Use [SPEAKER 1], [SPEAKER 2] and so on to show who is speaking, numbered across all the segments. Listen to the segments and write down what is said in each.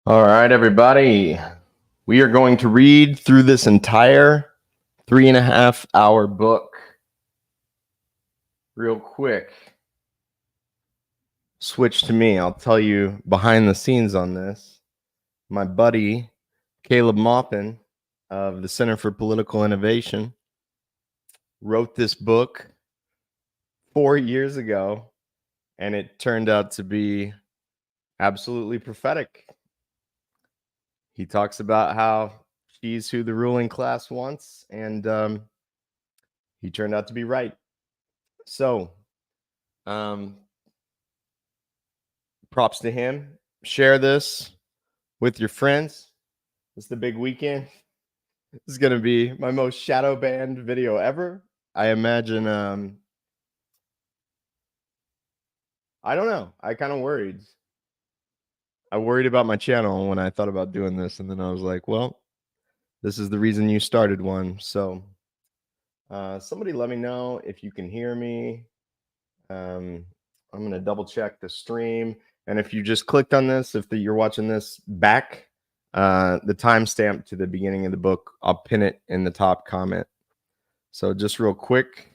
[SPEAKER 1] All right, everybody. We are going to read through this entire 3.5-hour book real quick. Switch to me. I'll tell you behind the scenes on this. My buddy, Caleb Maupin of the Center for Political Innovation, wrote this book 4 years ago, and it turned out to be absolutely prophetic. He talks about how she's who the ruling class wants, and he turned out to be right. So, props to him. Share this with your friends. It's the big weekend. This is going to be my most shadow banned video ever. I imagine, I don't know. I kind of worried. I worried about my channel when I thought about doing this, and then I was like, well, this is the reason you started one. So somebody let me know if you can hear me. I'm going to double check the stream. And if you just clicked on this, if you're watching this back, the timestamp to the beginning of the book, I'll pin it in the top comment. So just real quick,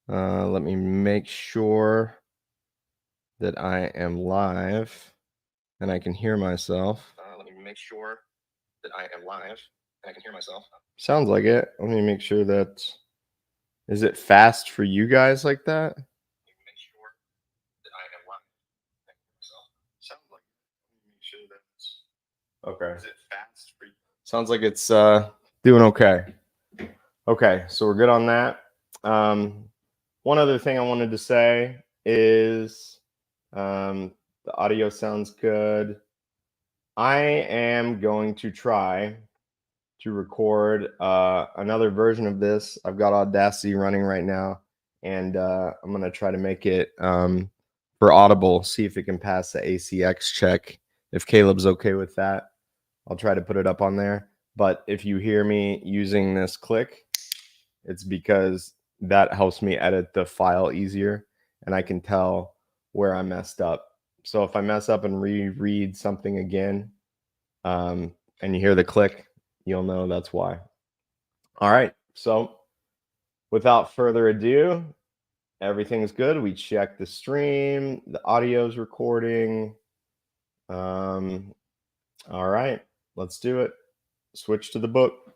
[SPEAKER 1] let me make sure that I am live and I can hear myself. Let me make sure that I am live and I can hear myself. Sounds like it. Let me make sure that, is it fast for you guys like that? Make sure that I am live. Sounds like it. Let me make sure that's okay. Is it fast for you? Sounds like it's doing okay. Okay, so we're good on that. One other thing I wanted to say is the audio sounds good. I am going to try to record another version of this. I've got Audacity running right now, and I'm going to try to make it for Audible, see if it can pass the ACX check. If Caleb's okay with that, I'll try to put it up on there. But if you hear me using this click, it's because that helps me edit the file easier, and I can tell where I messed up. So if I mess up and reread something again, and you hear the click, you'll know that's why. All right. So without further ado, everything's good. We checked the stream, the audio's recording. All right, let's do it. Switch to the book.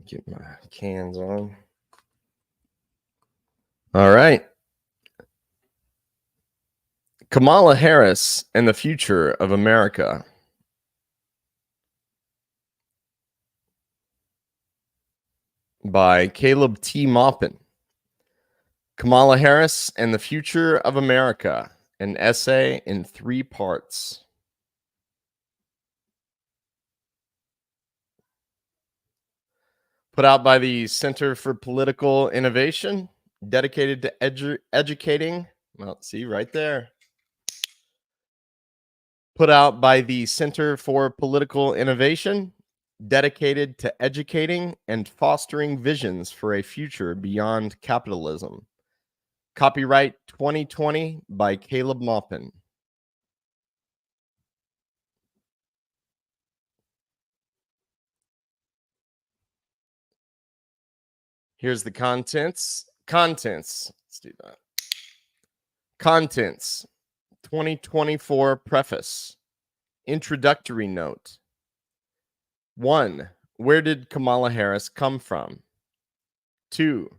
[SPEAKER 1] Get my cans on. All right. Kamala Harris and the Future of America. By Caleb T. Maupin. Kamala Harris and the Future of America, an essay in 3 parts. Put out by the Center for Political Innovation, dedicated to educating. Well, see right there. Put out by the Center for Political Innovation, dedicated to educating and fostering visions for a future beyond capitalism. Copyright 2020 by Caleb Maupin. Here's the contents. Let's do that. Contents. 2024 preface. Introductory note. 1. Where did Kamala Harris come from? 2.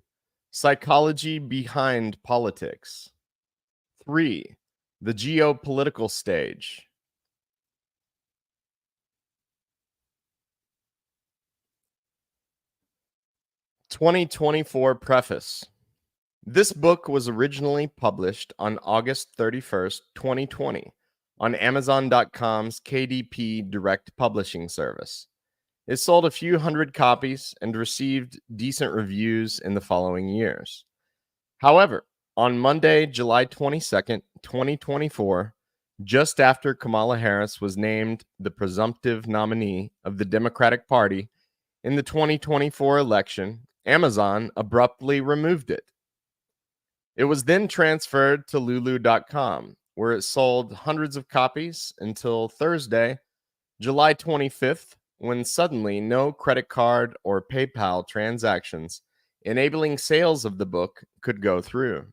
[SPEAKER 1] Psychology behind politics. 3. The geopolitical stage. (2024) preface. This book was originally published on August 31st, 2020 on Amazon.com's KDP Direct Publishing Service. It sold a few hundred copies and received decent reviews in the following years. However, on Monday, July 22nd, 2024, just after Kamala Harris was named the presumptive nominee of the Democratic Party in the 2024 election Amazon abruptly removed it. It was then transferred to lulu.com, where it sold hundreds of copies until Thursday, July 25th, when suddenly no credit card or PayPal transactions enabling sales of the book could go through.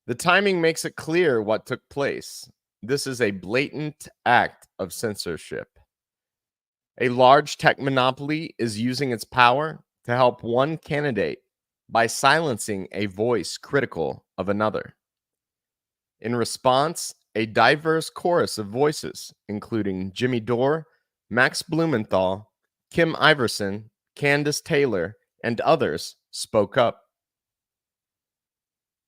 [SPEAKER 1] The timing makes it clear what took place. This is a blatant act of censorship. A large tech monopoly is using its power to help one candidate by silencing a voice critical of another. In response, a diverse chorus of voices, including Jimmy Dore, Max Blumenthal, Kim Iverson, Candace Taylor, and others, spoke up.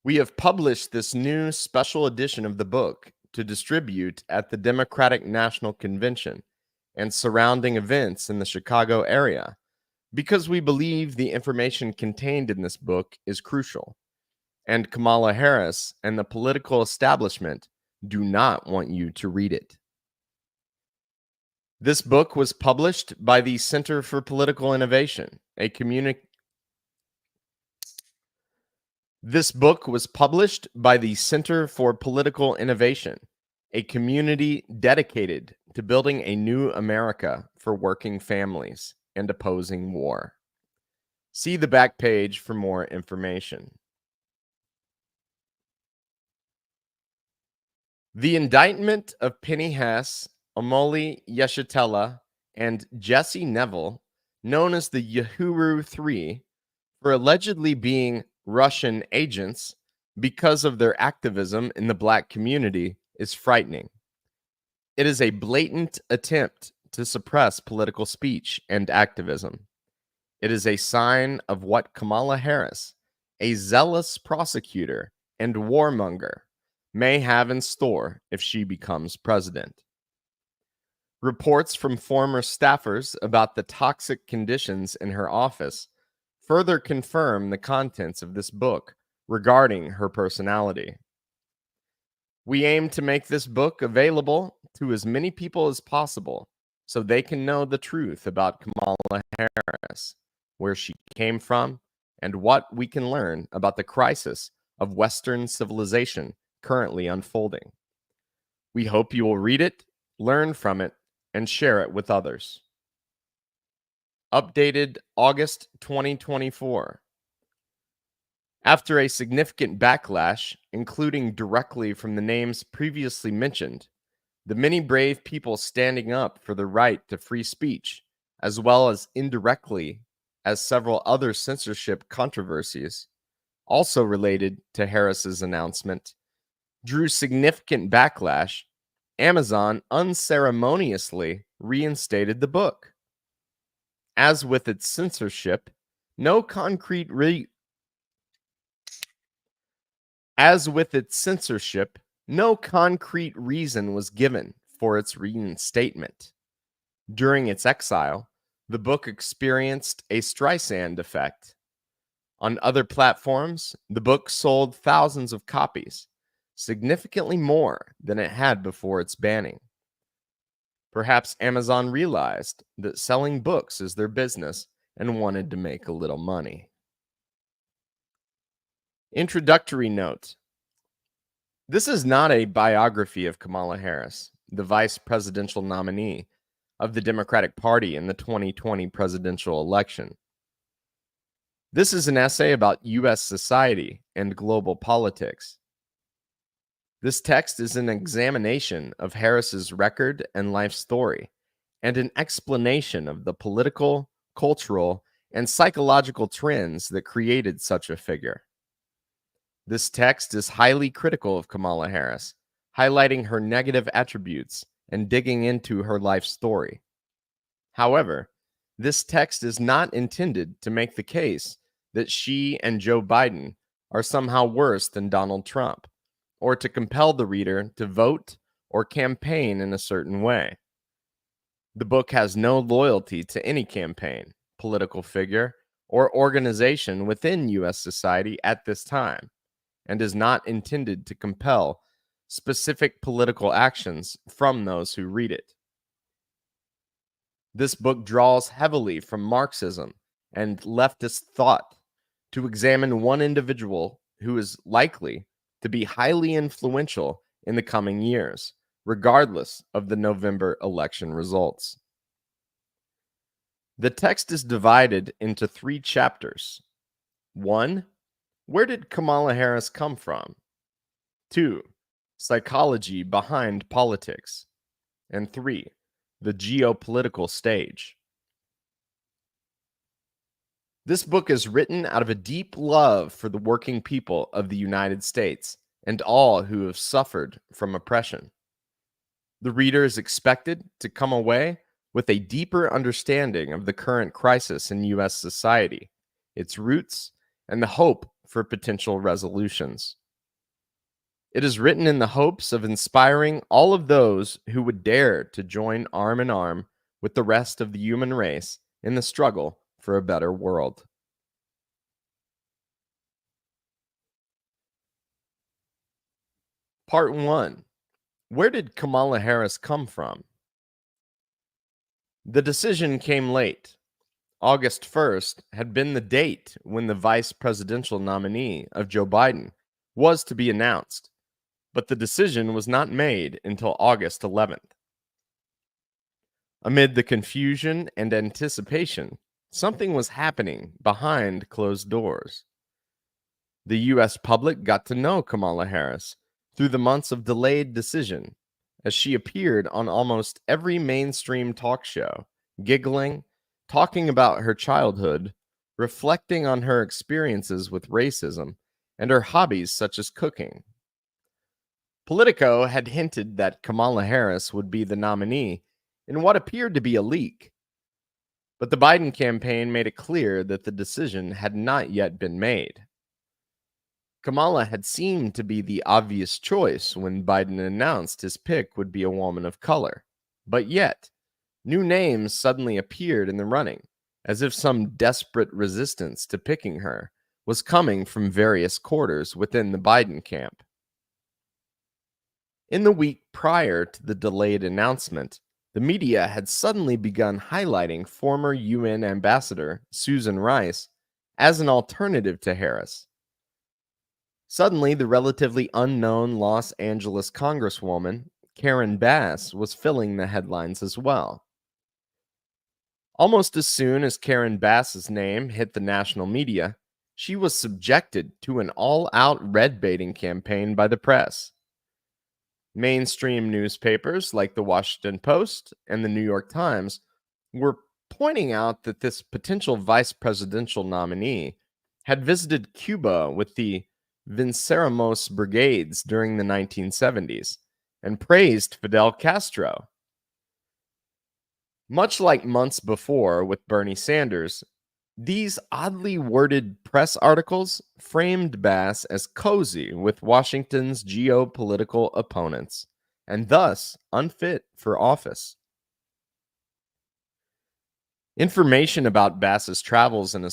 [SPEAKER 1] We have published this new special edition of the book to distribute at the Democratic National Convention and surrounding events in the Chicago area because we believe the information contained in this book is crucial, and Kamala Harris and the political establishment do not want you to read it. This book was published by the Center for Political Innovation, This book was published by the Center for Political Innovation, a community dedicated to building a new America for working families and opposing war. See the back page for more information. The indictment of Penny Hess, Omoli Yeshitela, and Jesse Neville, known as the Yahoo 3, for allegedly being Russian agents because of their activism in the Black community is frightening. It is a blatant attempt to suppress political speech and activism. It is a sign of what Kamala Harris, a zealous prosecutor and warmonger, may have in store if she becomes president. Reports from former staffers about the toxic conditions in her office further confirm the contents of this book regarding her personality. We aim to make this book available to as many people as possible so they can know the truth about Kamala Harris, where she came from, and what we can learn about the crisis of Western civilization currently unfolding. We hope you will read it, learn from it, and share it with others. Updated August 2024. After a significant backlash, including directly from the names previously mentioned, the many brave people standing up for the right to free speech, as well as indirectly as several other censorship controversies, also related to Harris's announcement, drew significant backlash, Amazon unceremoniously reinstated the book. As with its censorship, no concrete reason was given for its reinstatement. During its exile, the book experienced a Streisand effect. On other platforms, the book sold thousands of copies, significantly more than it had before its banning. Perhaps Amazon realized that selling books is their business and wanted to make a little money. Introductory note. This is not a biography of Kamala Harris, the vice presidential nominee of the Democratic Party in the 2020 presidential election. This is an essay about U.S. society and global politics. This text is an examination of Harris's record and life story, and an explanation of the political, cultural, and psychological trends that created such a figure. This text is highly critical of Kamala Harris, highlighting her negative attributes and digging into her life story. However, this text is not intended to make the case that she and Joe Biden are somehow worse than Donald Trump, or to compel the reader to vote or campaign in a certain way. The book has no loyalty to any campaign, political figure, or organization within U.S. society at this time, and is not intended to compel specific political actions from those who read it. This book draws heavily from Marxism and leftist thought to examine one individual who is likely to be highly influential in the coming years, regardless of the November election results. The text is divided into 3 chapters. 1. Where did Kamala Harris come from? 2. Psychology behind politics. And 3. The geopolitical stage. This book is written out of a deep love for the working people of the United States and all who have suffered from oppression. The reader is expected to come away with a deeper understanding of the current crisis in U.S. society, its roots, and the hope for potential resolutions. It is written in the hopes of inspiring all of those who would dare to join arm in arm with the rest of the human race in the struggle for a better world. Part 1. Where did Kamala Harris come from? The decision came late. August 1st had been the date when the vice presidential nominee of Joe Biden was to be announced, but the decision was not made until August 11th. Amid the confusion and anticipation, something was happening behind closed doors. The U.S. public got to know Kamala Harris through the months of delayed decision, as she appeared on almost every mainstream talk show, giggling, talking about her childhood, reflecting on her experiences with racism, and her hobbies such as cooking. Politico had hinted that Kamala Harris would be the nominee in what appeared to be a leak, but the Biden campaign made it clear that the decision had not yet been made. Kamala had seemed to be the obvious choice when Biden announced his pick would be a woman of color, but yet, new names suddenly appeared in the running, as if some desperate resistance to picking her was coming from various quarters within the Biden camp. In the week prior to the delayed announcement, the media had suddenly begun highlighting former UN Ambassador Susan Rice as an alternative to Harris. Suddenly, the relatively unknown Los Angeles Congresswoman, Karen Bass, was filling the headlines as well. Almost as soon as Karen Bass's name hit the national media, she was subjected to an all-out red-baiting campaign by the press. Mainstream newspapers like the Washington Post and the New York Times were pointing out that this potential vice presidential nominee had visited Cuba with the Venceremos brigades during the 1970s and praised Fidel Castro. Much like months before with Bernie Sanders, these oddly worded press articles framed Bass as cozy with Washington's geopolitical opponents, and thus unfit for office. Information about Bass's travels and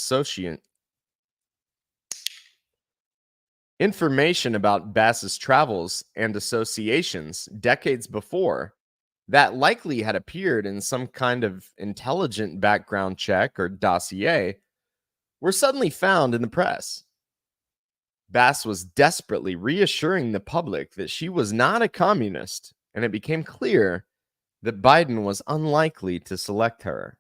[SPEAKER 1] associations decades before that likely had appeared in some kind of intelligent background check or dossier were suddenly found in the press. Bass was desperately reassuring the public that she was not a communist, and it became clear that Biden was unlikely to select her.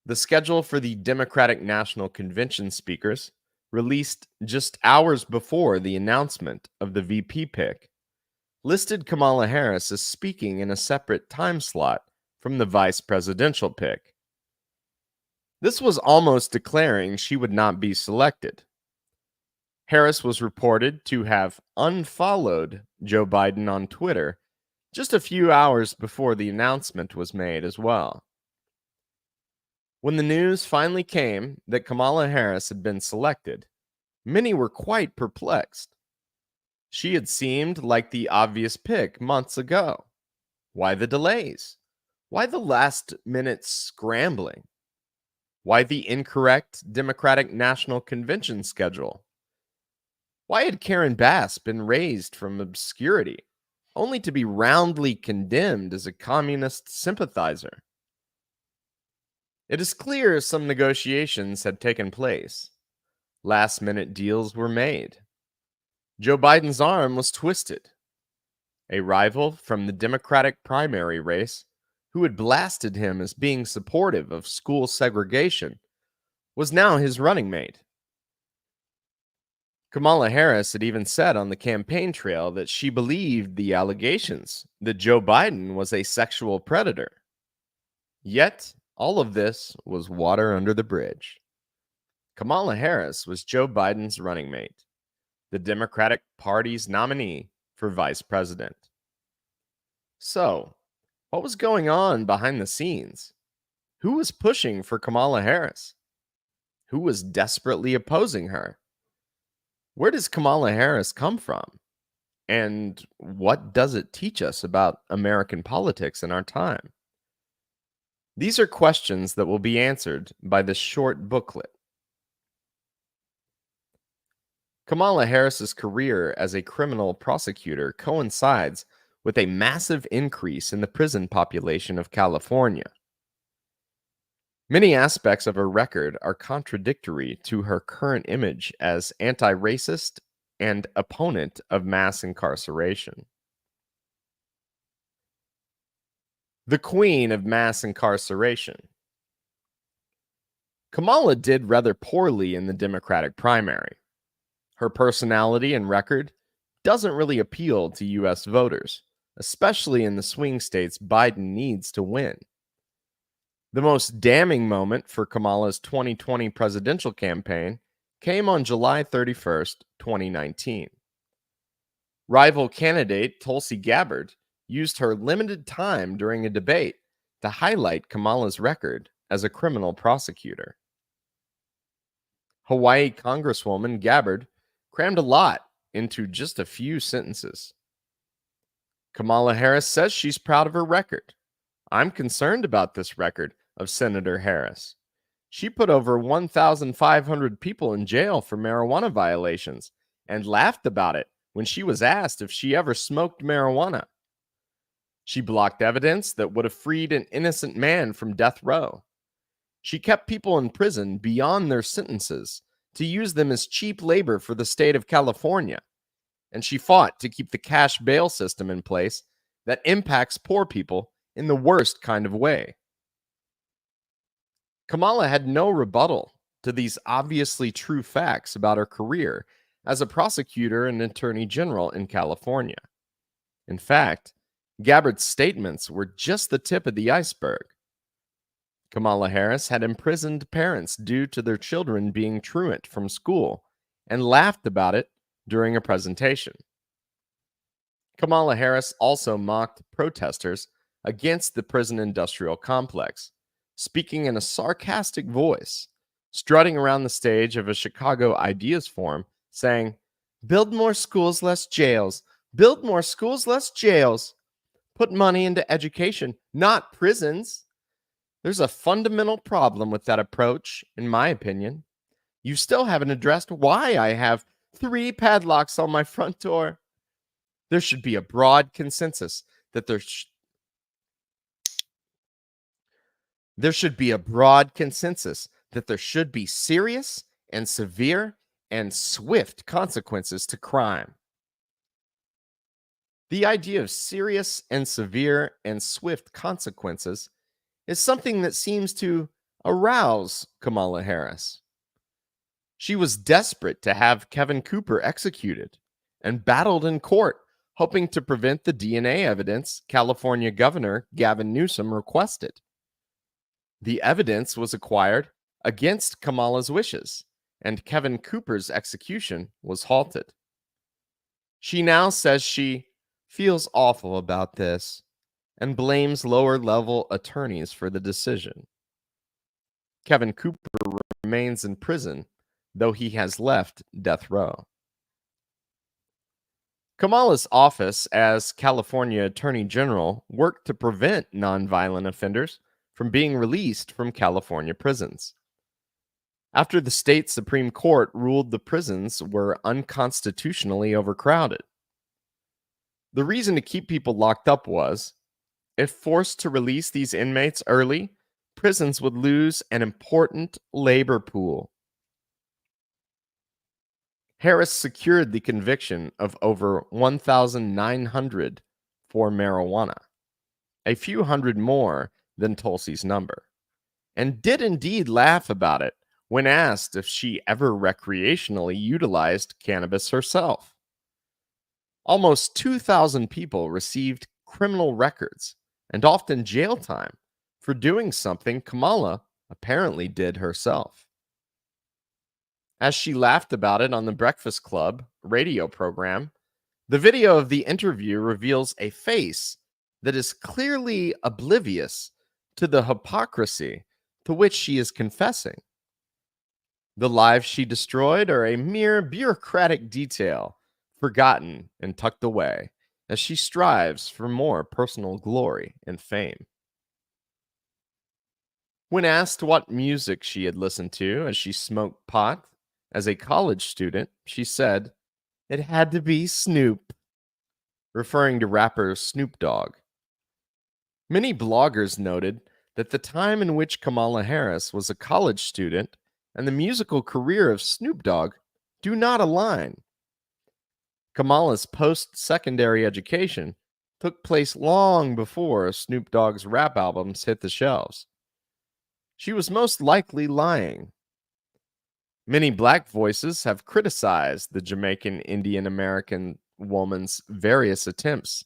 [SPEAKER 1] The schedule for the Democratic National Convention speakers, released just hours before the announcement of the VP pick, listed Kamala Harris as speaking in a separate time slot from the vice presidential pick. This was almost declaring she would not be selected. Harris was reported to have unfollowed Joe Biden on Twitter just a few hours before the announcement was made as well. When the news finally came that Kamala Harris had been selected, many were quite perplexed. She had seemed like the obvious pick months ago. Why the delays? Why the last-minute scrambling? Why the incorrect Democratic National Convention schedule? Why had Karen Bass been raised from obscurity, only to be roundly condemned as a communist sympathizer? It is clear some negotiations had taken place. Last-minute deals were made. Joe Biden's arm was twisted. A rival from the Democratic primary race, who had blasted him as being supportive of school segregation, was now his running mate. Kamala Harris had even said on the campaign trail that she believed the allegations that Joe Biden was a sexual predator. Yet, all of this was water under the bridge. Kamala Harris was Joe Biden's running mate, the Democratic Party's nominee for vice president. So, what was going on behind the scenes? Who was pushing for Kamala Harris? Who was desperately opposing her? Where does Kamala Harris come from? And what does it teach us about American politics in our time? These are questions that will be answered by this short booklet. Kamala Harris's career as a criminal prosecutor coincides with a massive increase in the prison population of California. Many aspects of her record are contradictory to her current image as anti-racist and opponent of mass incarceration. The queen of mass incarceration. Kamala did rather poorly in the Democratic primary. Her personality and record doesn't really appeal to U.S. voters, especially in the swing states Biden needs to win. The most damning moment for Kamala's 2020 presidential campaign came on July 31st, 2019. Rival candidate Tulsi Gabbard used her limited time during a debate to highlight Kamala's record as a criminal prosecutor. Hawaii Congresswoman Gabbard crammed a lot into just a few sentences. Kamala Harris says she's proud of her record. I'm concerned about this record of Senator Harris. She put over 1,500 people in jail for marijuana violations and laughed about it when she was asked if she ever smoked marijuana. She blocked evidence that would have freed an innocent man from death row. She kept people in prison beyond their sentences to use them as cheap labor for the state of California. And she fought to keep the cash bail system in place that impacts poor people in the worst kind of way. Kamala had no rebuttal to these obviously true facts about her career as a prosecutor and attorney general in California. In fact, Gabbard's statements were just the tip of the iceberg. Kamala Harris had imprisoned parents due to their children being truant from school and laughed about it during a presentation. Kamala Harris also mocked protesters against the prison industrial complex, speaking in a sarcastic voice, strutting around the stage of a Chicago Ideas Forum, saying, "Build more schools, less jails. Build more schools, less jails. Put money into education, not prisons." There's a fundamental problem with that approach, in my opinion. You still haven't addressed why I have 3 padlocks on my front door. There should be a broad consensus that there should be serious and severe and swift consequences to crime. The idea of serious and severe and swift consequences is something that seems to arouse Kamala Harris. She was desperate to have Kevin Cooper executed and battled in court, hoping to prevent the DNA evidence California Governor Gavin Newsom requested. The evidence was acquired against Kamala's wishes, and Kevin Cooper's execution was halted. She now says she feels awful about this and blames lower-level attorneys for the decision. Kevin Cooper remains in prison, though he has left death row. Kamala's office as California Attorney General worked to prevent nonviolent offenders from being released from California prisons. After the state Supreme Court ruled the prisons were unconstitutionally overcrowded. The reason to keep people locked up was, if forced to release these inmates early, prisons would lose an important labor pool. Harris secured the conviction of over 1,900 for marijuana, a few hundred more than Tulsi's number, and did indeed laugh about it when asked if she ever recreationally utilized cannabis herself. Almost 2,000 people received criminal records and often jail time for doing something Kamala apparently did herself. As she laughed about it on the Breakfast Club radio program, the video of the interview reveals a face that is clearly oblivious to the hypocrisy to which she is confessing. The lives she destroyed are a mere bureaucratic detail, forgotten and tucked away, as she strives for more personal glory and fame. When asked what music she had listened to as she smoked pot as a college student, she said, "It had to be Snoop," referring to rapper Snoop Dogg. Many bloggers noted that the time in which Kamala Harris was a college student and the musical career of Snoop Dogg do not align. Kamala's post-secondary education took place long before Snoop Dogg's rap albums hit the shelves. She was most likely lying. Many black voices have criticized the Jamaican Indian American woman's various attempts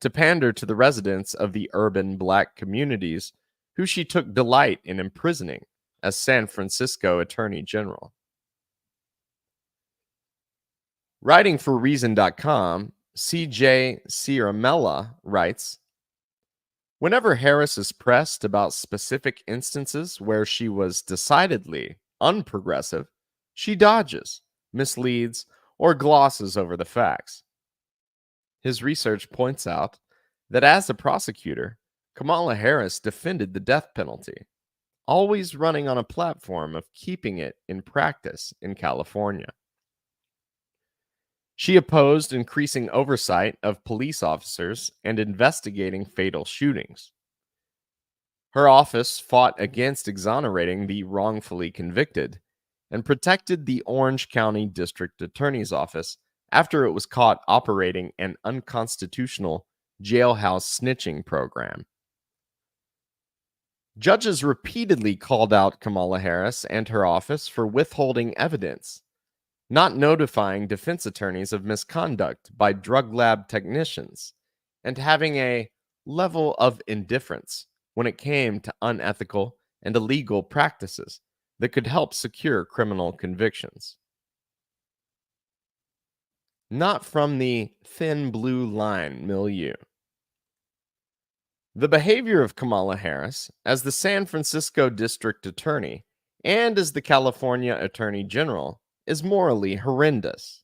[SPEAKER 1] to pander to the residents of the urban black communities who she took delight in imprisoning as San Francisco Attorney General. Writing for Reason.com, CJ Ciaramella writes, "Whenever Harris is pressed about specific instances where she was decidedly unprogressive, she dodges, misleads, or glosses over the facts." His research points out that as a prosecutor, Kamala Harris defended the death penalty, always running on a platform of keeping it in practice in California. She opposed increasing oversight of police officers and investigating fatal shootings. Her office fought against exonerating the wrongfully convicted and protected the Orange County District Attorney's Office after it was caught operating an unconstitutional jailhouse snitching program. Judges repeatedly called out Kamala Harris and her office for withholding evidence, not notifying defense attorneys of misconduct by drug lab technicians, and having a level of indifference when it came to unethical and illegal practices that could help secure criminal convictions. Not from the thin blue line milieu. The behavior of Kamala Harris as the San Francisco District Attorney and as the California Attorney General is morally horrendous.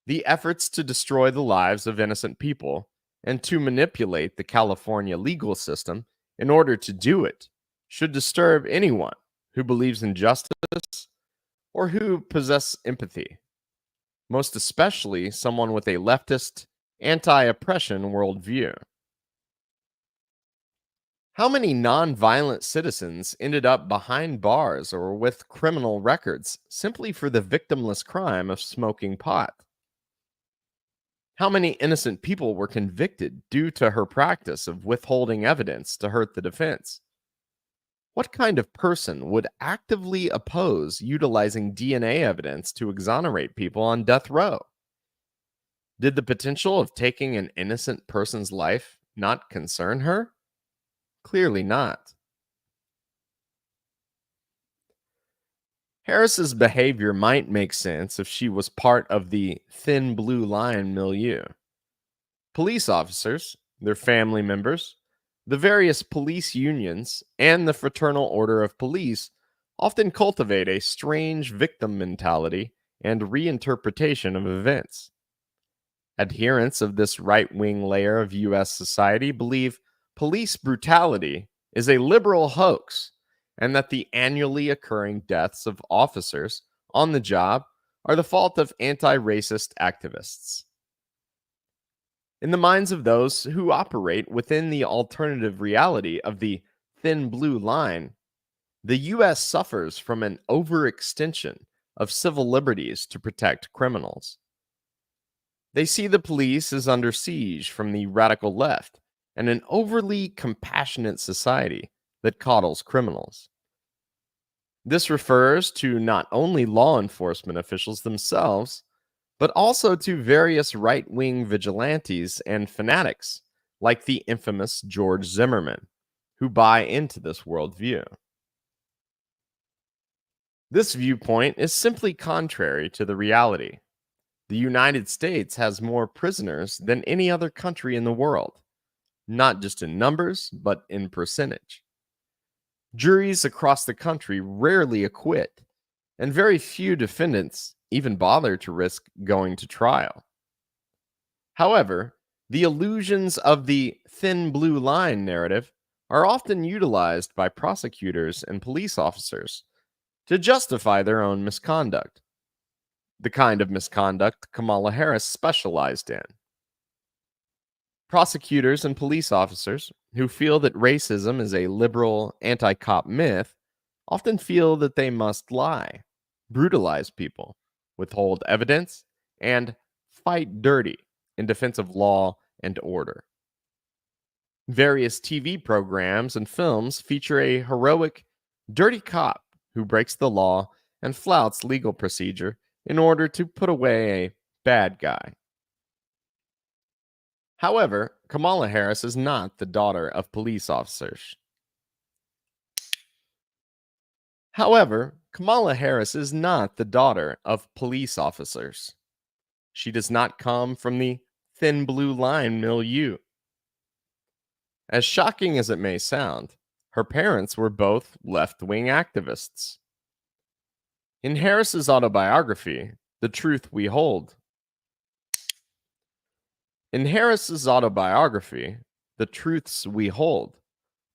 [SPEAKER 1] The efforts to destroy the lives of innocent people and to manipulate the California legal system in order to do it should disturb anyone who believes in justice or who possess empathy, most especially someone with a leftist, anti-oppression worldview. How many nonviolent citizens ended up behind bars or with criminal records simply for the victimless crime of smoking pot? How many innocent people were convicted due to her practice of withholding evidence to hurt the defense? What kind of person would actively oppose utilizing DNA evidence to exonerate people on death row? Did the potential of taking an innocent person's life not concern her? Clearly not. Harris's behavior might make sense if she was part of the thin blue line milieu. Police officers, their family members, the various police unions, and the Fraternal Order of Police often cultivate a strange victim mentality and reinterpretation of events. Adherents of this right-wing layer of U.S. society believe police brutality is a liberal hoax and that the annually occurring deaths of officers on the job are the fault of anti-racist activists. In the minds of those who operate within the alternative reality of the thin blue line, the US suffers from an overextension of civil liberties to protect criminals. They see the police as under siege from the radical left and an overly compassionate society that coddles criminals. This refers to not only law enforcement officials themselves, but also to various right wing vigilantes and fanatics, like the infamous George Zimmerman, who buy into this worldview. This viewpoint is simply contrary to the reality. The United States has more prisoners than any other country in the world, not just in numbers, but in percentage. Juries across the country rarely acquit, and very few defendants even bother to risk going to trial. However, the illusions of the thin blue line narrative are often utilized by prosecutors and police officers to justify their own misconduct, the kind of misconduct Kamala Harris specialized in. Prosecutors and police officers who feel that racism is a liberal anti-cop myth often feel that they must lie, brutalize people, withhold evidence, and fight dirty in defense of law and order. Various TV programs and films feature a heroic, dirty cop who breaks the law and flouts legal procedure in order to put away a bad guy. However, Kamala Harris is not the daughter of police officers. She does not come from the thin blue line milieu. As shocking as it may sound, her parents were both left-wing activists. In Harris's autobiography, The Truths We Hold,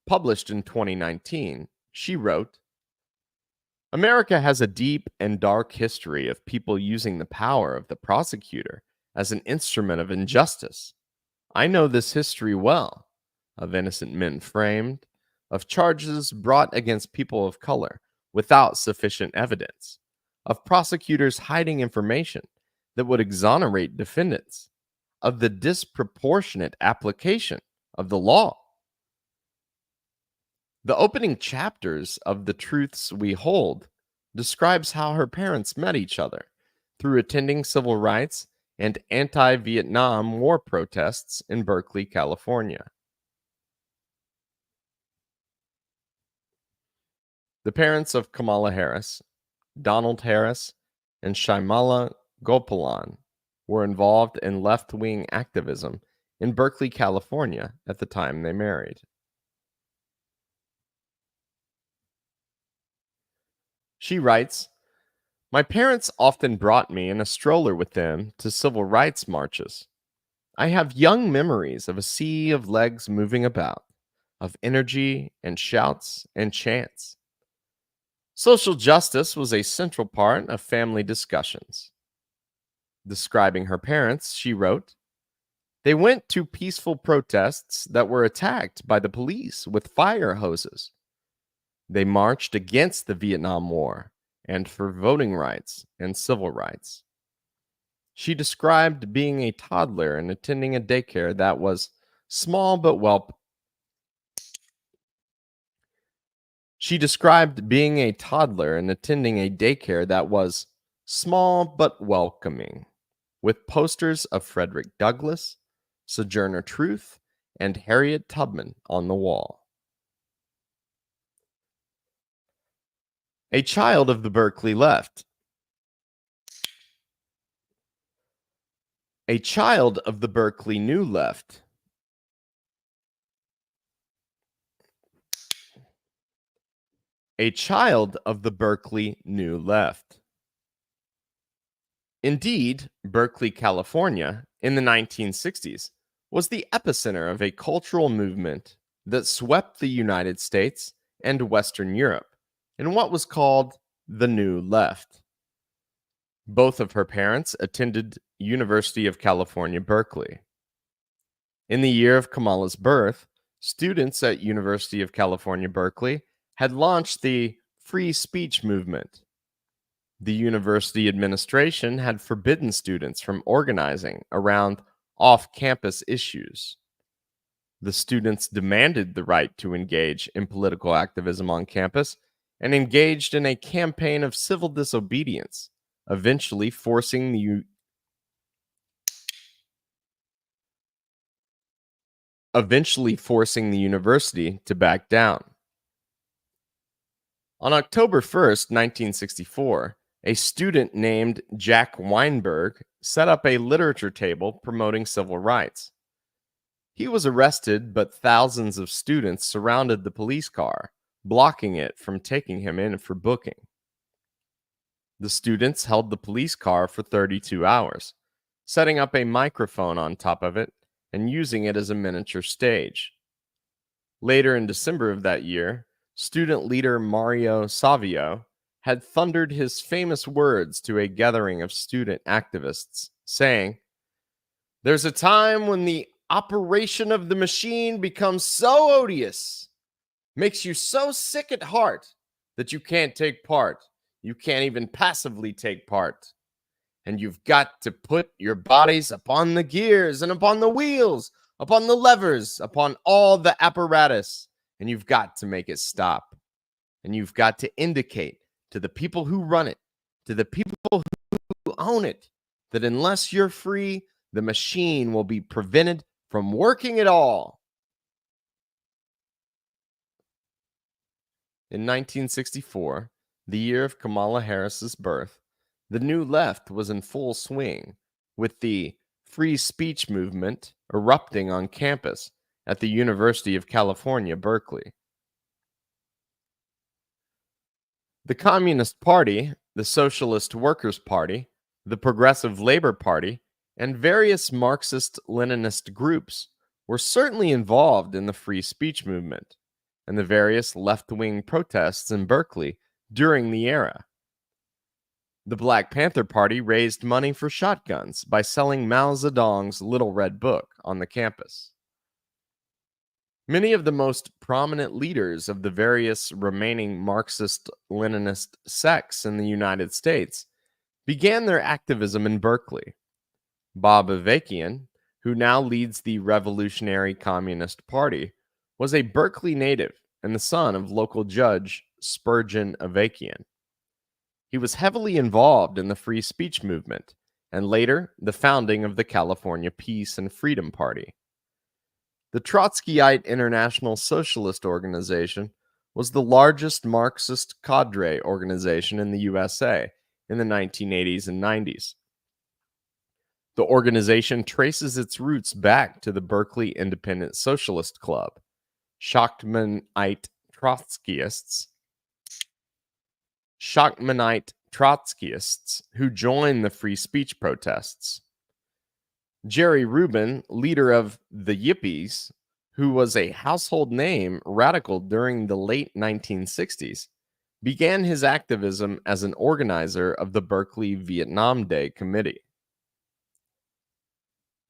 [SPEAKER 1] published in 2019, she wrote, "America has a deep and dark history of people using the power of the prosecutor as an instrument of injustice. I know this history well, of innocent men framed, of charges brought against people of color without sufficient evidence, of prosecutors hiding information that would exonerate defendants, of the disproportionate application of the law." The opening chapters of The Truths We Hold describes how her parents met each other through attending civil rights and anti-Vietnam War protests in Berkeley, California. The parents of Kamala Harris, Donald Harris, and Shaimala Gopalan were involved in left-wing activism in Berkeley, California at the time they married. She writes, "My parents often brought me in a stroller with them to civil rights marches. I have young memories of a sea of legs moving about, of energy and shouts and chants. Social justice was a central part of family discussions." Describing her parents, she wrote, "They went to peaceful protests that were attacked by the police with fire hoses. They marched against the Vietnam War and for voting rights and civil rights." She described being a toddler and attending a daycare that was small but well. She described being a toddler and attending a daycare that was small but welcoming, with posters of Frederick Douglass, Sojourner Truth, and Harriet Tubman on the wall. A child of the Berkeley left. A child of the Berkeley New Left. A child of the Berkeley New Left. Indeed, Berkeley, California, in the 1960s, was the epicenter of a cultural movement that swept the United States and Western Europe in what was called the New Left. Both of her parents attended University of California, Berkeley. In the year of Kamala's birth, Students at University of California, Berkeley had launched the free speech movement. The university administration had forbidden students from organizing around off-campus issues. The students demanded the right to engage in political activism on campus and engaged in a campaign of civil disobedience, eventually forcing the university to back down. On October 1st, 1964, a student named Jack Weinberg set up a literature table promoting civil rights. He was arrested, but thousands of students surrounded the police car, blocking it from taking him in for booking. The students held the police car for 32 hours, setting up a microphone on top of it and using it as a miniature stage. Later in December of that year, student leader Mario Savio had thundered his famous words to a gathering of student activists, saying, "There's a time when the operation of the machine becomes so odious, makes you so sick at heart that you can't take part. You can't even passively take part. And you've got to put your bodies upon the gears and upon the wheels, upon the levers, upon all the apparatus, and you've got to make it stop. And you've got to indicate to the people who run it, to the people who own it, that unless you're free, the machine will be prevented from working at all." In 1964, the year of Kamala Harris's birth, the New Left was in full swing, with the free speech movement erupting on campus at the University of California, Berkeley. The Communist Party, the Socialist Workers' Party, the Progressive Labor Party, and various Marxist-Leninist groups were certainly involved in the free speech movement and the various left-wing protests in Berkeley during the era. The Black Panther Party raised money for shotguns by selling Mao Zedong's Little Red Book on the campus. Many of the most prominent leaders of the various remaining Marxist-Leninist sects in the United States began their activism in Berkeley. Bob Avakian, who now leads the Revolutionary Communist Party, was a Berkeley native and the son of local judge Spurgeon Avakian. He was heavily involved in the free speech movement and later the founding of the California Peace and Freedom Party. The Trotskyite International Socialist Organization was the largest Marxist cadre organization in the USA in the 1980s and 90s. The organization traces its roots back to the Berkeley Independent Socialist Club, Shachtmanite Trotskeyists who joined the free speech protests. Jerry Rubin, leader of the Yippies, who was a household name radical during the late 1960s, began his activism as an organizer of the Berkeley Vietnam Day Committee.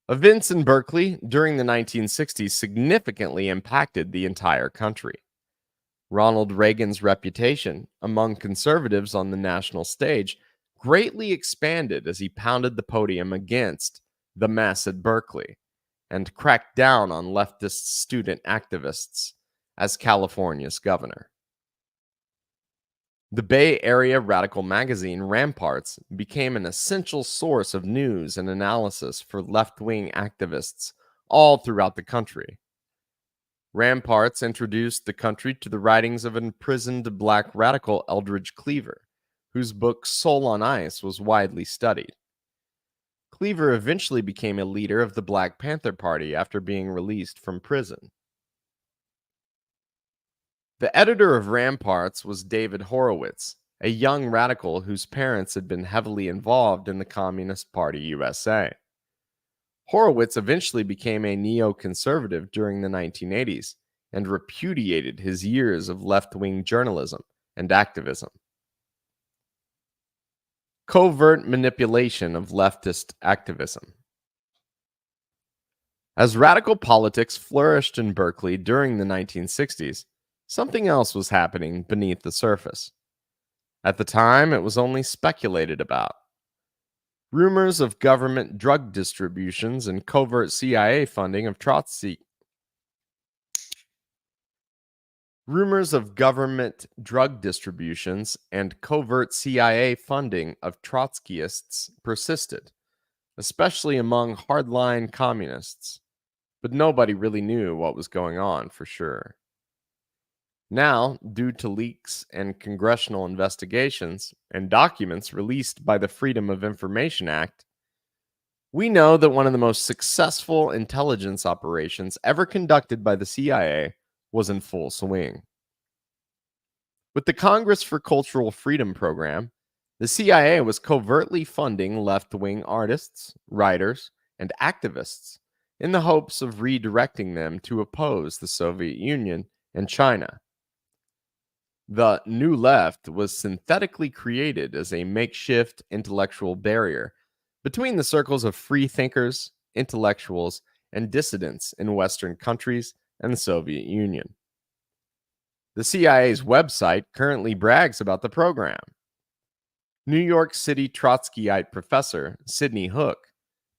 [SPEAKER 1] Events in Berkeley during the 1960s significantly impacted the entire country. Ronald Reagan's reputation among conservatives on the national stage greatly expanded as he pounded the podium against the mess at Berkeley and cracked down on leftist student activists as California's governor. The Bay Area radical magazine Ramparts became an essential source of news and analysis for left-wing activists all throughout the country. Ramparts introduced the country to the writings of imprisoned black radical Eldridge Cleaver, whose book Soul on Ice was widely studied. Cleaver eventually became a leader of the Black Panther Party after being released from prison. The editor of Ramparts was David Horowitz, a young radical whose parents had been heavily involved in the Communist Party USA. Horowitz eventually became a neoconservative during the 1980s and repudiated his years of left-wing journalism and activism. Covert manipulation of leftist activism. As radical politics flourished in Berkeley during the 1960s, something else was happening beneath the surface. At the time, it was only speculated about. Rumors of government drug distributions and covert CIA funding of Trotsky. Rumors of government drug distributions and covert CIA funding of Trotskyists persisted, especially among hardline communists, but nobody really knew what was going on for sure. Now, due to leaks and congressional investigations and documents released by the Freedom of Information Act, we know that one of the most successful intelligence operations ever conducted by the CIA was in full swing. With the Congress for Cultural Freedom program, the CIA was covertly funding left wing artists, writers, and activists in the hopes of redirecting them to oppose the Soviet Union and China. The New Left was synthetically created as a makeshift intellectual barrier between the circles of free thinkers, intellectuals, and dissidents in Western countries and the Soviet Union. The CIA's website currently brags about the program. New York City Trotskyite professor Sidney Hook,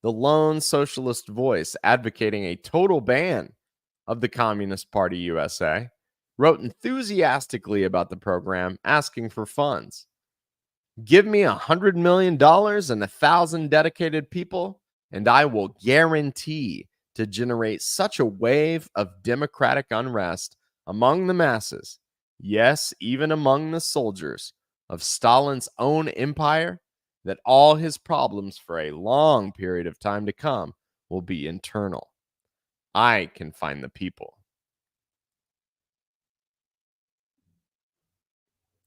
[SPEAKER 1] the lone socialist voice advocating a total ban of the Communist Party USA, wrote enthusiastically about the program, asking for funds. Give me $100 million and 1,000 dedicated people, and I will guarantee to generate such a wave of democratic unrest among the masses, yes, even among the soldiers of Stalin's own empire, that all his problems for a long period of time to come will be internal. I can find the people.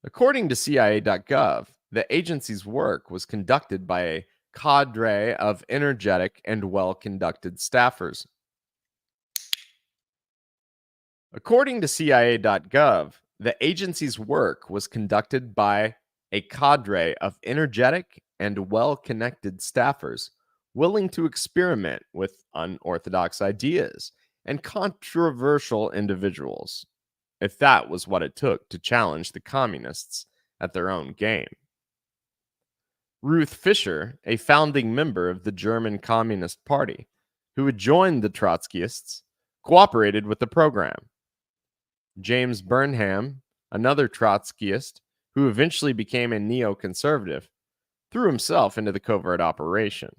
[SPEAKER 1] According to CIA.gov, the agency's work was conducted by a cadre of energetic and well-conducted staffers. According to CIA.gov, the agency's work was conducted by a cadre of energetic and well-connected staffers willing to experiment with unorthodox ideas and controversial individuals, if that was what it took to challenge the communists at their own game. Ruth Fischer, a founding member of the German Communist Party, who had joined the Trotskyists, cooperated with the program. James Burnham, another Trotskyist who eventually became a neoconservative, threw himself into the covert operation.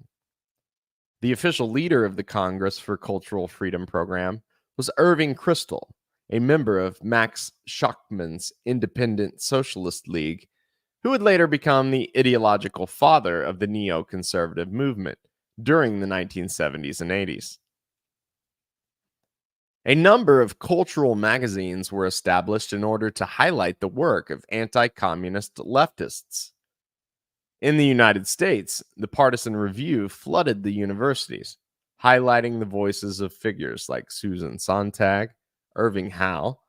[SPEAKER 1] The official leader of the Congress for Cultural Freedom program was Irving Kristol, a member of Max Schachtman's Independent Socialist League, who would later become the ideological father of the neoconservative movement during the 1970s and 80s. A number of cultural magazines were established in order to highlight the work of anti-communist leftists. In the United States, the Partisan Review flooded the universities, highlighting the voices of figures like Susan Sontag, Irving Howe,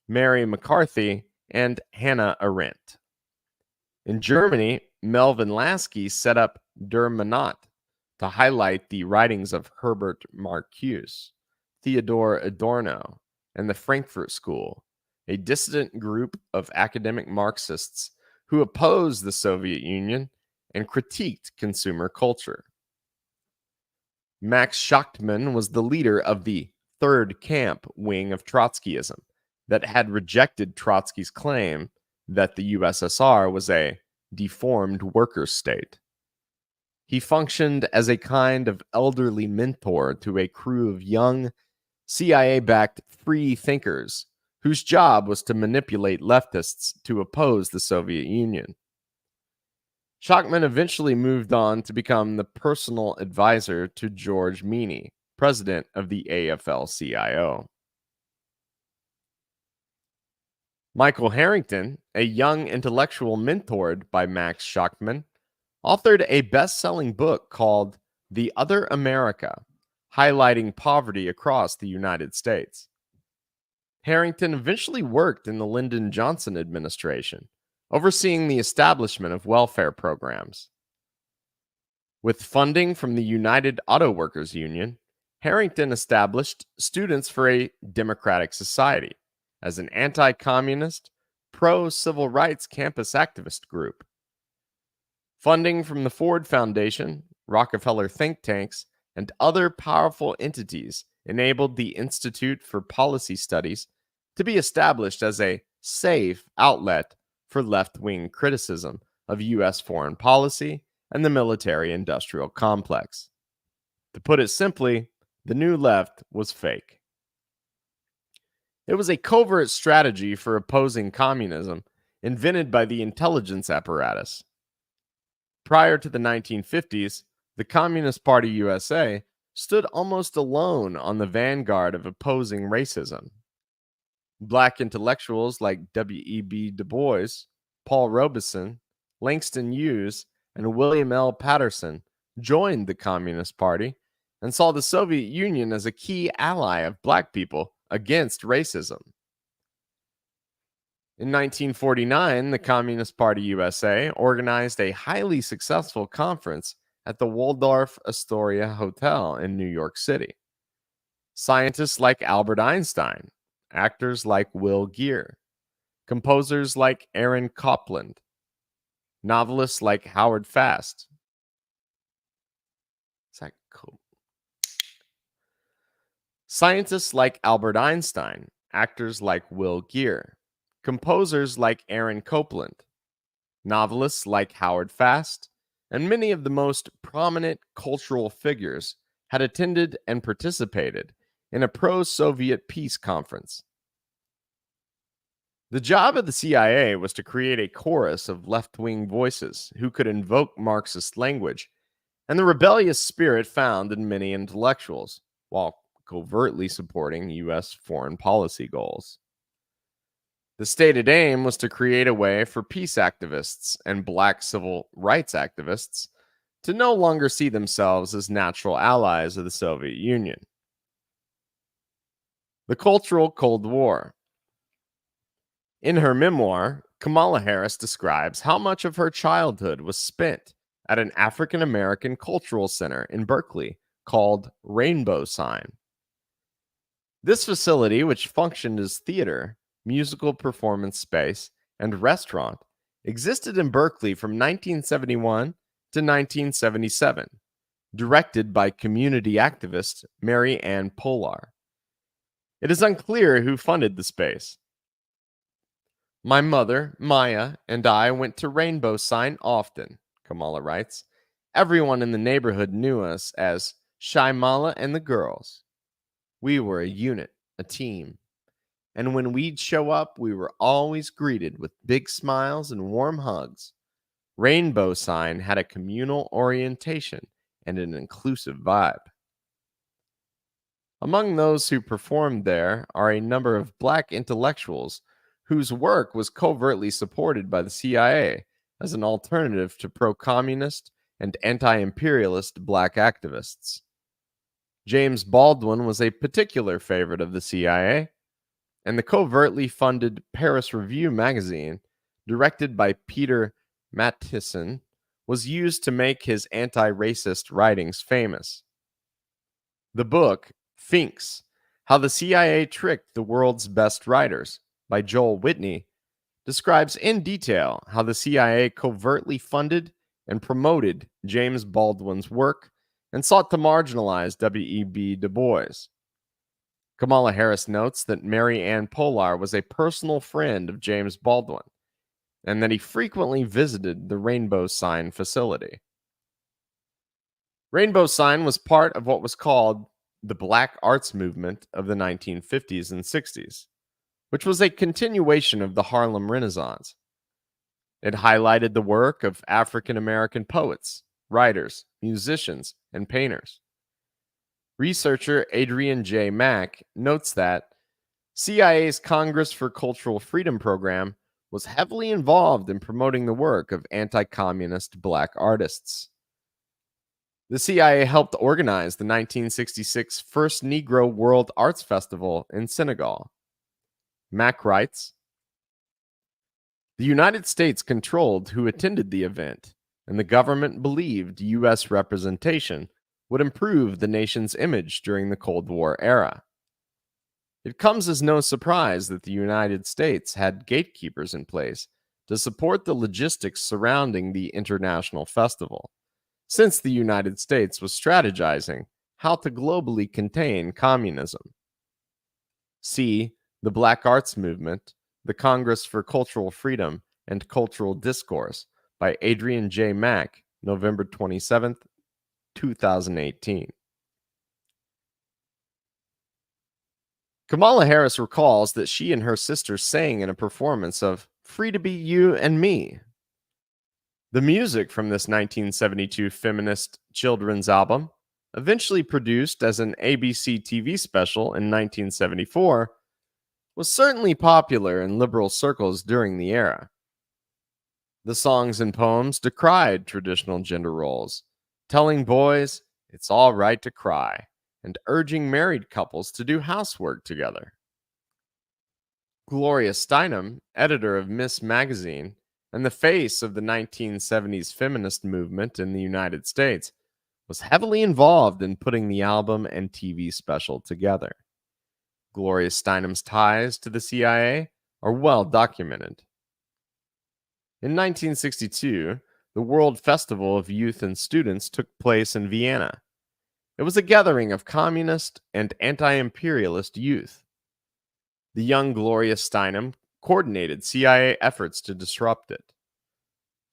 [SPEAKER 1] Mary McCarthy, and Hannah Arendt. In Germany, Melvin Lasky set up Der Monat to highlight the writings of Herbert Marcuse, Theodor Adorno, and the Frankfurt School, a dissident group of academic Marxists who opposed the Soviet Union and critiqued consumer culture. Max Schachtman was the leader of the Third Camp wing of Trotskyism that had rejected Trotsky's claim that the USSR was a deformed worker state. He functioned as a kind of elderly mentor to a crew of young CIA-backed free thinkers whose job was to manipulate leftists to oppose the Soviet Union. Schachtman eventually moved on to become the personal advisor to George Meany, president of the AFL-CIO. Michael Harrington, a young intellectual mentored by Max Schachtman, authored a best-selling book called The Other America, highlighting poverty across the United States. Harrington eventually worked in the Lyndon Johnson administration, overseeing the establishment of welfare programs. With funding from the United Auto Workers Union, Harrington established Students for a Democratic Society as an anti-communist, pro-civil rights campus activist group. Funding from the Ford Foundation, Rockefeller think tanks, and other powerful entities enabled the Institute for Policy Studies to be established as a safe outlet for left-wing criticism of U.S. foreign policy and the military-industrial complex. To put it simply, the New Left was fake. It was a covert strategy for opposing communism invented by the intelligence apparatus. Prior to the 1950s, the Communist Party USA stood almost alone on the vanguard of opposing racism. Black intellectuals like W.E.B. Du Bois, Paul Robeson, Langston Hughes, and William L. Patterson joined the Communist Party and saw the Soviet Union as a key ally of black people against racism. In 1949, the Communist Party USA organized a highly successful conference at the Waldorf Astoria Hotel in New York City. Scientists like Albert Einstein, actors like Will Geer, composers like Aaron Copland, novelists like Howard Fast. Is that cool? Scientists like Albert Einstein, actors like Will Geer, composers like Aaron Copland, novelists like Howard Fast, and many of the most prominent cultural figures had attended and participated in a pro-Soviet peace conference. The job of the CIA was to create a chorus of left-wing voices who could invoke Marxist language and the rebellious spirit found in many intellectuals, while covertly supporting U.S. foreign policy goals. The stated aim was to create a way for peace activists and black civil rights activists to no longer see themselves as natural allies of the Soviet Union. The Cultural Cold War. In her memoir, Kamala Harris describes how much of her childhood was spent at an African American cultural center in Berkeley called Rainbow Sign. This facility, which functioned as theater, musical performance space, and restaurant, existed in Berkeley from 1971 to 1977, directed by community activist Mary Ann Polar. It is unclear who funded the space. My mother, Maya, and I went to Rainbow Sign often, Kamala writes. Everyone in the neighborhood knew us as Shy-Mala and the girls. We were a unit, a team. And when we'd show up, we were always greeted with big smiles and warm hugs. Rainbow Sign had a communal orientation and an inclusive vibe. Among those who performed there are a number of black intellectuals whose work was covertly supported by the CIA as an alternative to pro-communist and anti-imperialist black activists. James Baldwin was a particular favorite of the CIA, and the covertly funded Paris Review magazine, directed by Peter Matthiessen, was used to make his anti-racist writings famous. The book, Finks, How the CIA Tricked the World's Best Writers, by Joel Whitney, describes in detail how the CIA covertly funded and promoted James Baldwin's work and sought to marginalize W.E.B. Du Bois. Kamala Harris notes that Mary Ann Polar was a personal friend of James Baldwin and that he frequently visited the Rainbow Sign facility. Rainbow Sign was part of what was called the Black Arts Movement of the 1950s and 60s, which was a continuation of the Harlem Renaissance. It highlighted the work of African American poets, writers, musicians, and painters. Researcher Adrian J. Mack notes that CIA's Congress for Cultural Freedom program was heavily involved in promoting the work of anti-communist black artists. The CIA helped organize the 1966 First Negro World Arts Festival in Senegal. Mack writes, the United States controlled who attended the event, and the government believed U.S. representation would improve the nation's image during the Cold War era. It comes as no surprise that the United States had gatekeepers in place to support the logistics surrounding the international festival, since the United States was strategizing how to globally contain communism. See the Black Arts Movement, the Congress for Cultural Freedom and Cultural Discourse by Adrian J. Mack, November 27th, 2018. Kamala Harris recalls that she and her sister sang in a performance of Free to Be You and Me. The music from this 1972 feminist children's album, eventually produced as an ABC TV special in 1974, was certainly popular in liberal circles during the era. The songs and poems decried traditional gender roles, telling boys it's all right to cry, and urging married couples to do housework together. Gloria Steinem, editor of Miss Magazine and the face of the 1970s feminist movement in the United States, was heavily involved in putting the album and TV special together. Gloria Steinem's ties to the CIA are well documented. In 1962, the World Festival of Youth and Students took place in Vienna. It was a gathering of communist and anti-imperialist youth. The young Gloria Steinem coordinated CIA efforts to disrupt it.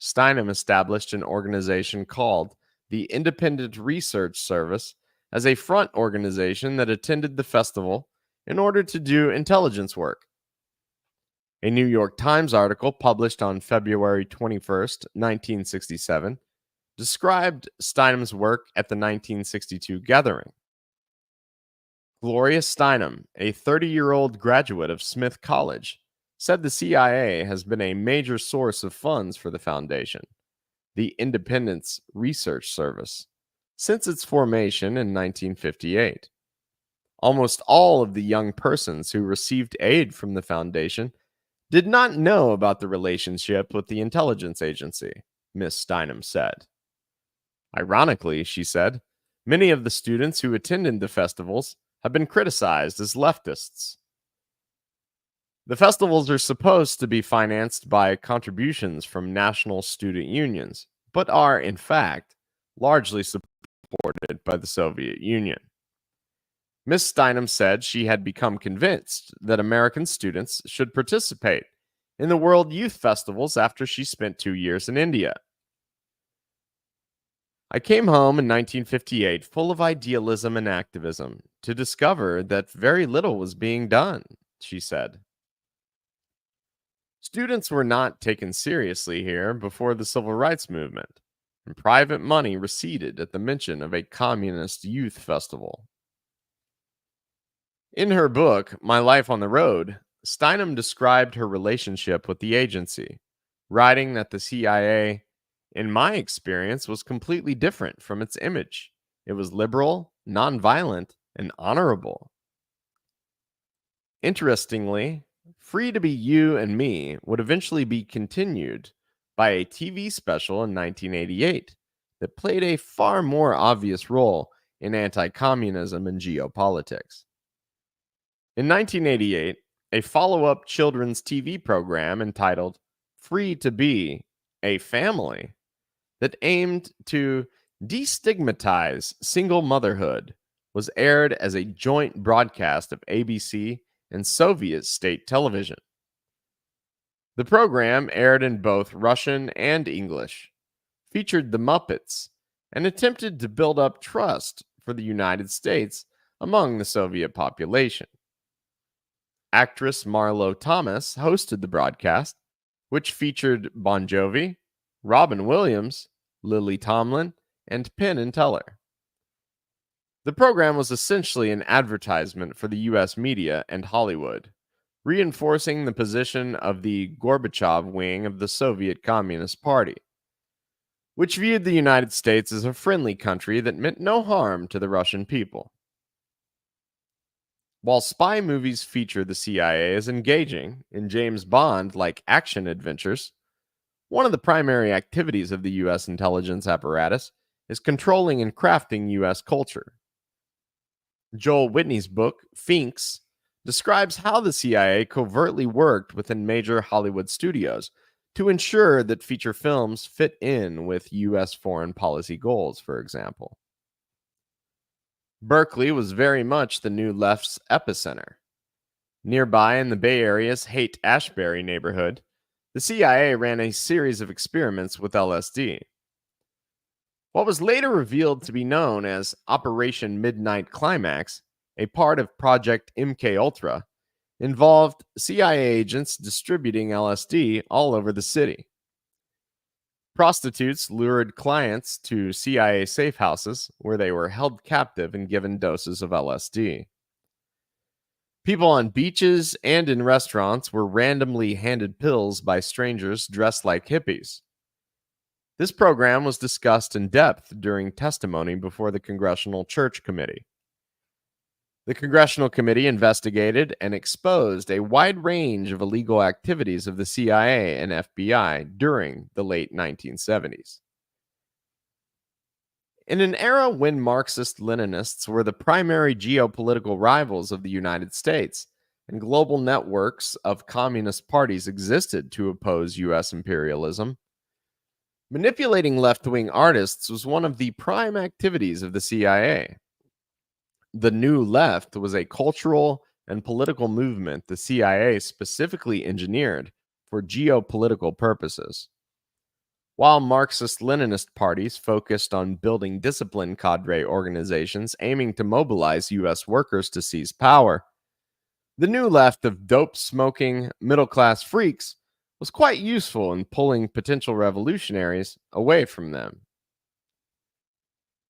[SPEAKER 1] Steinem established an organization called the Independent Research Service as a front organization that attended the festival in order to do intelligence work. A New York Times article published on February 21st, 1967, described Steinem's work at the 1962 gathering. Gloria Steinem, a 30-year-old graduate of Smith College, said the CIA has been a major source of funds for the foundation, the Independence Research Service, since its formation in 1958. Almost all of the young persons who received aid from the foundation did not know about the relationship with the intelligence agency, Ms. Steinem said. Ironically, she said, many of the students who attended the festivals have been criticized as leftists. The festivals are supposed to be financed by contributions from national student unions, but are, in fact, largely supported by the Soviet Union. Ms. Steinem said she had become convinced that American students should participate in the World Youth Festivals after she spent 2 years in India. I came home in 1958 full of idealism and activism to discover that very little was being done, she said. Students were not taken seriously here before the Civil Rights Movement, and private money receded at the mention of a communist youth festival. In her book, My Life on the Road, Steinem described her relationship with the agency, writing that the CIA, in my experience, was completely different from its image. It was liberal, nonviolent, and honorable. Interestingly, Free to Be You and Me would eventually be continued by a TV special in 1988 that played a far more obvious role in anti-communism and geopolitics. In 1988, a follow-up children's TV program entitled Free to Be a Family that aimed to destigmatize single motherhood was aired as a joint broadcast of ABC and Soviet state television. The program aired in both Russian and English, featured the Muppets, and attempted to build up trust for the United States among the Soviet population. Actress Marlo Thomas hosted the broadcast, which featured Bon Jovi, Robin Williams, Lily Tomlin, and Penn and Teller. The program was essentially an advertisement for the U.S. media and Hollywood, reinforcing the position of the Gorbachev wing of the Soviet Communist Party, which viewed the United States as a friendly country that meant no harm to the Russian people. While spy movies feature the CIA as engaging in James Bond-like action adventures, one of the primary activities of the U.S. intelligence apparatus is controlling and crafting U.S. culture. Joel Whitney's book, Finks, describes how the CIA covertly worked within major Hollywood studios to ensure that feature films fit in with U.S. foreign policy goals, for example. Berkeley was very much the New Left's epicenter. Nearby in the Bay Area's Haight-Ashbury neighborhood, the CIA ran a series of experiments with LSD. What was later revealed to be known as Operation Midnight Climax, a part of Project MKUltra, involved CIA agents distributing LSD all over the city. Prostitutes lured clients to CIA safe houses where they were held captive and given doses of LSD. People on beaches and in restaurants were randomly handed pills by strangers dressed like hippies. This program was discussed in depth during testimony before the Congressional Church Committee. The Congressional Committee investigated and exposed a wide range of illegal activities of the CIA and FBI during the late 1970s. In an era when Marxist-Leninists were the primary geopolitical rivals of the United States, and global networks of communist parties existed to oppose U.S. imperialism, manipulating left-wing artists was one of the prime activities of the CIA. The New Left was a cultural and political movement the CIA specifically engineered for geopolitical purposes. While Marxist-Leninist parties focused on building disciplined cadre organizations aiming to mobilize U.S. workers to seize power, the New Left of dope-smoking, middle-class freaks was quite useful in pulling potential revolutionaries away from them.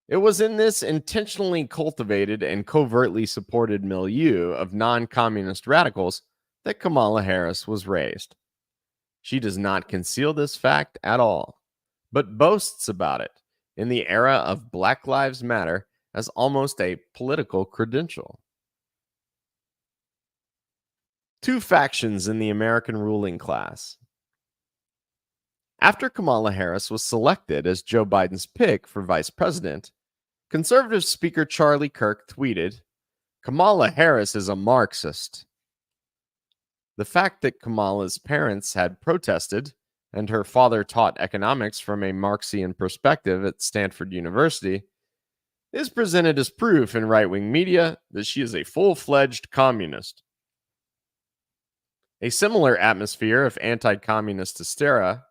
[SPEAKER 1] It was in this intentionally cultivated and covertly supported milieu of non-communist radicals that Kamala Harris was raised. She does not conceal this fact at all, but boasts about it in the era of Black Lives Matter as almost a political credential. Two factions in the American ruling class. After Kamala Harris was selected as Joe Biden's pick for vice president, conservative speaker Charlie Kirk tweeted, "Kamala Harris is a Marxist." The fact that Kamala's parents had protested and her father taught economics from a Marxian perspective at Stanford University is presented as proof in right-wing media that she is a full-fledged communist. A similar atmosphere of anti-communist hysteria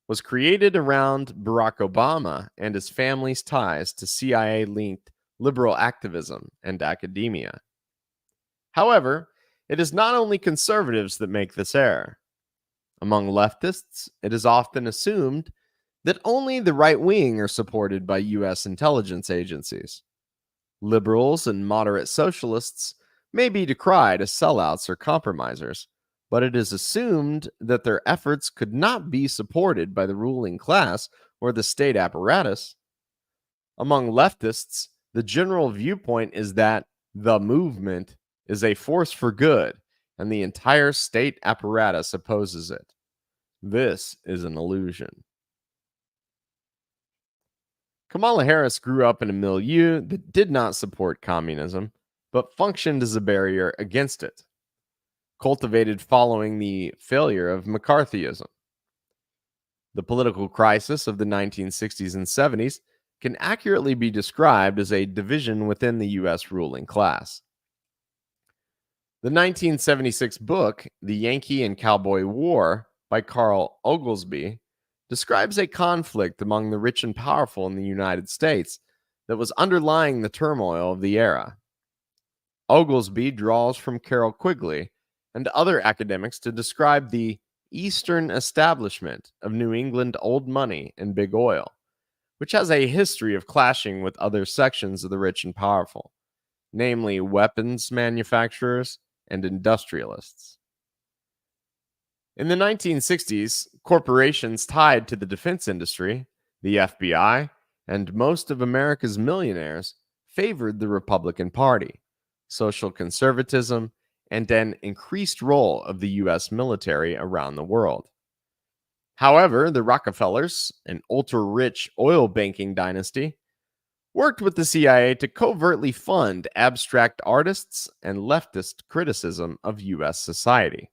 [SPEAKER 1] was created around Barack Obama and his family's ties to CIA-linked liberal activism and academia. However, it is not only conservatives that make this error. Among leftists, it is often assumed that only the right wing are supported by U.S. intelligence agencies. Liberals and moderate socialists may be decried as sellouts or compromisers, but it is assumed that their efforts could not be supported by the ruling class or the state apparatus. Among leftists, the general viewpoint is that the movement is a force for good, and the entire state apparatus opposes it. This is an illusion. Kamala Harris grew up in a milieu that did not support communism, but functioned as a barrier against it, cultivated following the failure of McCarthyism. The political crisis of the 1960s and 70s can accurately be described as a division within the U.S. ruling class. The 1976 book, The Yankee and Cowboy War, by Carl Oglesby, describes a conflict among the rich and powerful in the United States that was underlying the turmoil of the era. Oglesby draws from Carroll Quigley and other academics to describe the Eastern establishment of New England old money and big oil, which has a history of clashing with other sections of the rich and powerful, namely weapons manufacturers and industrialists. In the 1960s, corporations tied to the defense industry, the FBI, and most of America's millionaires favored the Republican Party, social conservatism, and an increased role of the US military around the world. However, the Rockefellers, an ultra-rich oil banking dynasty, worked with the CIA to covertly fund abstract artists and leftist criticism of US society.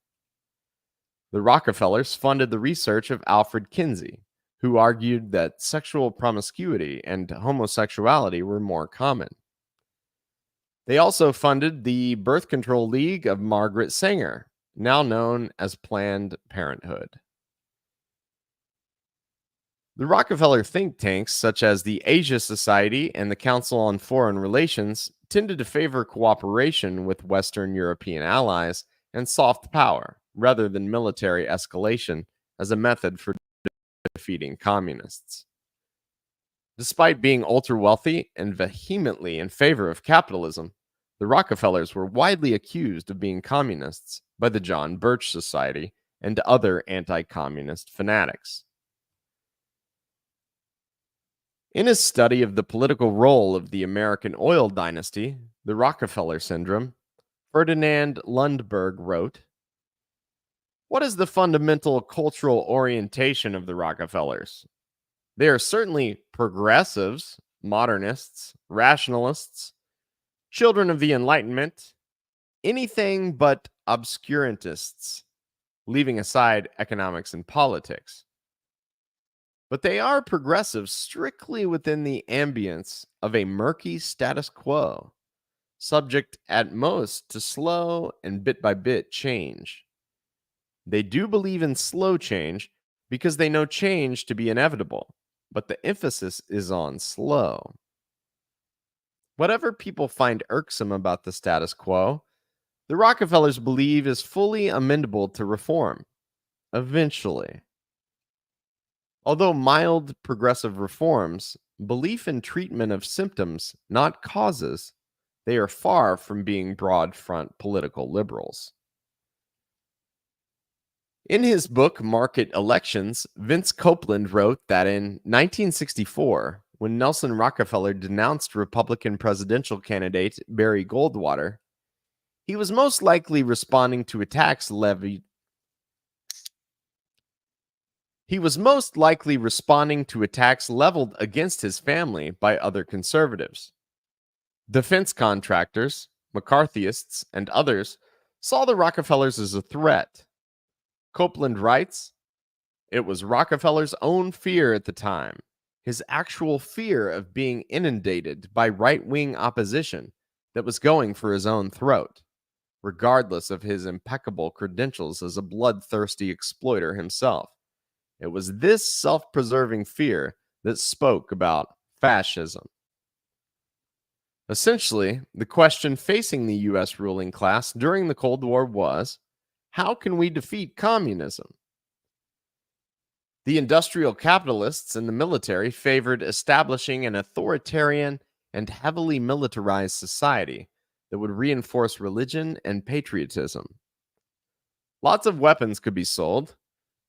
[SPEAKER 1] The Rockefellers funded the research of Alfred Kinsey, who argued that sexual promiscuity and homosexuality were more common. They also funded the Birth Control League of Margaret Sanger, now known as Planned Parenthood. The Rockefeller think tanks, such as the Asia Society and the Council on Foreign Relations, tended to favor cooperation with Western European allies and soft power, rather than military escalation as a method for defeating communists. Despite being ultra wealthy and vehemently in favor of capitalism, the Rockefellers were widely accused of being communists by the John Birch Society and other anti-communist fanatics. In his study of the political role of the American oil dynasty, the Rockefeller Syndrome, Ferdinand Lundberg wrote, "What is the fundamental cultural orientation of the Rockefellers? They are certainly progressives, modernists, rationalists, children of the Enlightenment, anything but obscurantists, leaving aside economics and politics. But they are progressive strictly within the ambience of a murky status quo, subject at most to slow and bit by bit change. They do believe in slow change because they know change to be inevitable, but the emphasis is on slow. Whatever people find irksome about the status quo, the Rockefellers believe is fully amendable to reform, eventually. Although mild progressive reforms, belief in treatment of symptoms, not causes, they are far from being broad front political liberals." In his book, Market Elections, Vince Copeland wrote that in 1964, when Nelson Rockefeller denounced Republican presidential candidate Barry Goldwater, he was most likely responding to attacks leveled against his family by other conservatives. Defense contractors, McCarthyists, and others saw the Rockefellers as a threat. Copeland writes, "It was Rockefeller's own fear at the time, his actual fear of being inundated by right-wing opposition, that was going for his own throat, regardless of his impeccable credentials as a bloodthirsty exploiter himself. It was this self-preserving fear that spoke about fascism." Essentially, the question facing the US ruling class during the Cold War was, how can we defeat communism? The industrial capitalists and the military favored establishing an authoritarian and heavily militarized society that would reinforce religion and patriotism. Lots of weapons could be sold,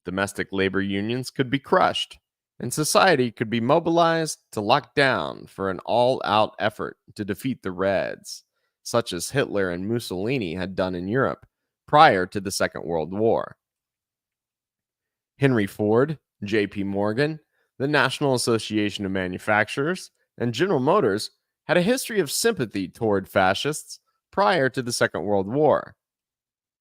[SPEAKER 1] domestic labor unions could be crushed, and society could be mobilized to lock down for an all-out effort to defeat the Reds, such as Hitler and Mussolini had done in Europe prior to the Second World War. Henry Ford, J.P. Morgan, the National Association of Manufacturers, and General Motors had a history of sympathy toward fascists prior to the Second World War.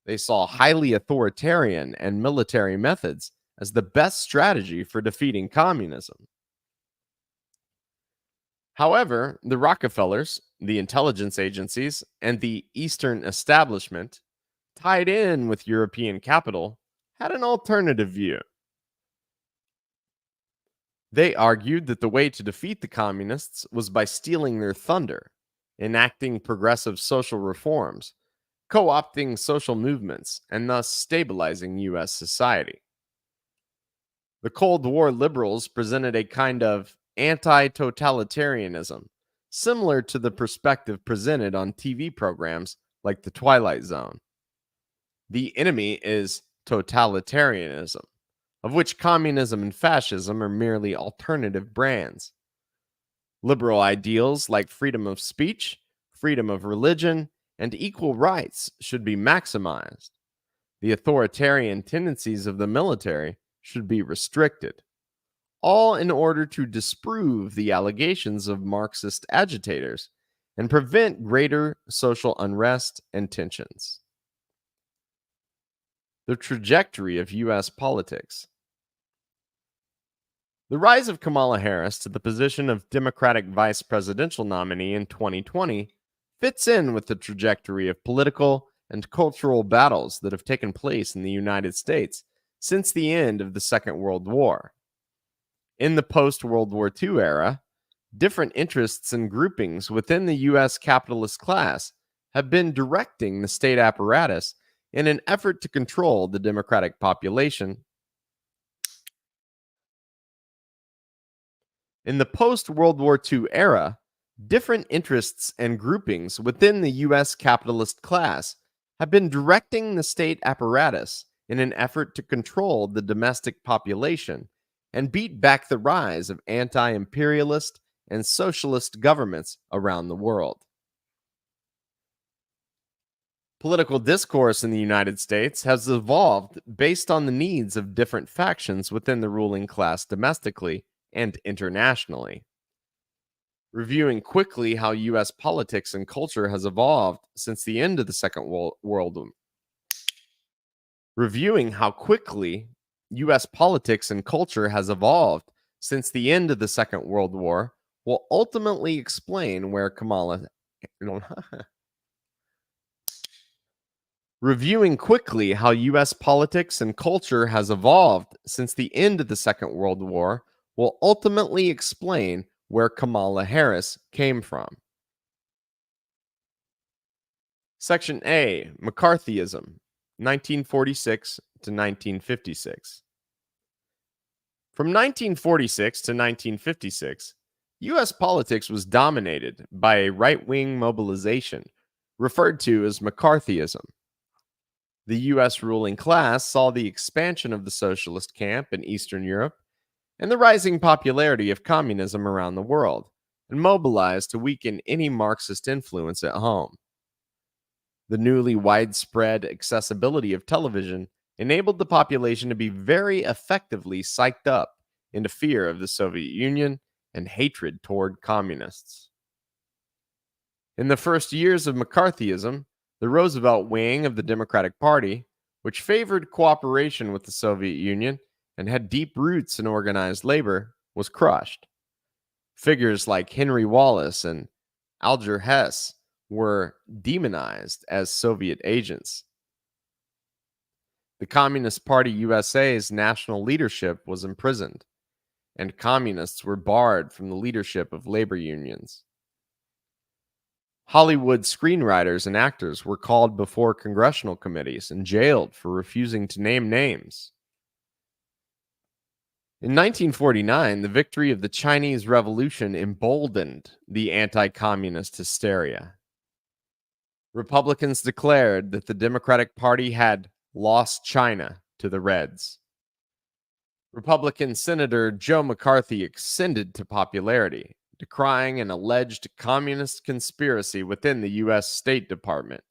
[SPEAKER 1] They saw highly authoritarian and military methods as the best strategy for defeating communism. However, the Rockefellers, the intelligence agencies, and the Eastern establishment, tied in with European capital, had an alternative view. They argued that the way to defeat the communists was by stealing their thunder, enacting progressive social reforms, co-opting social movements, and thus stabilizing US society. The Cold War liberals presented a kind of anti-totalitarianism, similar to the perspective presented on TV programs like The Twilight Zone. The enemy is totalitarianism, of which communism and fascism are merely alternative brands. Liberal ideals like freedom of speech, freedom of religion, and equal rights should be maximized. The authoritarian tendencies of the military should be restricted, all in order to disprove the allegations of Marxist agitators and prevent greater social unrest and tensions. The trajectory of U.S. politics. The rise of Kamala Harris to the position of Democratic vice presidential nominee in 2020 fits in with the trajectory of political and cultural battles that have taken place in the United States since the end of the Second World War. In the post-World War II era, different interests and groupings within the U.S. capitalist class have been directing the state apparatus in an effort to control the democratic population. In the post-World War II era, different interests and groupings within the U.S. capitalist class have been directing the state apparatus in an effort to control the domestic population and beat back the rise of anti-imperialist and socialist governments around the world. Political discourse in the United States has evolved based on the needs of different factions within the ruling class domestically and internationally. Reviewing quickly how U.S. politics and culture has evolved since the end of the Second World War. Reviewing how quickly U.S. politics and culture has evolved since the end of the Second World War will ultimately explain where Kamala. Reviewing quickly how U.S. politics and culture has evolved since the end of the Second World War will ultimately explain where Kamala Harris came from. Section A, McCarthyism, 1946 to 1956. From 1946 to 1956, U.S. politics was dominated by a right-wing mobilization referred to as McCarthyism. The U.S. ruling class saw the expansion of the socialist camp in Eastern Europe and the rising popularity of communism around the world, and mobilized to weaken any Marxist influence at home. The newly widespread accessibility of television enabled the population to be very effectively psyched up into fear of the Soviet Union and hatred toward communists. In the first years of McCarthyism, the Roosevelt wing of the Democratic Party, which favored cooperation with the Soviet Union and had deep roots in organized labor, was crushed. Figures like Henry Wallace and Alger Hess were demonized as Soviet agents. The Communist Party USA's national leadership was imprisoned, and communists were barred from the leadership of labor unions. Hollywood screenwriters and actors were called before congressional committees and jailed for refusing to name names. In 1949, the victory of the Chinese Revolution emboldened the anti-communist hysteria. Republicans declared that the Democratic Party had lost China to the Reds. Republican Senator Joe McCarthy ascended to popularity, decrying an alleged communist conspiracy within the U.S. State Department.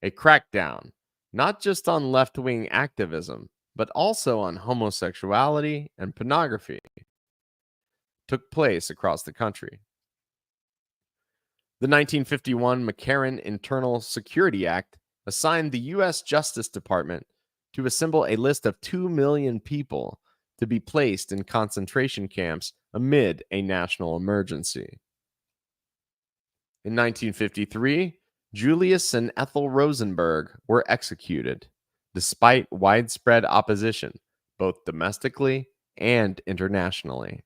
[SPEAKER 1] A crackdown, not just on left-wing activism, but also on homosexuality and pornography, took place across the country. The 1951 McCarran Internal Security Act assigned the U.S. Justice Department to assemble a list of 2 million people to be placed in concentration camps amid a national emergency. In 1953, Julius and Ethel Rosenberg were executed, despite widespread opposition, both domestically and internationally.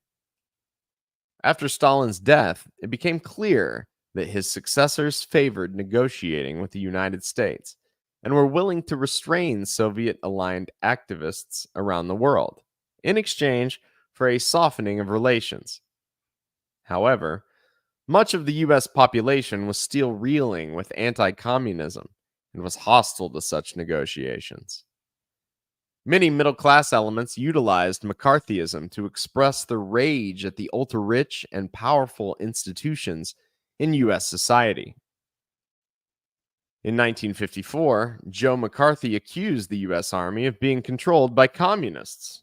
[SPEAKER 1] After Stalin's death, it became clear that his successors favored negotiating with the United States and were willing to restrain Soviet-aligned activists around the world in exchange for a softening of relations. However, much of the U.S. population was still reeling with anti-communism and was hostile to such negotiations. Many middle-class elements utilized McCarthyism to express their rage at the ultra-rich and powerful institutions in U.S. society. In 1954, Joe McCarthy accused the U.S. Army of being controlled by communists.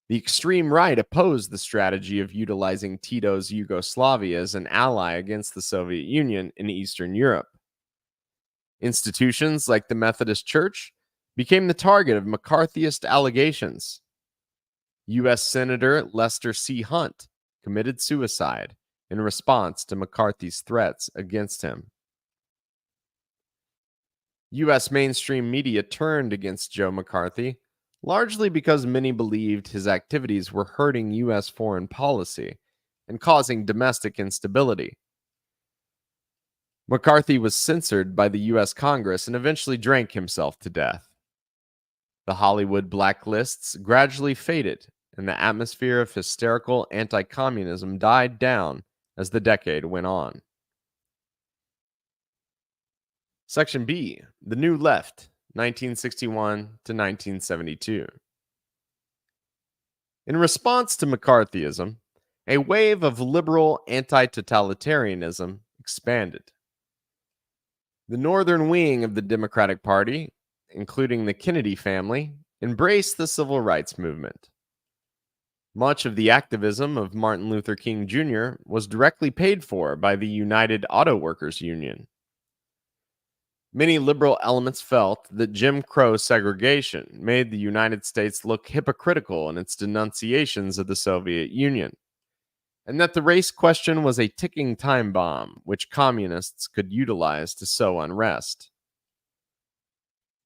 [SPEAKER 1] The extreme right opposed the strategy of utilizing Tito's Yugoslavia as an ally against the Soviet Union in Eastern Europe. Institutions like the Methodist Church became the target of McCarthyist allegations. U.S. Senator Lester C. Hunt committed suicide in response to McCarthy's threats against him. U.S. mainstream media turned against Joe McCarthy, largely because many believed his activities were hurting U.S. foreign policy and causing domestic instability. McCarthy was censored by the U.S. Congress and eventually drank himself to death. The Hollywood blacklists gradually faded, and the atmosphere of hysterical anti-communism died down as the decade went on. Section B, The New Left, 1961 to 1972. In response to McCarthyism, a wave of liberal anti-totalitarianism expanded. The northern wing of the Democratic Party, including the Kennedy family, embraced the civil rights movement. Much of the activism of Martin Luther King Jr. was directly paid for by the United Auto Workers Union. Many liberal elements felt that Jim Crow segregation made the United States look hypocritical in its denunciations of the Soviet Union, and that the race question was a ticking time bomb which communists could utilize to sow unrest.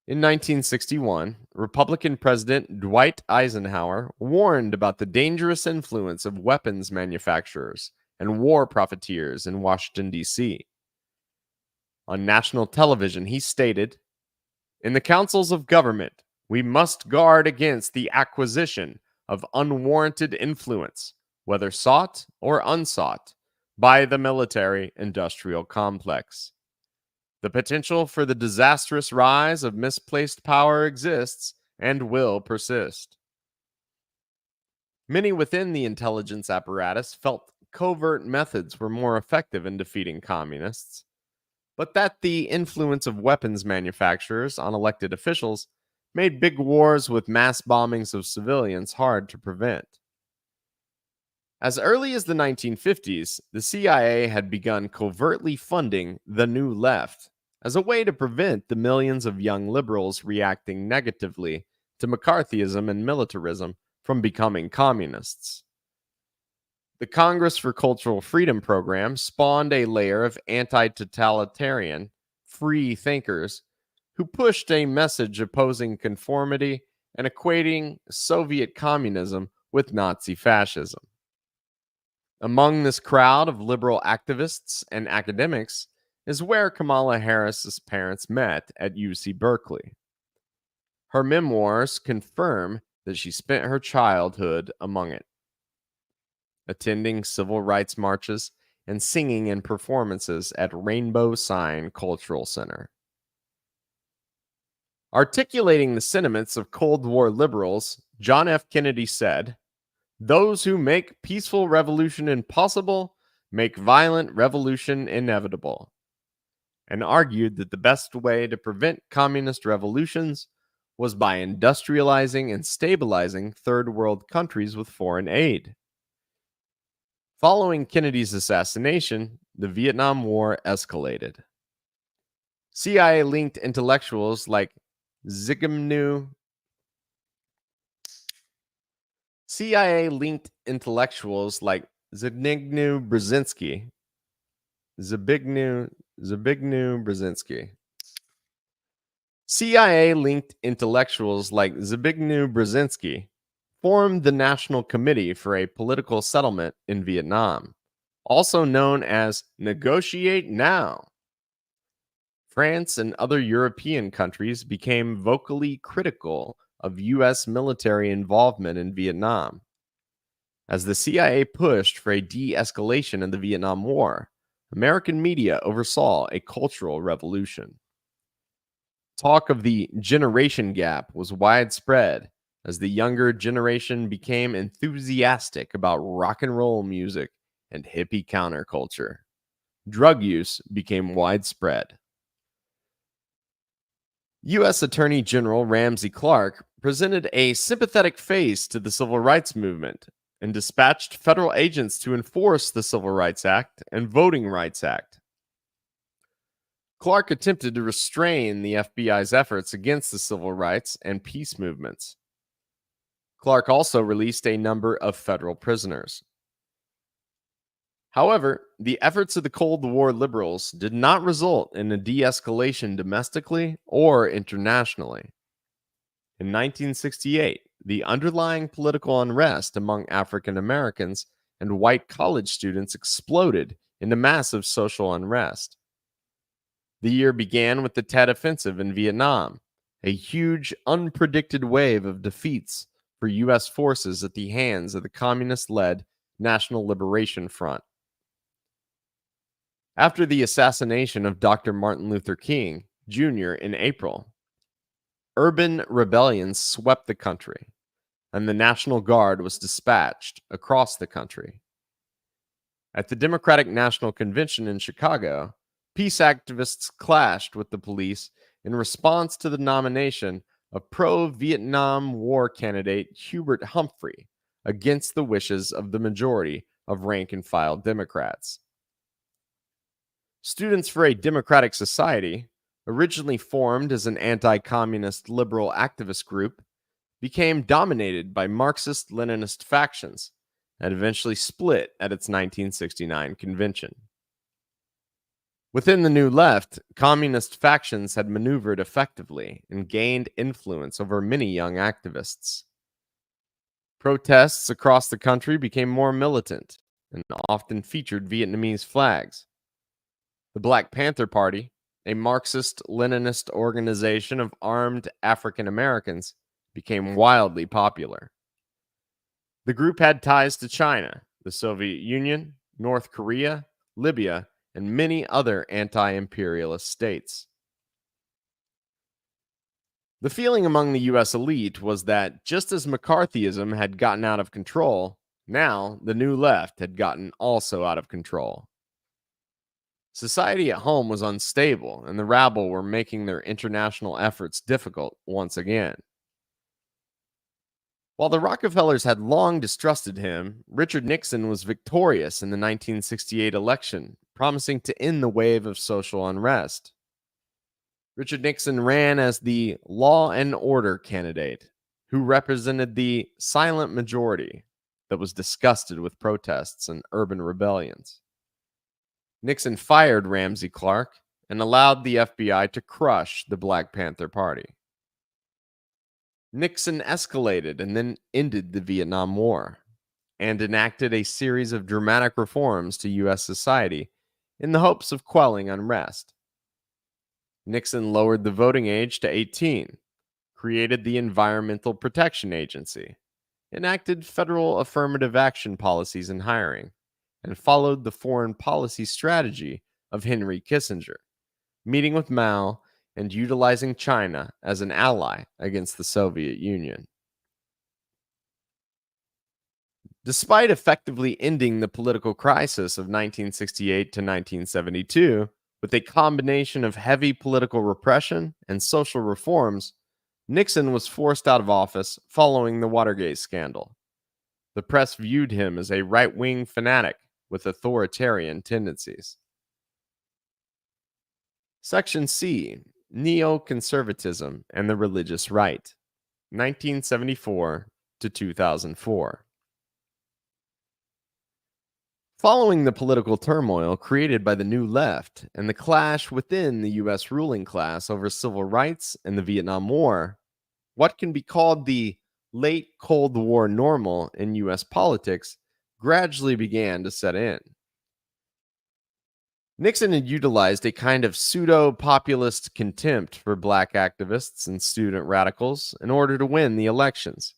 [SPEAKER 1] In 1961, Republican President Dwight Eisenhower warned about the dangerous influence of weapons manufacturers and war profiteers in Washington, D.C. On national television, he stated, "In the councils of government, we must guard against the acquisition of unwarranted influence, whether sought or unsought, by the military-industrial complex. The potential for the disastrous rise of misplaced power exists and will persist." Many within the intelligence apparatus felt covert methods were more effective in defeating communists, but that the influence of weapons manufacturers on elected officials made big wars with mass bombings of civilians hard to prevent. As early as the 1950s, the CIA had begun covertly funding the New Left as a way to prevent the millions of young liberals reacting negatively to McCarthyism and militarism from becoming communists. The Congress for Cultural Freedom program spawned a layer of anti-totalitarian, free thinkers who pushed a message opposing conformity and equating Soviet communism with Nazi fascism. Among this crowd of liberal activists and academics is where Kamala Harris's parents met at UC Berkeley. Her memoirs confirm that she spent her childhood among it, attending civil rights marches and singing in performances at Rainbow Sign Cultural Center. Articulating the sentiments of Cold War liberals, John F. Kennedy said, "Those who make peaceful revolution impossible make violent revolution inevitable," and argued that the best way to prevent communist revolutions was by industrializing and stabilizing third world countries with foreign aid. Following Kennedy's assassination, the Vietnam War escalated. CIA-linked intellectuals like Zbigniew Brzezinski CIA-linked intellectuals like Zbigniew Brzezinski formed the National Committee for a Political Settlement in Vietnam, also known as Negotiate Now. France and other European countries became vocally critical of U.S. military involvement in Vietnam. As the CIA pushed for a de-escalation in the Vietnam War, American media oversaw a cultural revolution. Talk of the generation gap was widespread as the younger generation became enthusiastic about rock and roll music and hippie counterculture. Drug use became widespread. U.S. Attorney General Ramsey Clark presented a sympathetic face to the civil rights movement and dispatched federal agents to enforce the Civil Rights Act and Voting Rights Act. Clark attempted to restrain the FBI's efforts against the civil rights and peace movements. Clark also released a number of federal prisoners. However, the efforts of the Cold War liberals did not result in a de-escalation domestically or internationally. In 1968, the underlying political unrest among African Americans and white college students exploded into massive social unrest. The year began with the Tet Offensive in Vietnam, a huge, unpredicted wave of defeats for U.S. forces at the hands of the communist-led National Liberation Front. After the assassination of Dr. Martin Luther King Jr. in April, urban rebellions swept the country, and the National Guard was dispatched across the country. At the Democratic National Convention in Chicago, peace activists clashed with the police in response to the nomination of pro-Vietnam War candidate Hubert Humphrey against the wishes of the majority of rank-and-file Democrats. Students for a Democratic Society, originally formed as an anti-communist liberal activist group, became dominated by Marxist-Leninist factions and eventually split at its 1969 convention. Within the New Left, communist factions had maneuvered effectively and gained influence over many young activists. Protests across the country became more militant and often featured Vietnamese flags. The Black Panther Party, a Marxist-Leninist organization of armed African Americans, became wildly popular. The group had ties to China, the Soviet Union, North Korea, Libya, and many other anti-imperialist states. The feeling among the U.S. elite was that just as McCarthyism had gotten out of control, now the New Left had gotten also out of control. Society at home was unstable, and the rabble were making their international efforts difficult once again. While the Rockefellers had long distrusted him, Richard Nixon was victorious in the 1968 election, promising to end the wave of social unrest. Richard Nixon ran as the law and order candidate, who represented the silent majority that was disgusted with protests and urban rebellions. Nixon fired Ramsey Clark and allowed the FBI to crush the Black Panther Party. Nixon escalated and then ended the Vietnam War and enacted a series of dramatic reforms to U.S. society in the hopes of quelling unrest. Nixon lowered the voting age to 18, created the Environmental Protection Agency, enacted federal affirmative action policies in hiring, and followed the foreign policy strategy of Henry Kissinger, meeting with Mao and utilizing China as an ally against the Soviet Union. Despite effectively ending the political crisis of 1968 to 1972, with a combination of heavy political repression and social reforms, Nixon was forced out of office following the Watergate scandal. The press viewed him as a right-wing fanatic with authoritarian tendencies. Section C, Neoconservatism and the Religious Right, 1974 to 2004. Following the political turmoil created by the New Left and the clash within the U.S. ruling class over civil rights and the Vietnam War, what can be called the late Cold War normal in U.S. politics gradually began to set in. Nixon had utilized a kind of pseudo-populist contempt for black activists and student radicals in order to win the elections.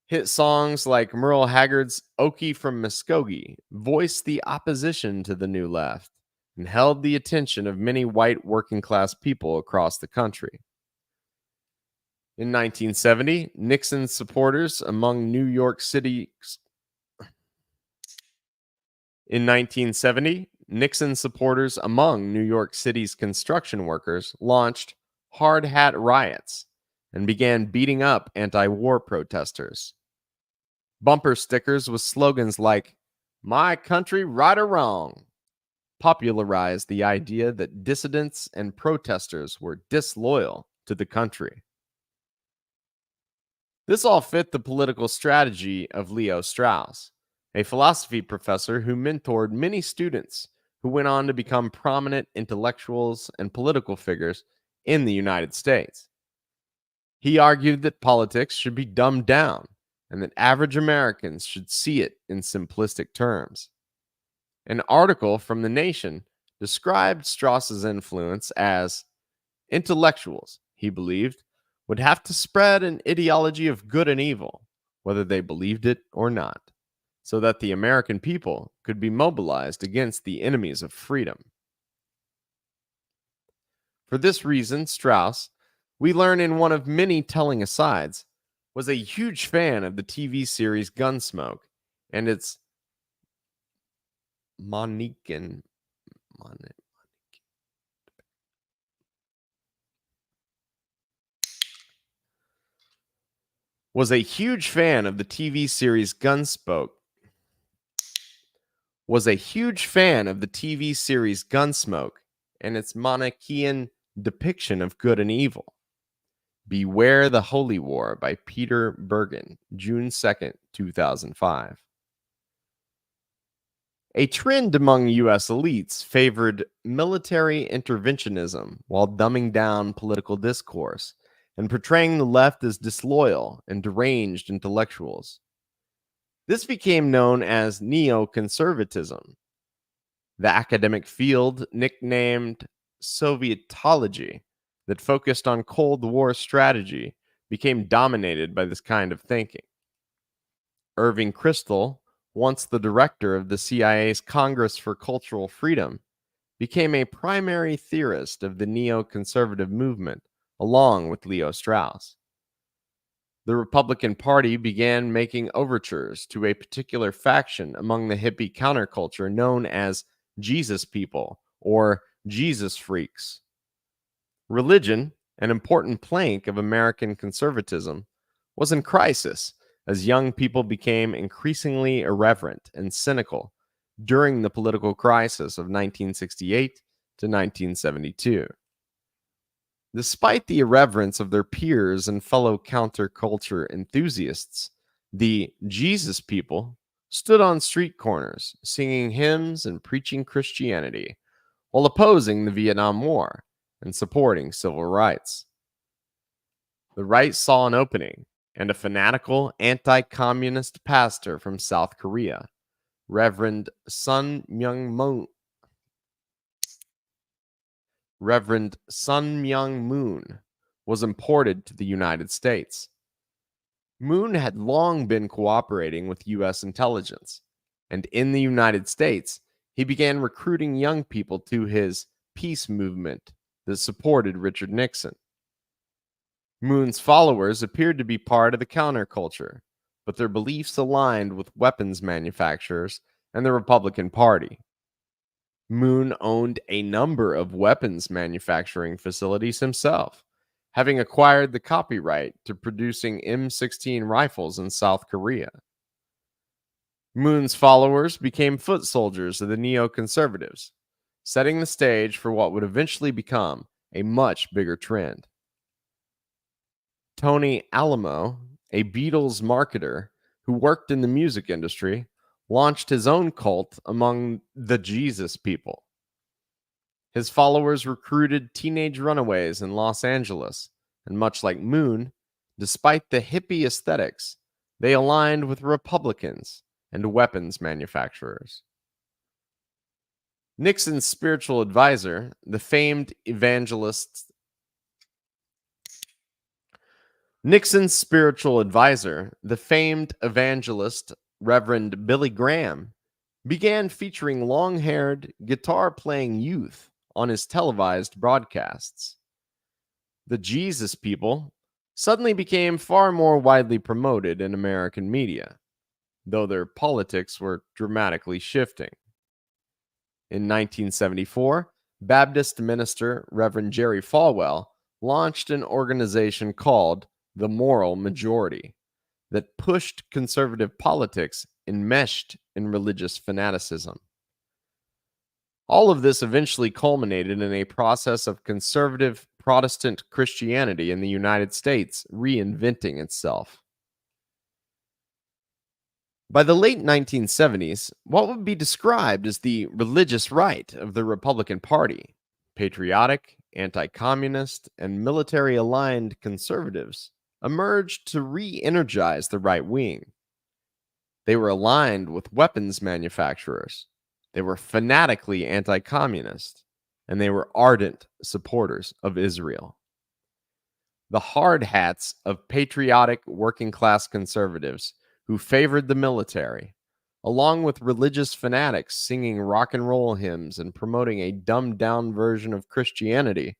[SPEAKER 1] Hit songs like Merle Haggard's Okie from Muskogee voiced the opposition to the New Left and held the attention of many white working-class people across the country. In 1970, Nixon's supporters among New York City's construction workers launched hard hat riots and began beating up anti-war protesters. Bumper stickers with slogans like, "My country, right or wrong," popularized the idea that dissidents and protesters were disloyal to the country. This all fit the political strategy of Leo Strauss, a philosophy professor who mentored many students who went on to become prominent intellectuals and political figures in the United States. He argued that politics should be dumbed down and that average Americans should see it in simplistic terms. An article from The Nation described Strauss's influence as intellectuals, he believed, would have to spread an ideology of good and evil, whether they believed it or not, so that the American people could be mobilized against the enemies of freedom. For this reason, Strauss, we learn in one of many telling asides, was a huge fan of the TV series Gunsmoke and its Monican was a huge fan of the TV series Gunsmoke. Was a huge fan of the TV series Gunsmoke and its Manichaean depiction of good and evil. Beware the Holy War by Peter Bergen, June 2nd, 2005. A trend among U.S. elites favored military interventionism while dumbing down political discourse and portraying the left as disloyal and deranged intellectuals. This became known as neoconservatism. The academic field, nicknamed Sovietology, that focused on Cold War strategy, became dominated by this kind of thinking. Irving Kristol, once the director of the CIA's Congress for Cultural Freedom, became a primary theorist of the neoconservative movement, along with Leo Strauss. The Republican Party began making overtures to a particular faction among the hippie counterculture known as Jesus people or Jesus freaks. Religion, an important plank of American conservatism, was in crisis as young people became increasingly irreverent and cynical during the political crisis of 1968 to 1972. Despite the irreverence of their peers and fellow counterculture enthusiasts, the Jesus people stood on street corners singing hymns and preaching Christianity while opposing the Vietnam War and supporting civil rights. The right saw an opening, and a fanatical anti-communist pastor from South Korea, Reverend Sun Myung Moon, was imported to the United States. Moon had long been cooperating with U.S. intelligence, and in the United States, he began recruiting young people to his peace movement that supported Richard Nixon. Moon's followers appeared to be part of the counterculture, but their beliefs aligned with weapons manufacturers and the Republican Party. Moon owned a number of weapons manufacturing facilities himself, having acquired the copyright to producing M16 rifles in South Korea. Moon's followers became foot soldiers of the neoconservatives, setting the stage for what would eventually become a much bigger trend. Tony Alamo, a Beatles marketer who worked in the music industry, launched his own cult among the Jesus people. His followers recruited teenage runaways in Los Angeles, and much like Moon, despite the hippie aesthetics, they aligned with Republicans and weapons manufacturers. Nixon's spiritual advisor, the famed evangelist Reverend Billy Graham, began featuring long-haired, guitar-playing youth on his televised broadcasts. The Jesus people suddenly became far more widely promoted in American media, though their politics were dramatically shifting. In 1974, Baptist minister Reverend Jerry Falwell launched an organization called the Moral Majority that pushed conservative politics enmeshed in religious fanaticism. All of this eventually culminated in a process of conservative Protestant Christianity in the United States reinventing itself. By the late 1970s, what would be described as the religious right of the Republican Party, patriotic, anti communist, and military aligned conservatives, emerged to re energize the right wing. They were aligned with weapons manufacturers, they were fanatically anti communist, and they were ardent supporters of Israel. The hard hats of patriotic working class conservatives who favored the military, along with religious fanatics singing rock and roll hymns and promoting a dumbed down version of Christianity,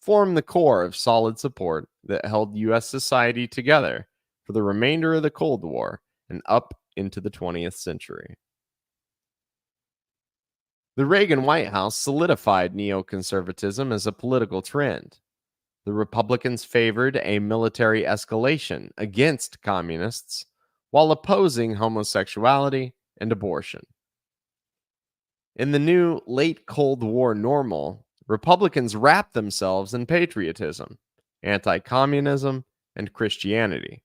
[SPEAKER 1] formed the core of solid support that held U.S. society together for the remainder of the Cold War and up into the 20th century. The Reagan White House solidified neoconservatism as a political trend. The Republicans favored a military escalation against communists while opposing homosexuality and abortion. In the new late Cold War normal, Republicans wrapped themselves in patriotism, anti communism, and Christianity,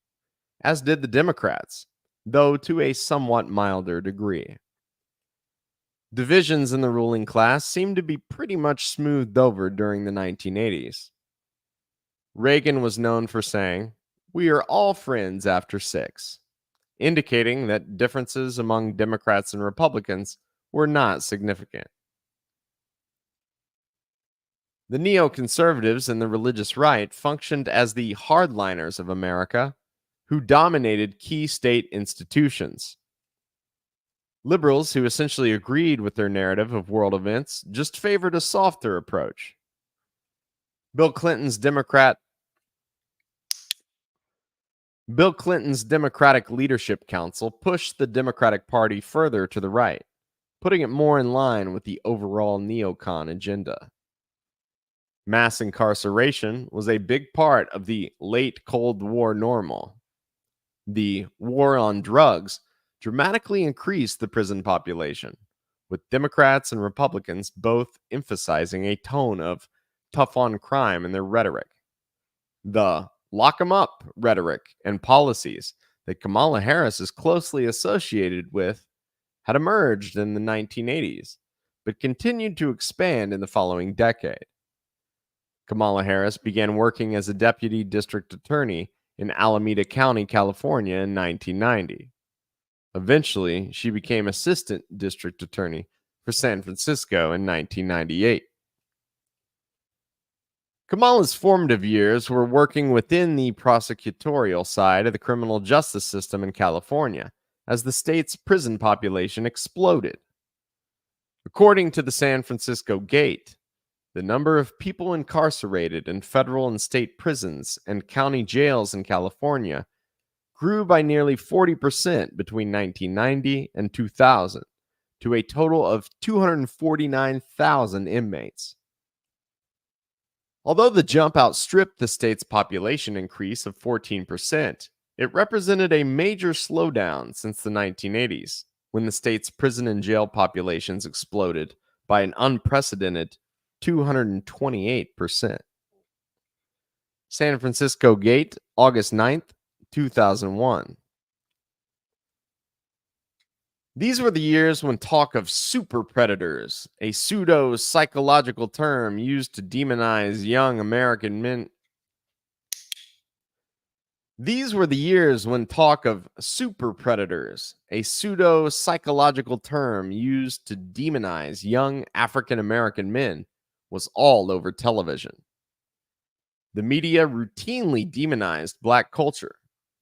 [SPEAKER 1] as did the Democrats, though to a somewhat milder degree. Divisions in the ruling class seemed to be pretty much smoothed over during the 1980s. Reagan was known for saying, "We are all friends after 6," indicating that differences among Democrats and Republicans were not significant. The neoconservatives and the religious right functioned as the hardliners of America who dominated key state institutions. Liberals, who essentially agreed with their narrative of world events, just favored a softer approach. Bill Clinton's Democratic Leadership Council pushed the Democratic Party further to the right, putting it more in line with the overall neocon agenda. Mass incarceration was a big part of the late Cold War normal. The war on drugs dramatically increased the prison population, with Democrats and Republicans both emphasizing a tone of tough on crime in their rhetoric. The lock 'em up rhetoric and policies that Kamala Harris is closely associated with had emerged in the 1980s, but continued to expand in the following decade. Kamala Harris began working as a deputy district attorney in Alameda County, California in 1990. Eventually, she became assistant district attorney for San Francisco in 1998. Kamala's formative years were working within the prosecutorial side of the criminal justice system in California as the state's prison population exploded. According to the San Francisco Gate, the number of people incarcerated in federal and state prisons and county jails in California grew by nearly 40% between 1990 and 2000 to a total of 249,000 inmates. Although the jump outstripped the state's population increase of 14%, it represented a major slowdown since the 1980s, when the state's prison and jail populations exploded by an unprecedented 228%. San Francisco Gate, August 9th, 2001. These were the years when talk of super predators, a pseudo psychological term used to demonize young American men. These were the years when talk of super predators, a pseudo psychological term used to demonize young African American men, was all over television. The media routinely demonized black culture,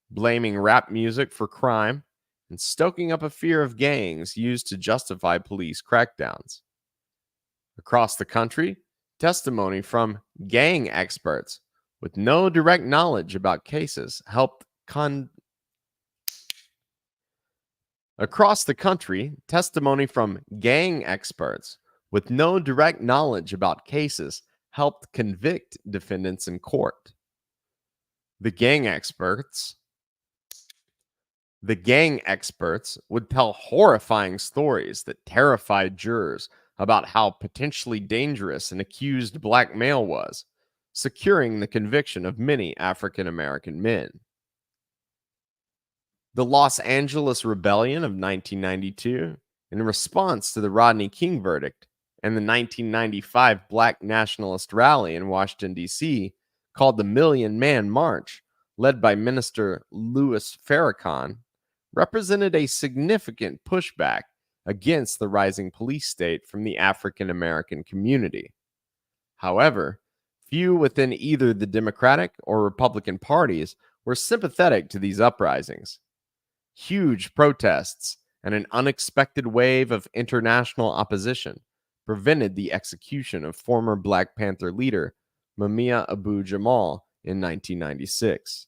[SPEAKER 1] blaming rap music for crime and stoking up a fear of gangs used to justify police crackdowns. Across the country, testimony from gang experts with no direct knowledge about cases helped Across the country, testimony from gang experts with no direct knowledge about cases helped convict defendants in court. The gang experts would tell horrifying stories that terrified jurors about how potentially dangerous an accused black male was, securing the conviction of many African American men. The Los Angeles Rebellion of 1992, in response to the Rodney King verdict, and the 1995 Black Nationalist Rally in Washington, D.C., called the Million Man March, led by Minister Louis Farrakhan, represented a significant pushback against the rising police state from the African American community. However, few within either the Democratic or Republican parties were sympathetic to these uprisings. Huge protests and an unexpected wave of international opposition prevented the execution of former Black Panther leader Mumia Abu-Jamal in 1996.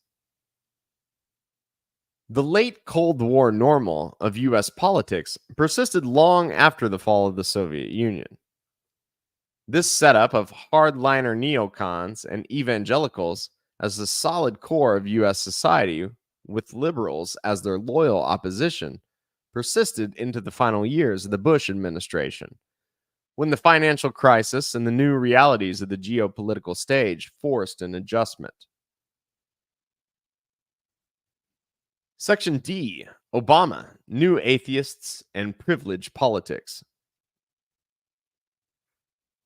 [SPEAKER 1] The late Cold War normal of U.S. politics persisted long after the fall of the Soviet Union. This setup of hardliner neocons and evangelicals as the solid core of U.S. society, with liberals as their loyal opposition, persisted into the final years of the Bush administration, when the financial crisis and the new realities of the geopolitical stage forced an adjustment. Section D, Obama, New Atheists and Privilege Politics.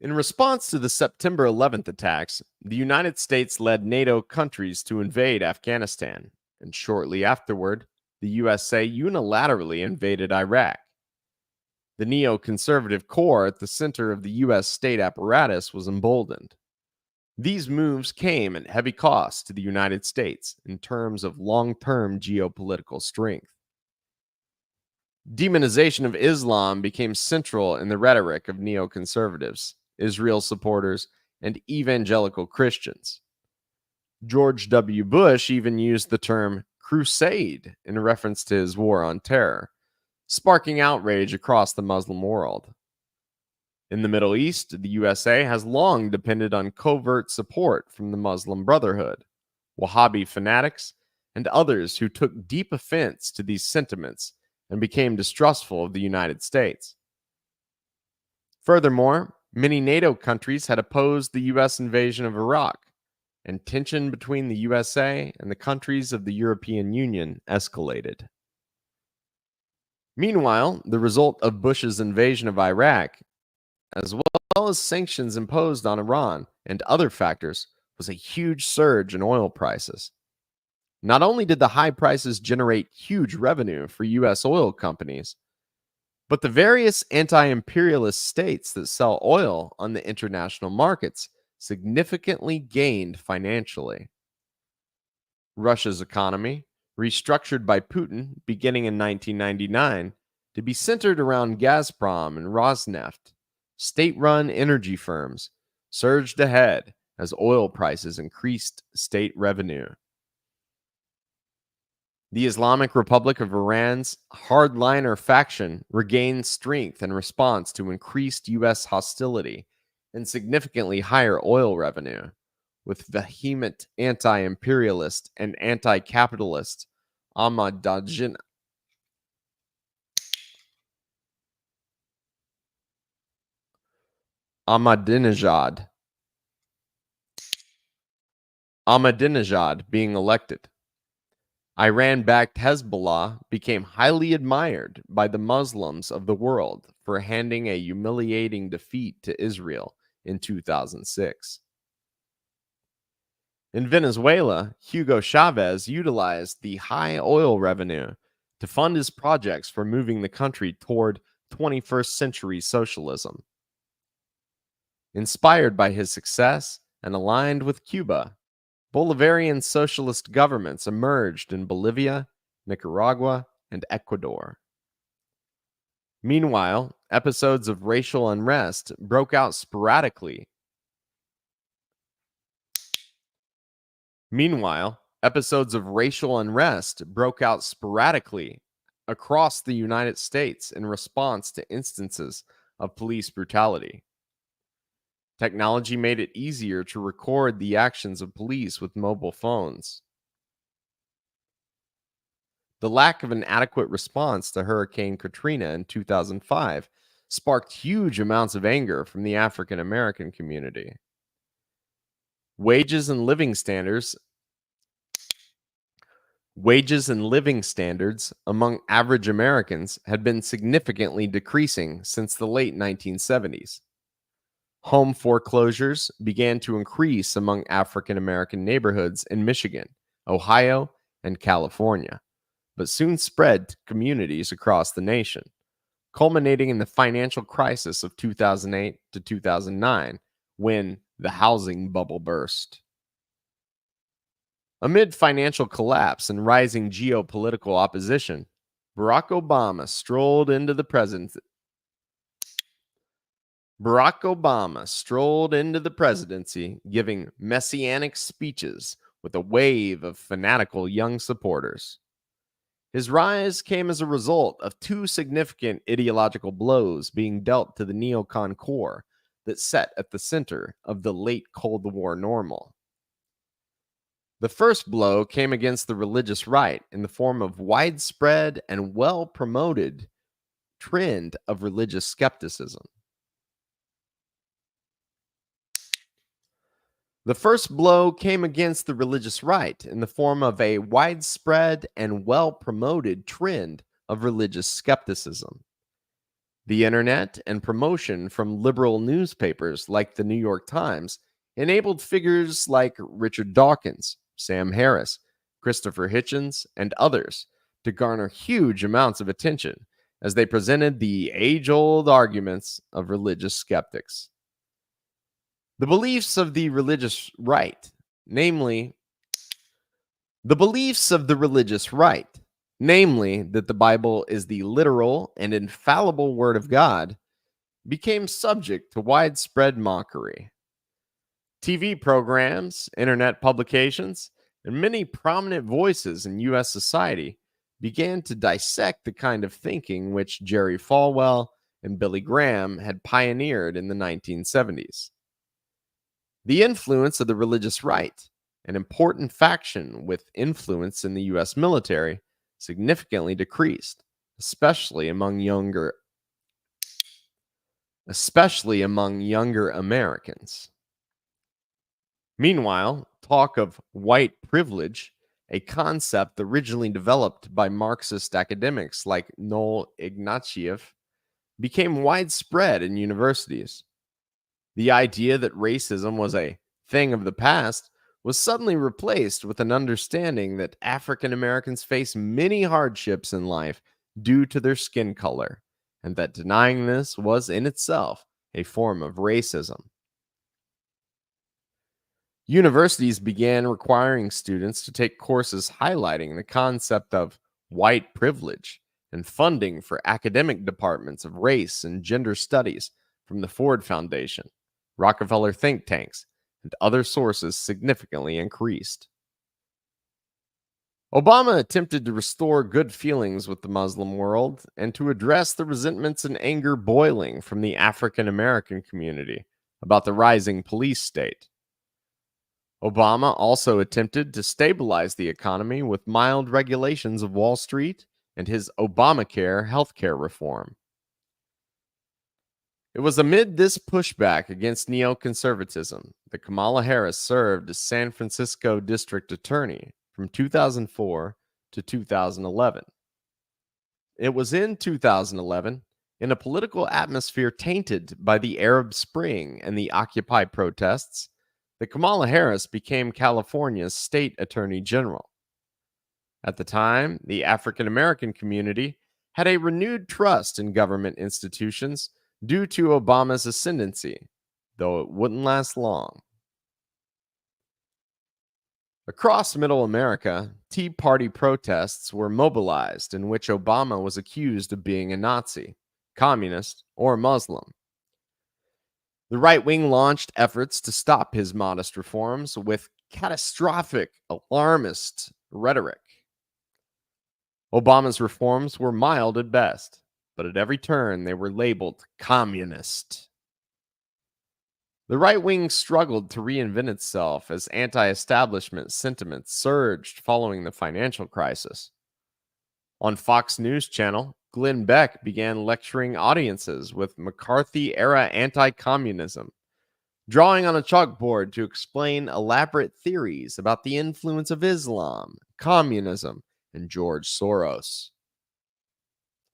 [SPEAKER 1] In response to the September 11th attacks, the United States led NATO countries to invade Afghanistan, and shortly afterward, the USA unilaterally invaded Iraq. The neoconservative core at the center of the U.S. state apparatus was emboldened. These moves came at heavy cost to the United States in terms of long-term geopolitical strength. Demonization of Islam became central in the rhetoric of neoconservatives, Israel supporters, and evangelical Christians. George W. Bush even used the term crusade in reference to his war on terror, sparking outrage across the Muslim world. In the Middle East, the USA has long depended on covert support from the Muslim Brotherhood, Wahhabi fanatics, and others who took deep offense to these sentiments and became distrustful of the United States. Furthermore, many NATO countries had opposed the U.S. invasion of Iraq, and tension between the USA and the countries of the European Union escalated. Meanwhile, the result of Bush's invasion of Iraq, as well as sanctions imposed on Iran and other factors, was a huge surge in oil prices. Not only did the high prices generate huge revenue for U.S. oil companies, but the various anti-imperialist states that sell oil on the international markets significantly gained financially. Russia's economy, restructured by Putin beginning in 1999 to be centered around Gazprom and Rosneft, state-run energy firms, surged ahead as oil prices increased state revenue. The Islamic Republic of Iran's hardliner faction regained strength in response to increased U.S. hostility and significantly higher oil revenue, with vehement anti-imperialist and anti-capitalist Ahmadinejad being elected. Iran-backed Hezbollah became highly admired by the Muslims of the world for handing a humiliating defeat to Israel in 2006. In Venezuela, Hugo Chavez utilized the high oil revenue to fund his projects for moving the country toward 21st century socialism. Inspired by his success and aligned with Cuba, Bolivarian socialist governments emerged in Bolivia, Nicaragua, and Ecuador. Meanwhile, episodes of racial unrest broke out sporadically across the United States in response to instances of police brutality. Technology made it easier to record the actions of police with mobile phones. The lack of an adequate response to Hurricane Katrina in 2005 sparked huge amounts of anger from the African American community. Wages and living standards Wages and living standards among average Americans had been significantly decreasing since the late 1970s. Home foreclosures began to increase among African American neighborhoods in Michigan, Ohio, and California, but soon spread to communities across the nation, culminating in the financial crisis of 2008 to 2009 when the housing bubble burst. Amid financial collapse and rising geopolitical opposition, Barack Obama strolled into the presidency. Giving messianic speeches with a wave of fanatical young supporters. His rise came as a result of two significant ideological blows being dealt to the neocon core that sat at the center of the late Cold War normal. The first blow came against the religious right in the form of widespread and well-promoted trend of religious skepticism. The first blow came against the religious right in the form of a widespread and well-promoted trend of religious skepticism. The internet and promotion from liberal newspapers like the New York Times enabled figures like Richard Dawkins, Sam Harris, Christopher Hitchens, and others to garner huge amounts of attention as they presented the age-old arguments of religious skeptics. The beliefs of the religious right, namely that the Bible is the literal and infallible Word of God, became subject to widespread mockery. TV programs, internet publications, and many prominent voices in U.S. society began to dissect the kind of thinking which Jerry Falwell and Billy Graham had pioneered in the 1970s. The influence of the religious right, an important faction with influence in the U.S. military, significantly decreased, especially among younger Americans. Meanwhile, talk of white privilege, a concept originally developed by Marxist academics like Noel Ignatieff, became widespread in universities. The idea that racism was a thing of the past was suddenly replaced with an understanding that African Americans face many hardships in life due to their skin color, and that denying this was in itself a form of racism. Universities began requiring students to take courses highlighting the concept of white privilege and funding for academic departments of race and gender studies from the Ford Foundation, Rockefeller think tanks, and other sources significantly increased. Obama attempted to restore good feelings with the Muslim world and to address the resentments and anger boiling from the African American community about the rising police state. Obama also attempted to stabilize the economy with mild regulations of Wall Street and his Obamacare healthcare reform. It was amid this pushback against neoconservatism that Kamala Harris served as San Francisco District Attorney from 2004 to 2011. It was in 2011, in a political atmosphere tainted by the Arab Spring and the Occupy protests, that Kamala Harris became California's state attorney general. At the time, the African American community had a renewed trust in government institutions due to Obama's ascendancy, though it wouldn't last long. Across Middle America, Tea Party protests were mobilized in which Obama was accused of being a Nazi, communist, or Muslim. The right wing launched efforts to stop his modest reforms with catastrophic, alarmist rhetoric. Obama's reforms were mild at best, but at every turn they were labeled communist.
[SPEAKER 2] The right wing struggled to reinvent itself as anti establishment sentiments surged following the financial crisis. On Fox News Channel, Glenn Beck began lecturing audiences with McCarthy era anti communism, drawing on a chalkboard to explain elaborate theories about the influence of Islam, communism, and George Soros.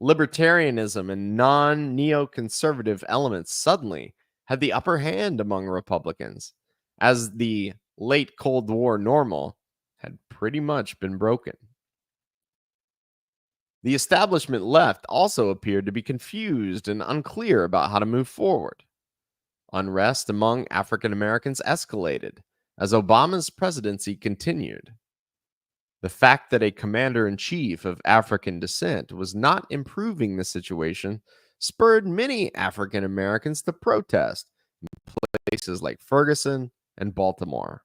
[SPEAKER 2] Libertarianism and non neoconservative elements suddenly had the upper hand among Republicans, as the late Cold War normal had pretty much been broken. The establishment left also appeared to be confused and unclear about how to move forward. Unrest among African Americans escalated as Obama's presidency continued. The fact that a commander in chief of African descent was not improving the situation spurred many African Americans to protest in places like Ferguson and Baltimore.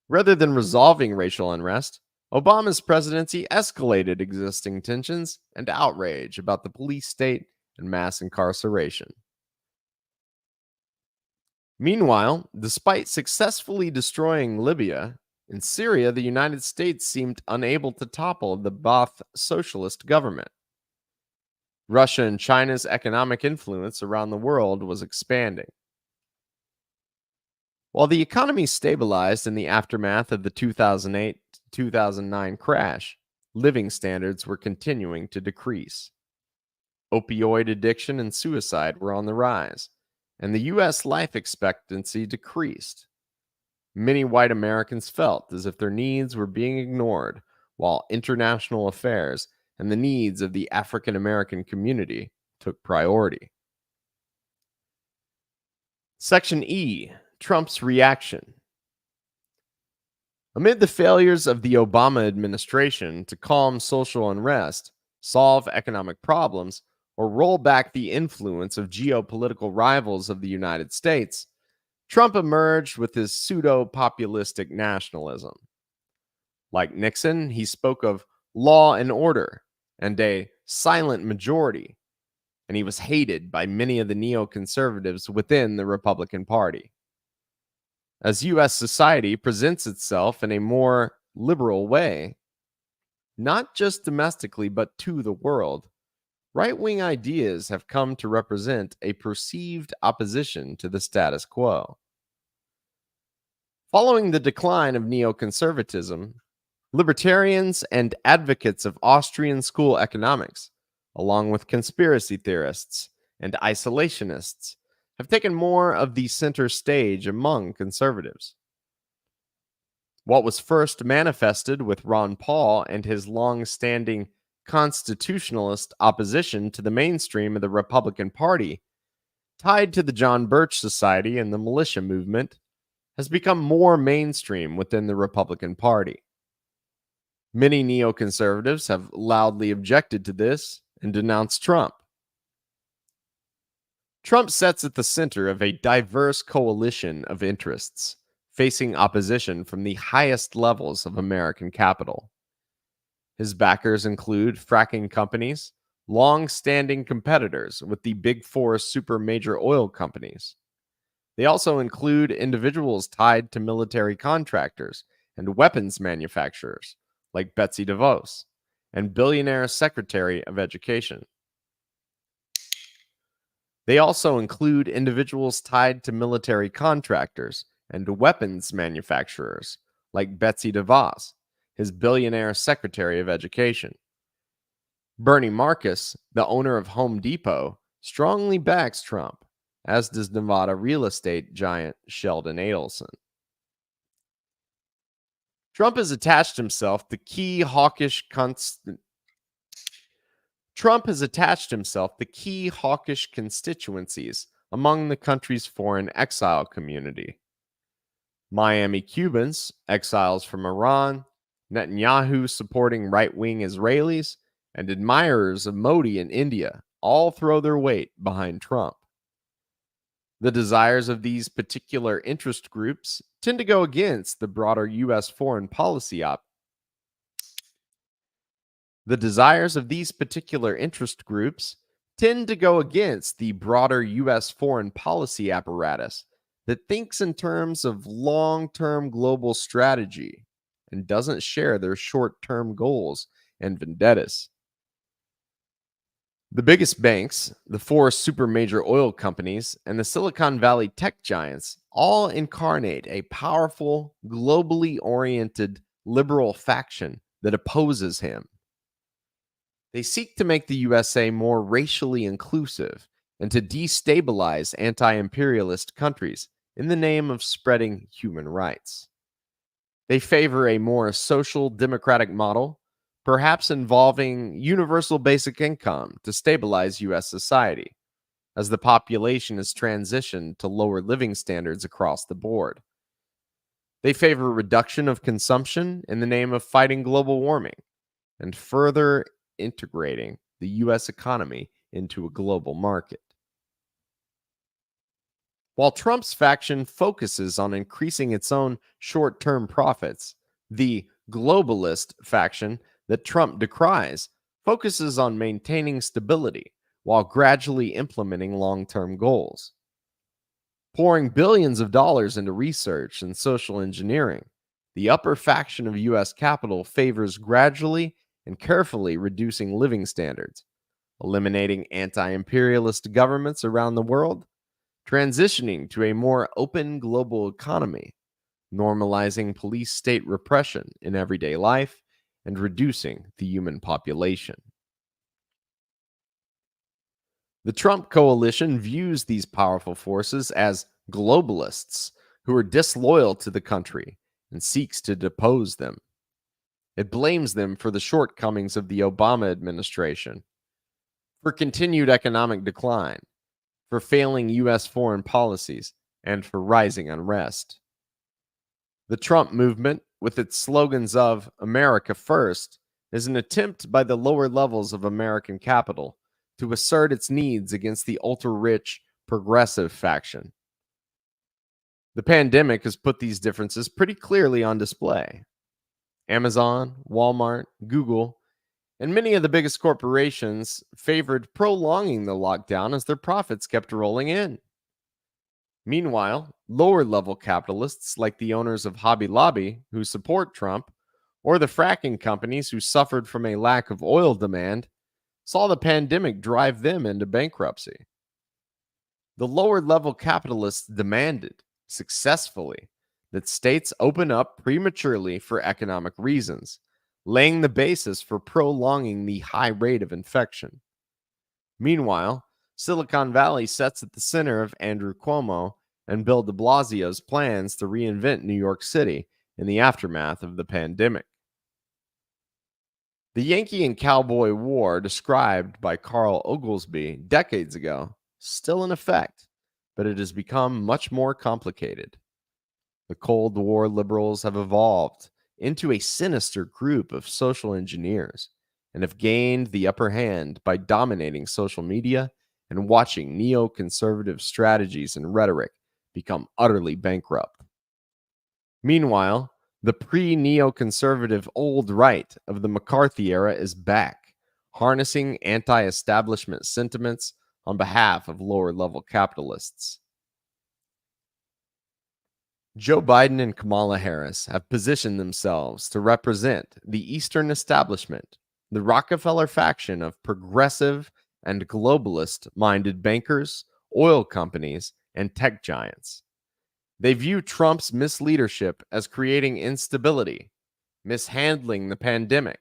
[SPEAKER 2] Rather than resolving racial unrest, Obama's presidency escalated existing tensions and outrage about the police state and mass incarceration. Meanwhile, despite successfully destroying Libya, in Syria, the United States seemed unable to topple the Ba'ath socialist government. Russia and China's economic influence around the world was expanding. While the economy stabilized in the aftermath of the 2008-2009 crash, living standards were continuing to decrease. Opioid addiction and suicide were on the rise, and the U.S. life expectancy decreased. Many white Americans felt as if their needs were being ignored, while international affairs and the needs of the African American community took priority. Section E, Trump's reaction. Amid the failures of the Obama administration to calm social unrest, solve economic problems, or roll back the influence of geopolitical rivals of the United States, Trump emerged with his pseudo-populistic nationalism. Like Nixon, he spoke of law and order and a silent majority, and he was hated by many of the neoconservatives within the Republican Party. As U.S. society presents itself in a more liberal way, not just domestically but to the world, right-wing ideas have come to represent a perceived opposition to the status quo. Following the decline of neoconservatism, libertarians and advocates of Austrian school economics, along with conspiracy theorists and isolationists, have taken more of the center stage among conservatives. What was first manifested with Ron Paul and his long-standing constitutionalist opposition to the mainstream of the Republican Party, tied to the John Birch Society and the militia movement, has become more mainstream within the Republican Party. Many neoconservatives have loudly objected to this and denounced Trump. Trump sits at the center of a diverse coalition of interests, facing opposition from the highest levels of American capital. His backers include fracking companies, long-standing competitors with the Big Four super major oil companies. They also include individuals tied to military contractors and weapons manufacturers, like Betsy DeVos, and billionaire Secretary of Education. They also include individuals tied to military contractors and weapons manufacturers, like Betsy DeVos, his billionaire Secretary of Education. Bernie Marcus, the owner of Home Depot, strongly backs Trump, as does Nevada real estate giant Sheldon Adelson. Trump has attached himself to key hawkish constituencies among the country's foreign exile community. Miami Cubans, exiles from Iran, Netanyahu supporting right-wing Israelis, and admirers of Modi in India all throw their weight behind Trump. The desires of these particular interest groups tend to go against the broader U.S. foreign policy The desires of these particular interest groups tend to go against the broader U.S. foreign policy apparatus that thinks in terms of long-term global strategy and doesn't share their short-term goals and vendettas. The biggest banks, the four super major oil companies, and the Silicon Valley tech giants all incarnate a powerful, globally oriented liberal faction that opposes him. They seek to make the USA more racially inclusive and to destabilize anti imperialist countries in the name of spreading human rights. They favor a more social democratic model, perhaps involving universal basic income to stabilize U.S. society, as the population has transitioned to lower living standards across the board. They favor reduction of consumption in the name of fighting global warming and further integrating the U.S. economy into a global market. While Trump's faction focuses on increasing its own short-term profits, the globalist faction that Trump decries focuses on maintaining stability while gradually implementing long-term goals. Pouring billions of dollars into research and social engineering, the upper faction of U.S. capital favors gradually and carefully reducing living standards, eliminating anti-imperialist governments around the world, transitioning to a more open global economy, normalizing police state repression in everyday life, and reducing the human population. The Trump coalition views these powerful forces as globalists who are disloyal to the country and seeks to depose them. It blames them for the shortcomings of the Obama administration, for continued economic decline, for failing U.S. foreign policies, and for rising unrest. The Trump movement, with its slogans of America First, is an attempt by the lower levels of American capital to assert its needs against the ultra-rich, progressive faction. The pandemic has put these differences pretty clearly on display. Amazon, Walmart, Google, and many of the biggest corporations favored prolonging the lockdown as their profits kept rolling in. Meanwhile, lower-level capitalists like the owners of Hobby Lobby, who support Trump, or the fracking companies who suffered from a lack of oil demand, saw the pandemic drive them into bankruptcy. The lower-level capitalists demanded, successfully, that states open up prematurely for economic reasons, laying the basis for prolonging the high rate of infection. Meanwhile, Silicon Valley sits at the center of Andrew Cuomo and Bill de Blasio's plans to reinvent New York City in the aftermath of the pandemic. The Yankee and Cowboy War described by Carl Oglesby decades ago is still in effect, but it has become much more complicated. The Cold War liberals have evolved into a sinister group of social engineers and have gained the upper hand by dominating social media and watching neoconservative strategies and rhetoric become utterly bankrupt. Meanwhile, the pre-neoconservative old right of the McCarthy era is back, harnessing anti-establishment sentiments on behalf of lower-level capitalists. Joe Biden and Kamala Harris have positioned themselves to represent the Eastern establishment, the Rockefeller faction of progressive and globalist-minded bankers, oil companies, and tech giants. They view Trump's misleadership as creating instability, mishandling the pandemic,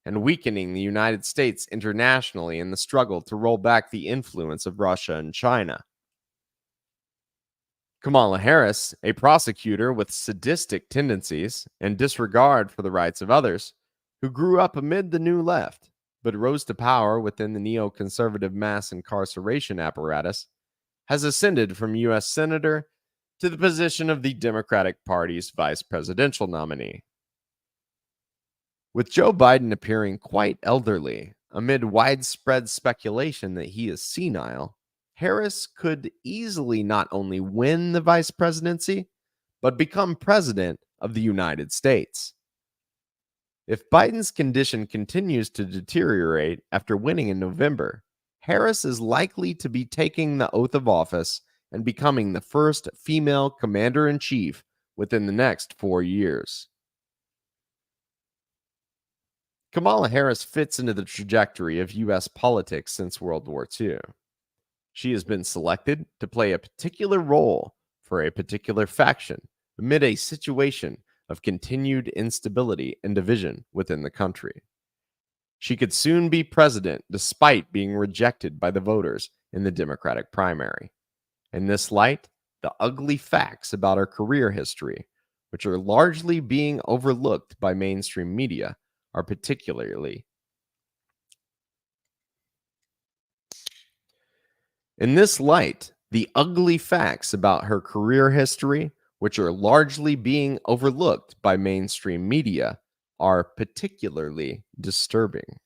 [SPEAKER 2] and weakening the United States internationally in the struggle to roll back the influence of Russia and China. Kamala Harris, a prosecutor with sadistic tendencies and disregard for the rights of others, who grew up amid the New Left, but rose to power within the neoconservative mass incarceration apparatus, has ascended from U.S. Senator to the position of the Democratic Party's vice presidential nominee. With Joe Biden appearing quite elderly amid widespread speculation that he is senile, Harris could easily not only win the vice presidency, but become president of the United States. If Biden's condition continues to deteriorate after winning in November, Harris is likely to be taking the oath of office and becoming the first female commander-in-chief within the next 4 years. Kamala Harris fits into the trajectory of U.S. politics since World War II. She has been selected to play a particular role for a particular faction amid a situation of continued instability and division within the country. She could soon be president despite being rejected by the voters in the Democratic primary. In this light, the ugly facts about her career history, which are largely being overlooked by mainstream media, are particularly. In this light, the ugly facts about her career history, which are largely being overlooked by mainstream media, are particularly disturbing.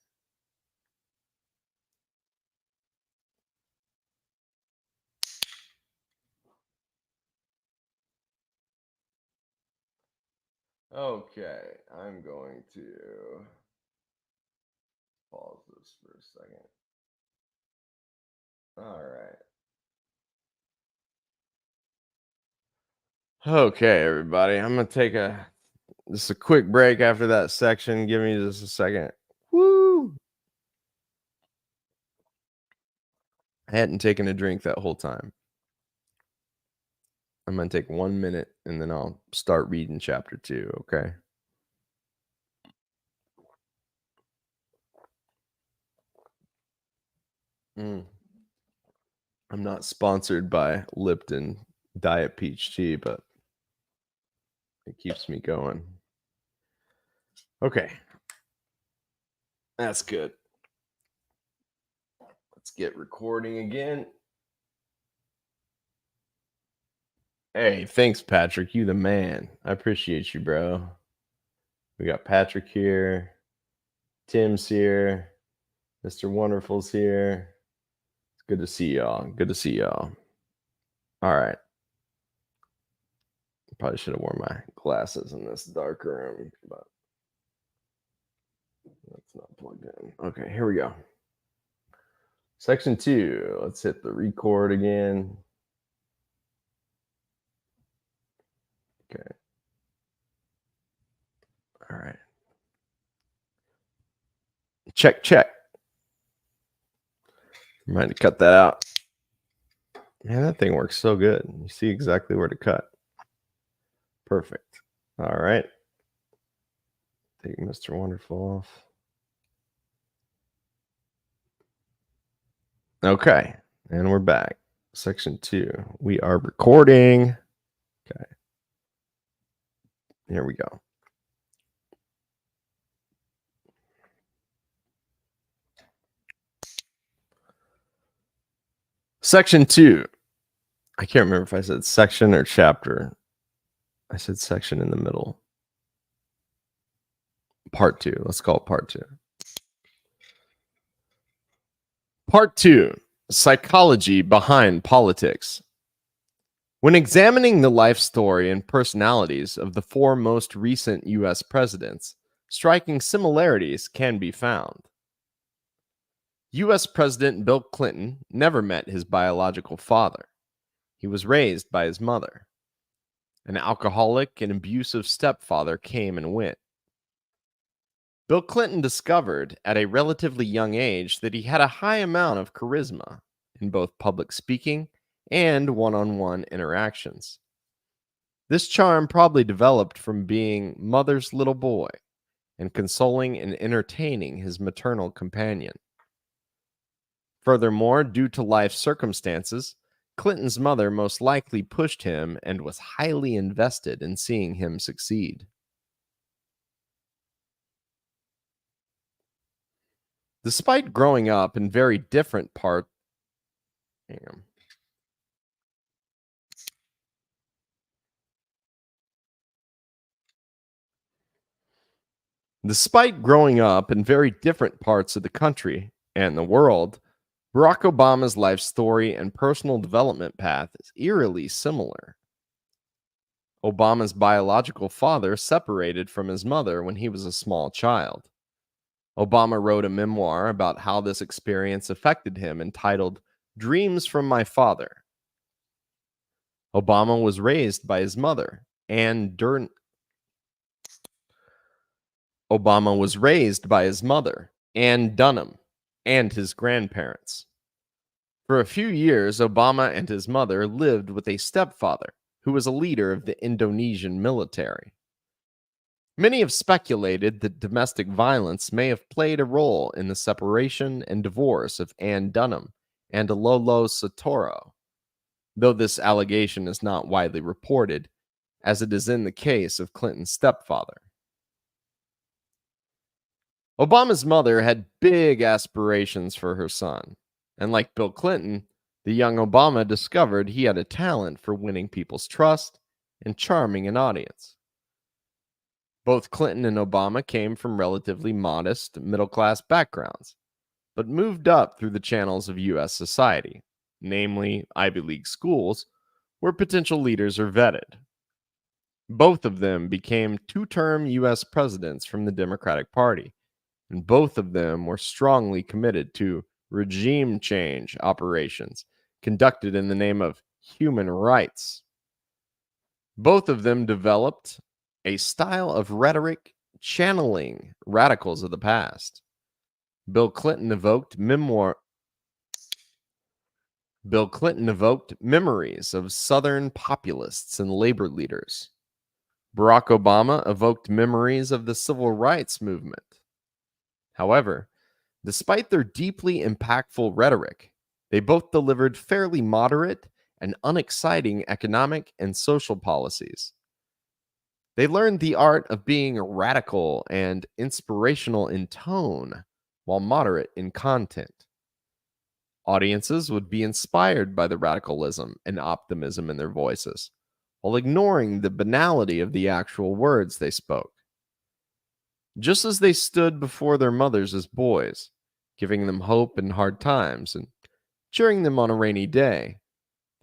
[SPEAKER 2] Okay, I'm going to pause this for a second. All right. Okay, everybody, I'm going to take just a quick break after that section. Give me just a second. Woo! I hadn't taken a drink that whole time. I'm going to take 1 minute and then I'll start reading chapter 2, okay? I'm not sponsored by Lipton Diet Peach Tea, but it keeps me going. Okay. That's good. Let's get recording again. Hey, thanks, Patrick. You the man. I appreciate you, bro. We got Patrick here. Tim's here. Mr. Wonderful's here. It's good to see y'all. Good to see y'all. All right. Probably should have worn my glasses in this dark room, but that's not plugged in. Okay, here we go. Section 2. Let's hit the record again. Okay. All right. Check, check. I might have cut that out. Man, that thing works so good. You see exactly where to cut. Perfect. All right. Take Mr. Wonderful off. Okay. And we're back. Section 2. We are recording. Okay. Here we go. Section 2. I can't remember if I said section or chapter. I said section in the middle. Part 2. Let's call it part 2. Part 2. Psychology behind politics. When examining the life story and personalities of the 4 most recent U.S. presidents, striking similarities can be found. U.S. President Bill Clinton never met his biological father. He was raised by his mother. An alcoholic and abusive stepfather came and went. Bill Clinton discovered at a relatively young age that he had a high amount of charisma in both public speaking and one-on-one interactions. This charm probably developed from being mother's little boy and consoling and entertaining his maternal companion. Furthermore, due to life circumstances, Clinton's mother most likely pushed him and was highly invested in seeing him succeed. Despite growing up in very different parts, Despite growing up in very different parts of the country and the world, Barack Obama's life story and personal development path is eerily similar. Obama's biological father separated from his mother when he was a small child. Obama wrote a memoir about how this experience affected him entitled Dreams from My Father. Obama was raised by his mother, Obama was raised by his mother, Ann Dunham, and his grandparents. For a few years, Obama and his mother lived with a stepfather who was a leader of the Indonesian military. Many have speculated that domestic violence may have played a role in the separation and divorce of Ann Dunham and Lolo Soetoro, though this allegation is not widely reported, as it is in the case of Clinton's stepfather. Obama's mother had big aspirations for her son, and like Bill Clinton, the young Obama discovered he had a talent for winning people's trust and charming an audience. Both Clinton and Obama came from relatively modest, middle-class backgrounds, but moved up through the channels of U.S. society, namely Ivy League schools, where potential leaders are vetted. Both of them became two-term U.S. presidents from the Democratic Party, and both of them were strongly committed to regime change operations conducted in the name of human rights. Both of them developed a style of rhetoric channeling radicals of the past. Bill Clinton evoked memories of Southern populists and labor leaders. Barack Obama evoked memories of the civil rights movement. However, despite their deeply impactful rhetoric, they both delivered fairly moderate and unexciting economic and social policies. They learned the art of being radical and inspirational in tone, while moderate in content. Audiences would be inspired by the radicalism and optimism in their voices, while ignoring the banality of the actual words they spoke. Just as they stood before their mothers as boys, giving them hope in hard times and cheering them on a rainy day,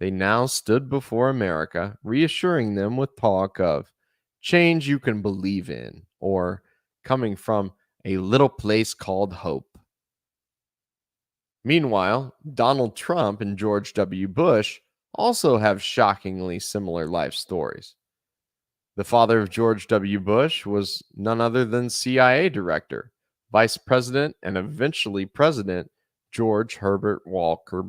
[SPEAKER 2] they now stood before America, reassuring them with talk of change you can believe in, or coming from a little place called hope. Meanwhile, Donald Trump and George W. Bush also have shockingly similar life stories. The father of George W. Bush was none other than CIA Director, Vice President, and eventually President George Herbert Walker.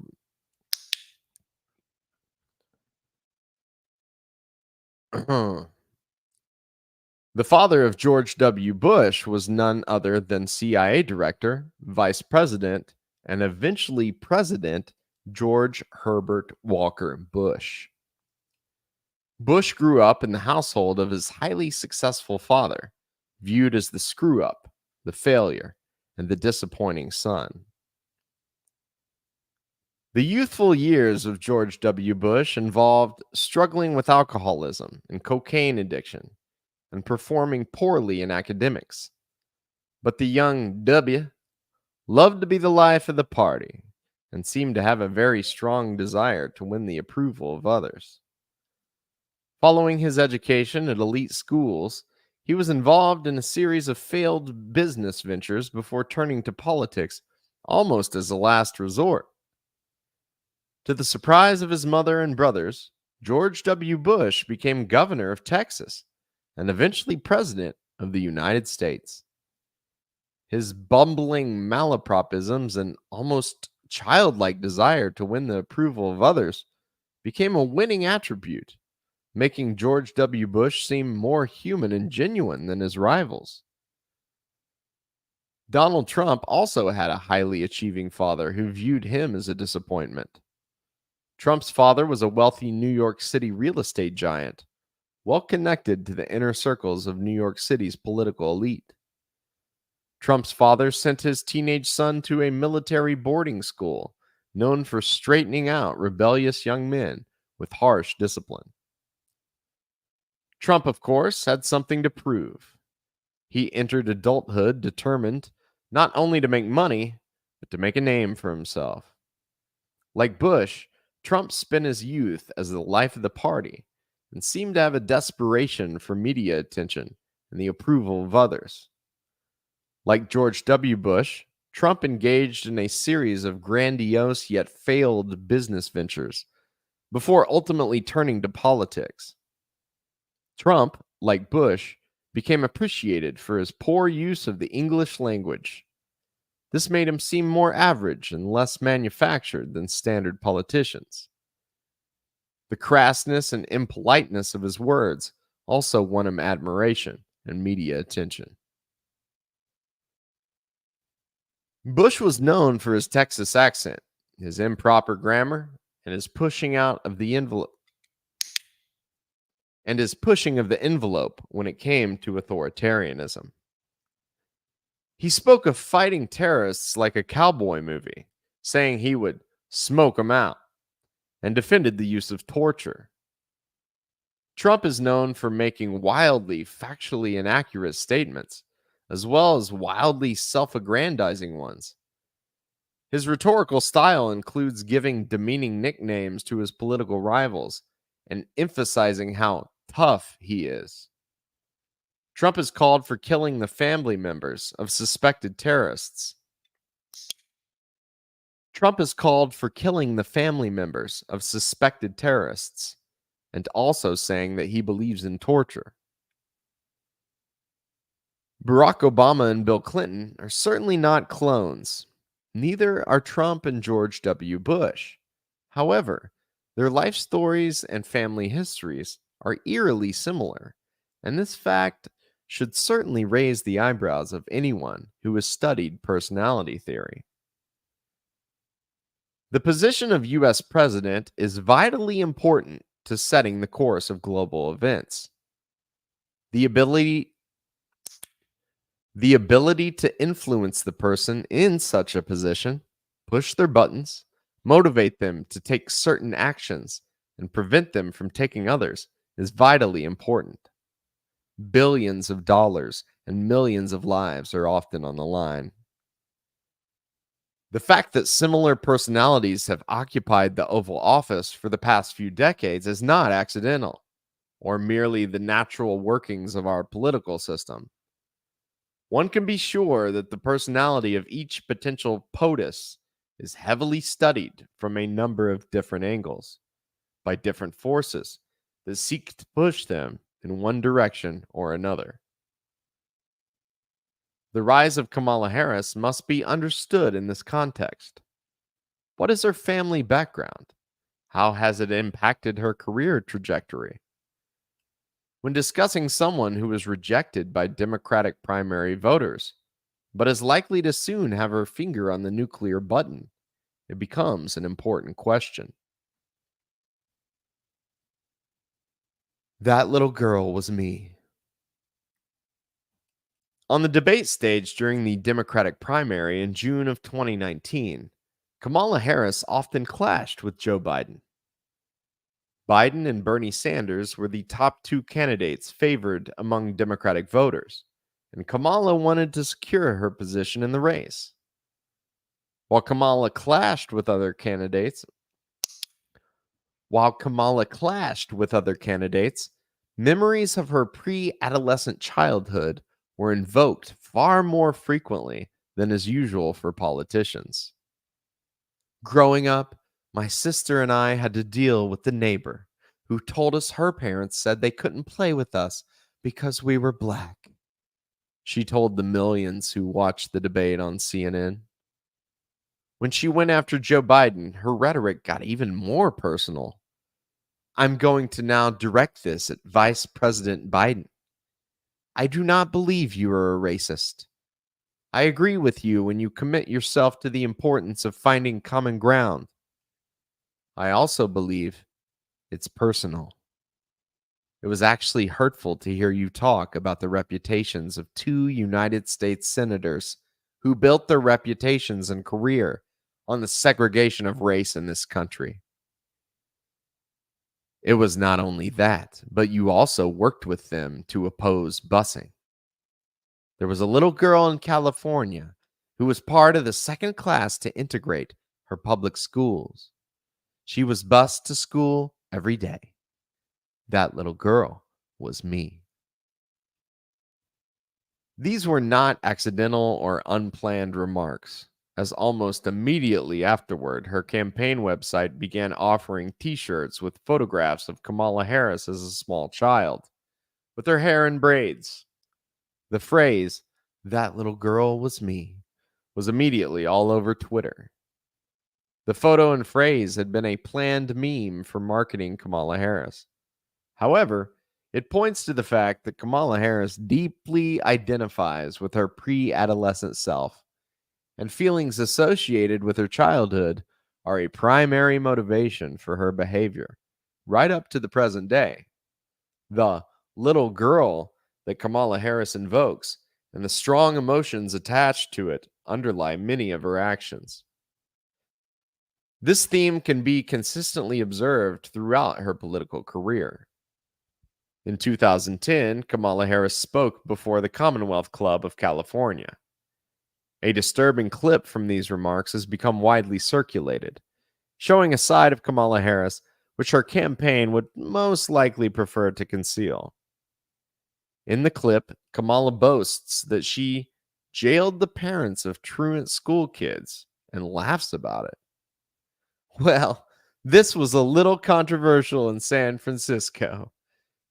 [SPEAKER 2] The father of George W. Bush was none other than CIA Director, Vice President, and eventually President George Herbert Walker Bush. Bush grew up in the household of his highly successful father, viewed as the screw-up, the failure, and the disappointing son. The youthful years of George W. Bush involved struggling with alcoholism and cocaine addiction, and performing poorly in academics. But the young W loved to be the life of the party and seemed to have a very strong desire to win the approval of others. Following his education at elite schools, he was involved in a series of failed business ventures before turning to politics almost as a last resort. To the surprise of his mother and brothers, George W. Bush became governor of Texas and eventually president of the United States. His bumbling malapropisms and almost childlike desire to win the approval of others became a winning attribute, making George W. Bush seem more human and genuine than his rivals. Donald Trump also had a highly achieving father who viewed him as a disappointment. Trump's father was a wealthy New York City real estate giant, well connected to the inner circles of New York City's political elite. Trump's father sent his teenage son to a military boarding school known for straightening out rebellious young men with harsh discipline. Trump, of course, had something to prove. He entered adulthood determined not only to make money, but to make a name for himself. Like Bush, Trump spent his youth as the life of the party and seemed to have a desperation for media attention and the approval of others. Like George W. Bush, Trump engaged in a series of grandiose yet failed business ventures before ultimately turning to politics. Trump, like Bush, became appreciated for his poor use of the English language. This made him seem more average and less manufactured than standard politicians. The crassness and impoliteness of his words also won him admiration and media attention. Bush was known for his Texas accent, his improper grammar, and his pushing of the envelope when it came to authoritarianism. He spoke of fighting terrorists like a cowboy movie, saying he would smoke them out, and defended the use of torture. Trump is known for making wildly factually inaccurate statements, as well as wildly self-aggrandizing ones. His rhetorical style includes giving demeaning nicknames to his political rivals and emphasizing how tough he is. Trump has called for killing the family members of suspected terrorists. And also saying that he believes in torture. Barack Obama and Bill Clinton are certainly not clones. Neither are Trump and George W. Bush. However, their life stories and family histories are eerily similar, and this fact should certainly raise the eyebrows of anyone who has studied personality theory. The position of U.S. president is vitally important to setting the course of global events. The ability to influence the person in such a position, push their buttons, motivate them to take certain actions, and prevent them from taking others is vitally important. Billions of dollars and millions of lives are often on the line. The fact that similar personalities have occupied the Oval Office for the past few decades is not accidental, or merely the natural workings of our political system. One can be sure that the personality of each potential POTUS is heavily studied from a number of different angles, by different forces that seek to push them in one direction or another. The rise of Kamala Harris must be understood in this context. What is her family background? How has it impacted her career trajectory? When discussing someone who was rejected by Democratic primary voters, but is likely to soon have her finger on the nuclear button, it becomes an important question. That little girl was me. On the debate stage during the Democratic primary in June of 2019, Kamala Harris often clashed with Joe Biden. Biden and Bernie Sanders were the top two candidates favored among Democratic voters, and Kamala wanted to secure her position in the race. While Kamala clashed with other candidates, memories of her pre-adolescent childhood were invoked far more frequently than is usual for politicians. Growing up, my sister and I had to deal with the neighbor who told us her parents said they couldn't play with us because we were black. She told the millions who watched the debate on CNN. When she went after Joe Biden, her rhetoric got even more personal. I'm going to now direct this at Vice President Biden. I do not believe you are a racist. I agree with you when you commit yourself to the importance of finding common ground. I also believe it's personal. It was actually hurtful to hear you talk about the reputations of two United States senators who built their reputations and career on the segregation of race in this country. It was not only that, but you also worked with them to oppose busing. There was a little girl in California who was part of the second class to integrate her public schools. She was bused to school every day. That little girl was me. These were not accidental or unplanned remarks. as almost immediately afterward, her campaign website began offering t-shirts with photographs of Kamala Harris as a small child, with her hair in braids. The phrase, "that little girl was me," was immediately all over Twitter. The photo and phrase had been a planned meme for marketing Kamala Harris. However, it points to the fact that Kamala Harris deeply identifies with her pre adolescent self, and feelings associated with her childhood are a primary motivation for her behavior, right up to the present day. The little girl that Kamala Harris invokes and the strong emotions attached to it underlie many of her actions. This theme can be consistently observed throughout her political career. In 2010, Kamala Harris spoke before the Commonwealth Club of California. A disturbing clip from these remarks has become widely circulated, showing a side of Kamala Harris which her campaign would most likely prefer to conceal. In the clip, Kamala boasts that she jailed the parents of truant school kids and laughs about it. "Well, this was a little controversial in San Francisco,"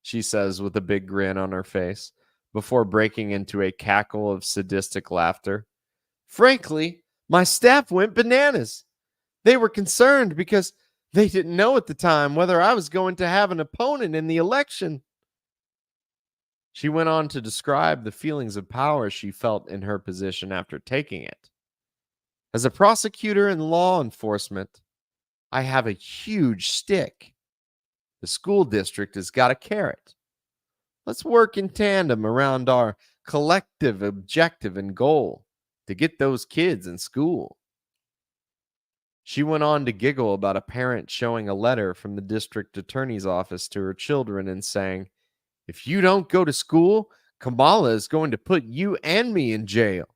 [SPEAKER 2] she says with a big grin on her face, before breaking into a cackle of sadistic laughter. "Frankly, my staff went bananas. They were concerned because they didn't know at the time whether I was going to have an opponent in the election." She went on to describe the feelings of power she felt in her position after taking it. "As a prosecutor in law enforcement, I have a huge stick. The school district has got a carrot. Let's work in tandem around our collective objective and goal to get those kids in school." She went on to giggle about a parent showing a letter from the district attorney's office to her children and saying, "If you don't go to school, Kamala is going to put you and me in jail."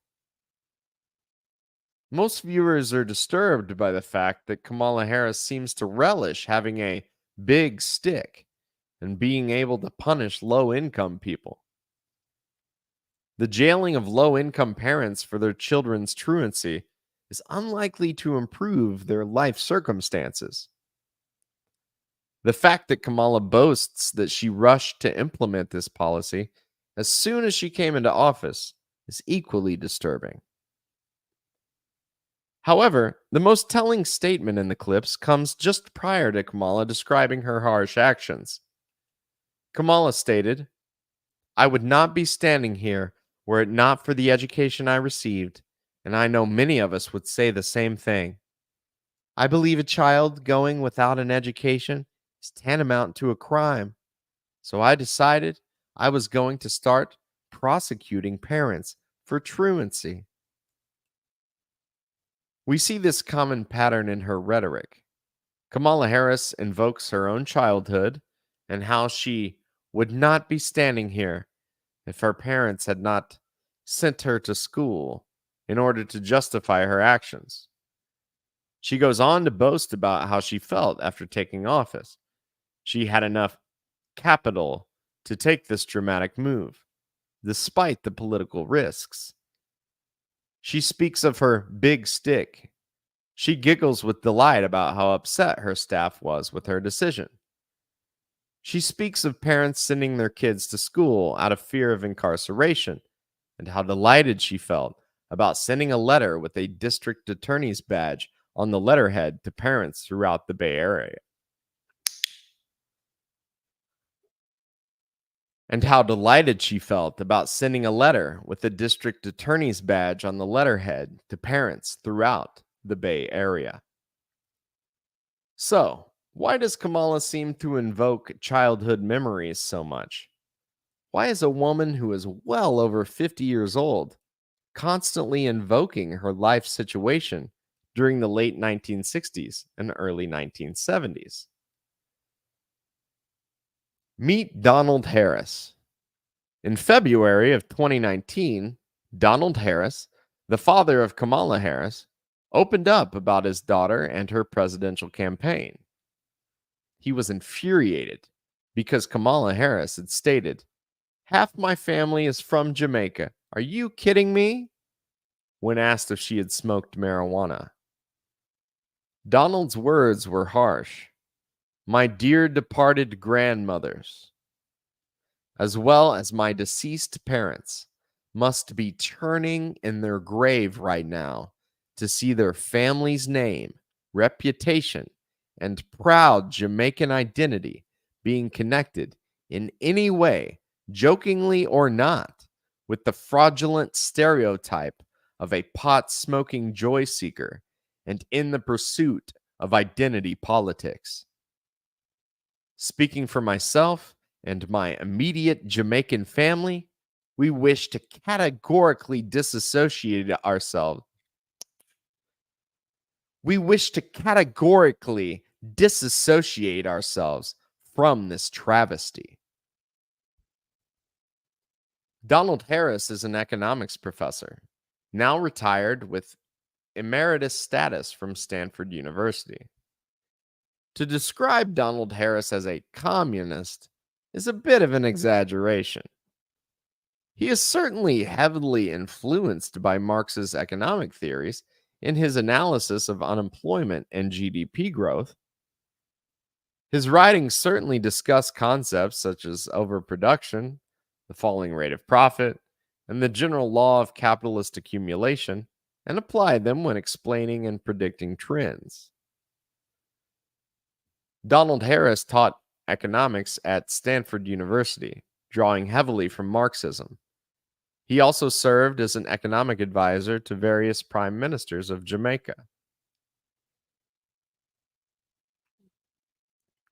[SPEAKER 2] Most viewers are disturbed by the fact that Kamala Harris seems to relish having a big stick and being able to punish low-income people. The jailing of low-income parents for their children's truancy is unlikely to improve their life circumstances. The fact that Kamala boasts that she rushed to implement this policy as soon as she came into office is equally disturbing. However, the most telling statement in the clips comes just prior to Kamala describing her harsh actions. Kamala stated, "I would not be standing here were it not for the education I received, and I know many of us would say the same thing. I believe a child going without an education is tantamount to a crime. So I decided I was going to start prosecuting parents for truancy." We see this common pattern in her rhetoric. Kamala Harris invokes her own childhood and how she would not be standing here if her parents had not sent her to school in order to justify her actions. She goes on to boast about how she felt after taking office. She had enough capital to take this dramatic move, despite the political risks. She speaks of her big stick. She giggles with delight about how upset her staff was with her decision. She speaks of parents sending their kids to school out of fear of incarceration and how delighted she felt about sending a letter with a district attorney's badge on the letterhead to parents throughout the Bay Area. And how delighted she felt about sending a letter with the district attorney's badge on the letterhead to parents throughout the Bay Area. So, why does Kamala seem to invoke childhood memories so much? Why is a woman who is well over 50 years old constantly invoking her life situation during the late 1960s and early 1970s? Meet Donald Harris. In February of 2019, Donald Harris, the father of Kamala Harris, opened up about his daughter and her presidential campaign. He was infuriated because Kamala Harris had stated, "Half my family is from Jamaica. Are you kidding me?" when asked if she had smoked marijuana. Donald's words were harsh. My dear departed grandmothers, as well as my deceased parents, must be turning in their grave right now to see their family's name, reputation, and proud Jamaican identity being connected in any way, jokingly or not, with the fraudulent stereotype of a pot-smoking joy seeker and in the pursuit of identity politics. Speaking for myself and my immediate Jamaican family, we wish to categorically disassociate ourselves. We wish to categorically disassociate ourselves from this travesty. Donald Harris is an economics professor, now retired with emeritus status from Stanford University. To describe Donald Harris as a communist is a bit of an exaggeration. He is certainly heavily influenced by Marx's economic theories in his analysis of unemployment and GDP growth. His writings certainly discuss concepts such as overproduction, the falling rate of profit, and the general law of capitalist accumulation, and apply them when explaining and predicting trends. Donald Harris taught economics at Stanford University, drawing heavily from Marxism. He also served as an economic advisor to various prime ministers of Jamaica.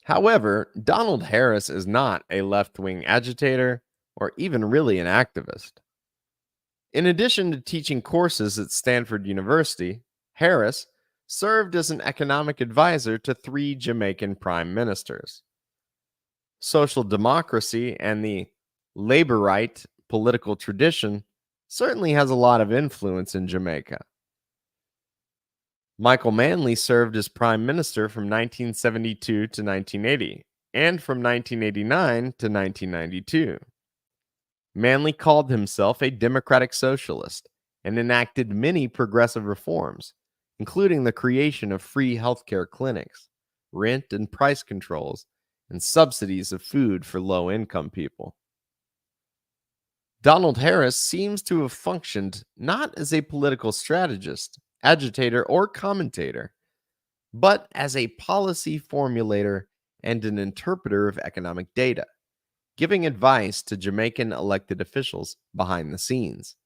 [SPEAKER 2] However, Donald Harris is not a left-wing agitator or even really an activist. In addition to teaching courses at Stanford University, Harris served as an economic advisor to 3 Jamaican prime ministers. Social democracy and the Labourite political tradition certainly has a lot of influence in Jamaica. Michael Manley served as prime minister from 1972 to 1980 and from 1989 to 1992. Manley called himself a democratic socialist and enacted many progressive reforms, including the creation of free healthcare clinics, rent and price controls, and subsidies of food for low-income people. Donald Harris seems to have functioned not as a political strategist, agitator, or commentator, but as a policy formulator and an interpreter of economic data, giving advice to Jamaican elected officials behind the scenes.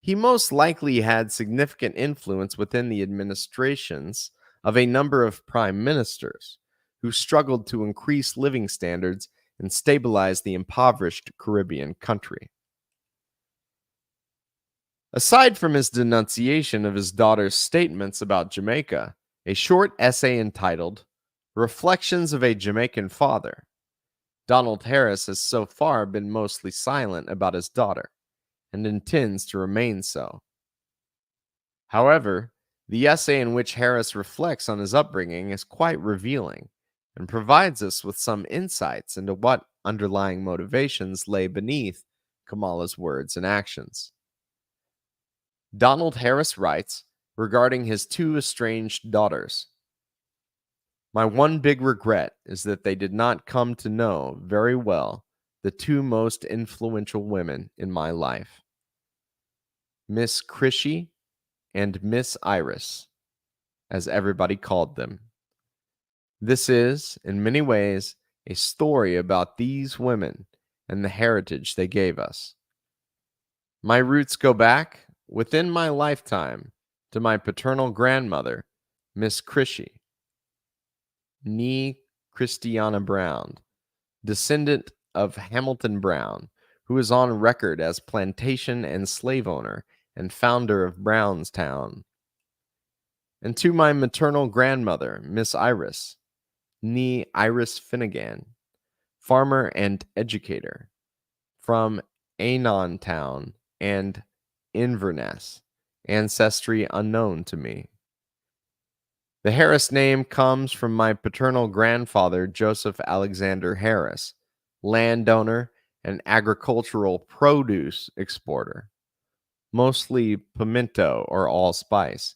[SPEAKER 2] He most likely had significant influence within the administrations of a number of prime ministers who struggled to increase living standards and stabilize the impoverished Caribbean country. Aside from his denunciation of his daughter's statements about Jamaica, a short essay entitled Reflections of a Jamaican Father, Donald Harris has so far been mostly silent about his daughter and intends to remain so. However, the essay in which Harris reflects on his upbringing is quite revealing and provides us with some insights into what underlying motivations lay beneath Kamala's words and actions. Donald Harris writes regarding his 2 estranged daughters, "My one big regret is that they did not come to know very well the 2 most influential women in my life, Miss Chrissy and Miss Iris, as everybody called them. This is, in many ways, a story about these women and the heritage they gave us. My roots go back, within my lifetime, to my paternal grandmother, Miss Chrissy, nee Christiana Brown, descendant of Hamilton Brown, who is on record as plantation and slave owner and founder of Brownstown, and to my maternal grandmother, Miss Iris, nee Iris Finnegan, farmer and educator, from Anon Town and Inverness, ancestry unknown to me. The Harris name comes from my paternal grandfather, Joseph Alexander Harris, landowner and agricultural produce exporter. mostly pimento or allspice,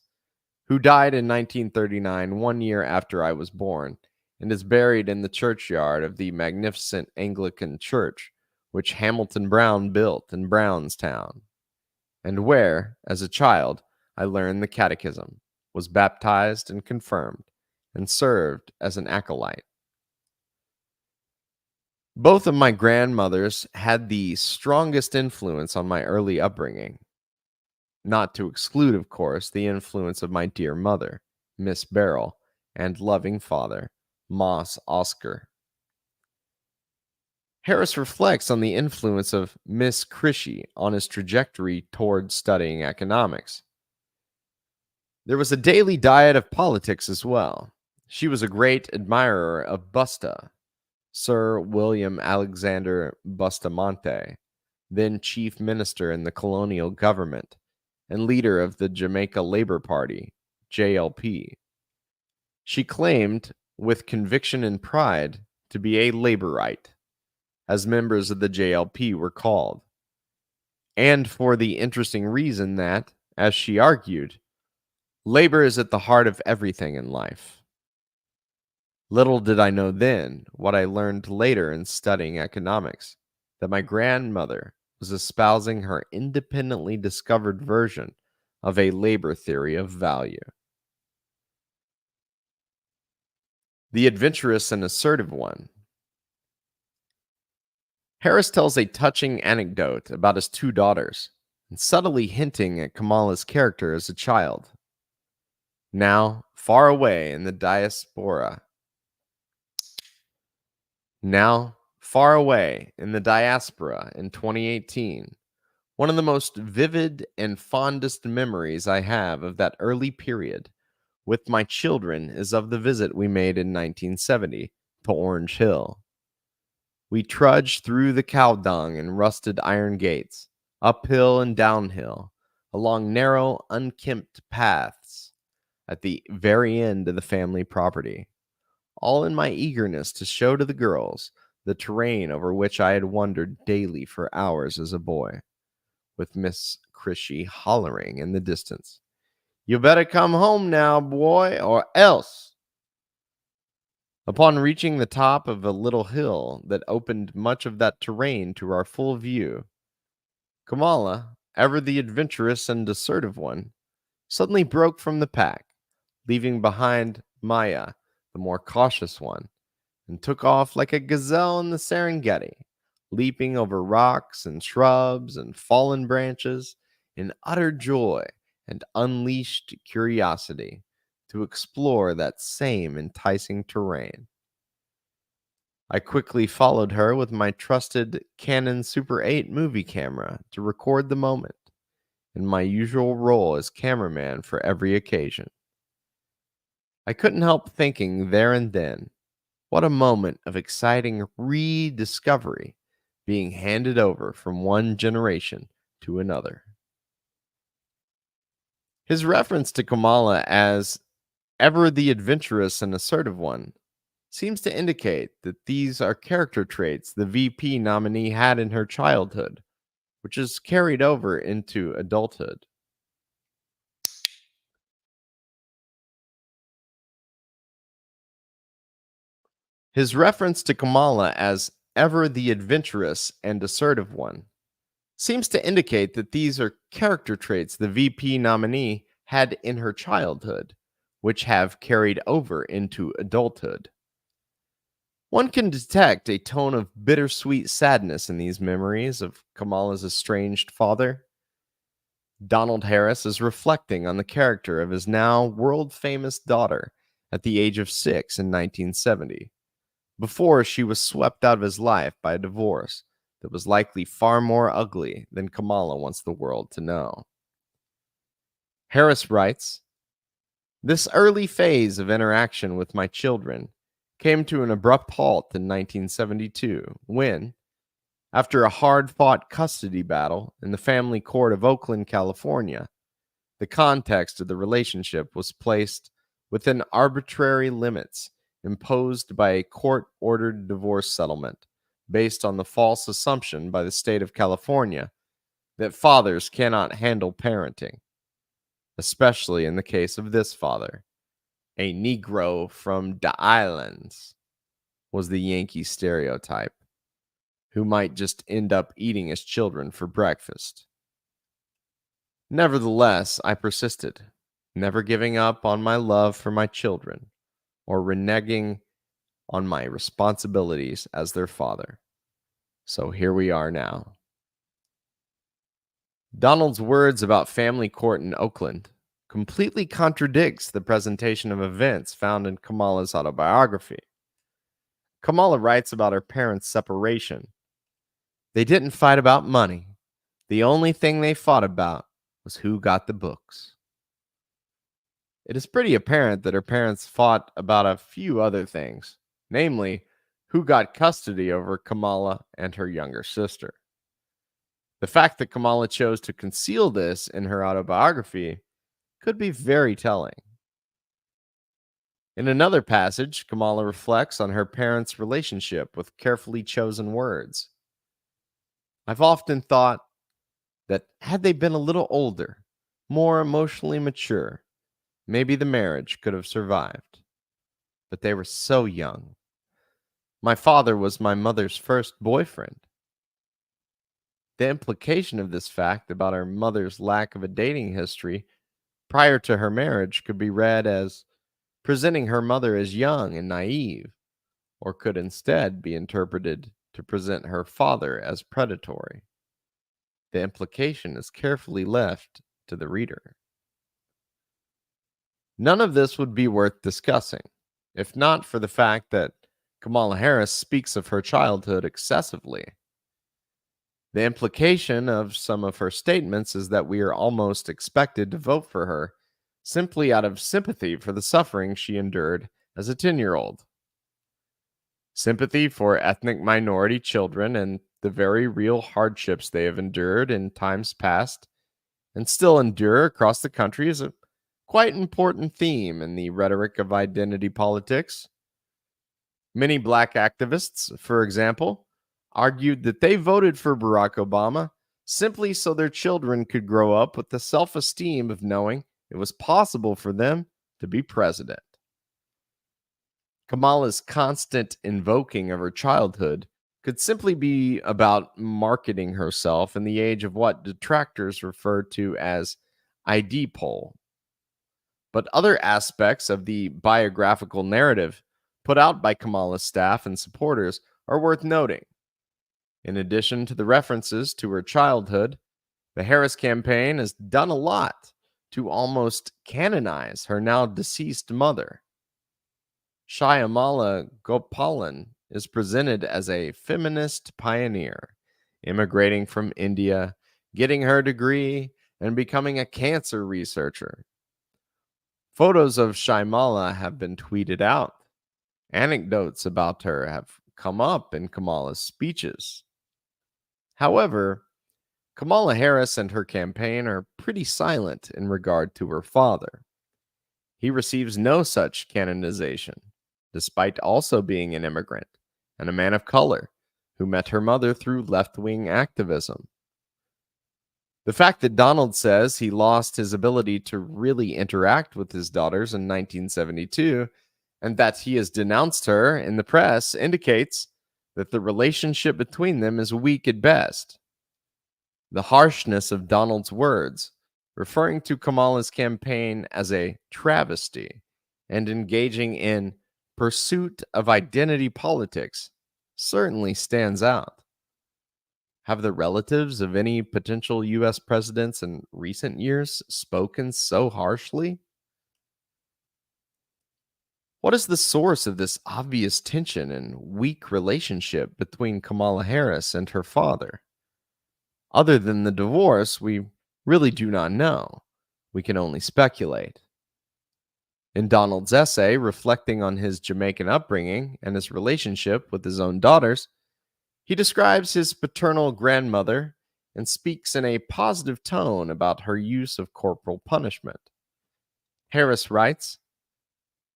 [SPEAKER 2] who died in 1939, 1 year after I was born, and is buried in the churchyard of the magnificent Anglican church which Hamilton Brown built in Brownstown, and where, as a child, I learned the catechism, was baptized and confirmed, and served as an acolyte. Both of my grandmothers had the strongest influence on my early upbringing, not to exclude, of course, the influence of my dear mother, Miss Beryl, and loving father, Moss Oscar. Harris reflects on the influence of Miss Crishy on his trajectory toward studying economics. There was a daily diet of politics as well. She was a great admirer of Busta, Sir William Alexander Bustamante, then chief minister in the colonial government and leader of the Jamaica Labor Party, JLP. She claimed, with conviction and pride, to be a laborite, as members of the JLP were called, and for the interesting reason that, as she argued, labor is at the heart of everything in life. Little did I know then, what I learned later in studying economics, that my grandmother was espousing her independently discovered version of a labor theory of value. The adventurous and assertive one. Harris tells a touching anecdote about his two daughters, and subtly hinting at Kamala's character as a child. Now, far away in the diaspora in 2018, one of the most vivid and fondest memories I have of that early period with my children is of the visit we made in 1970 to Orange Hill. We trudged through the cow dung and rusted iron gates, uphill and downhill, along narrow, unkempt paths at the very end of the family property, all in my eagerness to show to the girls the terrain over which I had wandered daily for hours as a boy, with Miss Crishy hollering in the distance, "You better come home now, boy, or else." Upon reaching the top of a little hill that opened much of that terrain to our full view, Kamala, ever the adventurous and assertive one, suddenly broke from the pack, leaving behind Maya, the more cautious one, and took off like a gazelle in the Serengeti, leaping over rocks and shrubs and fallen branches in utter joy and unleashed curiosity to explore that same enticing terrain. I quickly followed her with my trusted Canon Super 8 movie camera to record the moment, in my usual role as cameraman for every occasion. I couldn't help thinking there and then, what a moment of exciting rediscovery being handed over from one generation to another. His reference to Kamala as ever the adventurous and assertive one seems to indicate that these are character traits the VP nominee had in her childhood, which is carried over into adulthood. His reference to Kamala as ever the adventurous and assertive one seems to indicate that these are character traits the VP nominee had in her childhood, which have carried over into adulthood. One can detect a tone of bittersweet sadness in these memories of Kamala's estranged father. Donald Harris is reflecting on the character of his now world-famous daughter at the age of 6 in 1970, before she was swept out of his life by a divorce that was likely far more ugly than Kamala wants the world to know. Harris writes, "This early phase of interaction with my children came to an abrupt halt in 1972 when, after a hard-fought custody battle in the family court of Oakland, California, the context of the relationship was placed within arbitrary limits imposed by a court-ordered divorce settlement based on the false assumption by the state of California that fathers cannot handle parenting, especially in the case of this father, a Negro from the islands, was the Yankee stereotype, who might just end up eating his children for breakfast. Nevertheless, I persisted, never giving up on my love for my children or reneging on my responsibilities as their father. So here we are now. Donald's words about family court in Oakland completely contradicts the presentation of events found in Kamala's autobiography. Kamala writes about her parents' separation. They didn't fight about money. The only thing they fought about was who got the books. It is pretty apparent that her parents fought about a few other things, namely, who got custody over Kamala and her younger sister. The fact that Kamala chose to conceal this in her autobiography could be very telling. In another passage, Kamala reflects on her parents' relationship with carefully chosen words. I've often thought that had they been a little older, more emotionally mature, maybe the marriage could have survived. But they were so young. My father was my mother's first boyfriend. The implication of this fact about her mother's lack of a dating history prior to her marriage could be read as presenting her mother as young and naive, or could instead be interpreted to present her father as predatory. The implication is carefully left to the reader. None of this would be worth discussing, if not for the fact that Kamala Harris speaks of her childhood excessively. The implication of some of her statements is that we are almost expected to vote for her simply out of sympathy for the suffering she endured as a 10-year-old. Sympathy for ethnic minority children and the very real hardships they have endured in times past and still endure across the country is a quite important theme in the rhetoric of identity politics. Many black activists, for example, argued that they voted for Barack Obama simply so their children could grow up with the self-esteem of knowing it was possible for them to be president. Kamala's constant invoking of her childhood could simply be about marketing herself in the age of what detractors refer to as ID poll. But other aspects of the biographical narrative put out by Kamala's staff and supporters are worth noting. In addition to the references to her childhood, the Harris campaign has done a lot to almost canonize her now deceased mother. Shyamala Gopalan is presented as a feminist pioneer, immigrating from India, getting her degree, and becoming a cancer researcher. Photos of Shyamala have been tweeted out. Anecdotes about her have come up in Kamala's speeches. However, Kamala Harris and her campaign are pretty silent in regard to her father. He receives no such canonization, despite also being an immigrant and a man of color who met her mother through left-wing activism. The fact that Donald says he lost his ability to really interact with his daughters in 1972 and that he has denounced her in the press indicates that the relationship between them is weak at best. The harshness of Donald's words, referring to Kamala's campaign as a travesty and engaging in pursuit of identity politics, certainly stands out. Have the relatives of any potential U.S. presidents in recent years spoken so harshly? What is the source of this obvious tension and weak relationship between Kamala Harris and her father? Other than the divorce, we really do not know. We can only speculate. In Donald's essay, reflecting on his Jamaican upbringing and his relationship with his own daughters, he describes his paternal grandmother and speaks in a positive tone about her use of corporal punishment. Harris writes,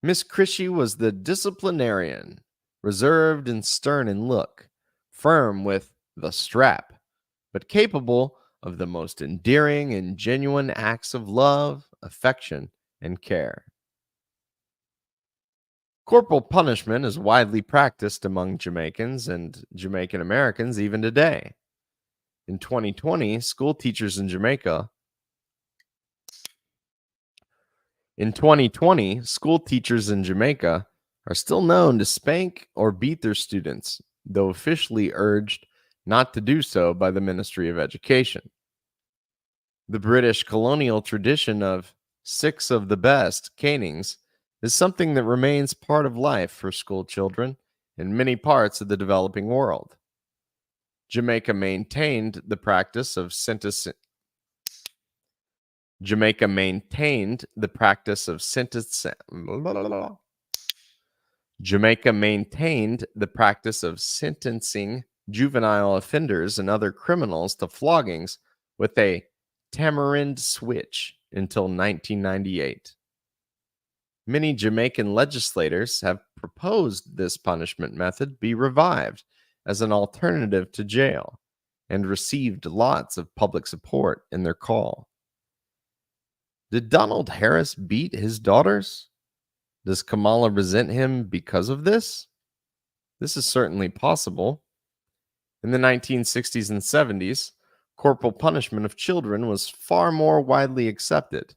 [SPEAKER 2] Miss Chrissy was the disciplinarian, reserved and stern in look, firm with the strap, but capable of the most endearing and genuine acts of love, affection, and care. Corporal punishment is widely practiced among Jamaicans and Jamaican Americans even today. In 2020, school teachers in Jamaica are still known to spank or beat their students, though officially urged not to do so by the Ministry of Education. The British colonial tradition of 6 of the best canings is something that remains part of life for school children in many parts of the developing world. Jamaica maintained the practice of sentencing. Jamaica maintained the practice of sentencing juvenile offenders and other criminals to floggings with a tamarind switch until 1998. Many Jamaican legislators have proposed this punishment method be revived as an alternative to jail and received lots of public support in their call. Did Donald Harris beat his daughters? Does Kamala resent him because of this? This is certainly possible. In the 1960s and 70s, corporal punishment of children was far more widely accepted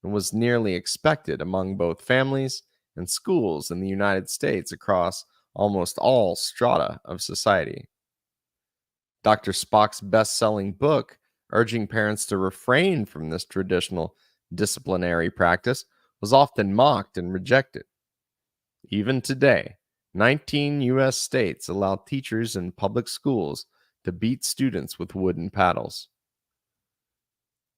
[SPEAKER 2] and was nearly expected among both families and schools in the United States across almost all strata of society. Dr. Spock's best-selling book, urging parents to refrain from this traditional disciplinary practice, was often mocked and rejected. Even today, 19 U.S. states allow teachers in public schools to beat students with wooden paddles.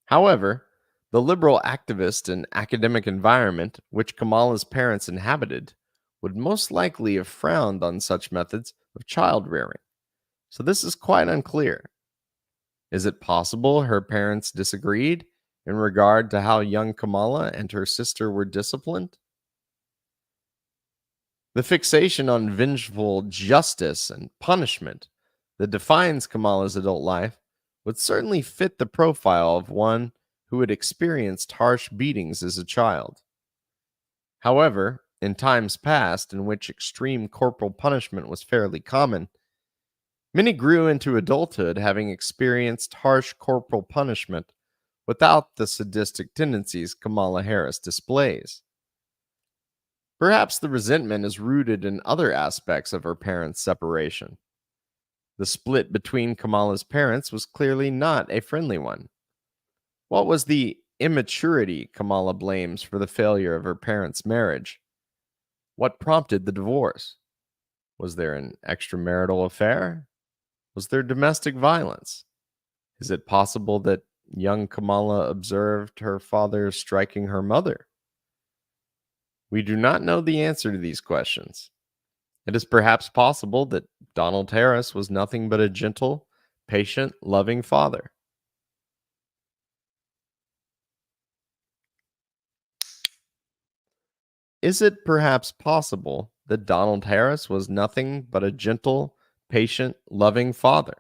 [SPEAKER 2] However, the liberal activist and academic environment which Kamala's parents inhabited would most likely have frowned on such methods of child rearing, so this is quite unclear. Is it possible her parents disagreed in regard to how young Kamala and her sister were disciplined? The fixation on vengeful justice and punishment that defines Kamala's adult life would certainly fit the profile of one who had experienced harsh beatings as a child. However, in times past in which extreme corporal punishment was fairly common, many grew into adulthood having experienced harsh corporal punishment without the sadistic tendencies Kamala Harris displays. Perhaps the resentment is rooted in other aspects of her parents' separation. The split between Kamala's parents was clearly not a friendly one. What was the immaturity Kamala blames for the failure of her parents' marriage? What prompted the divorce? Was there an extramarital affair? Was there domestic violence? Is it possible that young Kamala observed her father striking her mother? We do not know the answer to these questions. It is perhaps possible that Donald Harris was nothing but a gentle, patient, loving father. Is it perhaps possible that Donald Harris was nothing but a gentle, patient, loving father?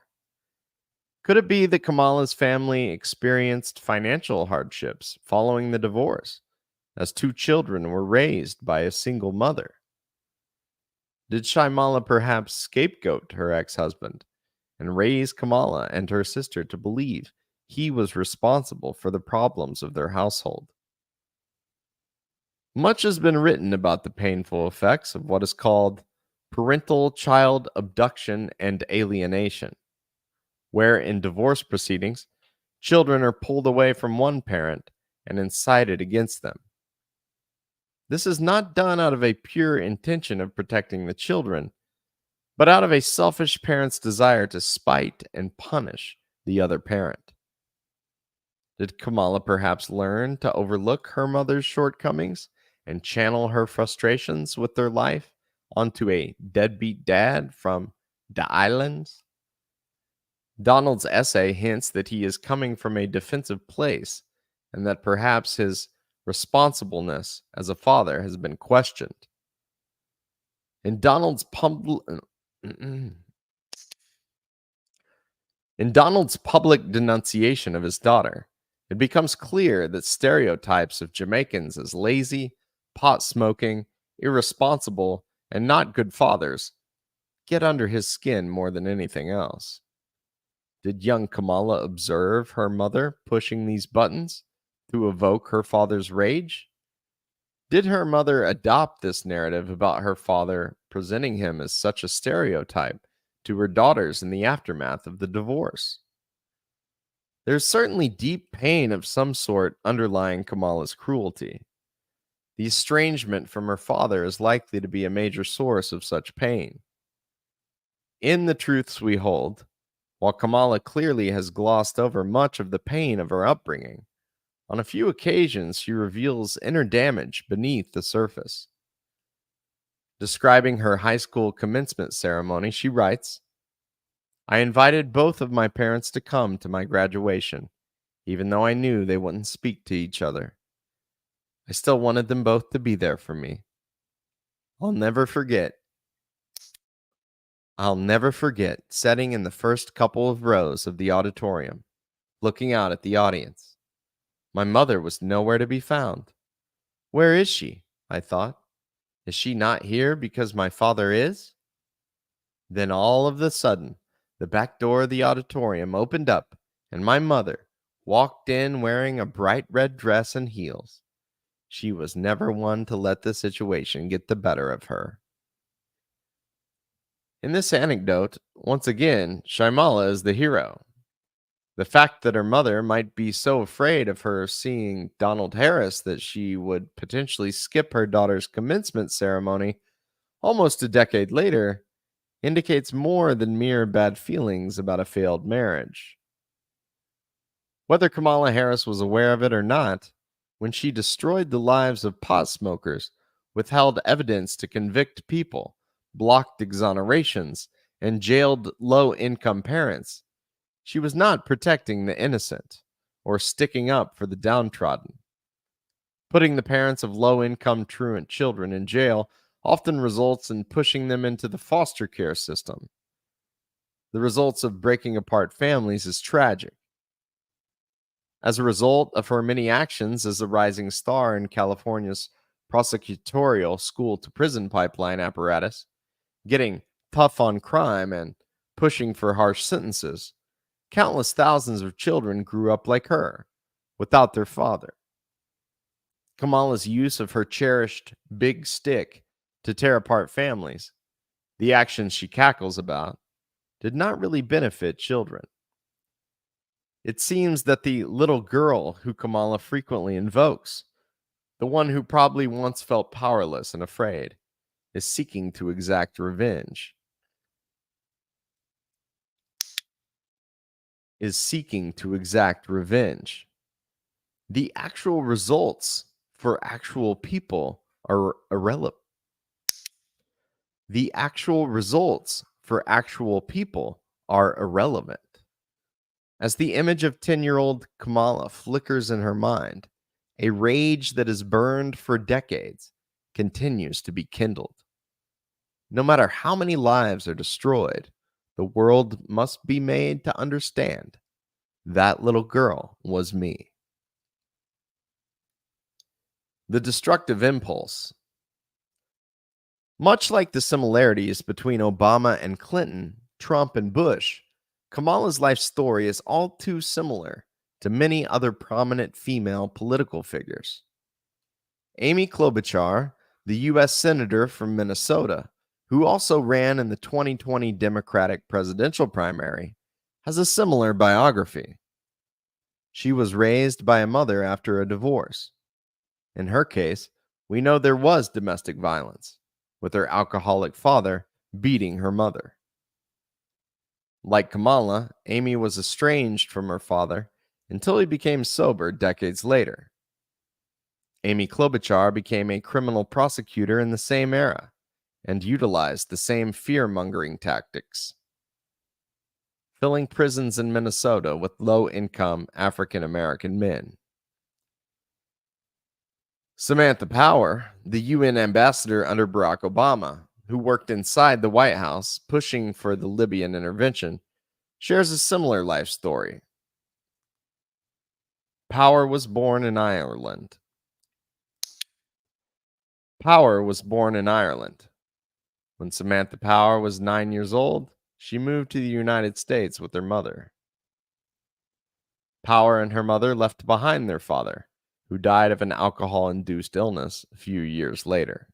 [SPEAKER 2] Could it be that Kamala's family experienced financial hardships following the divorce, as 2 children were raised by a single mother? Did Shyamala perhaps scapegoat her ex-husband and raise Kamala and her sister to believe he was responsible for the problems of their household? Much has been written about the painful effects of what is called parental child abduction and alienation, where in divorce proceedings, children are pulled away from one parent and incited against them. This is not done out of a pure intention of protecting the children, but out of a selfish parent's desire to spite and punish the other parent. Did Kamala perhaps learn to overlook her mother's shortcomings and channel her frustrations with their life onto a deadbeat dad from the islands? Donald's essay hints that he is coming from a defensive place and that perhaps his responsibleness as a father has been questioned. In Donald's In Donald's public denunciation of his daughter, it becomes clear that stereotypes of Jamaicans as lazy, pot smoking, irresponsible, and not good fathers get under his skin more than anything else. Did young Kamala observe her mother pushing these buttons to evoke her father's rage? Did her mother adopt this narrative about her father presenting him as such a stereotype to her daughters in the aftermath of the divorce? There's certainly deep pain of some sort underlying Kamala's cruelty. The estrangement from her father is likely to be a major source of such pain. In The Truths We Hold, while Kamala clearly has glossed over much of the pain of her upbringing, on a few occasions she reveals inner damage beneath the surface. Describing her high school commencement ceremony, she writes, "I invited both of my parents to come to my graduation, even though I knew they wouldn't speak to each other. I still wanted them both to be there for me. I'll never forget sitting in the first couple of rows of the auditorium, looking out at the audience. My mother was nowhere to be found. Where is she? I thought. Is she not here because my father is? Then all of a sudden, the back door of the auditorium opened up, and my mother walked in wearing a bright red dress and heels. She was never one to let the situation get the better of her." In this anecdote, once again, Shyamala is the hero. The fact that her mother might be so afraid of her seeing Donald Harris that she would potentially skip her daughter's commencement ceremony almost a decade later indicates more than mere bad feelings about a failed marriage. Whether Kamala Harris was aware of it or not, when she destroyed the lives of pot smokers, withheld evidence to convict people, blocked exonerations, and jailed low-income parents, she was not protecting the innocent or sticking up for the downtrodden. Putting the parents of low-income truant children in jail often results in pushing them into the foster care system. The results of breaking apart families is tragic. As a result of her many actions as a rising star in California's prosecutorial school-to-prison pipeline apparatus, getting tough on crime and pushing for harsh sentences, countless thousands of children grew up like her, without their father. Kamala's use of her cherished big stick to tear apart families, the actions she cackles about, did not really benefit children. It seems that the little girl who Kamala frequently invokes, the one who probably once felt powerless and afraid, is seeking to exact revenge. The actual results for actual people are irrelevant. As the image of 10-year-old Kamala flickers in her mind, a rage that has burned for decades continues to be kindled. No matter how many lives are destroyed, the world must be made to understand that little girl was me. The destructive impulse. Much like the similarities between Obama and Clinton, Trump and Bush, Kamala's life story is all too similar to many other prominent female political figures. Amy Klobuchar, the U.S. Senator from Minnesota, who also ran in the 2020 Democratic presidential primary, has a similar biography. She was raised by a mother after a divorce. In her case, we know there was domestic violence, with her alcoholic father beating her mother. Like Kamala, Amy was estranged from her father until he became sober decades later. Amy Klobuchar became a criminal prosecutor in the same era and utilized the same fear-mongering tactics, filling prisons in Minnesota with low-income African-American men. Samantha Power, the UN ambassador under Barack Obama, who worked inside the White House pushing for the Libyan intervention, shares a similar life story. Power was born in Ireland. Power was born in Ireland. When Samantha Power was 9 years old, she moved to the United States with her mother. Power and her mother left behind their father, who died of an alcohol-induced illness a few years later.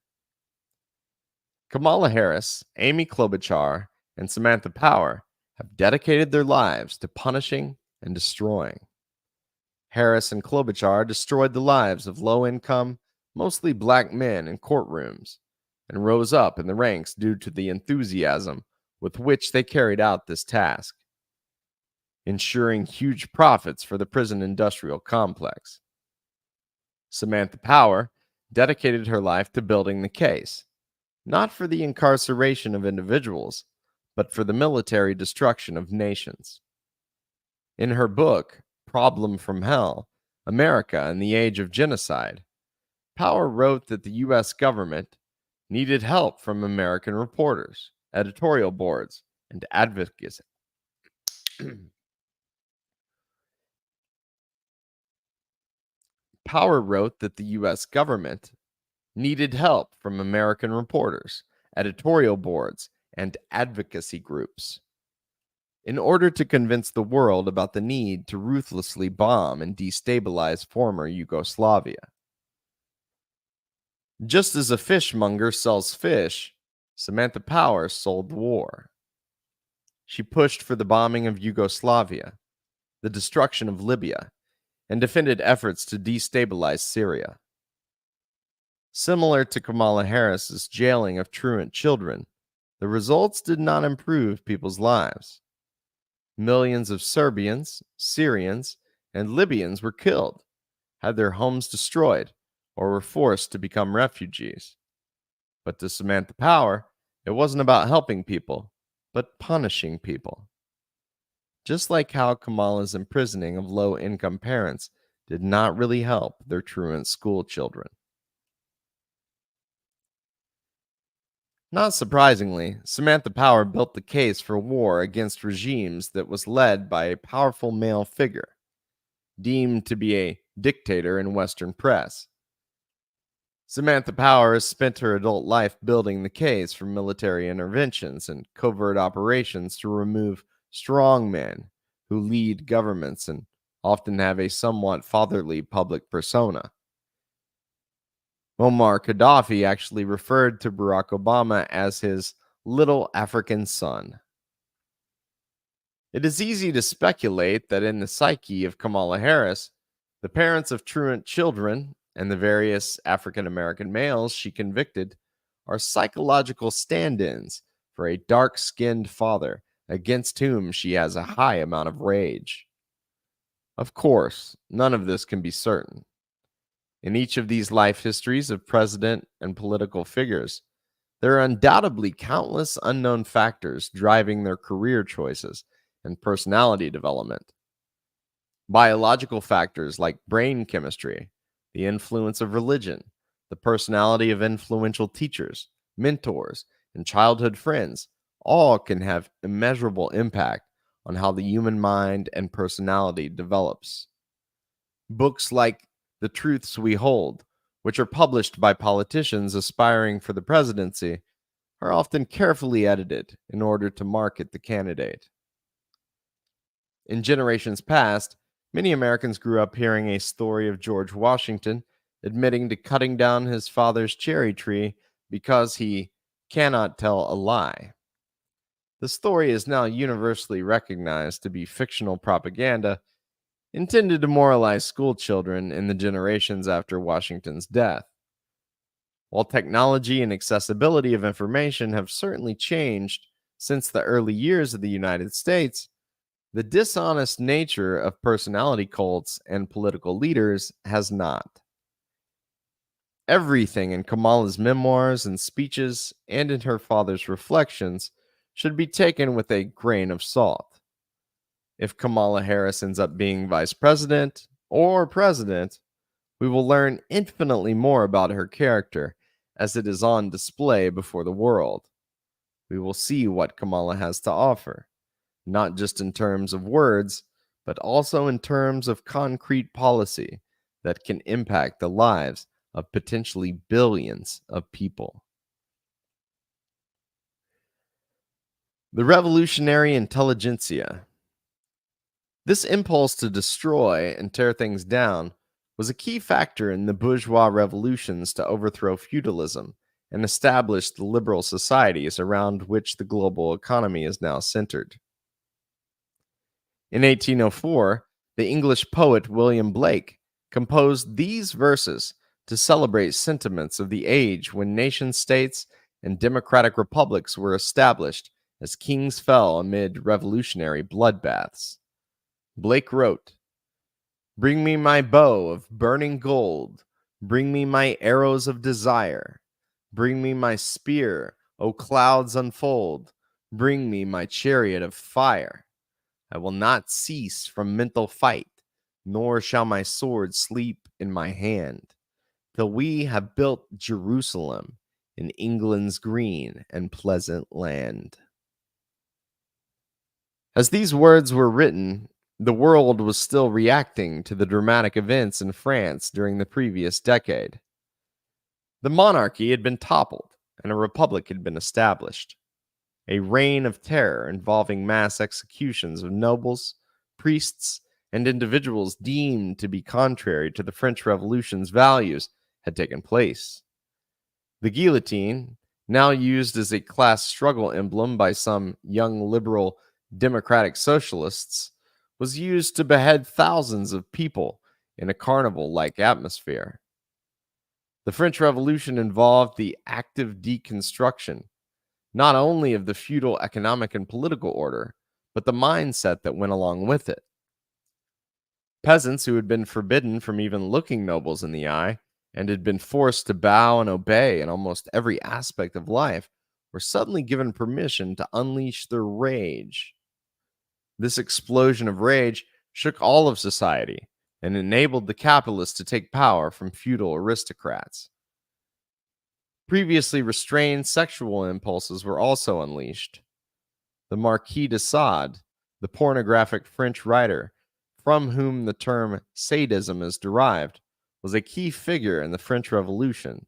[SPEAKER 2] Kamala Harris, Amy Klobuchar, and Samantha Power have dedicated their lives to punishing and destroying. Harris and Klobuchar destroyed the lives of low-income, mostly black men in courtrooms, and rose up in the ranks due to the enthusiasm with which they carried out this task, ensuring huge profits for the prison industrial complex. Samantha Power dedicated her life to building the case, not for the incarceration of individuals, but for the military destruction of nations. In her book, Problem from Hell, America in the Age of Genocide, Power wrote that the U.S. government needed help from American reporters, editorial boards, and advocates. Power wrote that the U.S. government needed help from American reporters, editorial boards, and advocacy groups in order to convince the world about the need to ruthlessly bomb and destabilize former Yugoslavia. Just as a fishmonger sells fish, Samantha Power sold war. She pushed for the bombing of Yugoslavia, the destruction of Libya, and defended efforts to destabilize Syria. Similar to Kamala Harris's jailing of truant children, the results did not improve people's lives. Millions of Serbians, Syrians, and Libyans were killed, had their homes destroyed, or were forced to become refugees. But to Samantha Power, it wasn't about helping people, but punishing people. Just like how Kamala's imprisoning of low-income parents did not really help their truant school children. Not surprisingly, Samantha Power built the case for war against regimes that was led by a powerful male figure, deemed to be a dictator in Western press. Samantha Power has spent her adult life building the case for military interventions and covert operations to remove strongmen who lead governments and often have a somewhat fatherly public persona. Muammar Gaddafi actually referred to Barack Obama as his little African son. It is easy to speculate that in the psyche of Kamala Harris, the parents of truant children and the various African American males she convicted are psychological stand-ins for a dark-skinned father against whom she has a high amount of rage. Of course, none of this can be certain. In each of these life histories of president and political figures, there are undoubtedly countless unknown factors driving their career choices and personality development. Biological factors like brain chemistry, the influence of religion, the personality of influential teachers, mentors, and childhood friends all can have immeasurable impact on how the human mind and personality develops. Books like The Truths We Hold, which are published by politicians aspiring for the presidency, are often carefully edited in order to market the candidate. In generations past, many Americans grew up hearing a story of George Washington admitting to cutting down his father's cherry tree because he cannot tell a lie. The story is now universally recognized to be fictional propaganda intended to moralize school children in the generations after Washington's death. While technology and accessibility of information have certainly changed since the early years of the United States, the dishonest nature of personality cults and political leaders has not. Everything in Kamala's memoirs and speeches and in her father's reflections should be taken with a grain of salt. If Kamala Harris ends up being vice president or president, we will learn infinitely more about her character as it is on display before the world. We will see what Kamala has to offer, not just in terms of words, but also in terms of concrete policy that can impact the lives of potentially billions of people. The revolutionary intelligentsia. This impulse to destroy and tear things down was a key factor in the bourgeois revolutions to overthrow feudalism and establish the liberal societies around which the global economy is now centered. In 1804, the English poet William Blake composed these verses to celebrate sentiments of the age when nation states and democratic republics were established as kings fell amid revolutionary bloodbaths. Blake wrote, "Bring me my bow of burning gold, bring me my arrows of desire, bring me my spear, O clouds unfold, bring me my chariot of fire. I will not cease from mental fight, nor shall my sword sleep in my hand, till we have built Jerusalem in England's green and pleasant land." As these words were written, the world was still reacting to the dramatic events in France during the previous decade. The monarchy had been toppled, and a republic had been established. A reign of terror involving mass executions of nobles, priests, and individuals deemed to be contrary to the French Revolution's values had taken place. The guillotine, now used as a class struggle emblem by some young liberal democratic socialists, was used to behead thousands of people in a carnival-like atmosphere. The French Revolution involved the active deconstruction not only of the feudal economic and political order, but the mindset that went along with it. Peasants who had been forbidden from even looking nobles in the eye and had been forced to bow and obey in almost every aspect of life were suddenly given permission to unleash their rage. This explosion of rage shook all of society and enabled the capitalists to take power from feudal aristocrats. Previously restrained sexual impulses were also unleashed. The Marquis de Sade, the pornographic French writer from whom the term sadism is derived, was a key figure in the French Revolution.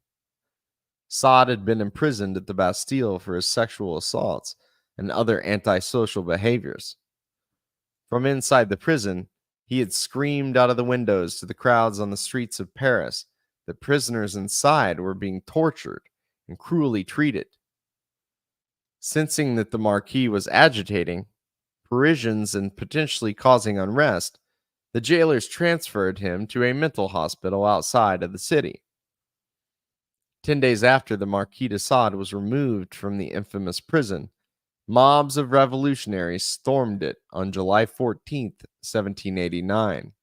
[SPEAKER 2] Sade had been imprisoned at the Bastille for his sexual assaults and other antisocial behaviors. From inside the prison, he had screamed out of the windows to the crowds on the streets of Paris that prisoners inside were being tortured and cruelly treated. Sensing that the Marquis was agitating Parisians and potentially causing unrest, the jailers transferred him to a mental hospital outside of the city. 10 days after the Marquis de Sade was removed from the infamous prison, mobs of revolutionaries stormed it on July 14th, 1789.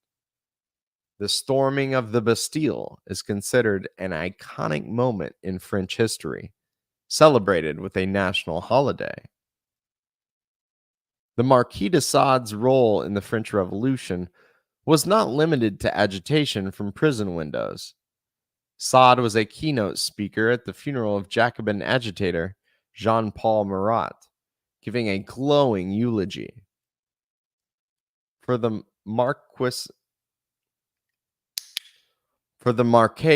[SPEAKER 2] The storming of the Bastille is considered an iconic moment in French history, celebrated with a national holiday. The Marquis de Sade's role in the French Revolution was not limited to agitation from prison windows. Sade was a keynote speaker at the funeral of Jacobin agitator Jean-Paul Marat, giving a glowing eulogy. For the Marquis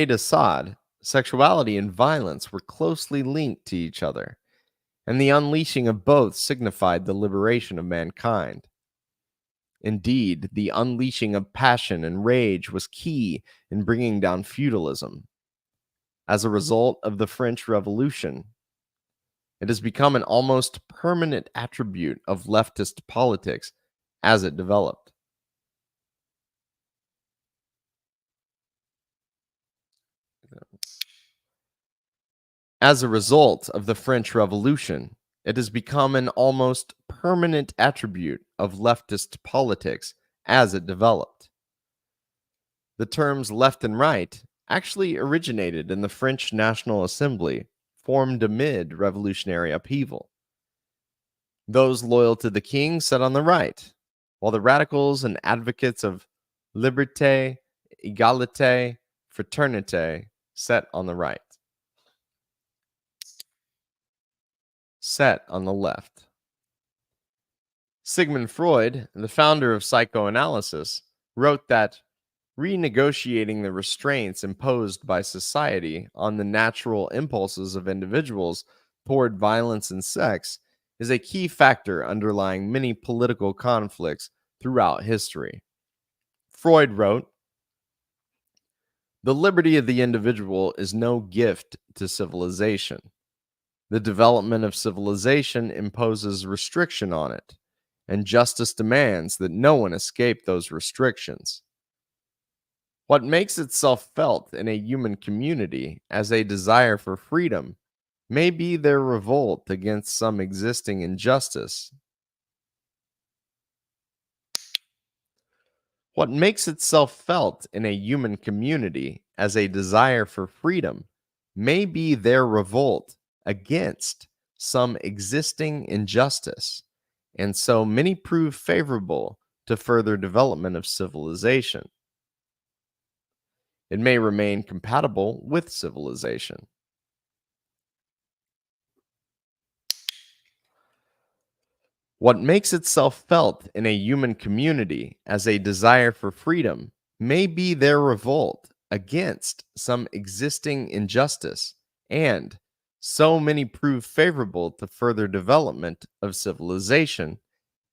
[SPEAKER 2] de Sade, sexuality and violence were closely linked to each other, and the unleashing of both signified the liberation of mankind. Indeed, the unleashing of passion and rage was key in bringing down feudalism. As a result of the French Revolution, it has become an almost permanent attribute of leftist politics as it developed. As a result of the French Revolution, it has become an almost permanent attribute of leftist politics as it developed. The terms left and right actually originated in the French National Assembly, formed amid revolutionary upheaval. Those loyal to the king sat on the right, while the radicals and advocates of liberté, égalité, fraternité sat on the right. Set on the left. Sigmund Freud, the founder of psychoanalysis, wrote that renegotiating the restraints imposed by society on the natural impulses of individuals toward violence and sex is a key factor underlying many political conflicts throughout history. Freud wrote, "The liberty of the individual is no gift to civilization. The development of civilization imposes restriction on it, and justice demands that no one escape those restrictions. What makes itself felt in a human community as a desire for freedom may be their revolt against some existing injustice. What makes itself felt in a human community as a desire for freedom may be their revolt against some existing injustice, and so many prove favorable to further development of civilization. It may remain compatible with civilization." What makes itself felt in a human community as a desire for freedom may be their revolt against some existing injustice, and so many prove favorable to further development of civilization,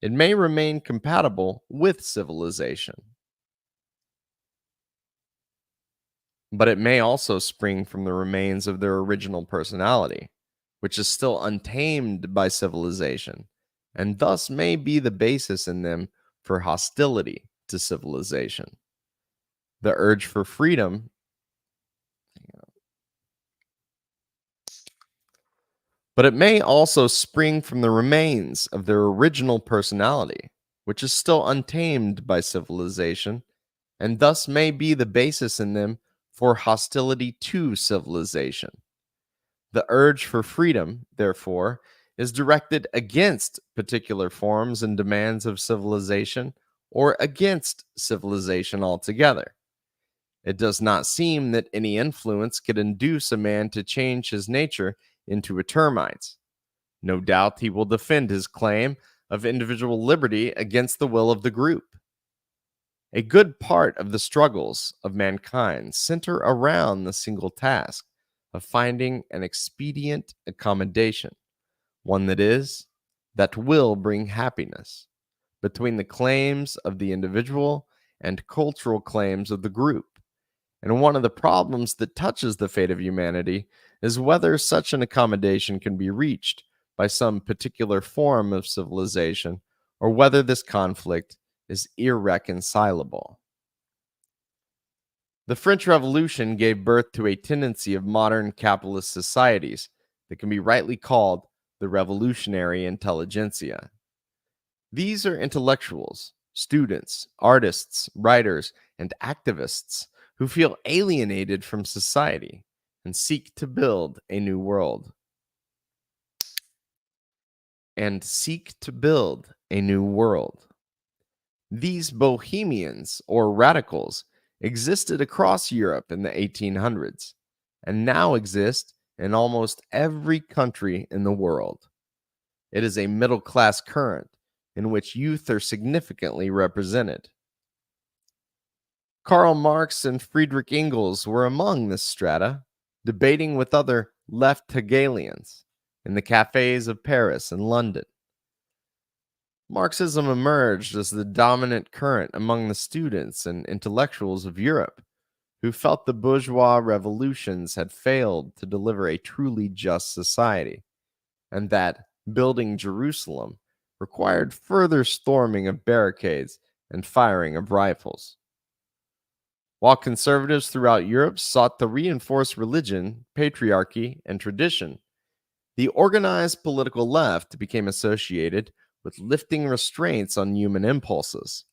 [SPEAKER 2] it may remain compatible with civilization. But it may also spring from the remains of their original personality, which is still untamed by civilization, and thus may be the basis in them for hostility to civilization. The urge for freedom, but it may also spring from the remains of their original personality, which is still untamed by civilization, and thus may be the basis in them for hostility to civilization. The urge for freedom, therefore, is directed against particular forms and demands of civilization or against civilization altogether. It does not seem that any influence could induce a man to change his nature into a termite's. No doubt he will defend his claim of individual liberty against the will of the group. A good part of the struggles of mankind center around the single task of finding an expedient accommodation, one that will bring happiness, between the claims of the individual and cultural claims of the group. And one of the problems that touches the fate of humanity is whether such an accommodation can be reached by some particular form of civilization, or whether this conflict is irreconcilable. The French Revolution gave birth to a tendency of modern capitalist societies that can be rightly called the revolutionary intelligentsia. These are intellectuals, students, artists, writers, and activists who feel alienated from society and seek to build a new world. These bohemians or radicals existed across Europe in the 1800s and now exist in almost every country in the world. It is a middle class current in which youth are significantly represented. Karl Marx and Friedrich Engels were among this strata, debating with other left Hegelians in the cafes of Paris and London. Marxism emerged as the dominant current among the students and intellectuals of Europe, who felt the bourgeois revolutions had failed to deliver a truly just society, and that building Jerusalem required further storming of barricades and firing of rifles. While conservatives throughout Europe sought to reinforce religion, patriarchy, and tradition, the organized political left became associated with lifting restraints on human impulses.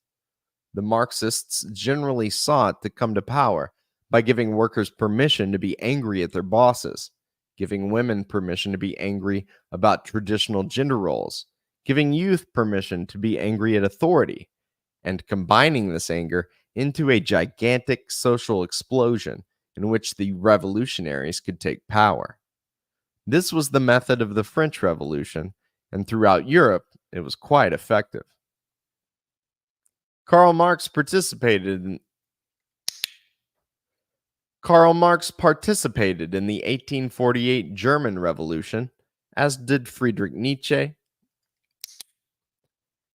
[SPEAKER 2] The Marxists generally sought to come to power by giving workers permission to be angry at their bosses, giving women permission to be angry about traditional gender roles, giving youth permission to be angry at authority, and combining this anger into a gigantic social explosion in which the revolutionaries could take power. This was the method of the French Revolution, and throughout Europe, it was quite effective. Karl Marx participated in the 1848 German Revolution, as did Friedrich Nietzsche,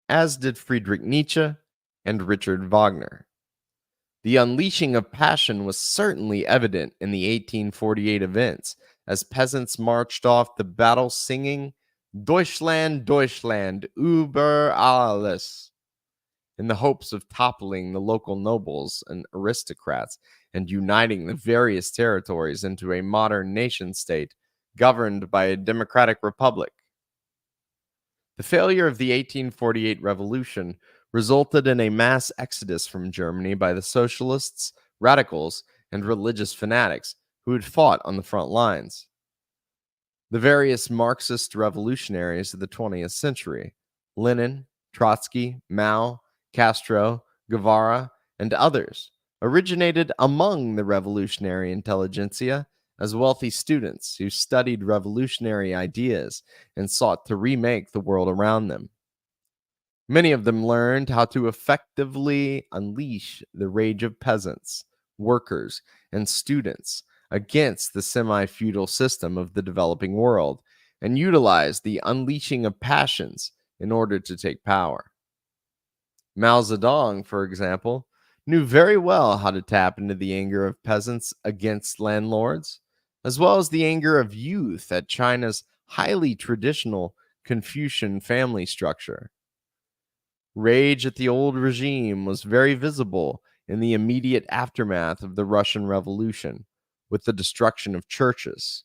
[SPEAKER 2] and Richard Wagner. The unleashing of passion was certainly evident in the 1848 events, as peasants marched off the battle singing Deutschland, Deutschland, über alles, in the hopes of toppling the local nobles and aristocrats and uniting the various territories into a modern nation-state governed by a democratic republic. The failure of the 1848 revolution resulted in a mass exodus from Germany by the socialists, radicals, and religious fanatics who had fought on the front lines. The various Marxist revolutionaries of the 20th century, Lenin, Trotsky, Mao, Castro, Guevara, and others, originated among the revolutionary intelligentsia as wealthy students who studied revolutionary ideas and sought to remake the world around them. Many of them learned how to effectively unleash the rage of peasants, workers, and students against the semi-feudal system of the developing world and utilized the unleashing of passions in order to take power. Mao Zedong, for example, knew very well how to tap into the anger of peasants against landlords, as well as the anger of youth at China's highly traditional Confucian family structure. Rage at the old regime was very visible in the immediate aftermath of the Russian Revolution, with the destruction of churches.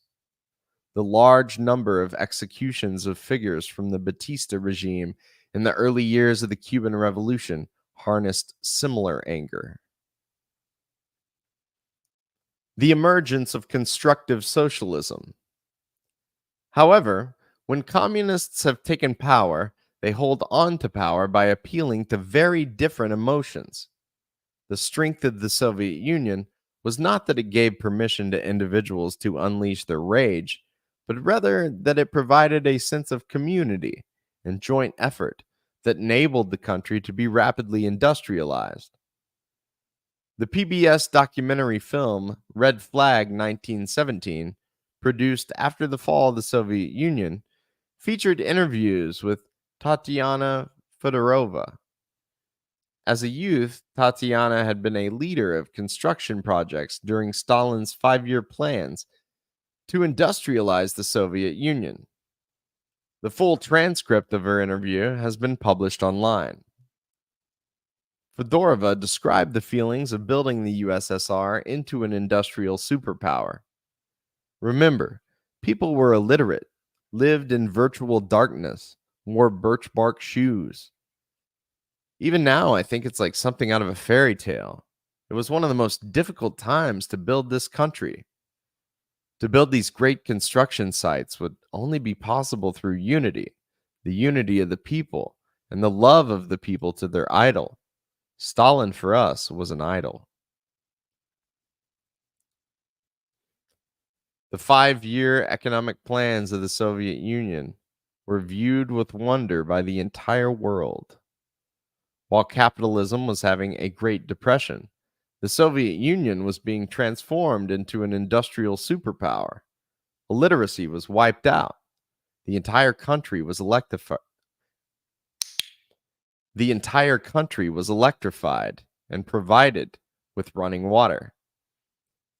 [SPEAKER 2] The large number of executions of figures from the Batista regime in the early years of the Cuban Revolution harnessed similar anger. The emergence of constructive socialism. However, when communists have taken power, they hold on to power by appealing to very different emotions. The strength of the Soviet Union was not that it gave permission to individuals to unleash their rage, but rather that it provided a sense of community and joint effort that enabled the country to be rapidly industrialized. The PBS documentary film Red Flag 1917, produced after the fall of the Soviet Union, featured interviews with Tatiana Fedorova. As a youth, Tatiana had been a leader of construction projects during Stalin's 5-year plans to industrialize the Soviet Union. The full transcript of her interview has been published online. Fedorova described the feelings of building the USSR into an industrial superpower. Remember, people were illiterate, lived in virtual darkness, wore birch bark shoes. Even now, I think it's like something out of a fairy tale. It was one of the most difficult times to build this country. To build these great construction sites would only be possible through unity, the unity of the people, and the love of the people to their idol. Stalin, for us, was an idol. The 5-year economic plans of the Soviet Union were viewed with wonder by the entire world. While capitalism was having a Great Depression, the Soviet Union was being transformed into an industrial superpower. Illiteracy was wiped out. The entire country was electrified. And provided with running water.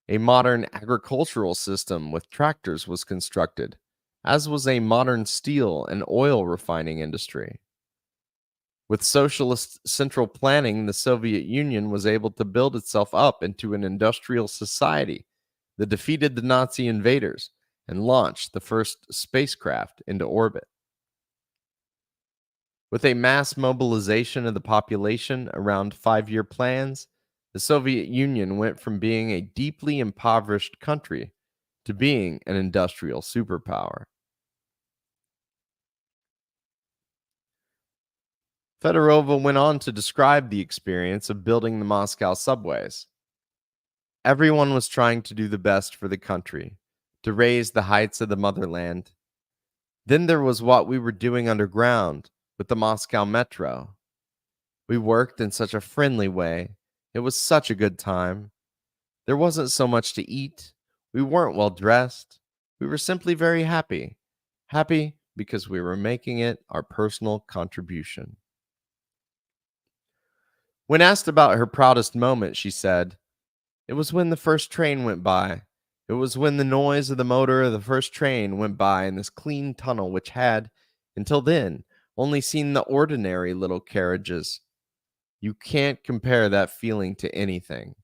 [SPEAKER 2] A modern agricultural system with tractors was constructed, as was a modern steel and oil refining industry. With socialist central planning, the Soviet Union was able to build itself up into an industrial society that defeated the Nazi invaders and launched the first spacecraft into orbit. With a mass mobilization of the population around 5-year plans, the Soviet Union went from being a deeply impoverished country to being an industrial superpower. Fedorova went on to describe the experience of building the Moscow subways. Everyone was trying to do the best for the country, to raise the heights of the motherland. Then there was what we were doing underground, with the Moscow Metro. We worked in such a friendly way. It was such a good time. There wasn't so much to eat. We weren't well dressed. We were simply very happy. Happy because we were making it our personal contribution. When asked about her proudest moment, she said, "It was when the first train went by. It was when the noise of the motor of the first train went by in this clean tunnel which had, until then, only seen the ordinary little carriages. You can't compare that feeling to anything.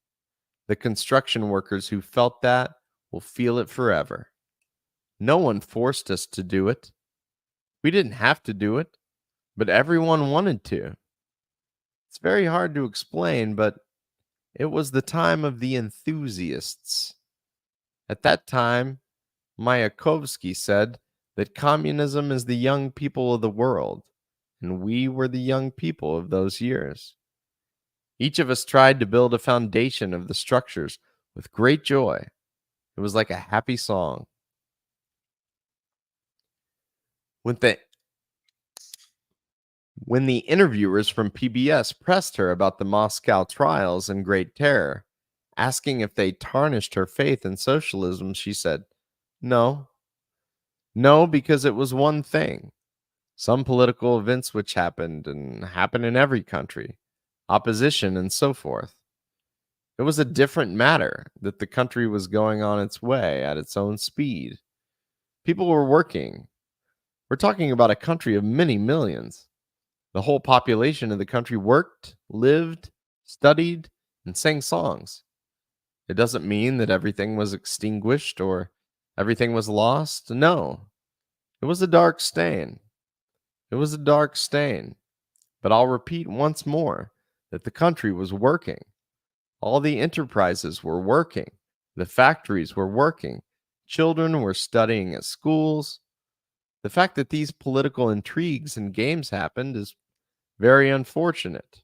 [SPEAKER 2] The construction workers who felt that will feel it forever. No one forced us to do it. We didn't have to do it, but everyone wanted to. It's very hard to explain, but it was the time of the enthusiasts. At that time, Mayakovsky said that communism is the young people of the world, and we were the young people of those years. Each of us tried to build a foundation of the structures with great joy. It was like a happy song. When the interviewers from PBS pressed her about the Moscow trials and Great Terror, asking if they tarnished her faith in socialism, she said, "No. No, because it was one thing. Some political events which happened and happen in every country, opposition and so forth. It was a different matter that the country was going on its way at its own speed. People were working. We're talking about a country of many millions. The whole population of the country worked, lived, studied, and sang songs. It doesn't mean that everything was extinguished or everything was lost. No. It was a dark stain. It was a dark stain. But I'll repeat once more that the country was working. All the enterprises were working. The factories were working. Children were studying at schools. The fact that these political intrigues and games happened is very unfortunate.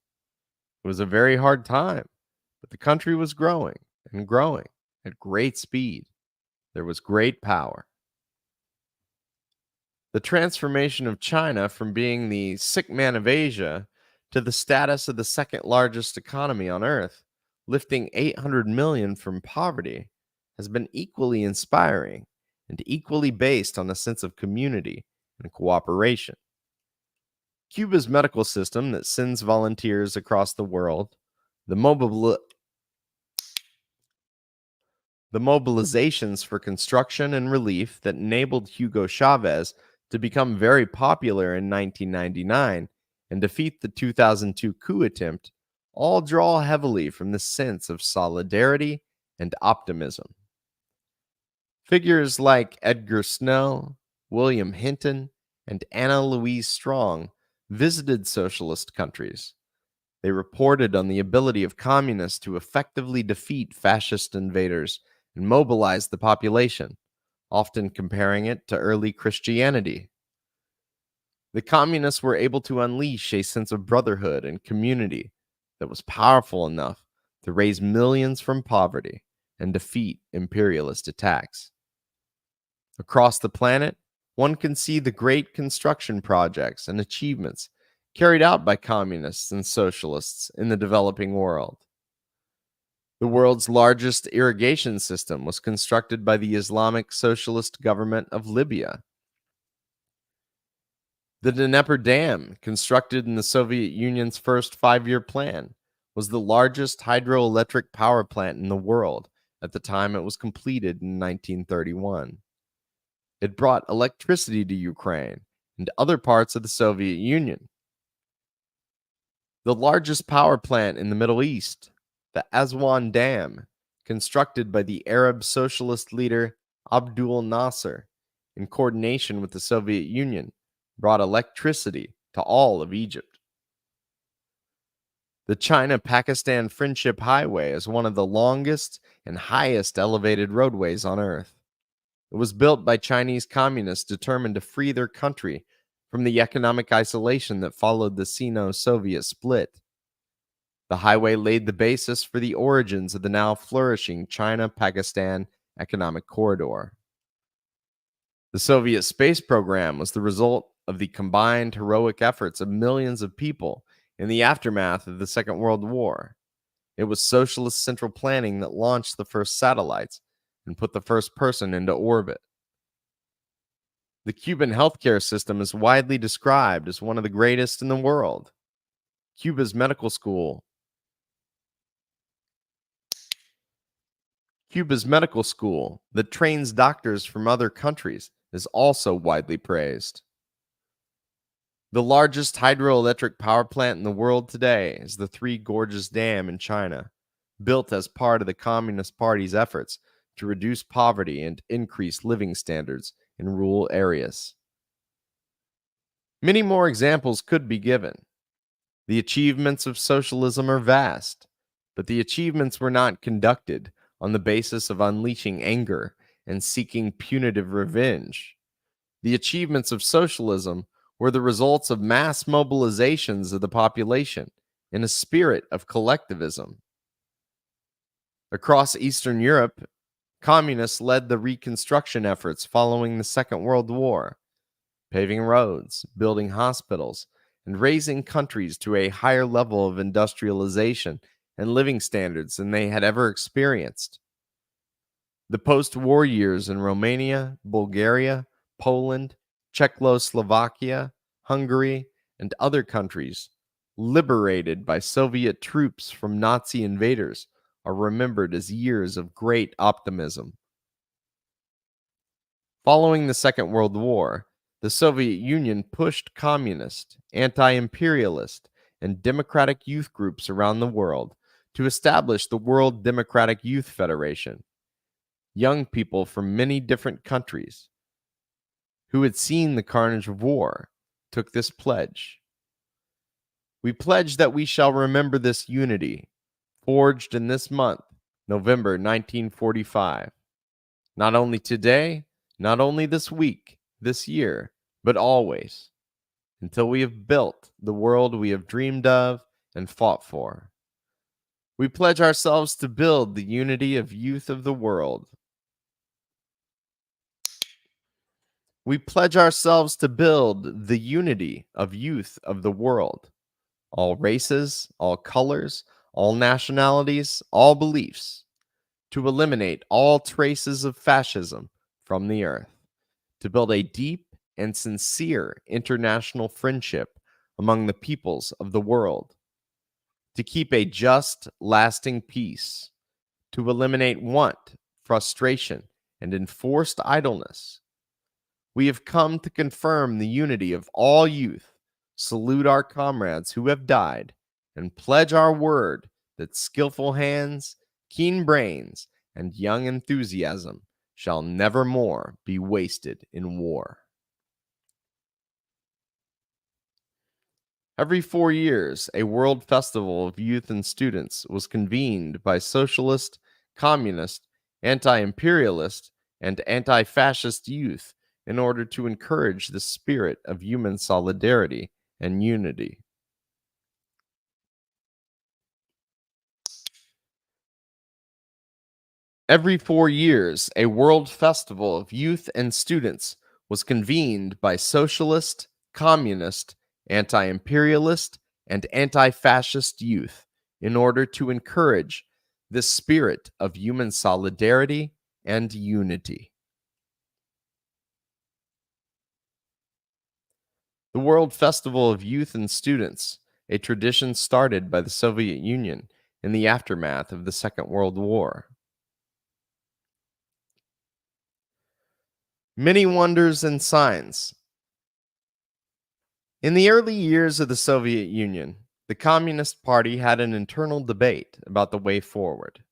[SPEAKER 2] It was a very hard time, but the country was growing and growing at great speed. There was great power. The transformation of China from being the sick man of Asia to the status of the second largest economy on earth, lifting 800 million from poverty, has been equally inspiring and equally based on a sense of community and cooperation. Cuba's medical system that sends volunteers across the world, the mobilizations for construction and relief that enabled Hugo Chavez to become very popular in 1999 and defeat the 2002 coup attempt, all draw heavily from the sense of solidarity and optimism. Figures like Edgar Snow, William Hinton, and Anna Louise Strong visited socialist countries. They reported on the ability of communists to effectively defeat fascist invaders and mobilize the population, often comparing it to early Christianity. The communists were able to unleash a sense of brotherhood and community that was powerful enough to raise millions from poverty and defeat imperialist attacks. Across the planet, one can see the great construction projects and achievements carried out by communists and socialists in the developing world. The world's largest irrigation system was constructed by the Islamic Socialist government of Libya. The Dnieper Dam, constructed in the Soviet Union's first five-year plan, was the largest hydroelectric power plant in the world at the time it was completed in 1931. It brought electricity to Ukraine and other parts of the Soviet Union. The largest power plant in the Middle East, the Aswan Dam, constructed by the Arab socialist leader Abdul Nasser in coordination with the Soviet Union, brought electricity to all of Egypt. The China-Pakistan Friendship Highway is one of the longest and highest elevated roadways on Earth. It was built by Chinese communists determined to free their country from the economic isolation that followed the Sino-Soviet split. The highway laid the basis for the origins of the now flourishing China-Pakistan Economic Corridor. The Soviet space program was the result of the combined heroic efforts of millions of people in the aftermath of the Second World War. It was socialist central planning that launched the first satellites and put the first person into orbit. The Cuban healthcare system is widely described as one of the greatest in the world. Cuba's medical school that trains doctors from other countries is also widely praised. The largest hydroelectric power plant in the world today is the Three Gorges Dam in China, built as part of the Communist Party's efforts to reduce poverty and increase living standards in rural areas. Many more examples could be given. The achievements of socialism are vast, but the achievements were not conducted on the basis of unleashing anger and seeking punitive revenge. The achievements of socialism were the results of mass mobilizations of the population in a spirit of collectivism. Across Eastern Europe, communists led the reconstruction efforts following the Second World War, paving roads, building hospitals, and raising countries to a higher level of industrialization and living standards than they had ever experienced. The post-war years in Romania, Bulgaria, Poland, Czechoslovakia, Hungary, and other countries liberated by Soviet troops from Nazi invaders are remembered as years of great optimism. Following the Second World War, the Soviet Union pushed communist, anti-imperialist, and democratic youth groups around the world to establish the World Democratic Youth Federation. Young people from many different countries who had seen the carnage of war took this pledge. We pledge that we shall remember this unity, forged in this month, November 1945. Not only today, not only this week, this year, but always, until we have built the world we have dreamed of and fought for. We pledge ourselves to build the unity of youth of the world. We pledge ourselves to build the unity of youth of the world. All races, all colors, all nationalities, all beliefs. To eliminate all traces of fascism from the earth. To build a deep and sincere international friendship among the peoples of the world. To keep a just, lasting peace. To eliminate want, frustration, and enforced idleness. We have come to confirm the unity of all youth, salute our comrades who have died, and pledge our word that skillful hands, keen brains, and young enthusiasm shall never more be wasted in war. Every 4 years, a World Festival of Youth and Students was convened by socialist, communist, anti-imperialist, and anti-fascist youth in order to encourage the spirit of human solidarity and unity. Every 4 years, a World Festival of Youth and Students was convened by socialist, communist, anti-imperialist, and anti-fascist youth in order to encourage the spirit of human solidarity and unity. The World Festival of Youth and Students, a tradition started by the Soviet Union in the aftermath of the Second World War. Many wonders and signs. In the early years of the Soviet Union, the Communist Party had an internal debate about the way forward.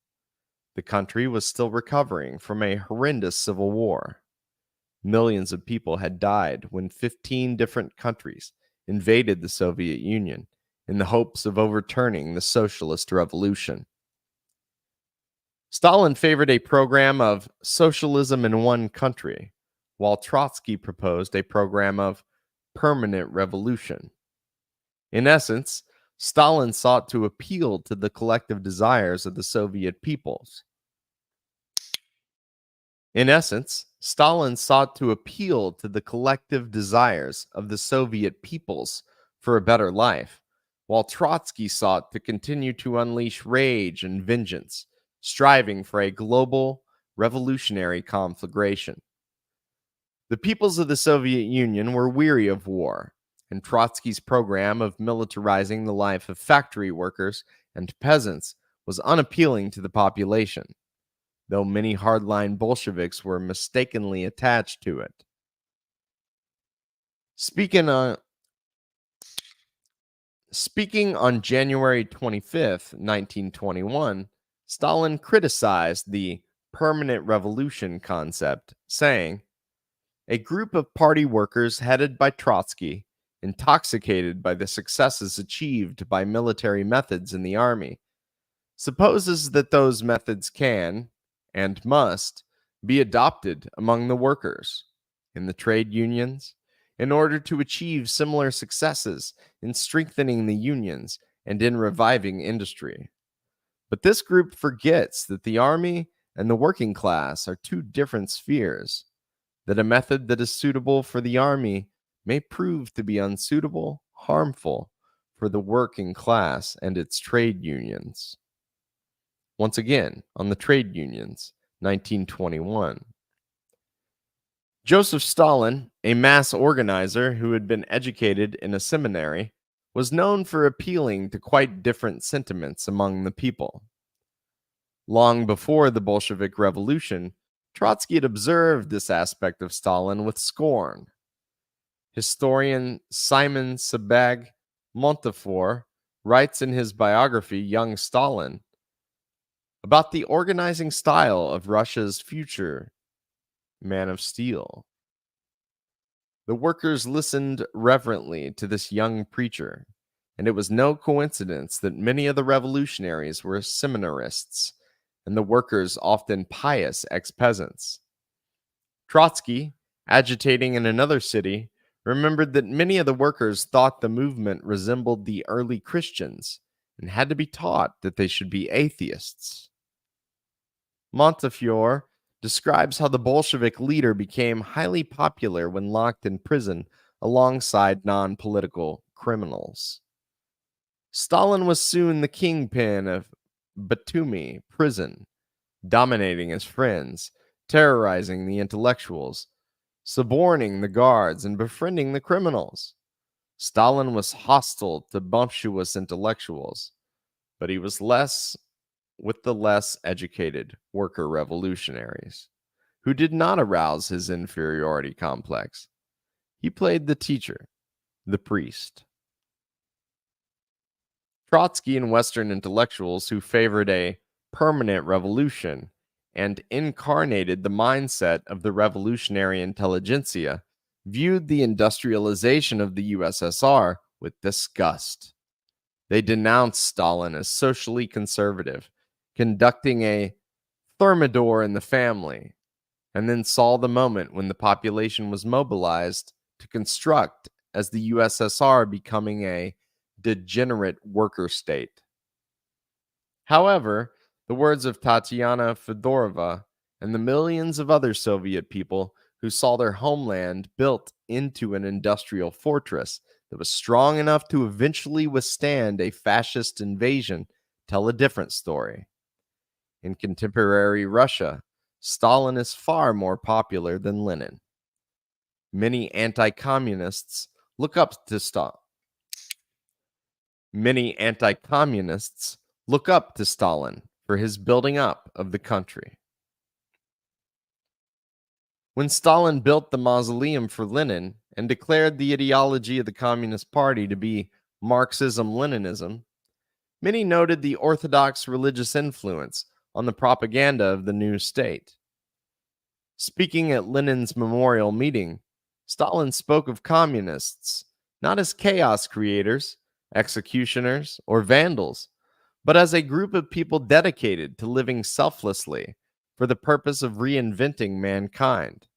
[SPEAKER 2] The country was still recovering from a horrendous civil war. Millions of people had died when 15 different countries invaded the Soviet Union in the hopes of overturning the socialist revolution. Stalin favored a program of socialism in one country, while Trotsky proposed a program of permanent revolution. In essence, Stalin sought to appeal to the collective desires of the Soviet peoples. In essence, Stalin sought to appeal to the collective desires of the Soviet peoples for a better life, while Trotsky sought to continue to unleash rage and vengeance, striving for a global revolutionary conflagration. The peoples of the Soviet Union were weary of war, and Trotsky's program of militarizing the life of factory workers and peasants was unappealing to the population, though many hardline Bolsheviks were mistakenly attached to it. Speaking on January 25th, 1921, Stalin criticized the permanent revolution concept, saying, "A group of party workers headed by Trotsky, intoxicated by the successes achieved by military methods in the army, supposes that those methods can, and must, be adopted among the workers, in the trade unions, in order to achieve similar successes in strengthening the unions and in reviving industry. But this group forgets that the army and the working class are two different spheres, that a method that is suitable for the army may prove to be unsuitable, harmful for the working class and its trade unions." Once again, on the trade unions, 1921. Joseph Stalin, a mass organizer who had been educated in a seminary, was known for appealing to quite different sentiments among the people. Long before the Bolshevik Revolution, Trotsky had observed this aspect of Stalin with scorn. Historian Simon Sebag Montefiore writes in his biography, Young Stalin, about the organizing style of Russia's future man of steel. The workers listened reverently to this young preacher, and it was no coincidence that many of the revolutionaries were seminarists, and the workers often pious ex-peasants. Trotsky, agitating in another city, remembered that many of the workers thought the movement resembled the early Christians and had to be taught that they should be atheists. Montefiore describes how the Bolshevik leader became highly popular when locked in prison alongside non-political criminals. Stalin was soon the kingpin of Batumi prison, dominating his friends, terrorizing the intellectuals, suborning the guards, and befriending the criminals. Stalin was hostile to bumptious intellectuals, but he was less with the less educated worker revolutionaries, who did not arouse his inferiority complex. He played the teacher, the priest. Trotsky and Western intellectuals who favored a permanent revolution and incarnated the mindset of the revolutionary intelligentsia viewed the industrialization of the USSR with disgust. They denounced Stalin as socially conservative, conducting a thermidor in the family, and then saw the moment when the population was mobilized to construct as the USSR becoming a degenerate worker state. However, the words of Tatiana Fedorova and the millions of other Soviet people who saw their homeland built into an industrial fortress that was strong enough to eventually withstand a fascist invasion tell a different story. In contemporary Russia, Stalin is far more popular than Lenin. Many anti-communists look up to Stalin. Many anti-communists look up to Stalin for his building up of the country. When Stalin built the mausoleum for Lenin and declared the ideology of the Communist Party to be Marxism-Leninism, many noted the orthodox religious influence on the propaganda of the new state. Speaking at Lenin's memorial meeting, Stalin spoke of communists not as chaos creators, executioners, or vandals, but as a group of people dedicated to living selflessly for the purpose of reinventing mankind.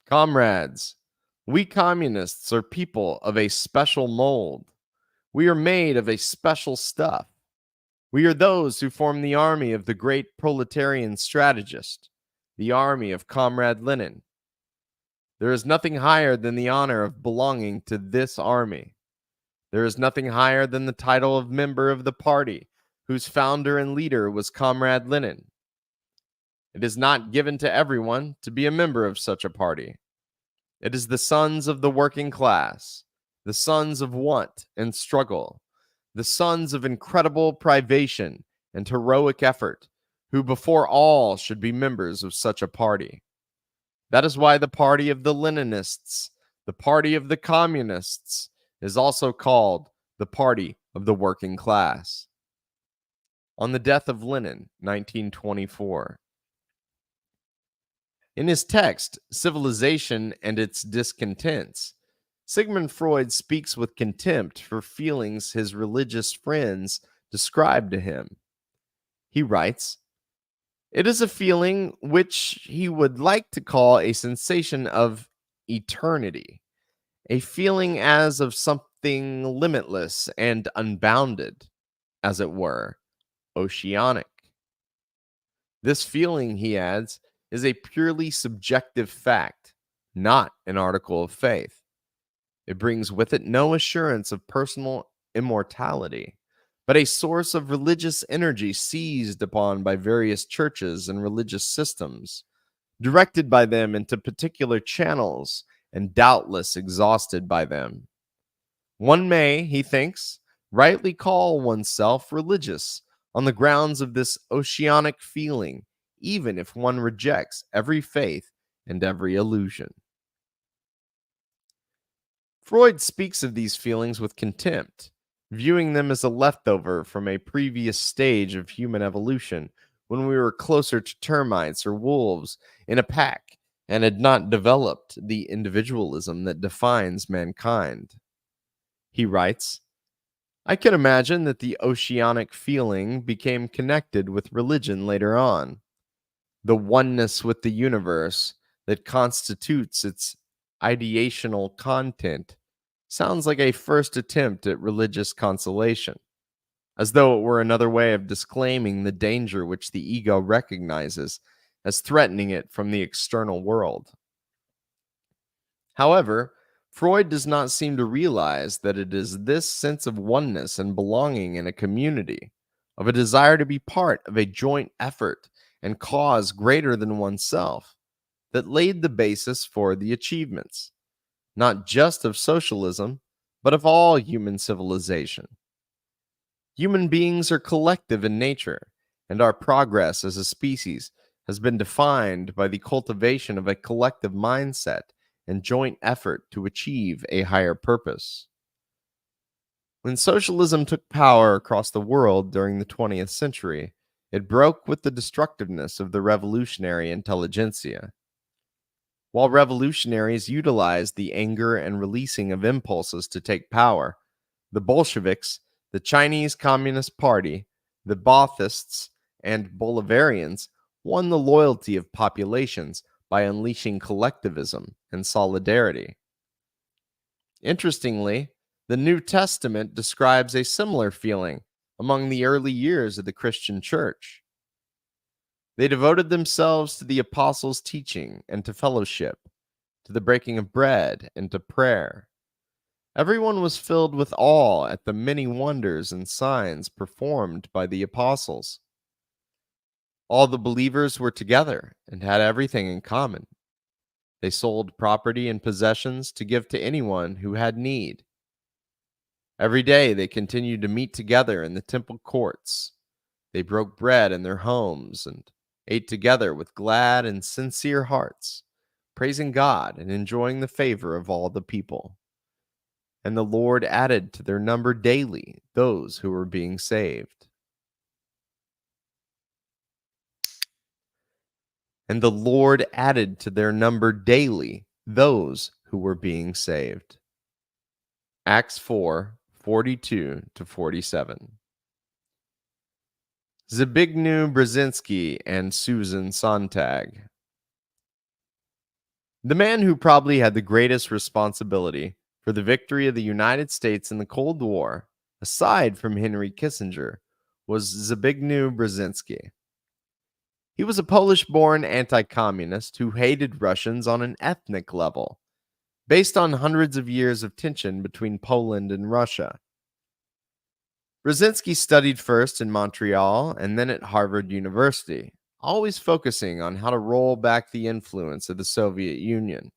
[SPEAKER 2] Comrades, we communists are people of a special mold. We are made of a special stuff. We are those who form the army of the great proletarian strategist, the army of Comrade Lenin. There is nothing higher than the honor of belonging to this army. There is nothing higher than the title of member of the party whose founder and leader was Comrade Lenin. It is not given to everyone to be a member of such a party. It is the sons of the working class, the sons of want and struggle, the sons of incredible privation and heroic effort, who before all should be members of such a party. That is why the party of the Leninists, the party of the communists, is also called the party of the working class. On the death of Lenin, 1924. In his text, Civilization and Its Discontents, Sigmund Freud speaks with contempt for feelings his religious friends described to him. He writes, "It is a feeling which he would like to call a sensation of eternity, a feeling as of something limitless and unbounded, as it were, oceanic. This feeling," he adds, "is a purely subjective fact, not an article of faith. It brings with it no assurance of personal immortality, but a source of religious energy seized upon by various churches and religious systems, directed by them into particular channels, and doubtless exhausted by them. One may, he thinks, rightly call oneself religious on the grounds of this oceanic feeling, even if one rejects every faith and every illusion." Freud speaks of these feelings with contempt, viewing them as a leftover from a previous stage of human evolution when we were closer to termites or wolves in a pack and had not developed the individualism that defines mankind. He writes, "I can imagine that the oceanic feeling became connected with religion later on. The oneness with the universe that constitutes its ideational content sounds like a first attempt at religious consolation, as though it were another way of disclaiming the danger which the ego recognizes as threatening it from the external world." However, Freud does not seem to realize that it is this sense of oneness and belonging in a community, of a desire to be part of a joint effort and cause greater than oneself, that laid the basis for the achievements, not just of socialism, but of all human civilization. Human beings are collective in nature, and our progress as a species has been defined by the cultivation of a collective mindset and joint effort to achieve a higher purpose. When socialism took power across the world during the 20th century, it broke with the destructiveness of the revolutionary intelligentsia. While revolutionaries utilized the anger and releasing of impulses to take power, the Bolsheviks, the Chinese Communist Party, the Baathists, and Bolivarians won the loyalty of populations by unleashing collectivism and solidarity. Interestingly, the New Testament describes a similar feeling among the early years of the Christian church. They devoted themselves to the apostles' teaching and to fellowship, to the breaking of bread and to prayer. Everyone was filled with awe at the many wonders and signs performed by the apostles. All the believers were together and had everything in common. They sold property and possessions to give to anyone who had need. Every day they continued to meet together in the temple courts. They broke bread in their homes and ate together with glad and sincere hearts, praising God and enjoying the favor of all the people. And the Lord added to their number daily those who were being saved. And the Lord added to their number daily those who were being saved. Acts 4:42-47. Zbigniew Brzezinski and Susan Sontag. The man who probably had the greatest responsibility for the victory of the United States in the Cold War, aside from Henry Kissinger, was Zbigniew Brzezinski. He was a Polish-born anti-communist who hated Russians on an ethnic level, based on hundreds of years of tension between Poland and Russia. Brzezinski studied first in Montreal and then at Harvard University, always focusing on how to roll back the influence of the Soviet Union.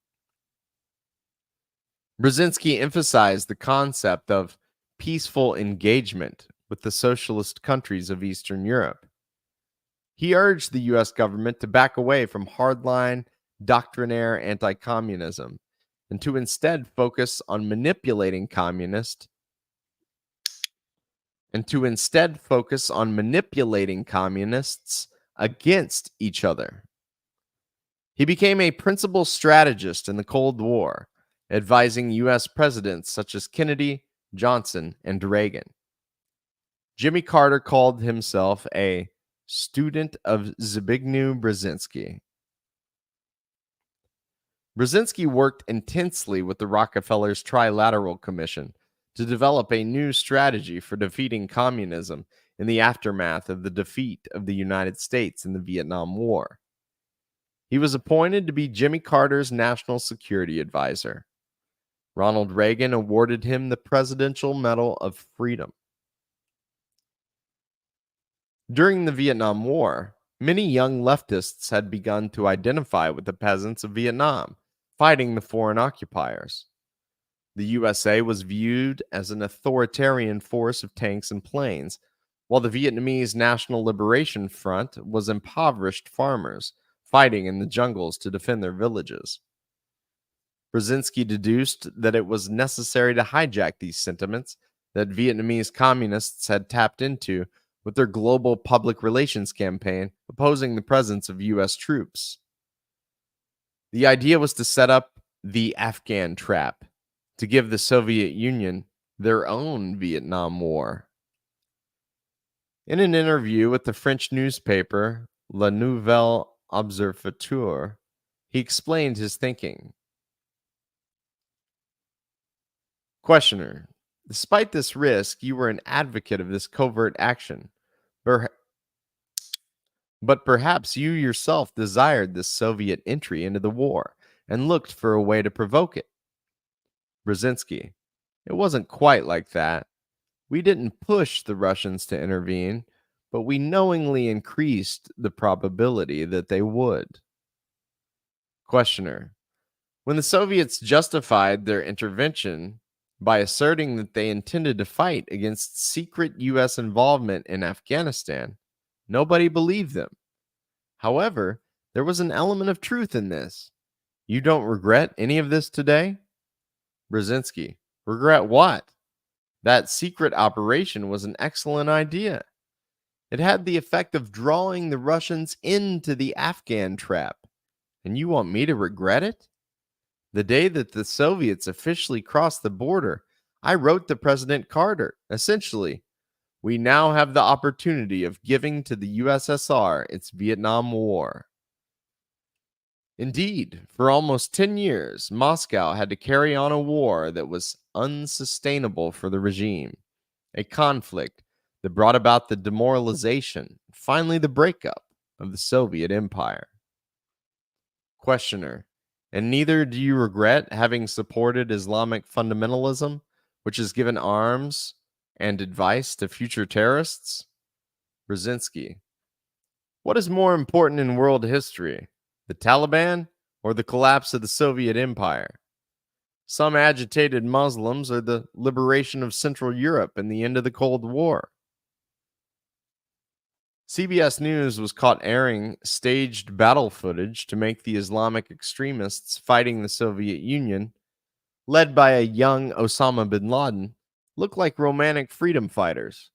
[SPEAKER 2] Brzezinski emphasized the concept of peaceful engagement with the socialist countries of Eastern Europe. He urged the U.S. government to back away from hardline, doctrinaire anti-communism and to instead focus on manipulating communists against each other. He became a principal strategist in the Cold War, advising U.S. presidents such as Kennedy, Johnson, and Reagan. Jimmy Carter called himself a student of Zbigniew Brzezinski. Brzezinski worked intensely with the Rockefellers' Trilateral Commission to develop a new strategy for defeating communism in the aftermath of the defeat of the United States in the Vietnam War. He was appointed to be Jimmy Carter's national security advisor. Ronald Reagan awarded him the Presidential Medal of Freedom. During the Vietnam War, many young leftists had begun to identify with the peasants of Vietnam, fighting the foreign occupiers. The USA was viewed as an authoritarian force of tanks and planes, while the Vietnamese National Liberation Front was impoverished farmers fighting in the jungles to defend their villages. Brzezinski deduced that it was necessary to hijack these sentiments that Vietnamese communists had tapped into with their global public relations campaign opposing the presence of U.S. troops. The idea was to set up the Afghan trap, to give the Soviet Union their own Vietnam War. In an interview with the French newspaper La Nouvelle Observateur, he explained his thinking. Questioner: despite this risk, you were an advocate of this covert action. But perhaps you yourself desired this Soviet entry into the war and looked for a way to provoke it. Brzezinski: it wasn't quite like that. We didn't push the Russians to intervene, but we knowingly increased the probability that they would. Questioner: when the Soviets justified their intervention by asserting that they intended to fight against secret U.S. involvement in Afghanistan, nobody believed them. However, there was an element of truth in this. You don't regret any of this today? Brzezinski: regret what? That secret operation was an excellent idea. It had the effect of drawing the Russians into the Afghan trap. And you want me to regret it? The day that the Soviets officially crossed the border, I wrote to President Carter, essentially, we now have the opportunity of giving to the USSR its Vietnam War. Indeed, for almost 10 years, Moscow had to carry on a war that was unsustainable for the regime, a conflict that brought about the demoralization, finally the breakup of the Soviet Empire. Questioner: and neither do you regret having supported Islamic fundamentalism, which has given arms and advice to future terrorists? Brzezinski: what is more important in world history, the Taliban or the collapse of the Soviet Empire? Some agitated Muslims or the liberation of Central Europe and the end of the Cold War. CBS News was caught airing staged battle footage to make the Islamic extremists fighting the Soviet Union, led by a young Osama bin Laden, look like romantic freedom fighters.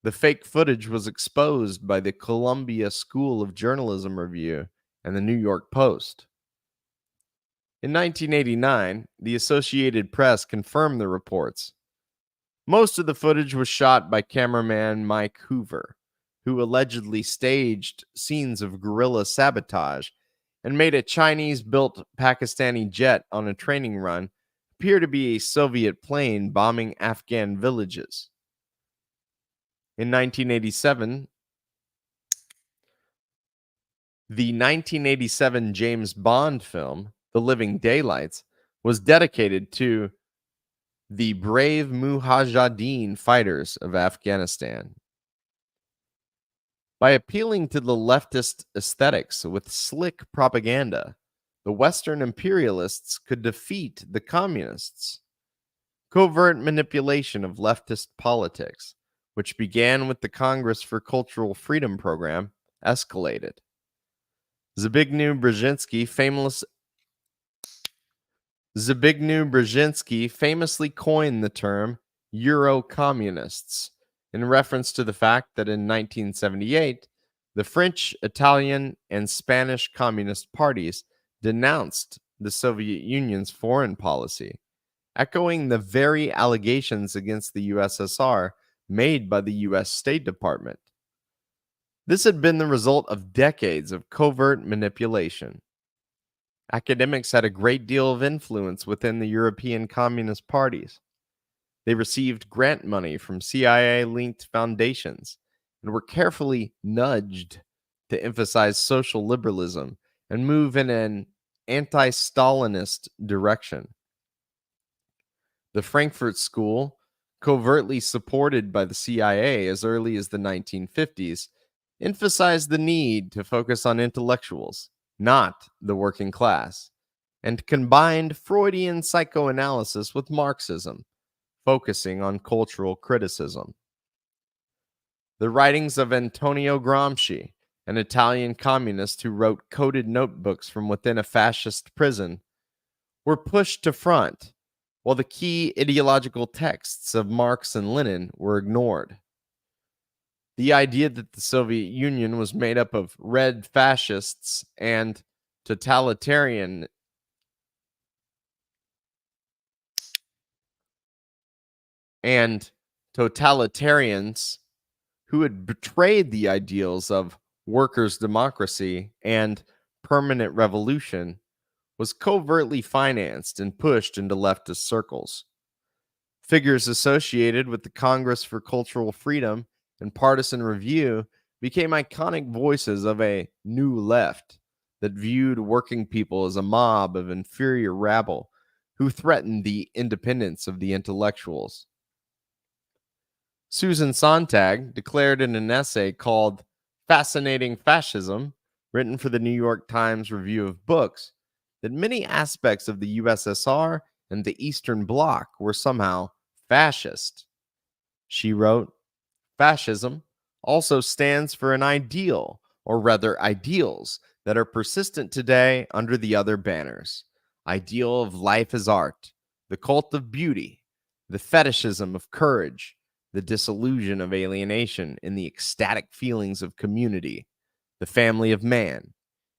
[SPEAKER 2] The fake footage was exposed by the Columbia School of Journalism Review and the New York Post. In 1989, the Associated Press confirmed the reports. Most of the footage was shot by cameraman Mike Hoover, who allegedly staged scenes of guerrilla sabotage and made a Chinese-built Pakistani jet on a training run appear to be a Soviet plane bombing Afghan villages. In 1987, The 1987 James Bond film, The Living Daylights, was dedicated to the brave Mujahideen fighters of Afghanistan. By appealing to the leftist aesthetics with slick propaganda, the Western imperialists could defeat the communists. Covert manipulation of leftist politics, which began with the Congress for Cultural Freedom program, escalated. Zbigniew Brzezinski famously coined the term Euro-communists in reference to the fact that in 1978, the French, Italian, and Spanish communist parties denounced the Soviet Union's foreign policy, echoing the very allegations against the USSR made by the US State Department. This had been the result of decades of covert manipulation. Academics had a great deal of influence within the European communist parties. They received grant money from CIA-linked foundations and were carefully nudged to emphasize social liberalism and move in an anti-Stalinist direction. The Frankfurt School, covertly supported by the CIA as early as the 1950s, emphasized the need to focus on intellectuals, not the working class, and combined Freudian psychoanalysis with Marxism, focusing on cultural criticism. The writings of Antonio Gramsci, an Italian communist who wrote coded notebooks from within a fascist prison, were pushed to front, while the key ideological texts of Marx and Lenin were ignored. The idea that the Soviet Union was made up of red fascists and totalitarians who had betrayed the ideals of workers' democracy and permanent revolution was covertly financed and pushed into leftist circles. Figures associated with the Congress for Cultural Freedom and Partisan Review became iconic voices of a new left that viewed working people as a mob of inferior rabble who threatened the independence of the intellectuals. Susan Sontag declared in an essay called Fascinating Fascism, written for the New York Times Review of Books, that many aspects of the USSR and the Eastern Bloc were somehow fascist. She wrote, "Fascism also stands for an ideal, or rather ideals, that are persistent today under the other banners. Ideal of life as art, the cult of beauty, the fetishism of courage, the disillusion of alienation in the ecstatic feelings of community, the family of man,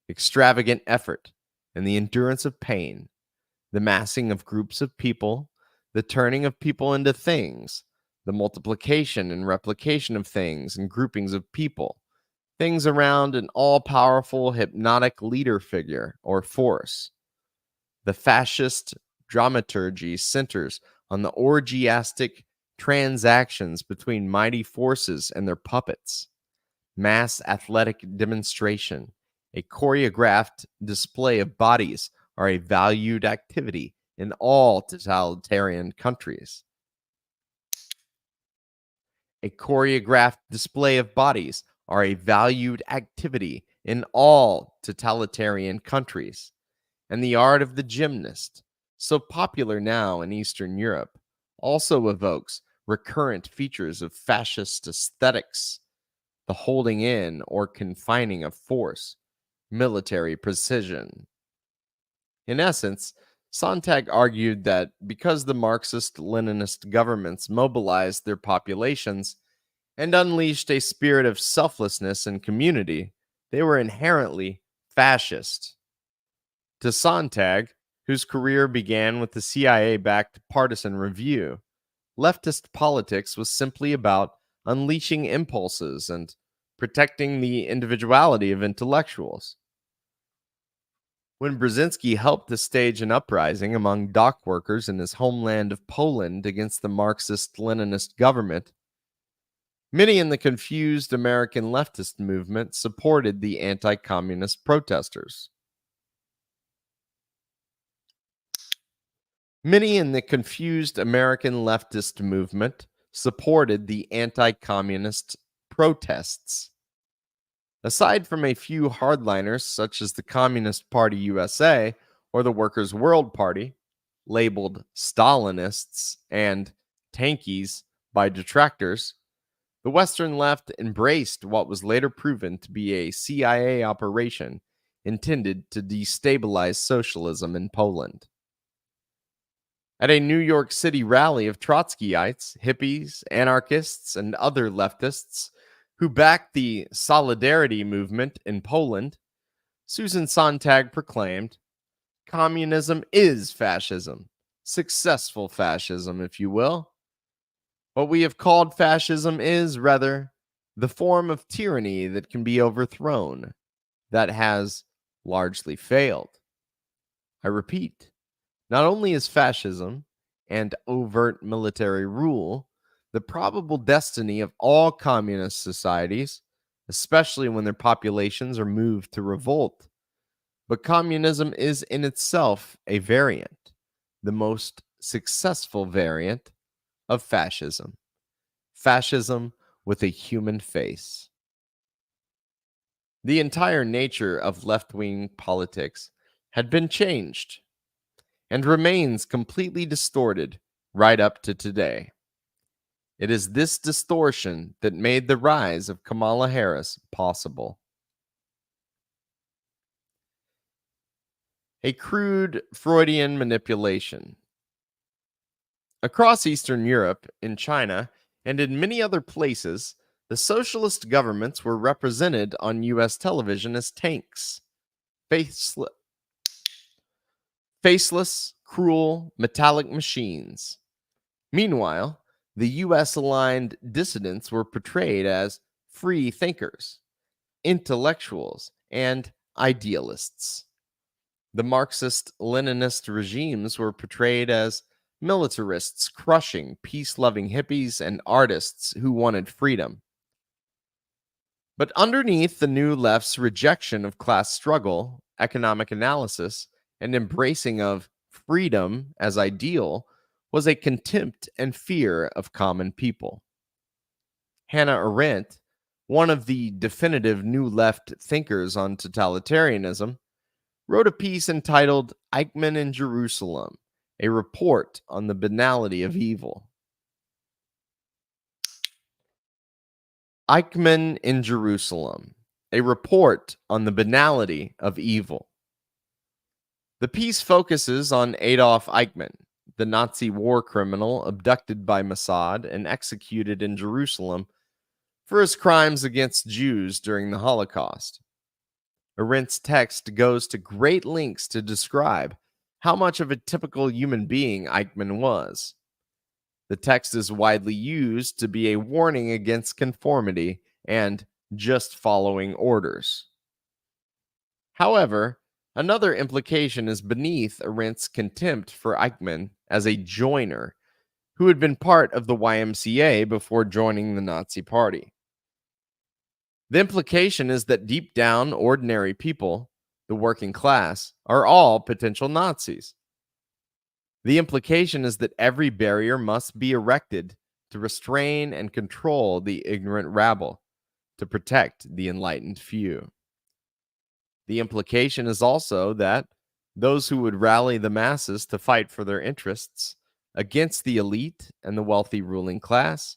[SPEAKER 2] extravagant effort, and the endurance of pain, the massing of groups of people, the turning of people into things, the multiplication and replication of things and groupings of people, things around an all-powerful hypnotic leader figure or force. The fascist dramaturgy centers on the orgiastic transactions between mighty forces and their puppets. Mass athletic demonstration, a choreographed display of bodies are a valued activity in all totalitarian countries. A choreographed display of bodies are a valued activity in all totalitarian countries. And the art of the gymnast, so popular now in Eastern Europe, also evokes recurrent features of fascist aesthetics, the holding in or confining of force, military precision. In essence, Sontag argued that because the Marxist-Leninist governments mobilized their populations and unleashed a spirit of selflessness in community, they were inherently fascist. To Sontag, whose career began with the CIA-backed Partisan Review, leftist politics was simply about unleashing impulses and protecting the individuality of intellectuals. When Brzezinski helped to stage an uprising among dock workers in his homeland of Poland against the Marxist-Leninist government, Many in the confused American leftist movement supported the anti-communist protesters. Many in the confused American leftist movement supported the anti-communist protests. Aside from a few hardliners such as the Communist Party USA or the Workers' World Party, labeled Stalinists and tankies by detractors, the Western left embraced what was later proven to be a CIA operation intended to destabilize socialism in Poland. At a New York City rally of Trotskyites, hippies, anarchists, and other leftists who backed the Solidarity movement in Poland, Susan Sontag proclaimed, "Communism is fascism, successful fascism, if you will. What we have called fascism is, rather, the form of tyranny that can be overthrown, that has largely failed." I repeat, not only is fascism and overt military rule the probable destiny of all communist societies, especially when their populations are moved to revolt, but communism is in itself a variant, the most successful variant of fascism. Fascism with a human face. The entire nature of left-wing politics had been changed and remains completely distorted right up to today. It is this distortion that made the rise of Kamala Harris possible. A crude Freudian manipulation. Across Eastern Europe, in China, and in many other places, the socialist governments were represented on US television as tanks, faceless, cruel, metallic machines. Meanwhile, the US-aligned dissidents were portrayed as free thinkers, intellectuals, and idealists. The Marxist-Leninist regimes were portrayed as militarists crushing peace-loving hippies and artists who wanted freedom. But underneath the new left's rejection of class struggle, economic analysis, and embracing of freedom as ideal was a contempt and fear of common people. Hannah Arendt, one of the definitive new left thinkers on totalitarianism, wrote a piece entitled "Eichmann in Jerusalem, a report on the banality of evil." Eichmann in Jerusalem, a report on the banality of evil. The piece focuses on Adolf Eichmann, the Nazi war criminal abducted by Mossad and executed in Jerusalem for his crimes against Jews during the Holocaust. Arendt's text goes to great lengths to describe how much of a typical human being Eichmann was. The text is widely used to be a warning against conformity and just following orders. However, another implication is beneath Arendt's contempt for Eichmann as a joiner who had been part of the YMCA before joining the Nazi Party. The implication is that deep down, ordinary people, the working class, are all potential Nazis. The implication is that every barrier must be erected to restrain and control the ignorant rabble, to protect the enlightened few. The implication is also that those who would rally the masses to fight for their interests against the elite and the wealthy ruling class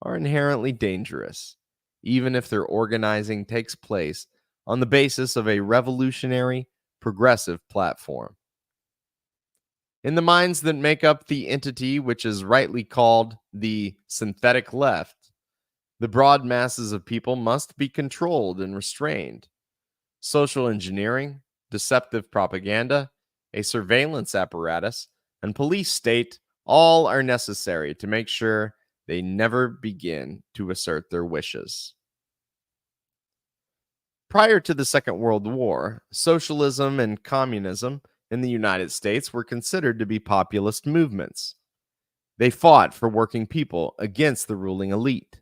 [SPEAKER 2] are inherently dangerous, even if their organizing takes place on the basis of a revolutionary, progressive platform. In the minds that make up the entity which is rightly called the synthetic left, the broad masses of people must be controlled and restrained. Social engineering, deceptive propaganda, a surveillance apparatus, and police state all are necessary to make sure they never begin to assert their wishes. Prior to the Second World War, socialism and communism in the United States were considered to be populist movements. They fought for working people against the ruling elite.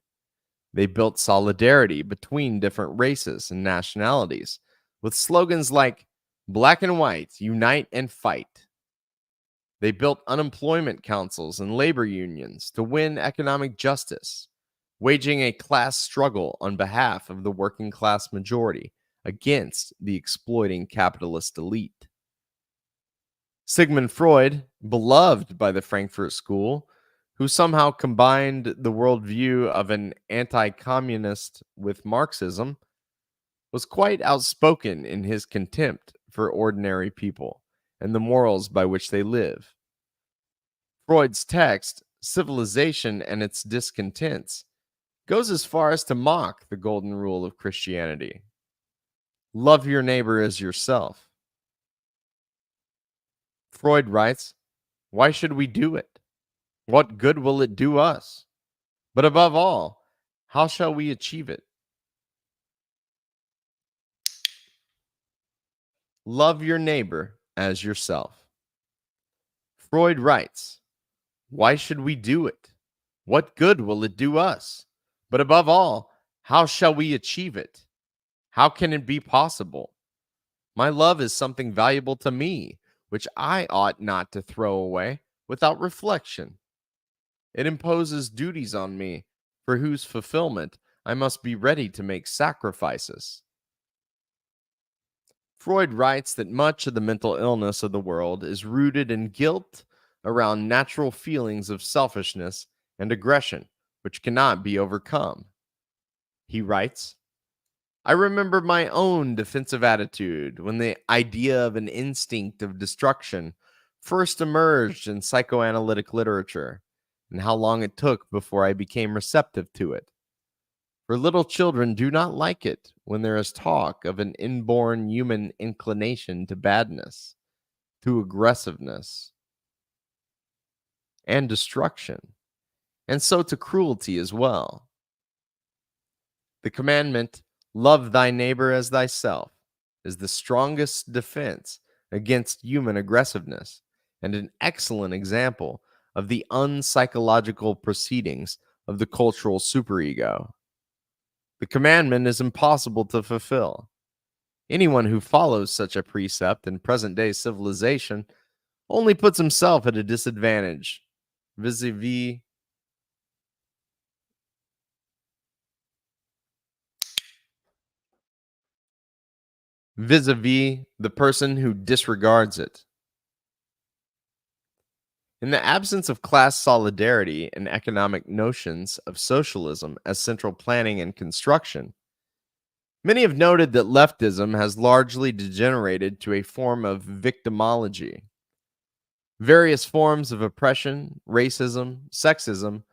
[SPEAKER 2] They built solidarity between different races and nationalities with slogans like "Black and white, unite and fight." They built unemployment councils and labor unions to win economic justice, waging a class struggle on behalf of the working class majority against the exploiting capitalist elite. Sigmund Freud, beloved by the Frankfurt School, who somehow combined the worldview of an anti-communist with Marxism, was quite outspoken in his contempt for ordinary people and the morals by which they live. Freud's text, Civilization and Its Discontents, goes as far as to mock the golden rule of Christianity. Love your neighbor as yourself. Freud writes, "Why should we do it? What good will it do us? But above all, how shall we achieve it? Love your neighbor as yourself." Freud writes, "Why should we do it? What good will it do us? But above all, how shall we achieve it? How can it be possible? My love is something valuable to me, which I ought not to throw away without reflection. It imposes duties on me, for whose fulfillment I must be ready to make sacrifices." Freud writes that much of the mental illness of the world is rooted in guilt around natural feelings of selfishness and aggression, which cannot be overcome. He writes, "I remember my own defensive attitude when the idea of an instinct of destruction first emerged in psychoanalytic literature, and how long it took before I became receptive to it. For little children do not like it when there is talk of an inborn human inclination to badness, to aggressiveness, and destruction, and so to cruelty as well. The commandment, 'Love thy neighbor as thyself,' is the strongest defense against human aggressiveness and an excellent example of the unpsychological proceedings of the cultural superego. The commandment is impossible to fulfill. Anyone who follows such a precept in present-day civilization only puts himself at a disadvantage vis-a-vis the person who disregards it. In the absence of class solidarity and economic notions of socialism as central planning and construction, many have noted that leftism has largely degenerated to a form of victimology. Various forms of oppression, racism, sexism,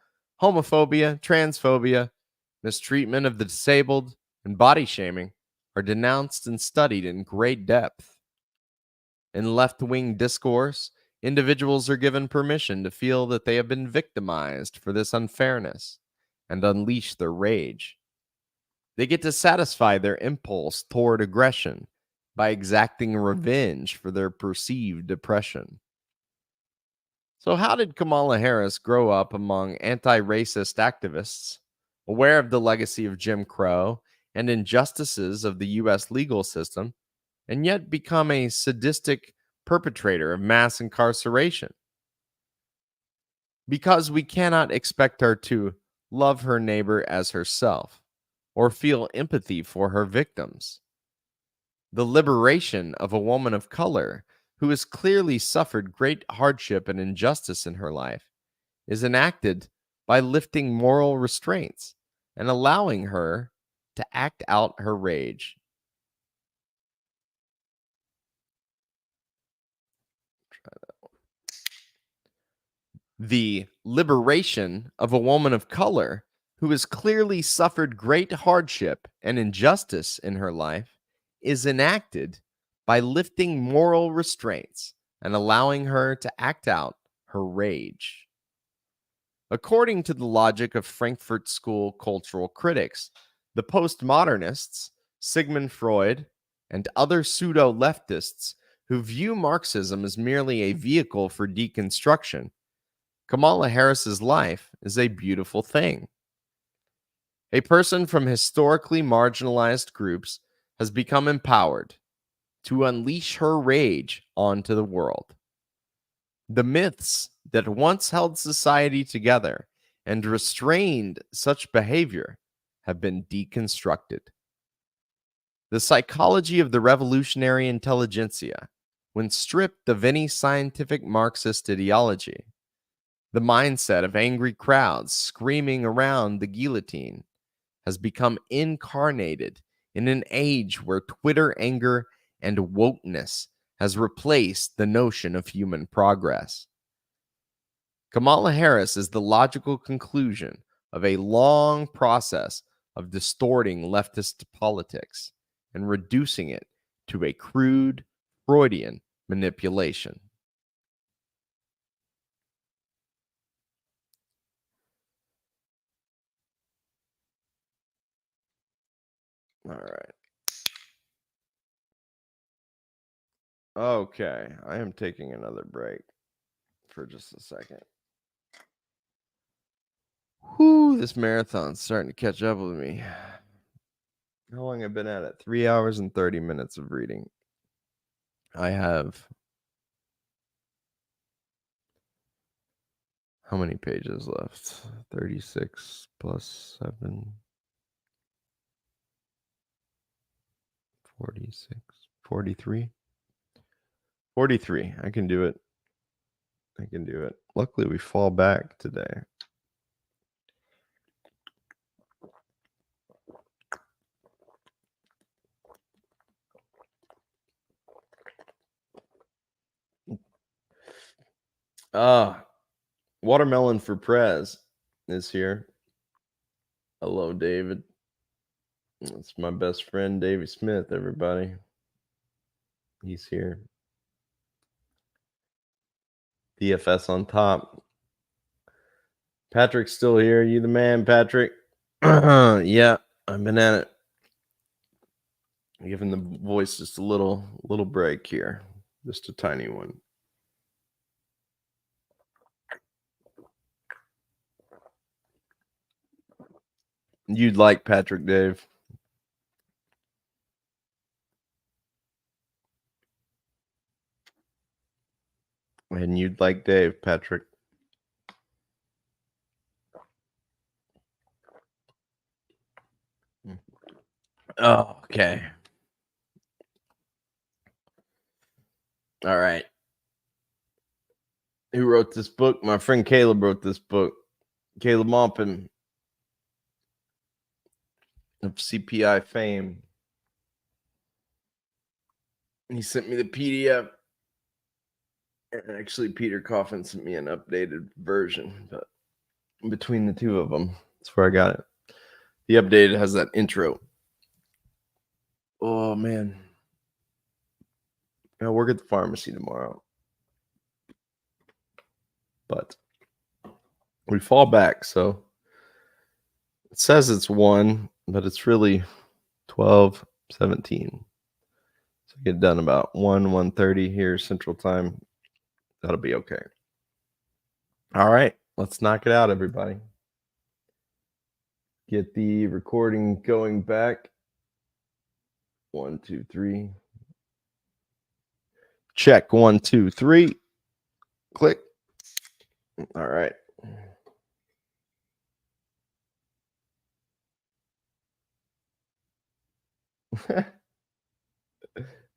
[SPEAKER 2] homophobia, transphobia, mistreatment of the disabled, and body shaming are denounced and studied in great depth. In left-wing discourse, individuals are given permission to feel that they have been victimized for this unfairness and unleash their rage. They get to satisfy their impulse toward aggression by exacting revenge for their perceived oppression. So, how did Kamala Harris grow up among anti-racist activists, aware of the legacy of Jim Crow and injustices of the U.S. legal system, and yet become a sadistic perpetrator of mass incarceration? Because we cannot expect her to love her neighbor as herself or feel empathy for her victims. The liberation of a woman of color who has clearly suffered great hardship and injustice in her life is enacted by lifting moral restraints and allowing her to act out her rage. The liberation of a woman of color who has clearly suffered great hardship and injustice in her life is enacted by lifting moral restraints and allowing her to act out her rage. According to the logic of Frankfurt School cultural critics, the postmodernists, Sigmund Freud, and other pseudo-leftists who view Marxism as merely a vehicle for deconstruction, Kamala Harris's life is a beautiful thing. A person from historically marginalized groups has become empowered to unleash her rage onto the world. The myths that once held society together and restrained such behavior have been deconstructed. The psychology of the revolutionary intelligentsia, when stripped of any scientific Marxist ideology, the mindset of angry crowds screaming around the guillotine, has become incarnated in an age where Twitter anger and wokeness has replaced the notion of human progress. Kamala Harris is the logical conclusion of a long process of distorting leftist politics and reducing it to a crude Freudian manipulation. All right. Okay, I am taking another break for just a second. Whew, this marathon's starting to catch up with me. How long have I been at it? 3 hours and 30 minutes of reading. I have how many pages left? 36 plus 7. 46. 43. 43. I can do it. I can do it. Luckily, we fall back today. Watermelon for Prez is here. Hello, David. It's my best friend, Davey Smith, everybody. He's here. DFS on top. Patrick's still here. You the man, Patrick? Yeah, I've been at it. Giving the voice just a little break here. Just a tiny one. You'd like Patrick, Dave. And you'd like Dave, Patrick. Oh, okay. All right. Who wrote this book? My friend Caleb wrote this book. Caleb Maupin of CPI fame. He sent me the PDF. And actually, Peter Coffin sent me an updated version. But between the two of them, that's where I got it. The updated has that intro. Oh, man. I'll work at the pharmacy tomorrow. But we fall back, so it says it's 1, but it's really 12, 17. So get done about 1:30 here Central Time. That'll be okay. All right, let's knock it out, everybody. Get the recording going back. 1, 2, 3. Check 1, 2, 3. Click. All right.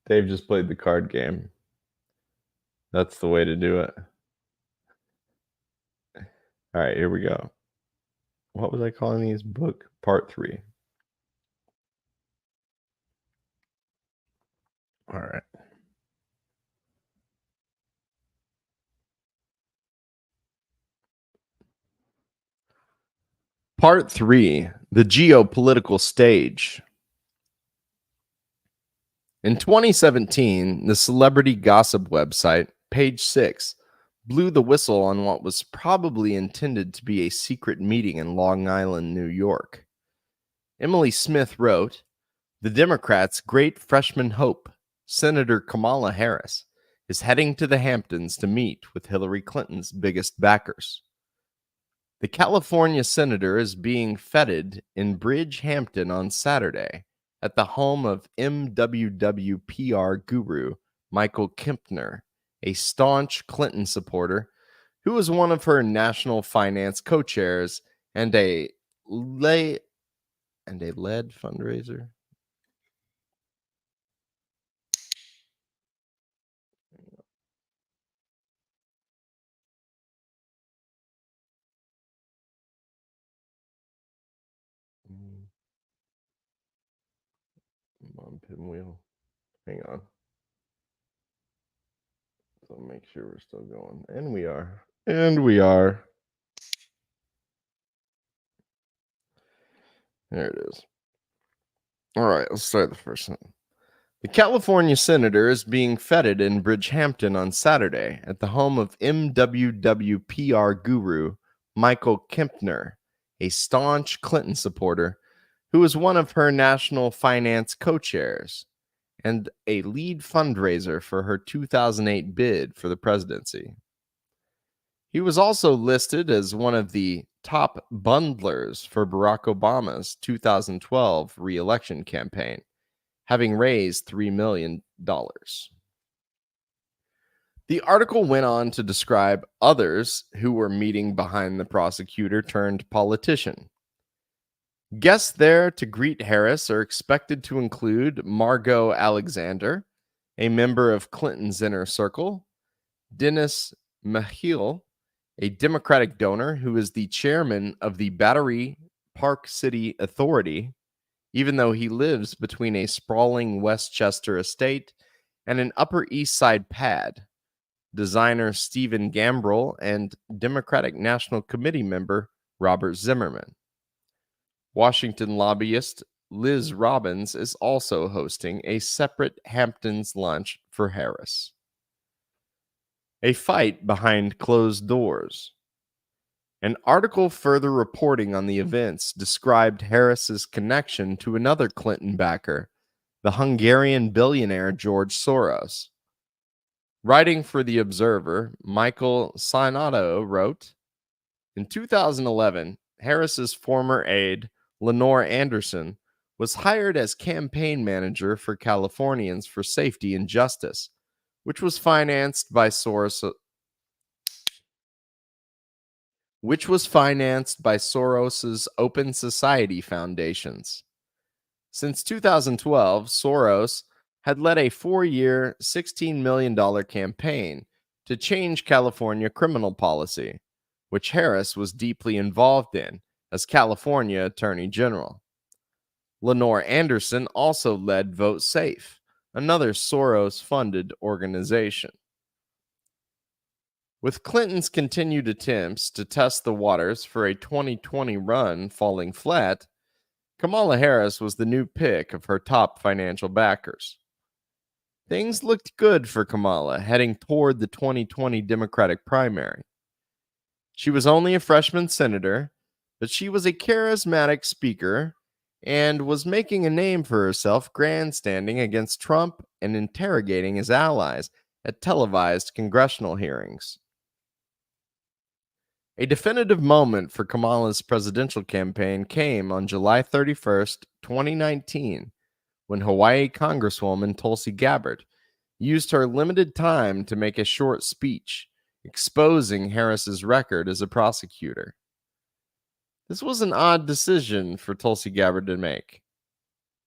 [SPEAKER 2] Dave just played the card game. That's the way to do it. All right, here we go. What was I calling these? Book part 3. All right. Part 3, the geopolitical stage. In 2017, the celebrity gossip website, Page 6, blew the whistle on what was probably intended to be a secret meeting in Long Island, New York. Emily Smith wrote, "The Democrats' great freshman hope, Senator Kamala Harris, is heading to the Hamptons to meet with Hillary Clinton's biggest backers. The California senator is being feted in Bridgehampton on Saturday at the home of MWWPR guru Michael Kempner, a staunch Clinton supporter who was one of her national finance co-chairs and a lead fundraiser. On pinwheel. Hang on. So make sure we're still going. And we are. And we are. There it is. All right, let's start the first one. The California senator is being feted in Bridgehampton on Saturday at the home of MWWPR guru Michael Kempner, a staunch Clinton supporter who was one of her national finance co-chairs and a lead fundraiser for her 2008 bid for the presidency. He was also listed as one of the top bundlers for Barack Obama's 2012 re-election campaign, having raised $3 million. The article went on to describe others who were meeting behind the prosecutor turned politician. Guests there to greet Harris are expected to include Margot Alexander, a member of Clinton's inner circle, Dennis Mahil, a Democratic donor who is the chairman of the Battery Park City Authority, even though he lives between a sprawling Westchester estate and an Upper East Side pad, designer Stephen Gambrell, and Democratic National Committee member Robert Zimmerman. Washington lobbyist Liz Robbins is also hosting a separate Hamptons lunch for Harris. A fight behind closed doors. An article further reporting on the events described Harris's connection to another Clinton backer, the Hungarian billionaire George Soros. Writing for The Observer, Michael Sinato wrote, in 2011, Harris's former aide, Lenore Anderson, was hired as campaign manager for Californians for Safety and Justice, which was financed by Soros's Open Society foundations. Since 2012, Soros had led a 4-year, $16 million campaign to change California criminal policy, which Harris was deeply involved in as California Attorney General. Lenore Anderson also led Vote Safe, another Soros-funded organization. With Clinton's continued attempts to test the waters for a 2020 run falling flat, Kamala Harris was the new pick of her top financial backers. Things looked good for Kamala heading toward the 2020 Democratic primary. She was only a freshman senator, but she was a charismatic speaker and was making a name for herself grandstanding against Trump and interrogating his allies at televised congressional hearings. A definitive moment for Kamala's presidential campaign came on July 31st, 2019, when Hawaii Congresswoman Tulsi Gabbard used her limited time to make a short speech exposing Harris's record as a prosecutor. This was an odd decision for Tulsi Gabbard to make.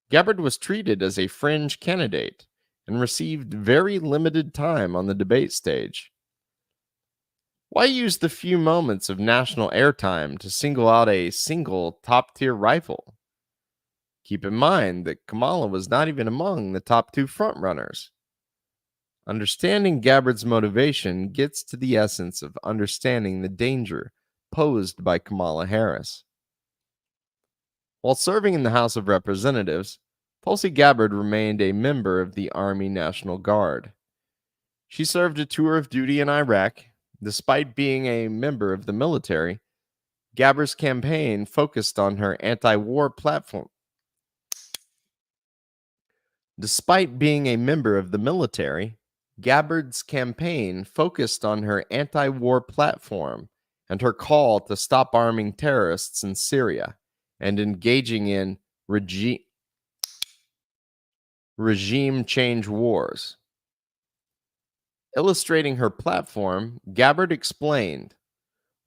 [SPEAKER 2] Gabbard was treated as a fringe candidate and received very limited time on the debate stage. Why use the few moments of national airtime to single out a single top-tier rival? Keep in mind that Kamala was not even among the top two frontrunners. Understanding Gabbard's motivation gets to the essence of understanding the danger posed by Kamala Harris. While serving in the House of Representatives, Tulsi Gabbard remained a member of the Army National Guard. She served a tour of duty in Iraq. Despite being a member of the military, Gabbard's campaign focused on her anti-war platform. Despite being a member of the military, Gabbard's campaign focused on her anti-war platform and her call to stop arming terrorists in Syria and engaging in regime change wars. Illustrating her platform, Gabbard explained,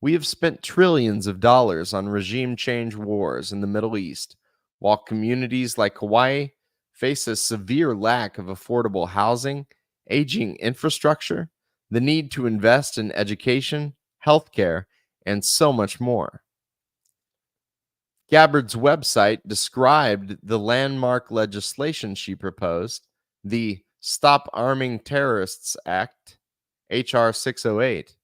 [SPEAKER 2] "We have spent trillions of dollars on regime change wars in the Middle East, while communities like Hawaii face a severe lack of affordable housing, aging infrastructure, the need to invest in education, healthcare, and so much more." Gabbard's website described the landmark legislation she proposed, the Stop Arming Terrorists Act, H.R. 608,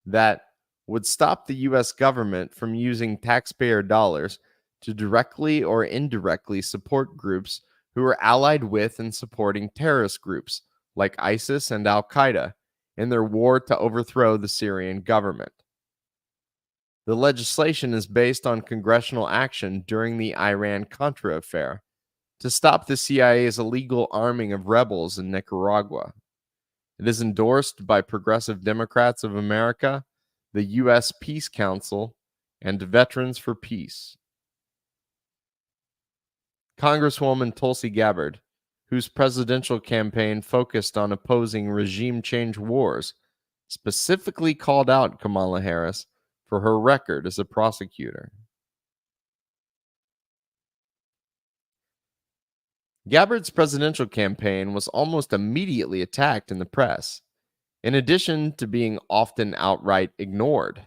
[SPEAKER 2] that would stop the U.S. government from using taxpayer dollars to directly or indirectly support groups who are allied with and supporting terrorist groups like ISIS and Al Qaeda in their war to overthrow the Syrian government. The legislation is based on congressional action during the Iran-Contra affair to stop the CIA's illegal arming of rebels in Nicaragua. It is endorsed by Progressive Democrats of America, the U.S. Peace Council, and Veterans for Peace. Congresswoman Tulsi Gabbard, whose presidential campaign focused on opposing regime change wars, specifically called out Kamala Harris for her record as a prosecutor. Gabbard's presidential campaign was almost immediately attacked in the press, in addition to being often outright ignored.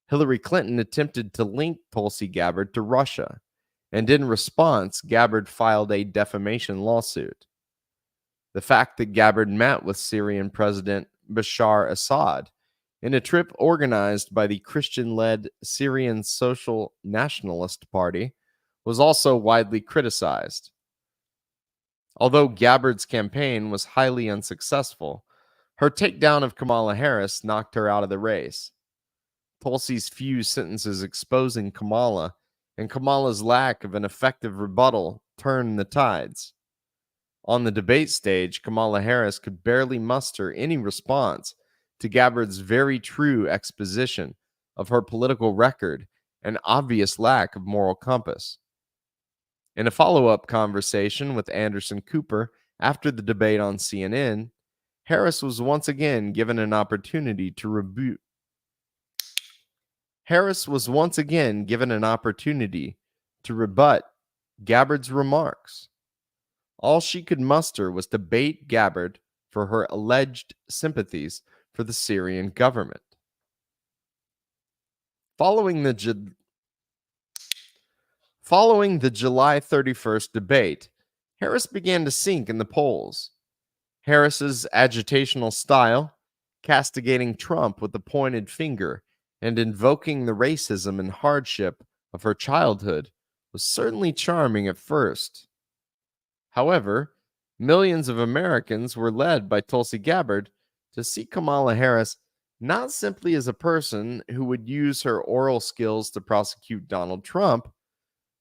[SPEAKER 2] Hillary Clinton attempted to link Tulsi Gabbard to Russia, and in response, Gabbard filed a defamation lawsuit. The fact that Gabbard met with Syrian President Bashar Assad in a trip organized by the Christian-led Syrian Social Nationalist Party was also widely criticized. Although Gabbard's campaign was highly unsuccessful, her takedown of Kamala Harris knocked her out of the race. Tulsi's few sentences exposing Kamala and Kamala's lack of an effective rebuttal turned the tides. On the debate stage, Kamala Harris could barely muster any response to Gabbard's very true exposition of her political record and obvious lack of moral compass. In a follow-up conversation with Anderson Cooper after the debate on CNN, Harris was once again given an opportunity to rebut Gabbard's remarks. All she could muster was to bait Gabbard for her alleged sympathies for the Syrian government. Following the July 31st debate, Harris began to sink in the polls. Harris's agitational style, castigating Trump with a pointed finger and invoking the racism and hardship of her childhood, was certainly charming at first. However, millions of Americans were led by Tulsi Gabbard to see Kamala Harris not simply as a person who would use her oral skills to prosecute Donald Trump,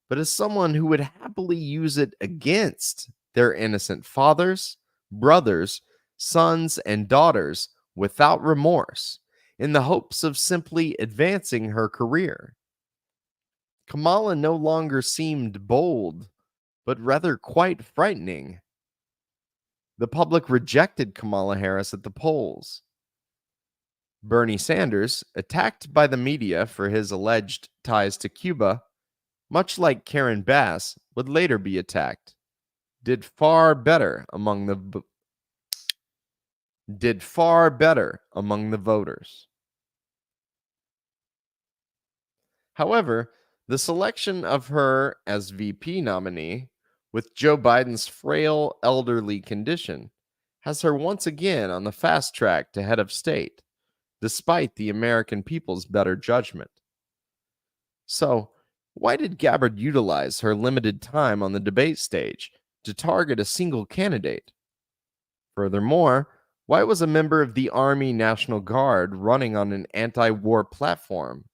[SPEAKER 2] but as someone who would happily use it against their innocent fathers, brothers, sons, and daughters without remorse, in the hopes of simply advancing her career. Kamala no longer seemed bold, but rather quite frightening. The public rejected Kamala Harris at the polls. Bernie Sanders, attacked by the media for his alleged ties to Cuba, much like Karen Bass would later be attacked, did far better among the voters. However, the selection of her as VP nominee, with Joe Biden's frail elderly condition, has her once again on the fast track to head of state, despite the American people's better judgment. So, why did Gabbard utilize her limited time on the debate stage to target a single candidate? Furthermore, why was a member of the Army National Guard running on an anti-war platform?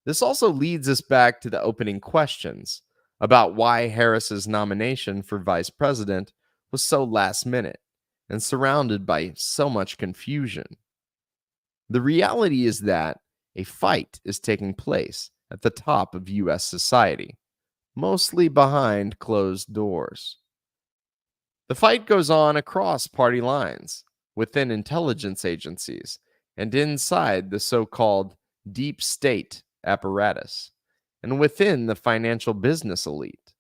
[SPEAKER 2] This also leads us back to the opening questions about why Harris's nomination for vice president was so last minute and surrounded by so much confusion. The reality is that a fight is taking place at the top of U.S. society, mostly behind closed doors. The fight goes on across party lines, within intelligence agencies, and inside the so-called deep state apparatus, and within the financial business elite.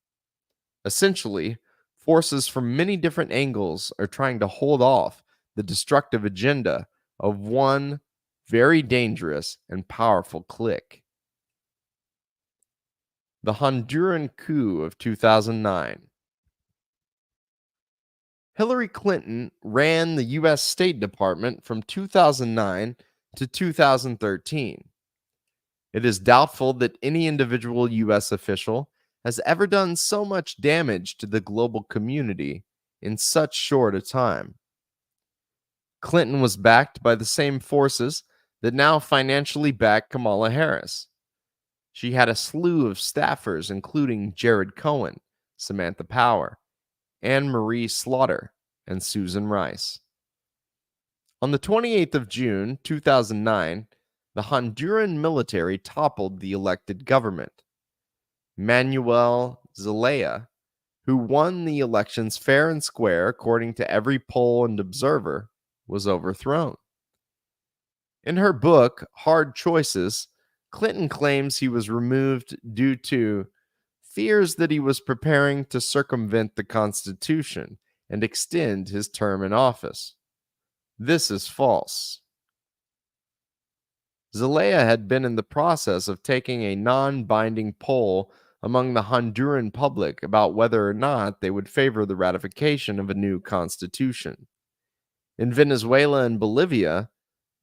[SPEAKER 2] Essentially, forces from many different angles are trying to hold off the destructive agenda of one very dangerous and powerful clique. The Honduran coup of 2009. Hillary Clinton ran the U.S. State Department from 2009 to 2013. It is doubtful that any individual U.S. official has ever done so much damage to the global community in such short a time. Clinton was backed by the same forces that now financially back Kamala Harris. She had a slew of staffers, including Jared Cohen, Samantha Power, Anne Marie Slaughter, and Susan Rice. On the 28th of June, 2009, the Honduran military toppled the elected government. Manuel Zelaya, who won the elections fair and square according to every poll and observer, was overthrown. In her book, Hard Choices, Clinton claims he was removed due to fears that he was preparing to circumvent the Constitution and extend his term in office. This is false. Zelaya had been in the process of taking a non-binding poll among the Honduran public about whether or not they would favor the ratification of a new constitution. In Venezuela and Bolivia,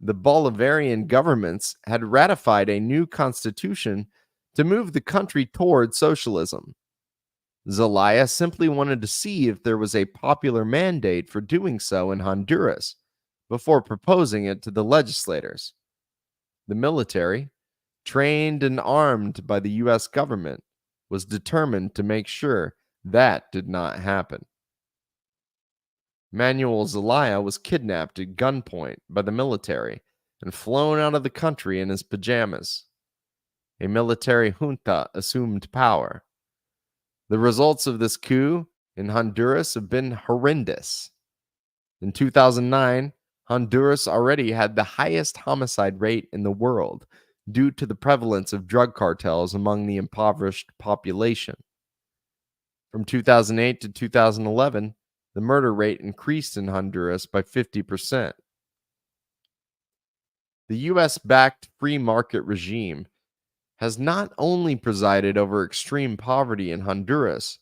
[SPEAKER 2] the Bolivarian governments had ratified a new constitution to move the country toward socialism. Zelaya simply wanted to see if there was a popular mandate for doing so in Honduras before proposing it to the legislators. The military, trained and armed by the U.S. government, was determined to make sure that did not happen. Manuel Zelaya was kidnapped at gunpoint by the military and flown out of the country in his pajamas. A military junta assumed power. The results of this coup in Honduras have been horrendous. In 2009, Honduras already had the highest homicide rate in the world due to the prevalence of drug cartels among the impoverished population. From 2008 to 2011, the murder rate increased in Honduras by 50%. The U.S.-backed free market regime has not only presided over extreme poverty in Honduras,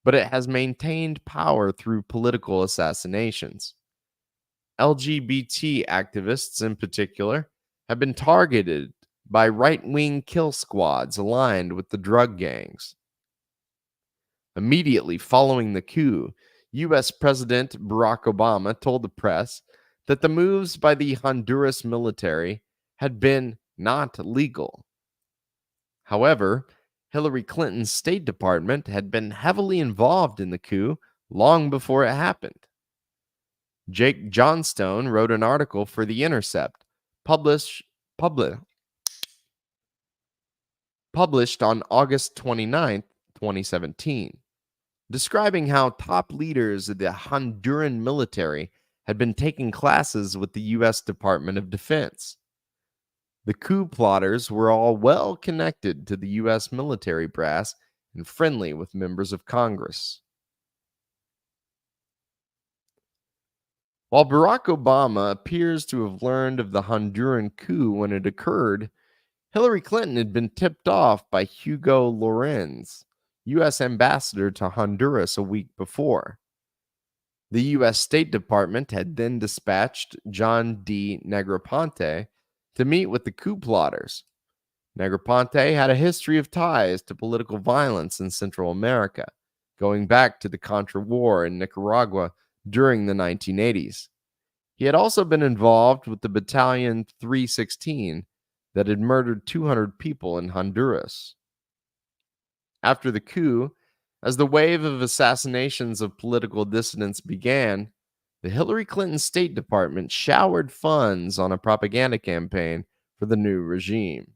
[SPEAKER 2] but it has maintained power through political assassinations. LGBT activists, in particular, have been targeted by right-wing kill squads aligned with the drug gangs. Immediately following the coup, U.S. President Barack Obama told the press that the moves by the Honduras military had been not legal. However, Hillary Clinton's State Department had been heavily involved in the coup long before it happened. Jake Johnstone wrote an article for The Intercept, published on August 29, 2017, describing how top leaders of the Honduran military had been taking classes with the U.S. Department of Defense. The coup plotters were all well connected to the U.S. military brass and friendly with members of Congress. While Barack Obama appears to have learned of the Honduran coup when it occurred, Hillary Clinton had been tipped off by Hugo Lorenz, U.S. ambassador to Honduras, a week before. The U.S. State Department had then dispatched John D. Negroponte to meet with the coup plotters. Negroponte had a history of ties to political violence in Central America, going back to the Contra War in Nicaragua during the 1980s. He had also been involved with the Battalion 316 that had murdered 200 people in Honduras. After the coup, as the wave of assassinations of political dissidents began, the Hillary Clinton State Department showered funds on a propaganda campaign for the new regime.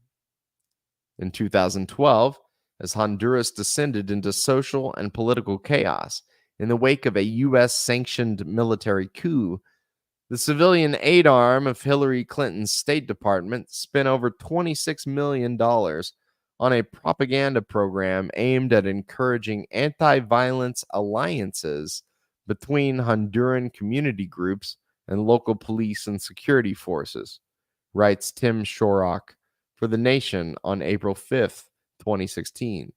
[SPEAKER 2] In 2012, as Honduras descended into social and political chaos in the wake of a U.S. sanctioned military coup, the civilian aid arm of Hillary Clinton's State Department spent over $26 million on a propaganda program aimed at encouraging anti-violence alliances between Honduran community groups and local police and security forces, writes Tim Shorrock for The Nation on April 5th, 2016.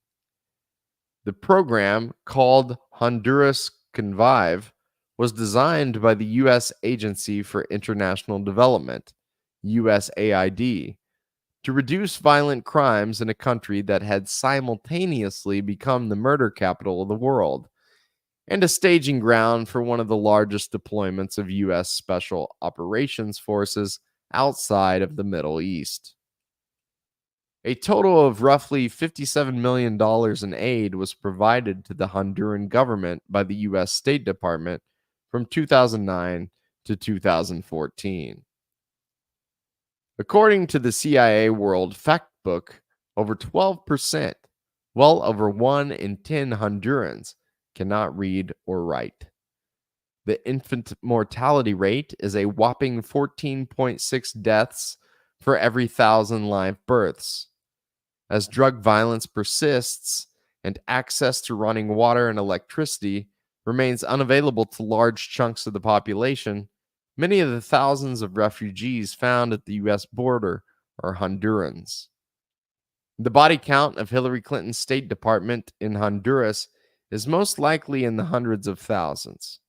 [SPEAKER 2] The program, called Honduras Convive, was designed by the U.S. Agency for International Development, USAID, to reduce violent crimes in a country that had simultaneously become the murder capital of the world and a staging ground for one of the largest deployments of U.S. Special Operations Forces outside of the Middle East. A total of roughly $57 million in aid was provided to the Honduran government by the U.S. State Department from 2009 to 2014. According to the CIA World Factbook, over 12%, well over 1 in 10 Hondurans, cannot read or write. The infant mortality rate is a whopping 14.6 deaths for every 1,000 live births. As drug violence persists and access to running water and electricity remains unavailable to large chunks of the population, many of the thousands of refugees found at the U.S. border are Hondurans. The body count of Hillary Clinton's State Department in Honduras is most likely in the hundreds of thousands.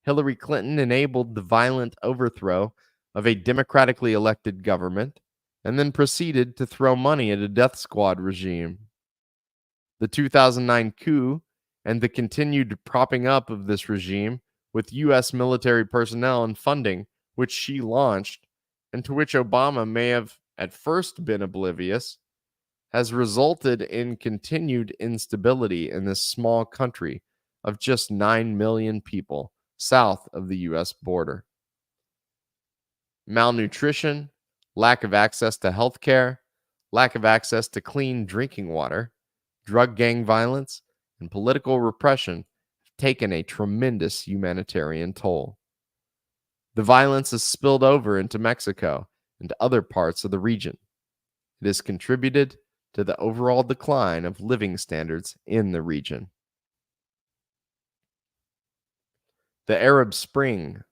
[SPEAKER 2] Hillary Clinton enabled the violent overthrow of a democratically elected government and then proceeded to throw money at a death squad regime. The 2009 coup and the continued propping up of this regime with U.S. military personnel and funding, which she launched, and to which Obama may have at first been oblivious, has resulted in continued instability in this small country of just 9 million people south of the U.S. border. Malnutrition, lack of access to health care, lack of access to clean drinking water, drug gang violence, and political repression have taken a tremendous humanitarian toll. The violence has spilled over into Mexico and other parts of the region. It has contributed to the overall decline of living standards in the region. The Arab Spring.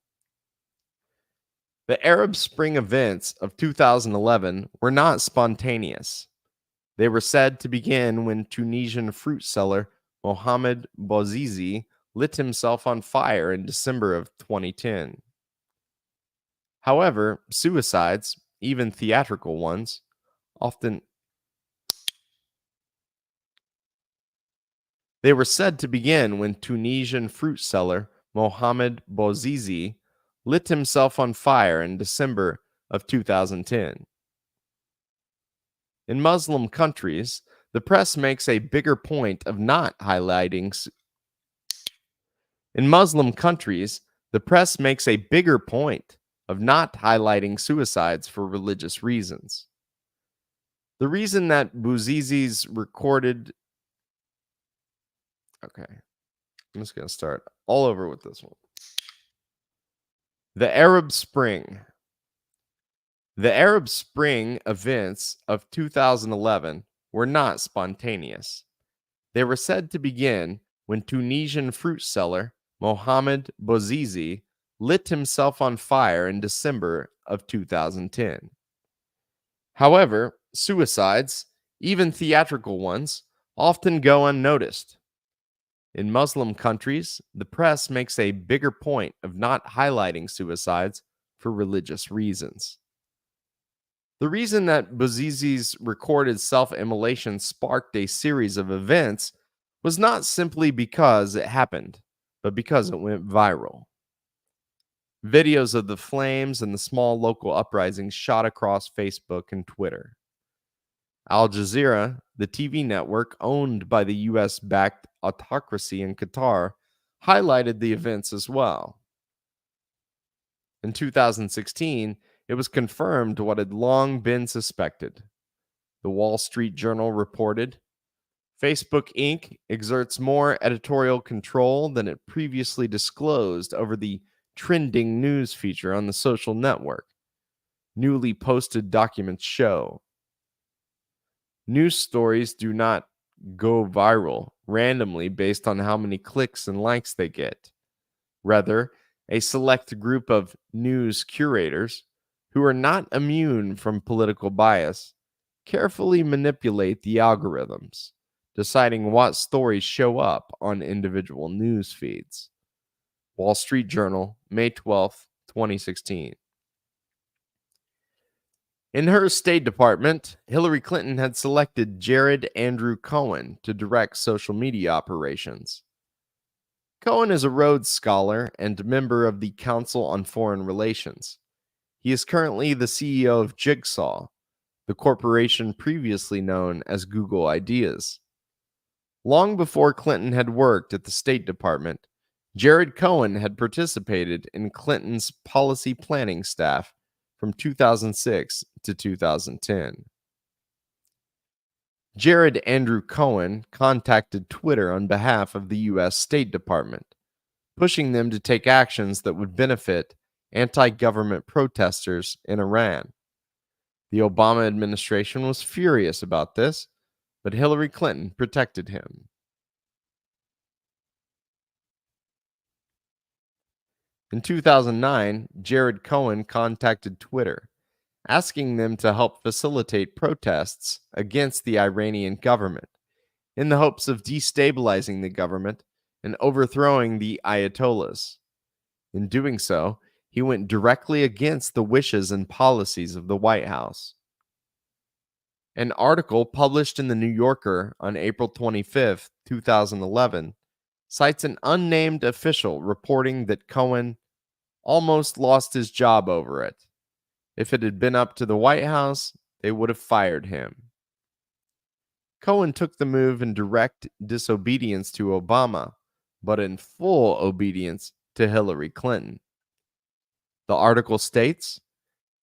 [SPEAKER 2] The Arab Spring events of 2011 were not spontaneous. They were said to begin when Tunisian fruit seller Mohamed Bouazizi lit himself on fire in December of 2010. However, suicides, even theatrical ones, They were said to begin when Tunisian fruit seller Mohamed Bouazizi lit himself on fire in December of 2010. In Muslim countries, the press makes a bigger point of not highlighting suicides for religious reasons. The reason that Bouazizi's recorded Okay, I'm just going to start all over with this one. The Arab Spring. The Arab Spring events of 2011 were not spontaneous. They were said to begin when Tunisian fruit seller Mohamed Bouazizi lit himself on fire in December of 2010. However, suicides, even theatrical ones, often go unnoticed. In Muslim countries, the press makes a bigger point of not highlighting suicides for religious reasons. The reason that Bouazizi's recorded self-immolation sparked a series of events was not simply because it happened, but because it went viral. Videos of the flames and the small local uprisings shot across Facebook and Twitter. Al Jazeera, the TV network owned by the US-backed autocracy in Qatar, highlighted the events as well. In 2016, it was confirmed what had long been suspected. The Wall Street Journal reported, Facebook Inc. exerts more editorial control than it previously disclosed over the trending news feature on the social network. Newly posted documents show. News stories do not go viral randomly based on how many clicks and likes they get. Rather, a select group of news curators, who are not immune from political bias, carefully manipulate the algorithms, deciding what stories show up on individual news feeds. Wall Street Journal, May 12th, 2016. In her State Department, Hillary Clinton had selected Jared Andrew Cohen to direct social media operations. Cohen is a Rhodes Scholar and member of the Council on Foreign Relations. He is currently the CEO of Jigsaw, the corporation previously known as Google Ideas. Long before Clinton had worked at the State Department, Jared Cohen had participated in Clinton's policy planning staff from 2006 to 2010. Jared Andrew Cohen contacted Twitter on behalf of the U.S. State Department, pushing them to take actions that would benefit anti-government protesters in Iran. The Obama administration was furious about this, but Hillary Clinton protected him. In 2009, Jared Cohen contacted Twitter, asking them to help facilitate protests against the Iranian government, in the hopes of destabilizing the government and overthrowing the Ayatollahs. In doing so, he went directly against the wishes and policies of the White House. An article published in the New Yorker on April 25, 2011, cites an unnamed official reporting that Cohen almost lost his job over it. If it had been up to the White House, they would have fired him. Cohen took the move in direct disobedience to Obama, but in full obedience to Hillary Clinton. The article states,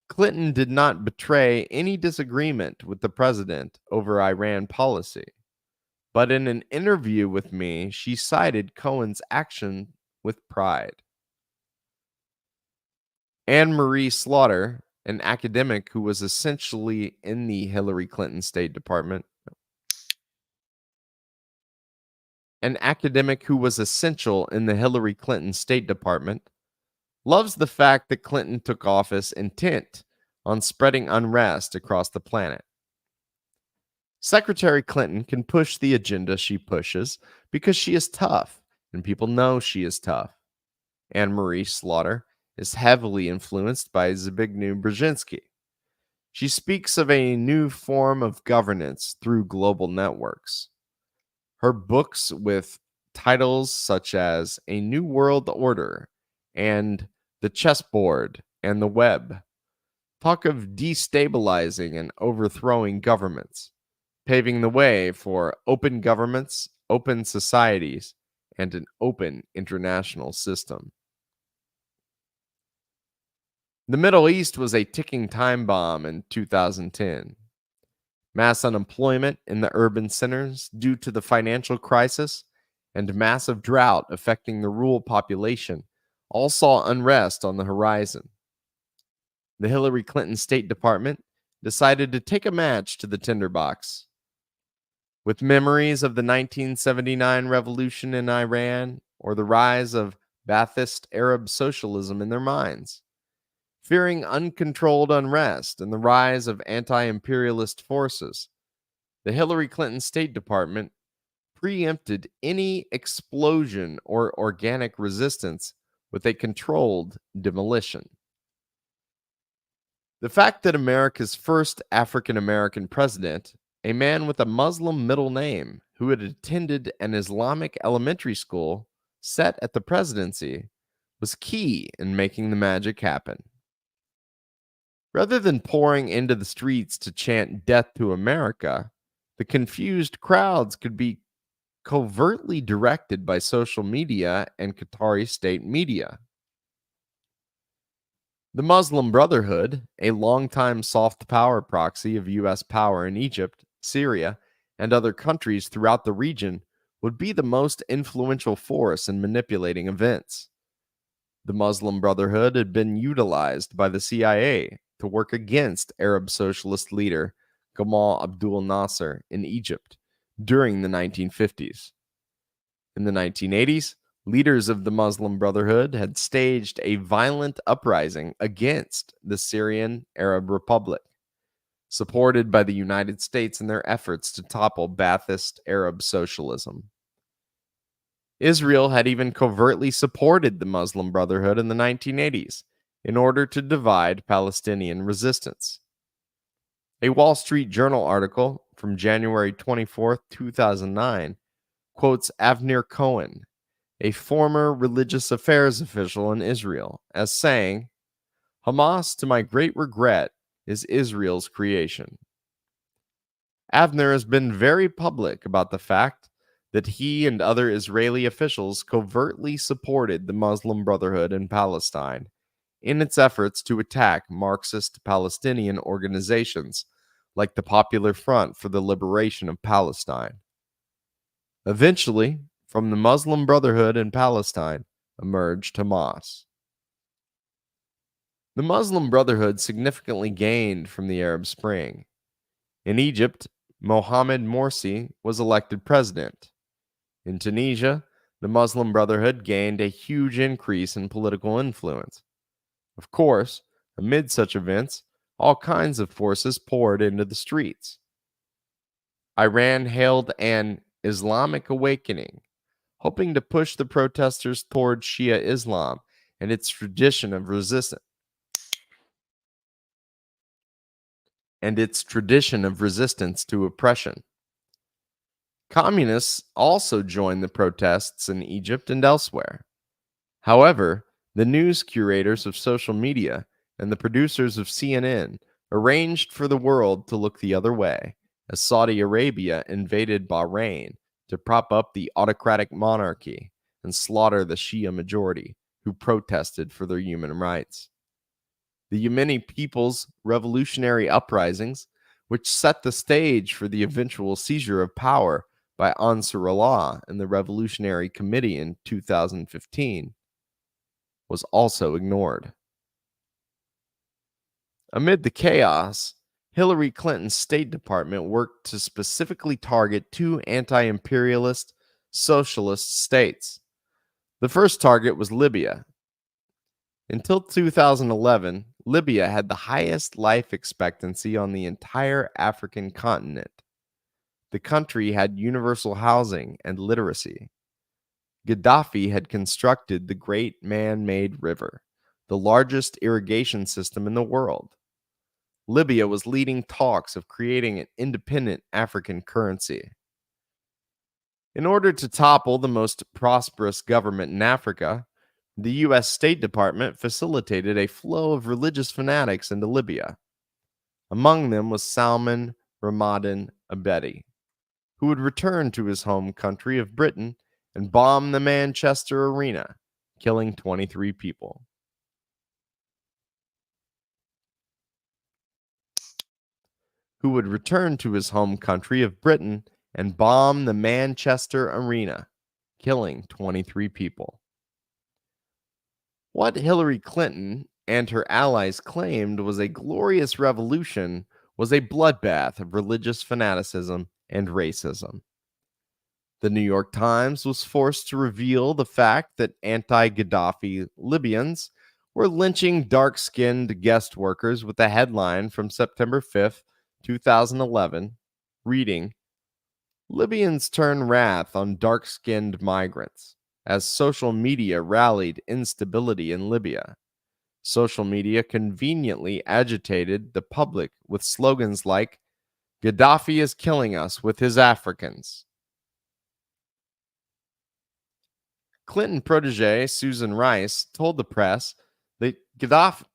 [SPEAKER 2] Clinton did not betray any disagreement with the president over Iran policy, but in an interview with me, she cited Cohen's action with pride. Anne Marie Slaughter, an academic who was essentially in the Hillary Clinton State Department, loves the fact that Clinton took office intent on spreading unrest across the planet. Secretary Clinton can push the agenda she pushes because she is tough, and people know she is tough. Anne Marie Slaughter is heavily influenced by Zbigniew Brzezinski. She speaks of a new form of governance through global networks. Her books with titles such as A New World Order and The Chessboard and the Web talk of destabilizing and overthrowing governments, paving the way for open governments, open societies, and an open international system. The Middle East was a ticking time bomb in 2010. Mass unemployment in the urban centers due to the financial crisis and massive drought affecting the rural population all saw unrest on the horizon. The Hillary Clinton State Department decided to take a match to the tinderbox. With memories of the 1979 revolution in Iran or the rise of Ba'athist Arab socialism in their minds, fearing uncontrolled unrest and the rise of anti-imperialist forces, the Hillary Clinton State Department preempted any explosion or organic resistance with a controlled demolition. The fact that America's first African-American president, a man with a Muslim middle name who had attended an Islamic elementary school set at the presidency, was key in making the magic happen. Rather than pouring into the streets to chant death to America, the confused crowds could be covertly directed by social media and Qatari state media. The Muslim Brotherhood, a longtime soft power proxy of U.S. power in Egypt, Syria, and other countries throughout the region, would be the most influential force in manipulating events. The Muslim Brotherhood had been utilized by the CIA to work against Arab socialist leader Gamal Abdel Nasser in Egypt during the 1950s. In the 1980s, leaders of the Muslim Brotherhood had staged a violent uprising against the Syrian Arab Republic, supported by the United States in their efforts to topple Ba'athist Arab socialism. Israel had even covertly supported the Muslim Brotherhood in the 1980s in order to divide Palestinian resistance. A Wall Street Journal article from January 24, 2009, quotes Avner Cohen, a former religious affairs official in Israel, as saying, "Hamas, to my great regret, is Israel's creation." Avner has been very public about the fact that he and other Israeli officials covertly supported the Muslim Brotherhood in Palestine in its efforts to attack Marxist Palestinian organizations like the Popular Front for the Liberation of Palestine. Eventually, from the Muslim Brotherhood in Palestine emerged Hamas. The Muslim Brotherhood significantly gained from the Arab Spring. In Egypt, Mohamed Morsi was elected president. In Tunisia, the Muslim Brotherhood gained a huge increase in political influence. Of course, amid such events, all kinds of forces poured into the streets. Iran hailed an Islamic awakening, hoping to push the protesters toward Shia Islam and its tradition of resistance. To oppression. Communists also joined the protests in Egypt and elsewhere. However, the news curators of social media and the producers of CNN arranged for the world to look the other way as Saudi Arabia invaded Bahrain to prop up the autocratic monarchy and slaughter the Shia majority who protested for their human rights. The Yemeni People's Revolutionary Uprisings, which set the stage for the eventual seizure of power by Ansar Allah and the Revolutionary Committee in 2015, was also ignored. Amid the chaos, Hillary Clinton's State Department worked to specifically target two anti-imperialist socialist states. The first target was Libya. Until 2011, Libya had the highest life expectancy on the entire African continent. The country had universal housing and literacy. Gaddafi had constructed the Great Man-Made River, the largest irrigation system in the world. Libya was leading talks of creating an independent African currency. In order to topple the most prosperous government in Africa, the U.S. State Department facilitated a flow of religious fanatics into Libya. Among them was Salman Ramadan Abedi, who would return to his home country of Britain and bomb the Manchester Arena, killing 23 people. Who would return to his home country of Britain and bomb the Manchester Arena, killing 23 people. What Hillary Clinton and her allies claimed was a glorious revolution was a bloodbath of religious fanaticism and racism. The New York Times was forced to reveal the fact that anti-Gaddafi Libyans were lynching dark-skinned guest workers with a headline from September 5th, 2011, reading, "Libyans turn wrath on dark-skinned migrants," as social media rallied instability in Libya. Social media conveniently agitated the public with slogans like, "Gaddafi is killing us with his Africans." Clinton protege Susan Rice told the press that Gaddafi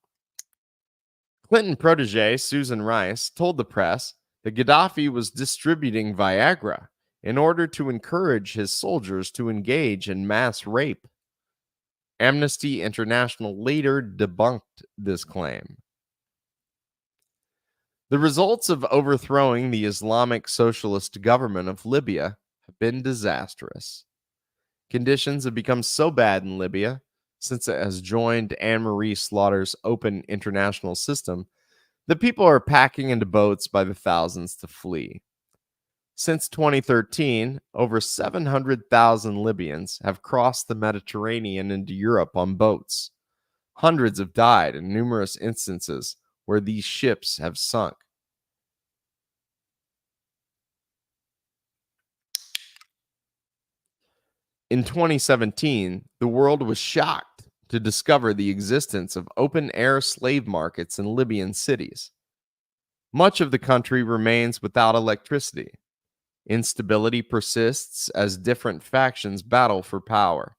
[SPEAKER 2] was distributing Viagra in order to encourage his soldiers to engage in mass rape. Amnesty International later debunked this claim. The results of overthrowing the Islamic Socialist government of Libya have been disastrous. Conditions have become so bad in Libya, since it has joined Anne-Marie Slaughter's open international system, that people are packing into boats by the thousands to flee. Since 2013, over 700,000 Libyans have crossed the Mediterranean into Europe on boats. Hundreds have died in numerous instances where these ships have sunk. In 2017, the world was shocked to discover the existence of open-air slave markets in Libyan cities. Much of the country remains without electricity. Instability persists as different factions battle for power.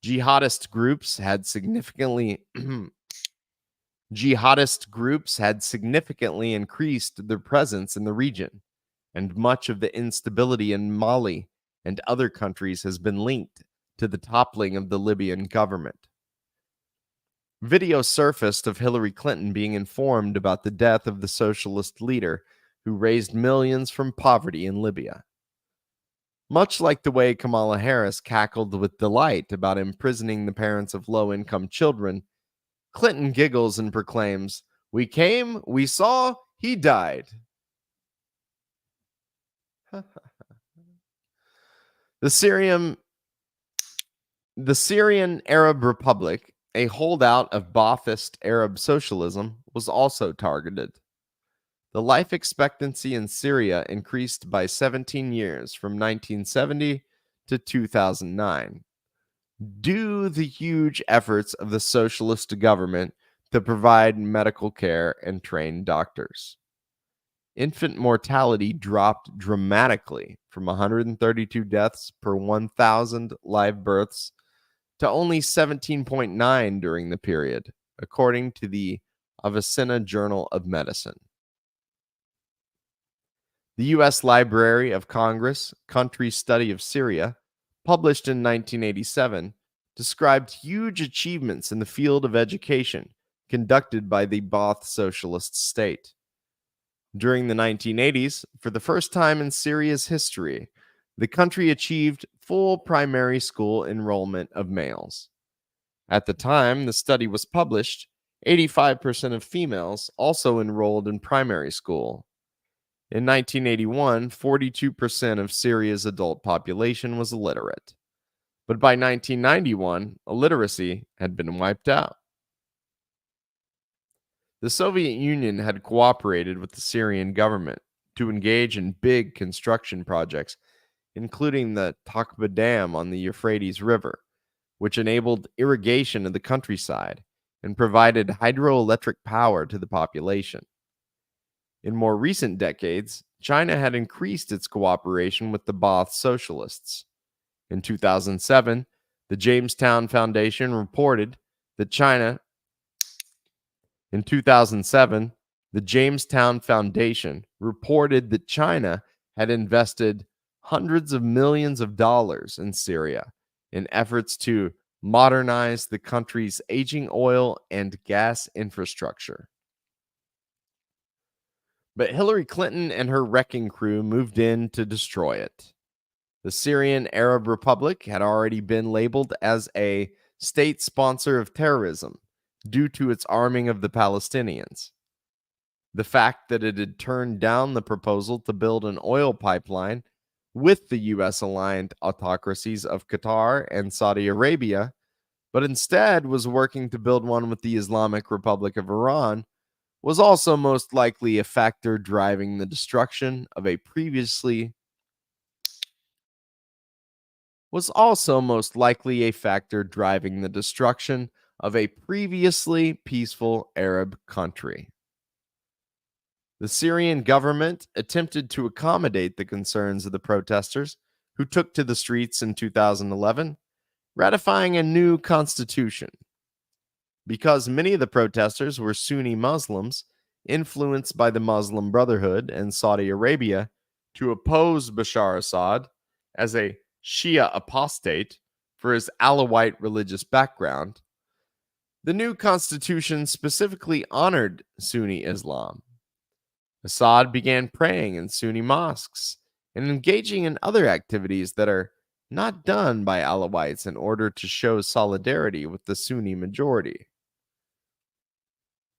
[SPEAKER 2] Jihadist groups had significantly increased their presence in the region, and much of the instability in Mali and other countries has been linked to the toppling of the Libyan government. Video surfaced of Hillary Clinton being informed about the death of the socialist leader who raised millions from poverty in Libya. Much like the way Kamala Harris cackled with delight about imprisoning the parents of low-income children, Clinton giggles and proclaims, "We came, we saw, he died." The Syrian Arab Republic, a holdout of Ba'athist Arab socialism, was also targeted. The life expectancy in Syria increased by 17 years from 1970 to 2009, due to the huge efforts of the socialist government to provide medical care and train doctors. Infant mortality dropped dramatically from 132 deaths per 1,000 live births to only 17.9 during the period, according to the Avicenna Journal of Medicine. The U.S. Library of Congress Country Study of Syria, published in 1987, described huge achievements in the field of education conducted by the Ba'ath socialist state. During the 1980s, for the first time in Syria's history, the country achieved full primary school enrollment of males. At the time the study was published, 85% of females also enrolled in primary school. In 1981, 42% of Syria's adult population was illiterate. But by 1991, illiteracy had been wiped out. The Soviet Union had cooperated with the Syrian government to engage in big construction projects, including the Takba Dam on the Euphrates River, which enabled irrigation of the countryside and provided hydroelectric power to the population. In more recent decades, China had increased its cooperation with the Ba'ath socialists. In 2007, the Jamestown Foundation reported that China had invested hundreds of millions of dollars in Syria in efforts to modernize the country's aging oil and gas infrastructure. But Hillary Clinton and her wrecking crew moved in to destroy it. The Syrian Arab Republic had already been labeled as a state sponsor of terrorism due to its arming of the Palestinians. The fact that it had turned down the proposal to build an oil pipeline with the U.S.-aligned autocracies of Qatar and Saudi Arabia, but instead was working to build one with the Islamic Republic of Iran, was also most likely a factor driving the destruction of a previously peaceful Arab country. The Syrian government attempted to accommodate the concerns of the protesters, who took to the streets in 2011, ratifying a new constitution. Because many of the protesters were Sunni Muslims, influenced by the Muslim Brotherhood and Saudi Arabia to oppose Bashar Assad as a Shia apostate, for his Alawite religious background, the new constitution specifically honored Sunni Islam. Assad began praying in Sunni mosques and engaging in other activities that are not done by Alawites in order to show solidarity with the Sunni majority.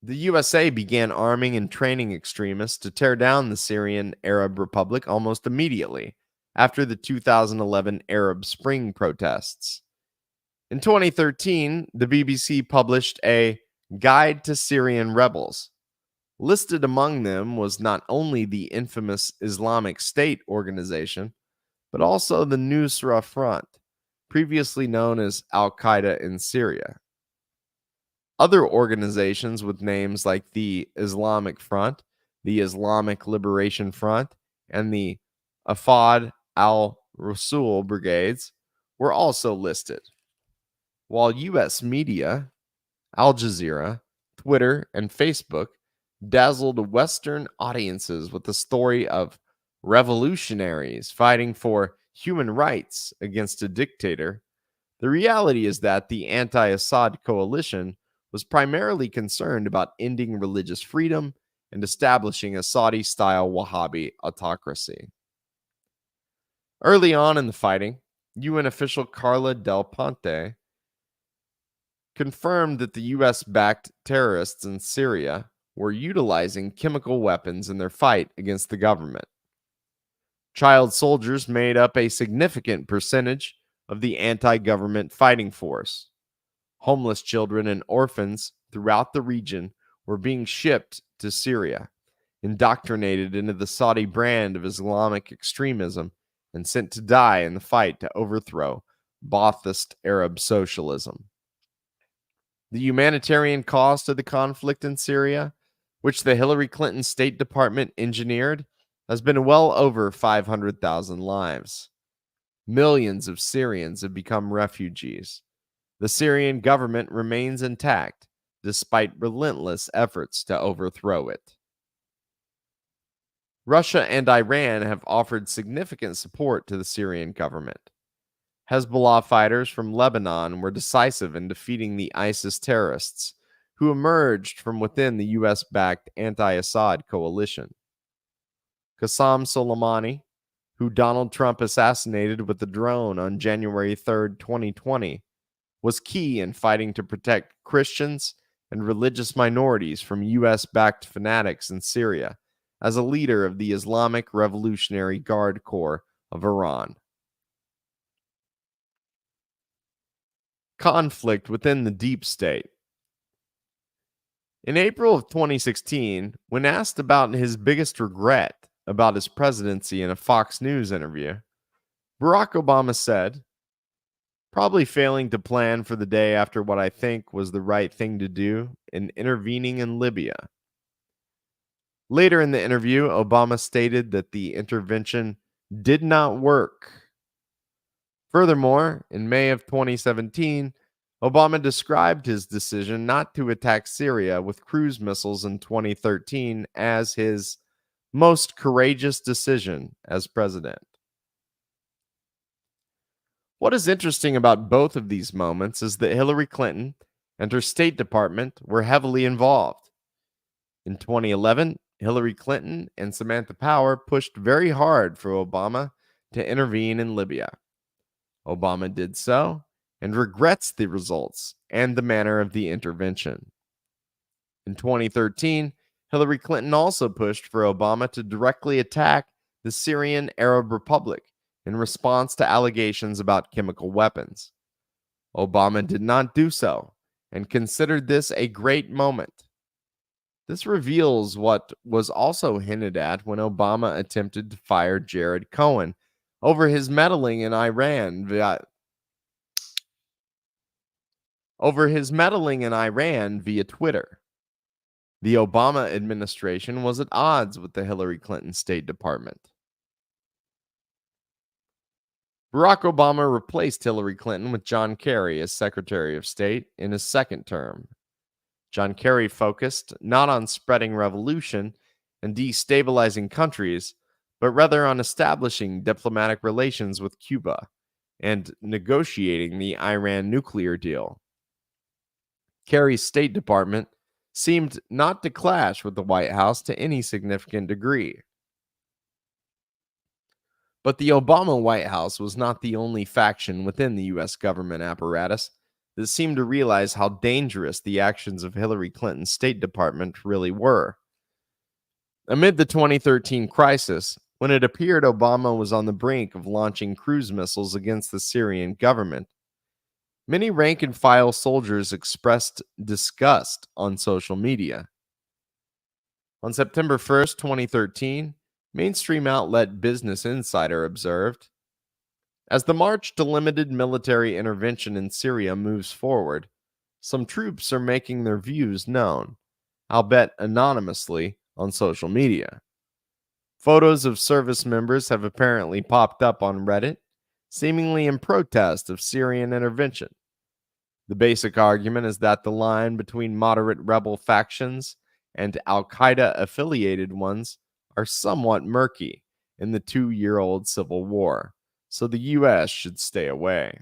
[SPEAKER 2] The USA began arming and training extremists to tear down the Syrian Arab Republic almost immediately after the 2011 Arab Spring protests. In 2013, the BBC published a Guide to Syrian Rebels. Listed among them was not only the infamous Islamic State organization, but also the Nusra Front, previously known as Al-Qaeda in Syria. Other organizations with names like the Islamic Front, the Islamic Liberation Front, and the Afad al-Rasul brigades were also listed. While U.S. media, Al Jazeera, Twitter, and Facebook dazzled Western audiences with the story of revolutionaries fighting for human rights against a dictator, the reality is that the anti-Assad coalition was primarily concerned about ending religious freedom and establishing a Saudi-style Wahhabi autocracy. Early on in the fighting, UN official Carla Del Ponte confirmed that the U.S.-backed terrorists in Syria were utilizing chemical weapons in their fight against the government. Child soldiers made up a significant percentage of the anti-government fighting force. Homeless children and orphans throughout the region were being shipped to Syria, indoctrinated into the Saudi brand of Islamic extremism, and sent to die in the fight to overthrow Ba'athist Arab socialism. The humanitarian cost of the conflict in Syria, which the Hillary Clinton State Department engineered, has been well over 500,000 lives. Millions of Syrians have become refugees. The Syrian government remains intact despite relentless efforts to overthrow it. Russia and Iran have offered significant support to the Syrian government. Hezbollah fighters from Lebanon were decisive in defeating the ISIS terrorists, who emerged from within the U.S.-backed anti-Assad coalition. Qasem Soleimani, who Donald Trump assassinated with a drone on January 3, 2020, was key in fighting to protect Christians and religious minorities from U.S.-backed fanatics in Syria as a leader of the Islamic Revolutionary Guard Corps of Iran. Conflict within the deep state. In April of 2016, when asked about his biggest regret about his presidency in a Fox News interview, Barack Obama said, "Probably failing to plan for the day after what I think was the right thing to do in intervening in Libya." Later in the interview, Obama stated that the intervention did not work. Furthermore, in May of 2017, Obama described his decision not to attack Syria with cruise missiles in 2013 as his most courageous decision as president. What is interesting about both of these moments is that Hillary Clinton and her State Department were heavily involved. In 2011, Hillary Clinton and Samantha Power pushed very hard for Obama to intervene in Libya. Obama did so and regrets the results and the manner of the intervention. In 2013, Hillary Clinton also pushed for Obama to directly attack the Syrian Arab Republic in response to allegations about chemical weapons. Obama did not do so and considered this a great moment. This reveals what was also hinted at when Obama attempted to fire Jared Cohen over his meddling in Iran via Twitter. The Obama administration was at odds with the Hillary Clinton State Department. Barack Obama replaced Hillary Clinton with John Kerry as Secretary of State in his second term. John Kerry focused not on spreading revolution and destabilizing countries, but rather on establishing diplomatic relations with Cuba and negotiating the Iran nuclear deal. Kerry's State Department seemed not to clash with the White House to any significant degree. But the Obama White House was not the only faction within the U.S. government apparatus that seemed to realize how dangerous the actions of Hillary Clinton's State Department really were. Amid the 2013 crisis, when it appeared Obama was on the brink of launching cruise missiles against the Syrian government, many rank-and-file soldiers expressed disgust on social media. On September 1st, 2013, mainstream outlet Business Insider observed, as the march to limited military intervention in Syria moves forward, some troops are making their views known, albeit anonymously, on social media. Photos of service members have apparently popped up on Reddit, seemingly in protest of Syrian intervention. The basic argument is that the line between moderate rebel factions and Al-Qaeda affiliated ones are somewhat murky in the 2-year-old civil war, so the U.S. should stay away.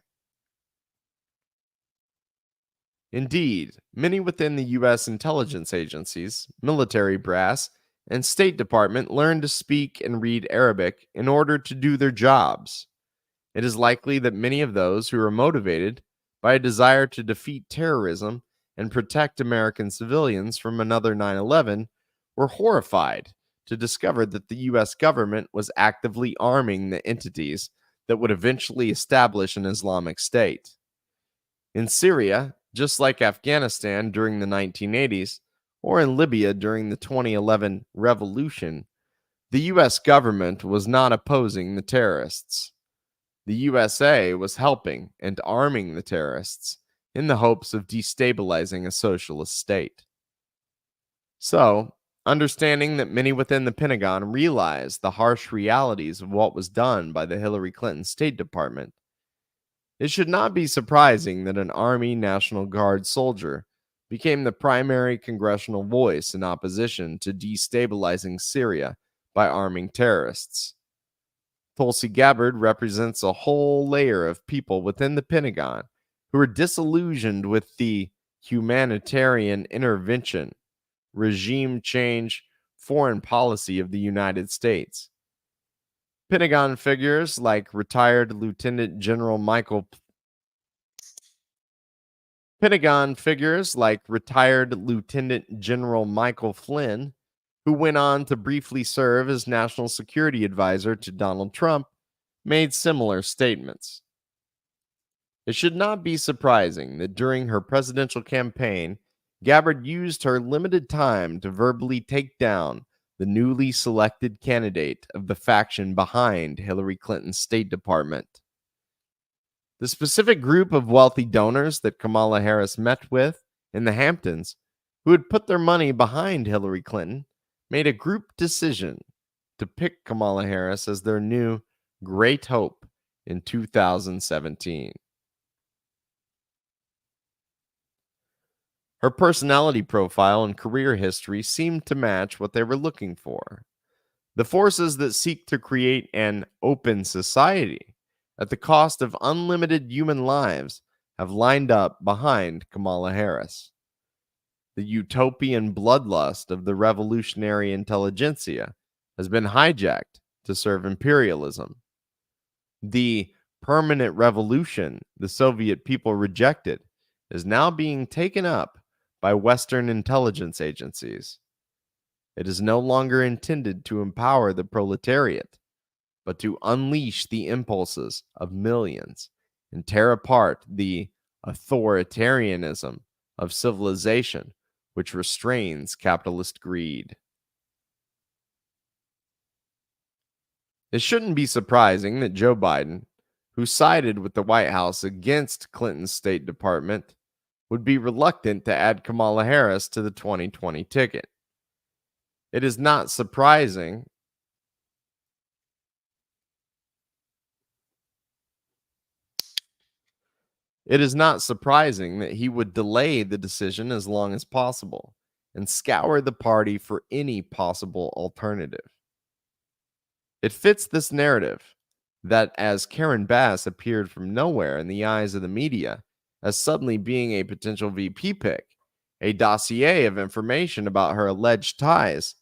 [SPEAKER 2] Indeed, many within the U.S. intelligence agencies, military brass, and State Department learned to speak and read Arabic in order to do their jobs. It is likely that many of those who are motivated by a desire to defeat terrorism and protect American civilians from another 9/11 were horrified to discover that the U.S. government was actively arming the entities that would eventually establish an Islamic State. In Syria, just like Afghanistan during the 1980s, or in Libya during the 2011 revolution, the U.S. government was not opposing the terrorists. The USA was helping and arming the terrorists in the hopes of destabilizing a socialist state. So, understanding that many within the Pentagon realized the harsh realities of what was done by the Hillary Clinton State Department, it should not be surprising that an Army National Guard soldier became the primary congressional voice in opposition to destabilizing Syria by arming terrorists. Tulsi Gabbard represents a whole layer of people within the Pentagon who are disillusioned with the humanitarian intervention, regime change, foreign policy of the United States. Pentagon figures like retired Lieutenant General Michael Flynn, who went on to briefly serve as National Security Advisor to Donald Trump, made similar statements. It should not be surprising that during her presidential campaign, Gabbard used her limited time to verbally take down the newly selected candidate of the faction behind Hillary Clinton's State Department. The specific group of wealthy donors that Kamala Harris met with in the Hamptons, who had put their money behind Hillary Clinton, made a group decision to pick Kamala Harris as their new great hope in 2017. Her personality profile and career history seemed to match what they were looking for. The forces that seek to create an open society at the cost of unlimited human lives have lined up behind Kamala Harris. The utopian bloodlust of the revolutionary intelligentsia has been hijacked to serve imperialism. The permanent revolution the Soviet people rejected is now being taken up by Western intelligence agencies. It is no longer intended to empower the proletariat, but to unleash the impulses of millions and tear apart the authoritarianism of civilization which restrains capitalist greed. It shouldn't be surprising that Joe Biden, who sided with the White House against Clinton's State Department, would be reluctant to add Kamala Harris to the 2020 ticket. It is not surprising that he would delay the decision as long as possible and scour the party for any possible alternative. It fits this narrative that as Karen Bass appeared from nowhere in the eyes of the media as suddenly being a potential VP pick, a dossier of information about her alleged ties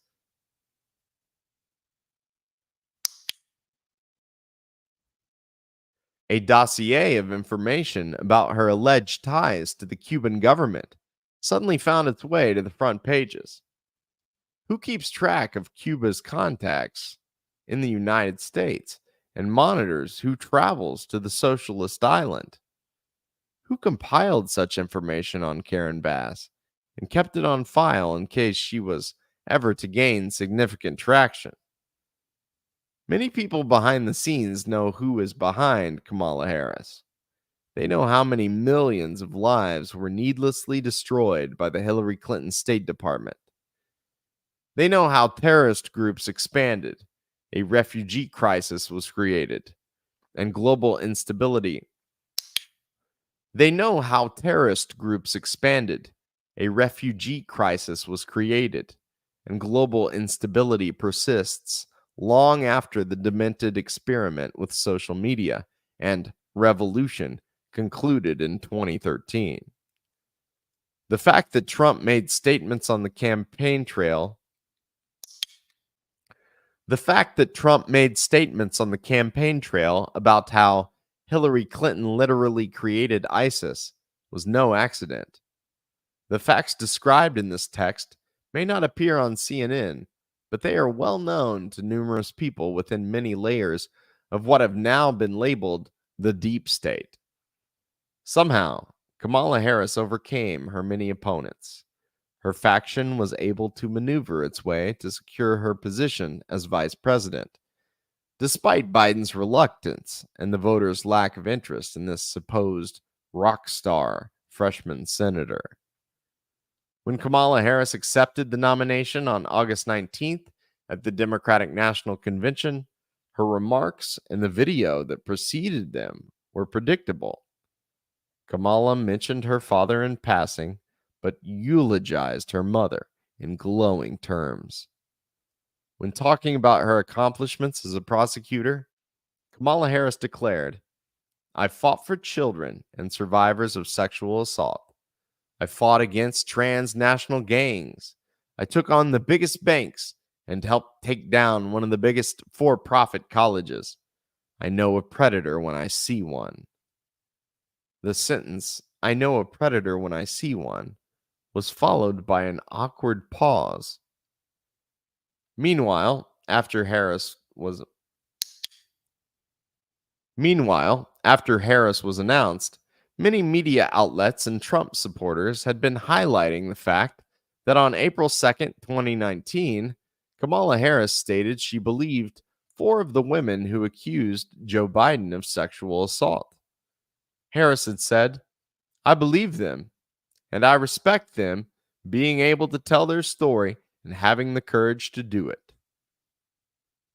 [SPEAKER 2] a dossier of information about her alleged ties to the Cuban government suddenly found its way to the front pages. Who keeps track of Cuba's contacts in the United States and monitors who travels to the socialist island? Who compiled such information on Karen Bass and kept it on file in case she was ever to gain significant traction? Many people behind the scenes know who is behind Kamala Harris. They know how many millions of lives were needlessly destroyed by the Hillary Clinton State Department. They know how terrorist groups expanded, a refugee crisis was created, and global instability. They know how terrorist groups expanded, a refugee crisis was created, and global instability persists long after the demented experiment with social media and revolution concluded in 2013. The fact that Trump made statements on the campaign trail about how Hillary Clinton literally created ISIS was no accident. The facts described in this text may not appear on CNN, but they are well known to numerous people within many layers of what have now been labeled the deep state. Somehow, Kamala Harris overcame her many opponents. Her faction was able to maneuver its way to secure her position as vice president, despite Biden's reluctance and the voters' lack of interest in this supposed rock star freshman senator. When Kamala Harris accepted the nomination on August 19th at the Democratic National Convention, her remarks and the video that preceded them were predictable. Kamala mentioned her father in passing, but eulogized her mother in glowing terms. When talking about her accomplishments as a prosecutor, Kamala Harris declared, "I fought for children and survivors of sexual assault. I fought against transnational gangs. I took on the biggest banks and helped take down one of the biggest for-profit colleges. I know a predator when I see one." The sentence, "I know a predator when I see one," was followed by an awkward pause. Meanwhile, after Harris was announced, many media outlets and Trump supporters had been highlighting the fact that on April 2nd, 2019, Kamala Harris stated she believed 4 of the women who accused Joe Biden of sexual assault. Harris had said, "I believe them, and I respect them being able to tell their story and having the courage to do it."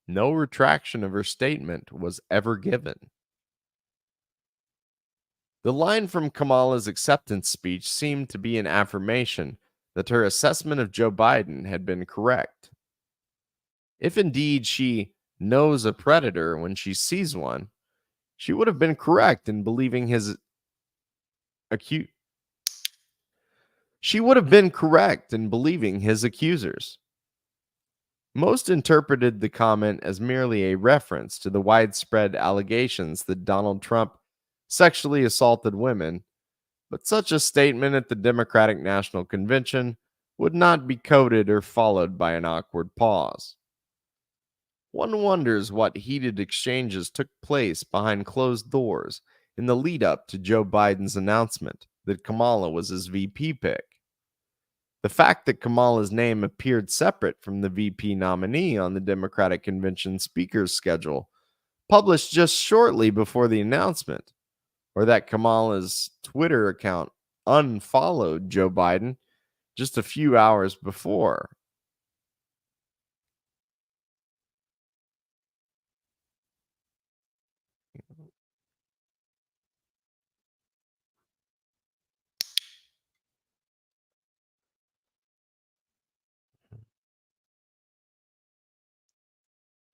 [SPEAKER 2] No retraction of her statement was ever given. The line from Kamala's acceptance speech seemed to be an affirmation that her assessment of Joe Biden had been correct. If indeed she knows a predator when she sees one, she would have been correct in believing his accusers. Most interpreted the comment as merely a reference to the widespread allegations that Donald Trump sexually assaulted women, but such a statement at the Democratic National Convention would not be coded or followed by an awkward pause. One wonders what heated exchanges took place behind closed doors in the lead up to Joe Biden's announcement that Kamala was his VP pick. The fact that Kamala's name appeared separate from the VP nominee on the Democratic Convention speaker's schedule, published just shortly before the announcement, or that Kamala's Twitter account unfollowed Joe Biden just a few hours before.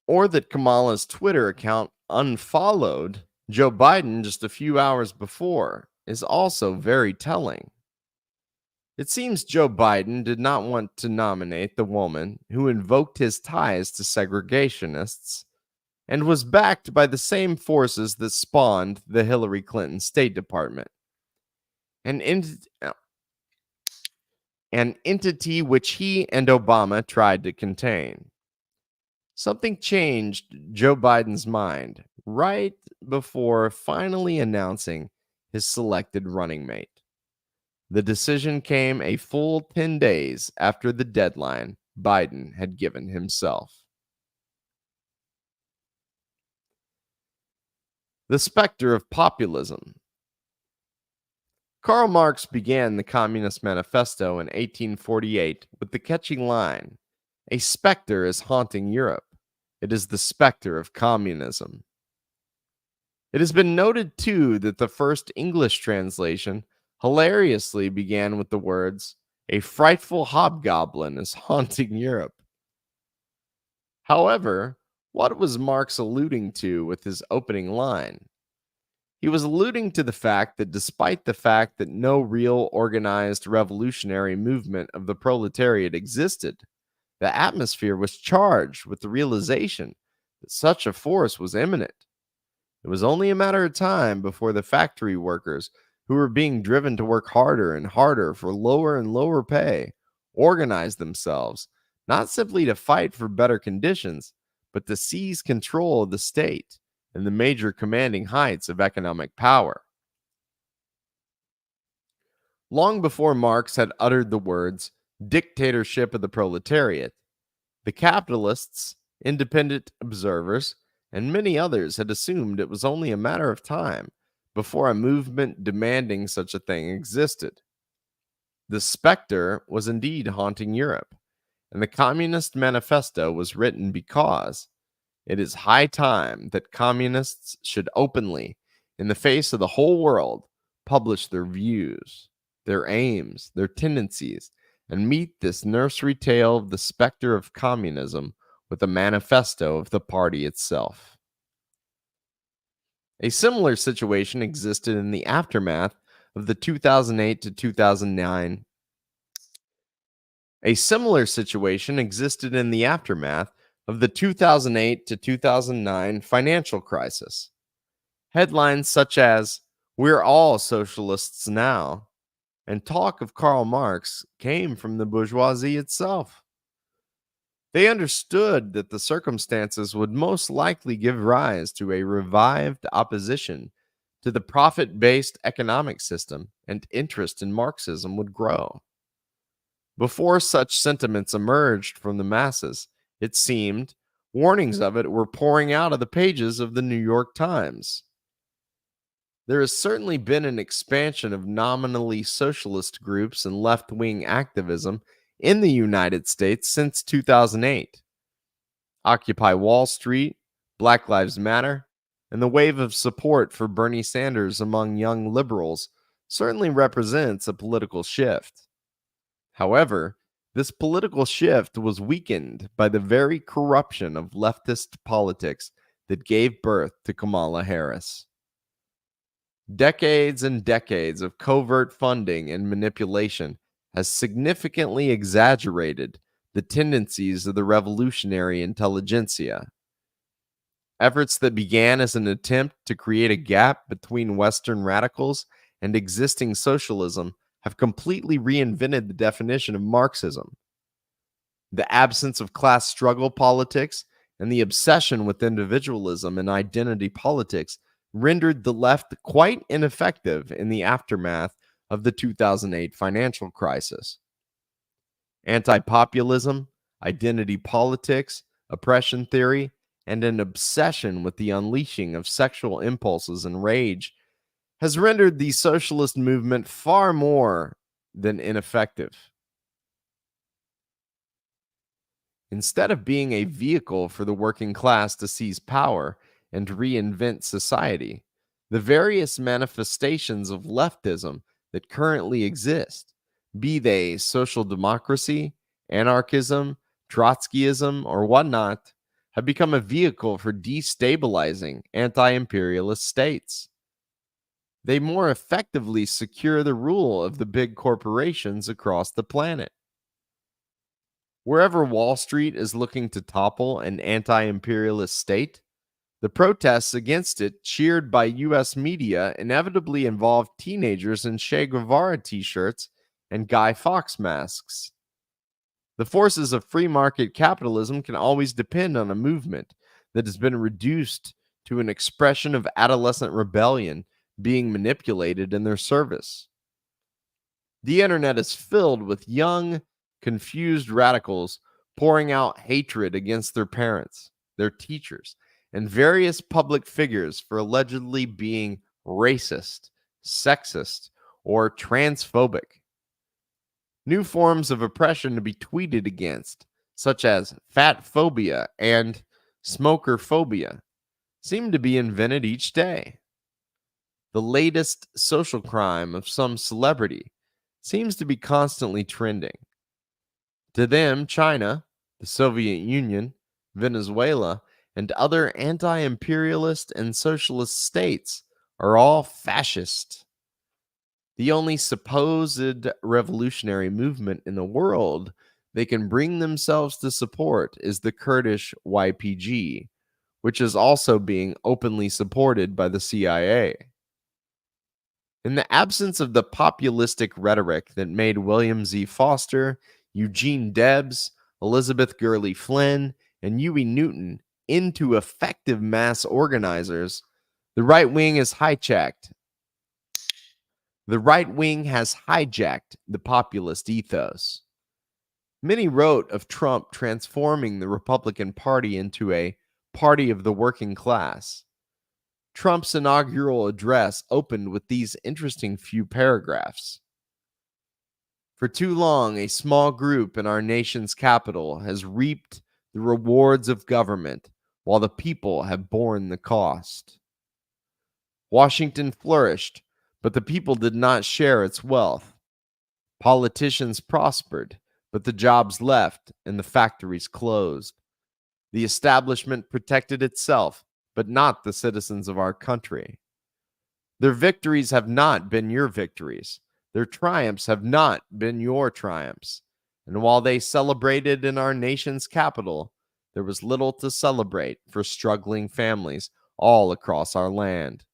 [SPEAKER 2] Or that Kamala's Twitter account unfollowed Joe Biden just a few hours before is also very telling. It seems Joe Biden did not want to nominate the woman who invoked his ties to segregationists and was backed by the same forces that spawned the Hillary Clinton State Department, an entity which he and Obama tried to contain. Something changed Joe Biden's mind right before finally announcing his selected running mate. The decision came a full 10 days after the deadline Biden had given himself. The specter of populism. Karl Marx began the Communist Manifesto in 1848 with the catchy line, "A specter is haunting Europe. It is the specter of communism." It has been noted, too, that the first English translation hilariously began with the words, "A frightful hobgoblin is haunting Europe." However, what was Marx alluding to with his opening line? He was alluding to the fact that despite the fact that no real organized revolutionary movement of the proletariat existed, the atmosphere was charged with the realization that such a force was imminent. It was only a matter of time before the factory workers, who were being driven to work harder and harder for lower and lower pay, organized themselves, not simply to fight for better conditions, but to seize control of the state and the major commanding heights of economic power. Long before Marx had uttered the words dictatorship of the proletariat, the capitalists, independent observers, and many others had assumed it was only a matter of time before a movement demanding such a thing existed. The specter was indeed haunting Europe, and the Communist Manifesto was written because it is high time that communists should openly, in the face of the whole world, publish their views, their aims, their tendencies, and meet this nursery tale of the specter of communism with a manifesto of the party itself. A similar situation existed in the aftermath of the 2008 to 2009. A similar situation existed in the aftermath of the 2008 to 2009 financial crisis. Headlines such as, "We're all socialists now," and talk of Karl Marx came from the bourgeoisie itself. They understood that the circumstances would most likely give rise to a revived opposition to the profit-based economic system, and interest in Marxism would grow. Before such sentiments emerged from the masses, it seemed, warnings of it were pouring out of the pages of the New York Times. There has certainly been an expansion of nominally socialist groups and left-wing activism in the United States since 2008. Occupy Wall Street, Black Lives Matter, and the wave of support for Bernie Sanders among young liberals certainly represents a political shift. However, this political shift was weakened by the very corruption of leftist politics that gave birth to Kamala Harris. Decades and decades of covert funding and manipulation has significantly exaggerated the tendencies of the revolutionary intelligentsia. Efforts that began as an attempt to create a gap between Western radicals and existing socialism have completely reinvented the definition of Marxism. The absence of class struggle politics and the obsession with individualism and identity politics rendered the left quite ineffective in the aftermath of the 2008 financial crisis. Anti-populism, identity politics, oppression theory, and an obsession with the unleashing of sexual impulses and rage has rendered the socialist movement far more than ineffective. Instead of being a vehicle for the working class to seize power and reinvent society, the various manifestations of leftism that currently exist, be they social democracy, anarchism, Trotskyism, or whatnot, have become a vehicle for destabilizing anti-imperialist states. They more effectively secure the rule of the big corporations across the planet. Wherever Wall Street is looking to topple an anti-imperialist state, the protests against it, cheered by U.S. media, inevitably involved teenagers in Che Guevara t-shirts and Guy Fawkes masks. The forces of free market capitalism can always depend on a movement that has been reduced to an expression of adolescent rebellion being manipulated in their service. The internet is filled with young, confused radicals pouring out hatred against their parents, their teachers, and various public figures for allegedly being racist, sexist, or transphobic. New forms of oppression to be tweeted against, such as fat phobia and smoker phobia, seem to be invented each day. The latest social crime of some celebrity seems to be constantly trending. To them, China, the Soviet Union, Venezuela, and other anti-imperialist and socialist states are all fascist. The only supposed revolutionary movement in the world they can bring themselves to support is the Kurdish YPG, which is also being openly supported by the CIA. In the absence of the populistic rhetoric that made William Z. Foster, Eugene Debs, Elizabeth Gurley Flynn, and Huey Newton into effective mass organizers, the right wing has hijacked the populist ethos. Many wrote of Trump transforming the Republican Party into a party of the working class. Trump's inaugural address opened with these interesting few paragraphs. For too long, a small group in our nation's capital has reaped the rewards of government while the people have borne the cost. Washington flourished, but the people did not share its wealth. Politicians prospered, but the jobs left and the factories closed. The establishment protected itself, but not the citizens of our country. Their victories have not been your victories. Their triumphs have not been your triumphs. And while they celebrated in our nation's capital, there was little to celebrate for struggling families all across our land.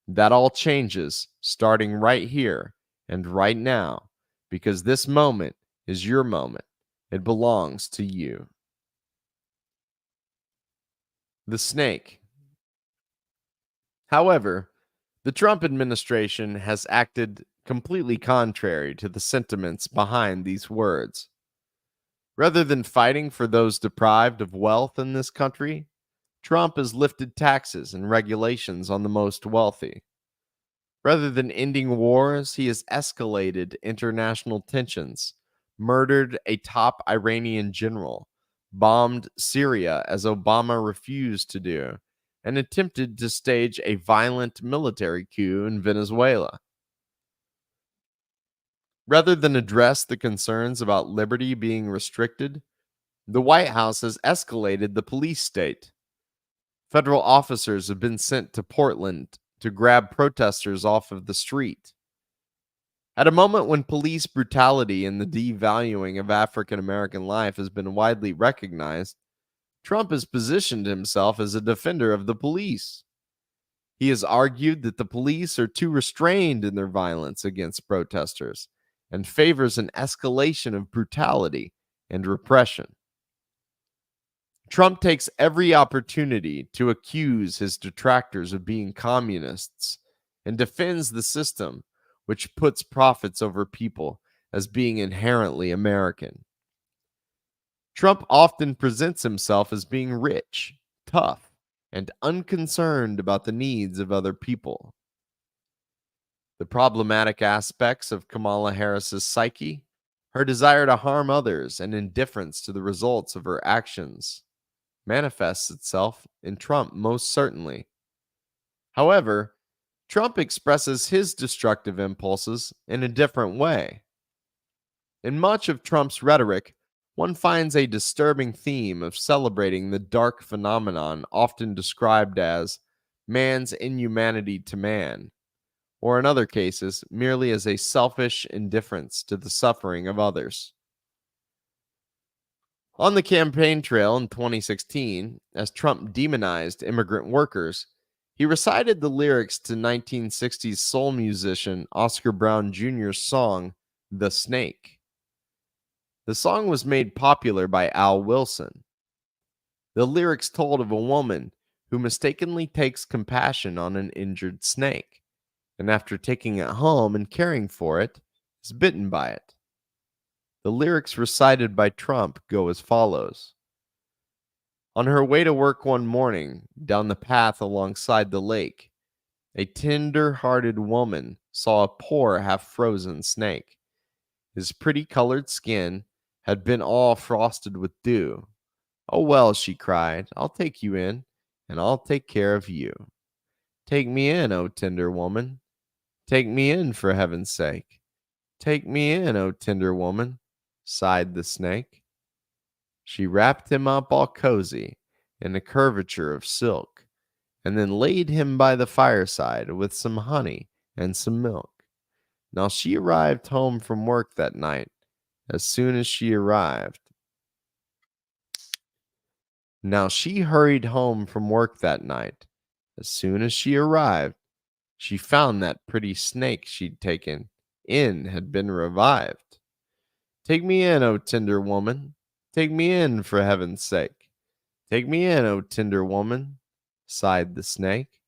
[SPEAKER 2] That all changes starting right here and right now, because this moment is your moment. It belongs to you. The snake. However, the Trump administration has acted completely contrary to the sentiments behind these words. Rather than fighting for those deprived of wealth in this country, Trump has lifted taxes and regulations on the most wealthy. Rather than ending wars, he has escalated international tensions, murdered a top Iranian general, bombed Syria as Obama refused to do, and attempted to stage a violent military coup in Venezuela. Rather than address the concerns about liberty being restricted, the White House has escalated the police state. Federal officers have been sent to Portland to grab protesters off of the street. At a moment when police brutality and the devaluing of African American life has been widely recognized, Trump has positioned himself as a defender of the police. He has argued that the police are too restrained in their violence against protesters and favors an escalation of brutality and repression. Trump takes every opportunity to accuse his detractors of being communists and defends the system which puts profits over people as being inherently American. Trump often presents himself as being rich, tough, and unconcerned about the needs of other people. The problematic aspects of Kamala Harris's psyche, her desire to harm others and indifference to the results of her actions, manifests itself in Trump most certainly. However, Trump expresses his destructive impulses in a different way. In much of Trump's rhetoric, one finds a disturbing theme of celebrating the dark phenomenon often described as man's inhumanity to man, or in other cases, merely as a selfish indifference to the suffering of others. On the campaign trail in 2016, as Trump demonized immigrant workers, he recited the lyrics to 1960s soul musician Oscar Brown Jr.'s song, The Snake. The song was made popular by Al Wilson. The lyrics told of a woman who mistakenly takes compassion on an injured snake, and after taking it home and caring for it, is bitten by it. The lyrics recited by Trump go as follows. On her way to work one morning, down the path alongside the lake, a tender-hearted woman saw a poor half-frozen snake. His pretty colored skin had been all frosted with dew. "Oh, well," she cried, "I'll take you in, and I'll take care of you. Take me in, O tender woman. Take me in, for heaven's sake. Take me in, O tender woman," sighed the snake. She wrapped him up all cozy in a curvature of silk, and then laid him by the fireside with some honey and some milk. Now she arrived home from work that night. As soon as she arrived, Now she hurried home from work that night. As soon as she arrived, she found that pretty snake she'd taken in had been revived. "Take me in, O tender woman. Take me in, for heaven's sake. Take me in, O tender woman," sighed the snake.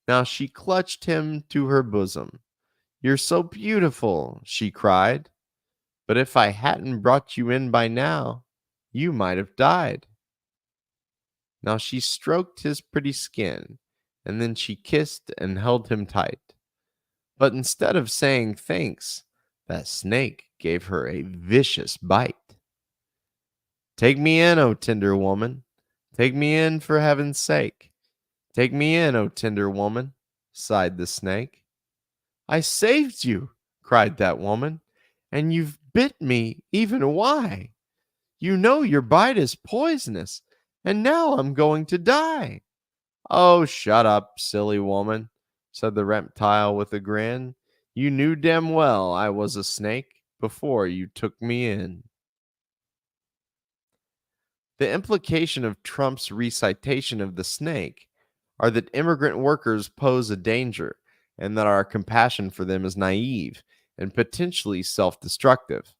[SPEAKER 2] Now she clutched him to her bosom. "You're so beautiful," she cried, "but if I hadn't brought you in by now, you might have died." Now she stroked his pretty skin, and then she kissed and held him tight. But instead of saying thanks, that snake gave her a vicious bite. "Take me in, O tender woman. Take me in, for heaven's sake. Take me in, O tender woman," sighed the snake. "I saved you," cried that woman, "and you've bit me even why? You know your bite is poisonous, and now I'm going to die." "Oh, shut up, silly woman," said the reptile with a grin. "You knew damn well I was a snake before you took me in." The implication of Trump's recitation of the snake are that immigrant workers pose a danger and that our compassion for them is naive and potentially self-destructive.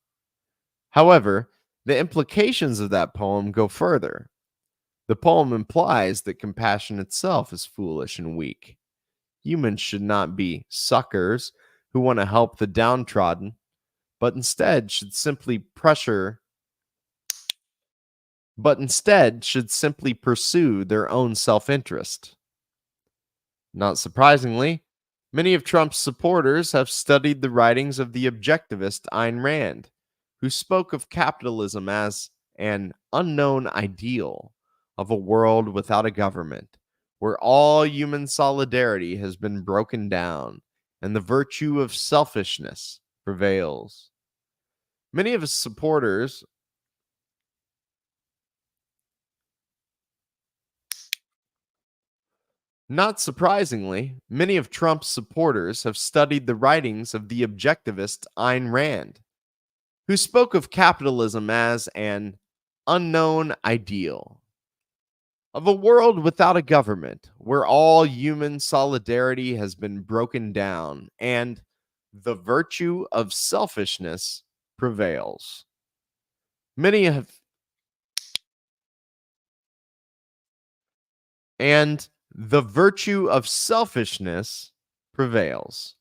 [SPEAKER 2] However, the implications of that poem go further. The poem implies that compassion itself is foolish and weak. Humans should not be suckers who want to help the downtrodden, but instead should simply pursue their own self-interest. Not surprisingly, many of Trump's supporters have studied the writings of the objectivist Ayn Rand, who spoke of capitalism as an unknown ideal of a world without a government, where all human solidarity has been broken down and the virtue of selfishness prevails. Many of his supporters Not surprisingly, many of Trump's supporters have studied the writings of the objectivist Ayn Rand, who spoke of capitalism as an unknown ideal of a world without a government, where all human solidarity has been broken down and the virtue of selfishness prevails. Many have and the virtue of selfishness prevails.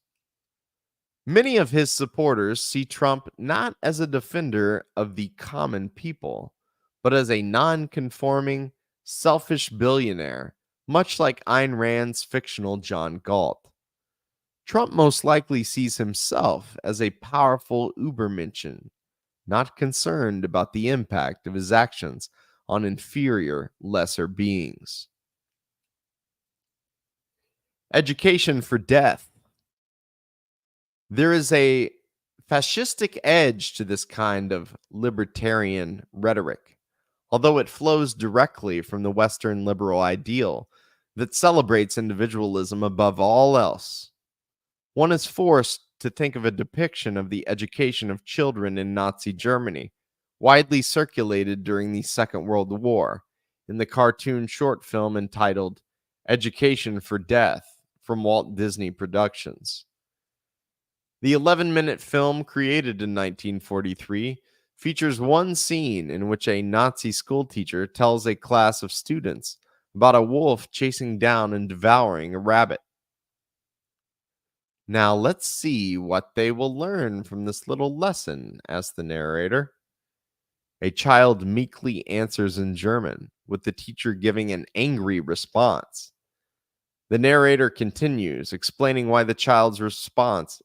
[SPEAKER 2] Many of his supporters see Trump not as a defender of the common people, but as a non-conforming, selfish billionaire, much like Ayn Rand's fictional John Galt. Trump most likely sees himself as a powerful Übermenschen, not concerned about the impact of his actions on inferior, lesser beings. Education for death. There is a fascistic edge to this kind of libertarian rhetoric, although it flows directly from the Western liberal ideal that celebrates individualism above all else. One is forced to think of a depiction of the education of children in Nazi Germany, widely circulated during the Second World War, in the cartoon short film entitled Education for Death from Walt Disney Productions. The 11-minute film, created in 1943, features one scene in which a Nazi schoolteacher tells a class of students about a wolf chasing down and devouring a rabbit. "Now let's see what they will learn from this little lesson," asks the narrator. A child meekly answers in German, with the teacher giving an angry response. The narrator continues, explaining why the child's response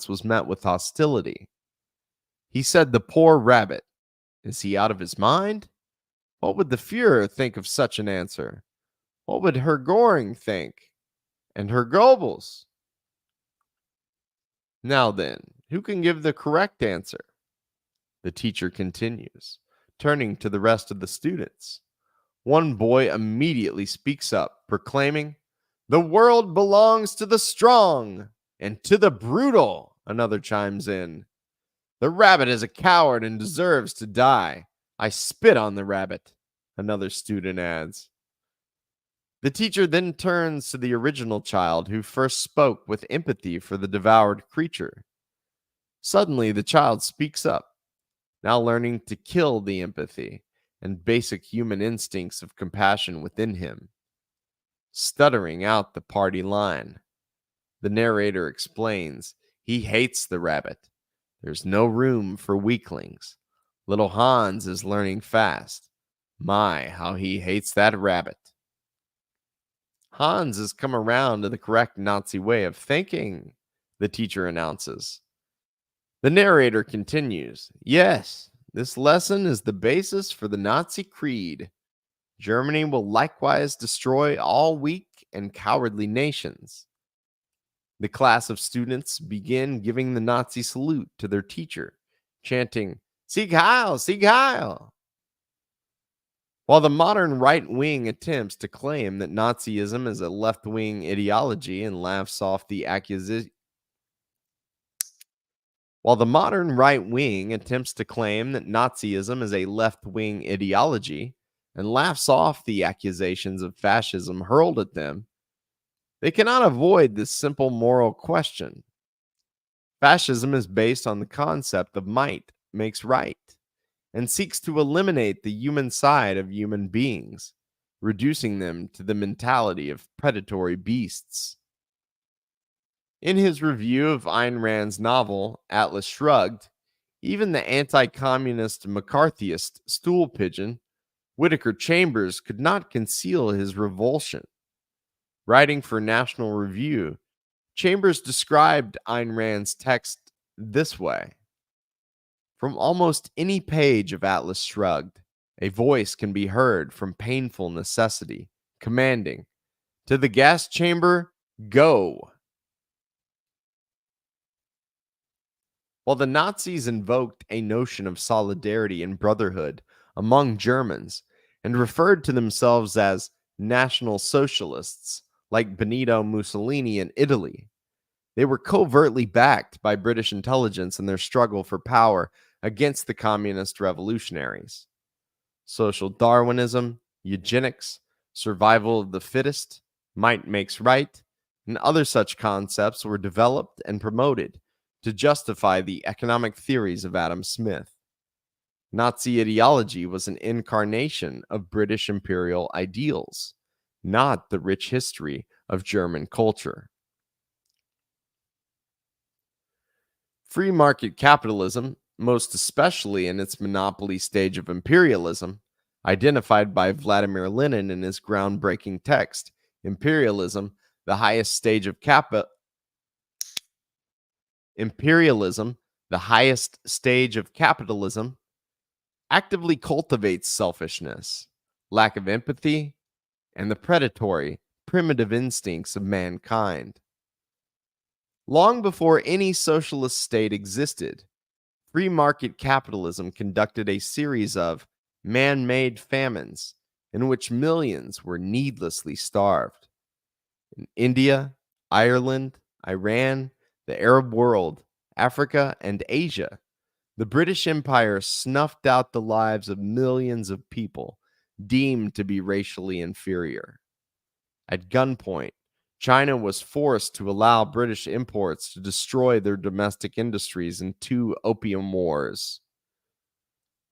[SPEAKER 2] was met with hostility. He said, "The poor rabbit. Is he out of his mind? What would the Fuhrer think of such an answer? What would Herr Göring think? And Herr Goebbels? Now then, who can give the correct answer?" The teacher continues, turning to the rest of the students. One boy immediately speaks up, proclaiming, "The world belongs to the strong and to the brutal." Another chimes in, "The rabbit is a coward and deserves to die. I spit on the rabbit." Another student adds. The teacher then turns to the original child who first spoke with empathy for the devoured creature. Suddenly, the child speaks up, now learning to kill the empathy and basic human instincts of compassion within him, stuttering out the party line. The narrator explains, he hates the rabbit. There's no room for weaklings. Little Hans is learning fast. My, how he hates that rabbit. Hans has come around to the correct Nazi way of thinking, the teacher announces. The narrator continues, "Yes, this lesson is the basis for the Nazi creed. Germany will likewise destroy all weak and cowardly nations." The class of students begin giving the Nazi salute to their teacher, chanting, "Sieg Heil, Sieg Heil." While the modern right wing attempts to claim that Nazism is a left wing ideology and laughs off the accusations of fascism hurled at them, they cannot avoid this simple moral question. Fascism is based on the concept of might makes right, and seeks to eliminate the human side of human beings, reducing them to the mentality of predatory beasts. In his review of Ayn Rand's novel, Atlas Shrugged, even the anti-communist McCarthyist stool pigeon, Whittaker Chambers, could not conceal his revulsion. Writing for National Review, Chambers described Ayn Rand's text this way. From almost any page of Atlas Shrugged, a voice can be heard from painful necessity, commanding, "To the gas chamber, go!" While the Nazis invoked a notion of solidarity and brotherhood among Germans and referred to themselves as National Socialists, like Benito Mussolini in Italy, they were covertly backed by British intelligence in their struggle for power against the communist revolutionaries. Social Darwinism, eugenics, survival of the fittest, might makes right, and other such concepts were developed and promoted to justify the economic theories of Adam Smith. Nazi ideology was an incarnation of British imperial ideals, not the rich history of German culture. Free market capitalism, most especially in its monopoly stage of imperialism, identified by Vladimir Lenin in his groundbreaking text, Imperialism, the highest stage of capitalism, actively cultivates selfishness, lack of empathy, and the predatory primitive instincts of mankind. Long before any socialist state existed, free market capitalism conducted a series of man-made famines in which millions were needlessly starved. In India, Ireland, Iran, the Arab world, Africa, and Asia, the British Empire snuffed out the lives of millions of people deemed to be racially inferior. At gunpoint, China was forced to allow British imports to destroy their domestic industries in 2 opium wars.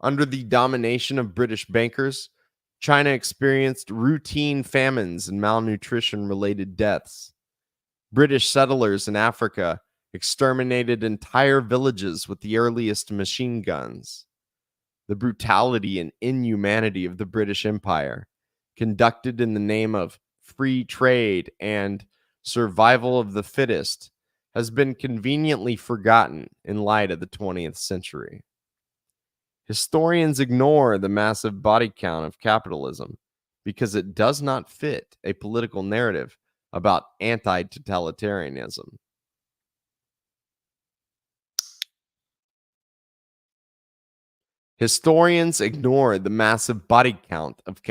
[SPEAKER 2] Under the domination of British bankers, China experienced routine famines and malnutrition-related deaths. British settlers in Africa exterminated entire villages with the earliest machine guns. The brutality and inhumanity of the British Empire, conducted in the name of free trade and survival of the fittest, has been conveniently forgotten in light of the 20th century. Historians ignore the massive body count of capitalism because it does not fit a political narrative about anti-totalitarianism. Historians ignore the massive body count of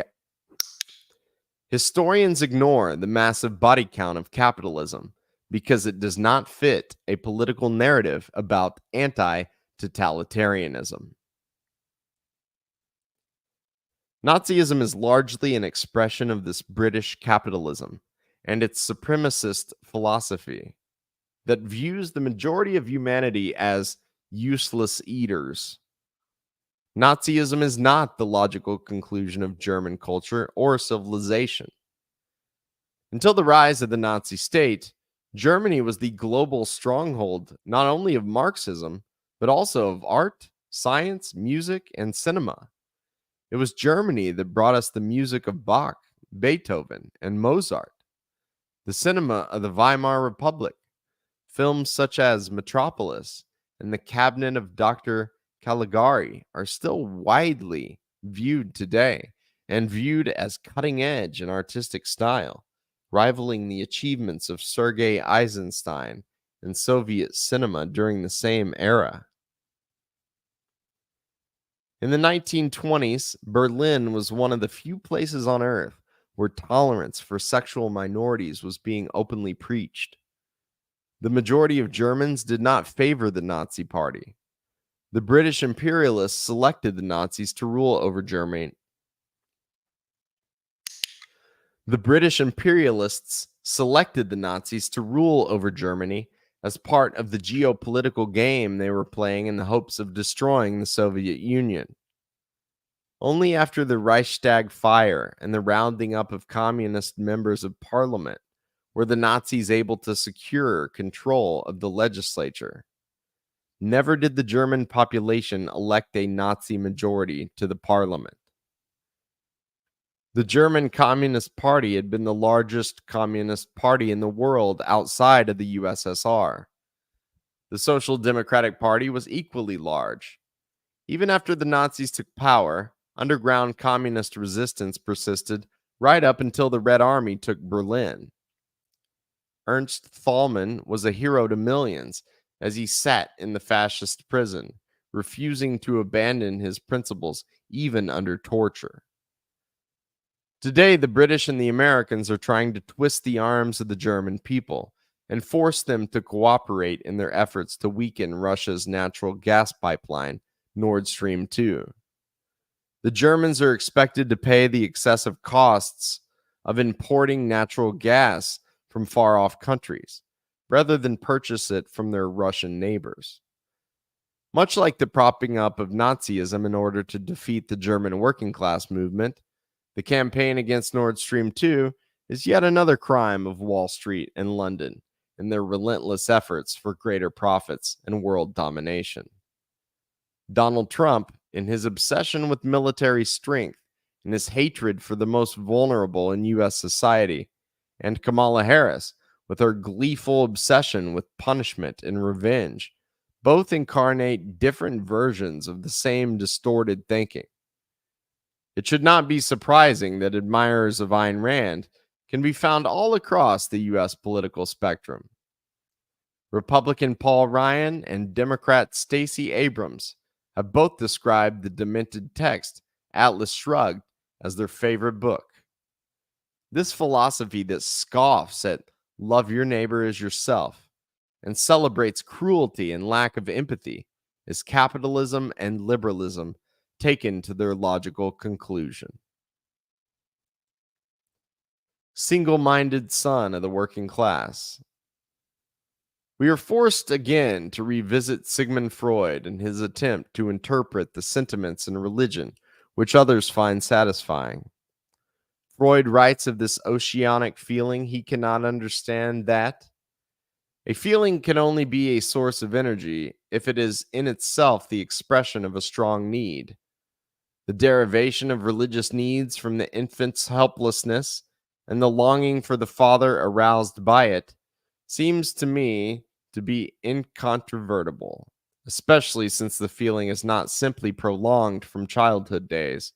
[SPEAKER 2] capitalism because it does not fit a political narrative about anti-totalitarianism. Nazism is largely an expression of this British capitalism and its supremacist philosophy that views the majority of humanity as useless eaters. Nazism is not the logical conclusion of German culture or civilization. Until the rise of the Nazi state, Germany was the global stronghold not only of Marxism, but also of art, science, music, and cinema. It was Germany that brought us the music of Bach, Beethoven, and Mozart, the cinema of the Weimar Republic, films such as Metropolis and The Cabinet of Dr. Caligari are still widely viewed today and viewed as cutting edge in artistic style, rivaling the achievements of Sergei Eisenstein and Soviet cinema during the same era. In the 1920s, Berlin was one of the few places on earth where tolerance for sexual minorities was being openly preached. The majority of Germans did not favor the Nazi Party. The British imperialists selected the Nazis to rule over Germany. The British imperialists selected the Nazis to rule over Germany as part of the geopolitical game they were playing in the hopes of destroying the Soviet Union. Only after the Reichstag fire and the rounding up of communist members of parliament were the Nazis able to secure control of the legislature. Never did the German population elect a Nazi majority to the parliament. The German Communist Party had been the largest communist party in the world outside of the USSR. The Social Democratic Party was equally large. Even after the Nazis took power, underground communist resistance persisted right up until the Red Army took Berlin. Ernst Thälmann was a hero to millions as he sat in the fascist prison, refusing to abandon his principles even under torture. Today, the British and the Americans are trying to twist the arms of the German people and force them to cooperate in their efforts to weaken Russia's natural gas pipeline, Nord Stream 2. The Germans are expected to pay the excessive costs of importing natural gas from far-off countries, rather than purchase it from their Russian neighbors. Much like the propping up of Nazism in order to defeat the German working class movement, the campaign against Nord Stream 2 is yet another crime of Wall Street and London in their relentless efforts for greater profits and world domination. Donald Trump, in his obsession with military strength and his hatred for the most vulnerable in U.S. society, and Kamala Harris, with her gleeful obsession with punishment and revenge, both incarnate different versions of the same distorted thinking. It should not be surprising that admirers of Ayn Rand can be found all across the U.S. political spectrum. Republican Paul Ryan and Democrat Stacey Abrams have both described the demented text Atlas Shrugged as their favorite book. This philosophy that scoffs at love your neighbor as yourself and celebrates cruelty and lack of empathy is capitalism and liberalism taken to their logical conclusion. Single-minded son of the working class. We are forced again to revisit Sigmund Freud and his attempt to interpret the sentiments in religion which others find satisfying. Freud writes of this oceanic feeling he cannot understand that a feeling can only be a source of energy if it is in itself the expression of a strong need. The derivation of religious needs from the infant's helplessness and the longing for the father aroused by it seems to me to be incontrovertible, especially since the feeling is not simply prolonged from childhood days,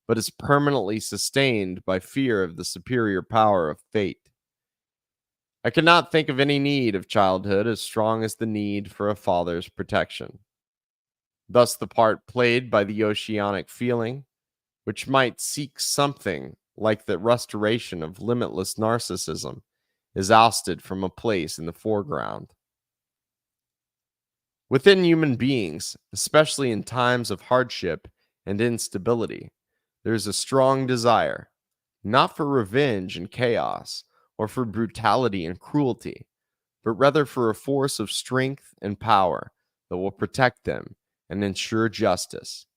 [SPEAKER 2] but is permanently sustained by fear of the superior power of fate. I cannot think of any need of childhood as strong as the need for a father's protection. Thus, the part played by the oceanic feeling, which might seek something like the restoration of limitless narcissism, is ousted from a place in the foreground. Within human beings, especially in times of hardship and instability, there is a strong desire, not for revenge and chaos, or for brutality and cruelty, but rather for a force of strength and power that will protect them and ensure justice,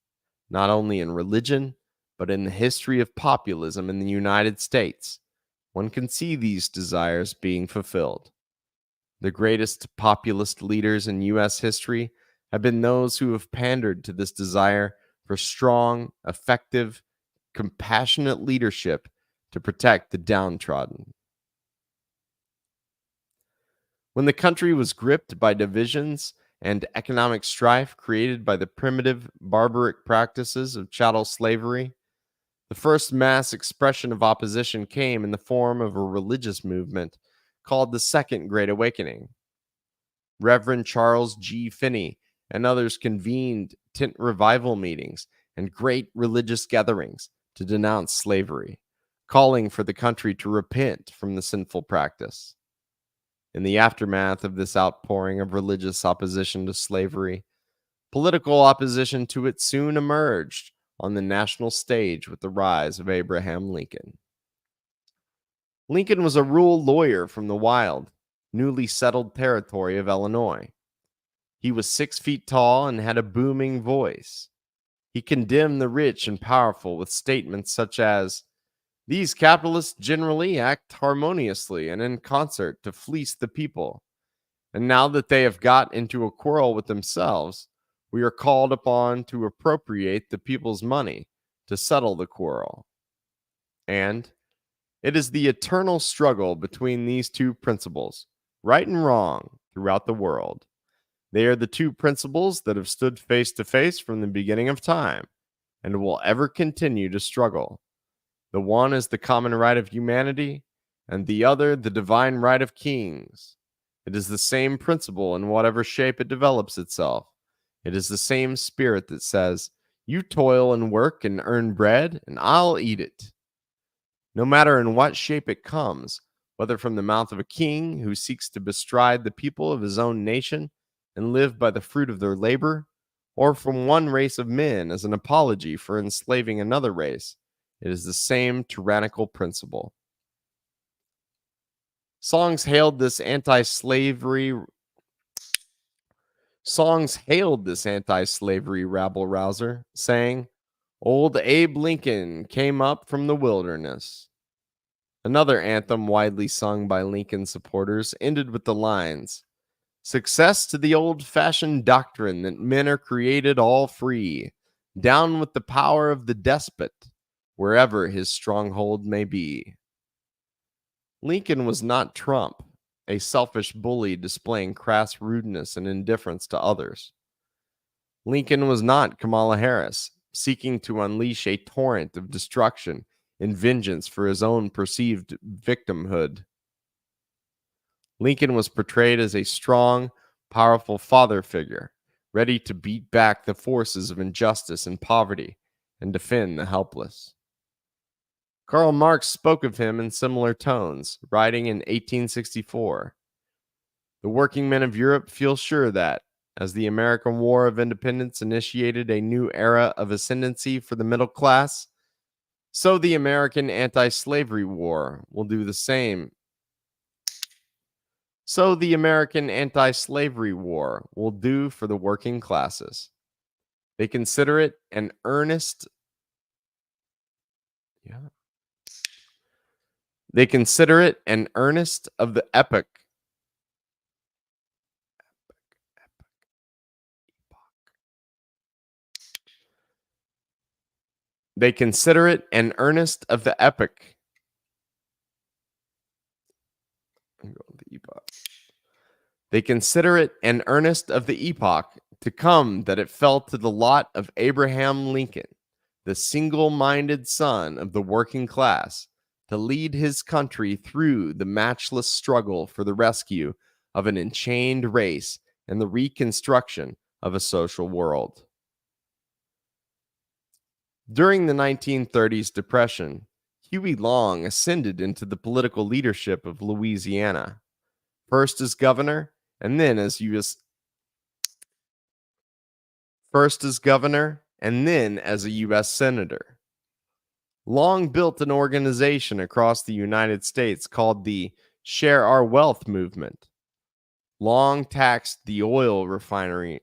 [SPEAKER 2] not only in religion, but in the history of populism in the United States. One can see these desires being fulfilled. The greatest populist leaders in U.S. history have been those who have pandered to this desire for strong, effective, compassionate leadership to protect the downtrodden. When the country was gripped by divisions and economic strife created by the primitive, barbaric practices of chattel slavery, the first mass expression of opposition came in the form of a religious movement called the Second Great Awakening. Reverend Charles G. Finney and others convened tent revival meetings and great religious gatherings to denounce slavery, calling for the country to repent from the sinful practice. In the aftermath of this outpouring of religious opposition to slavery, political opposition to it soon emerged on the national stage with the rise of Abraham Lincoln. Lincoln was a rural lawyer from the wild, newly settled territory of Illinois. He was 6 feet tall and had a booming voice. He condemned the rich and powerful with statements such as, "These capitalists generally act harmoniously and in concert to fleece the people. And now that they have got into a quarrel with themselves, we are called upon to appropriate the people's money to settle the quarrel." And it is the eternal struggle between these two principles, right and wrong, throughout the world. They are the two principles that have stood face to face from the beginning of time and will ever continue to struggle. The one is the common right of humanity, and the other the divine right of kings. It is the same principle in whatever shape it develops itself. It is the same spirit that says, "You toil and work and earn bread, and I'll eat it." No matter in what shape it comes, whether from the mouth of a king who seeks to bestride the people of his own nation and live by the fruit of their labor, or from one race of men as an apology for enslaving another race, it is the same tyrannical principle. Songs hailed this anti-slavery rabble-rouser, saying, "Old Abe Lincoln came up from the wilderness." Another anthem widely sung by Lincoln supporters ended with the lines, "Success to the old-fashioned doctrine that men are created all free. Down with the power of the despot, wherever his stronghold may be." Lincoln was not Trump, a selfish bully displaying crass rudeness and indifference to others. Lincoln was not Kamala Harris, seeking to unleash a torrent of destruction in vengeance for his own perceived victimhood. Lincoln was portrayed as a strong, powerful father figure, ready to beat back the forces of injustice and poverty and defend the helpless. Karl Marx spoke of him in similar tones, writing in 1864, "The working men of Europe feel sure that, as the American War of Independence initiated a new era of ascendancy for the middle class, so the American anti-slavery war will do the same. So the American anti-slavery war will do for the working classes. They consider it an earnest They consider it an earnest of the epoch. They consider it an earnest of the epoch. They consider it an earnest of the epoch to come that it fell to the lot of Abraham Lincoln, the single-minded son of the working class, to lead his country through the matchless struggle for the rescue of an enchained race and the reconstruction of a social world." During the 1930s Depression, Huey Long ascended into the political leadership of Louisiana, first as governor and then as a U.S. senator. Long built an organization across the United States called the Share Our Wealth movement. Long taxed the oil refining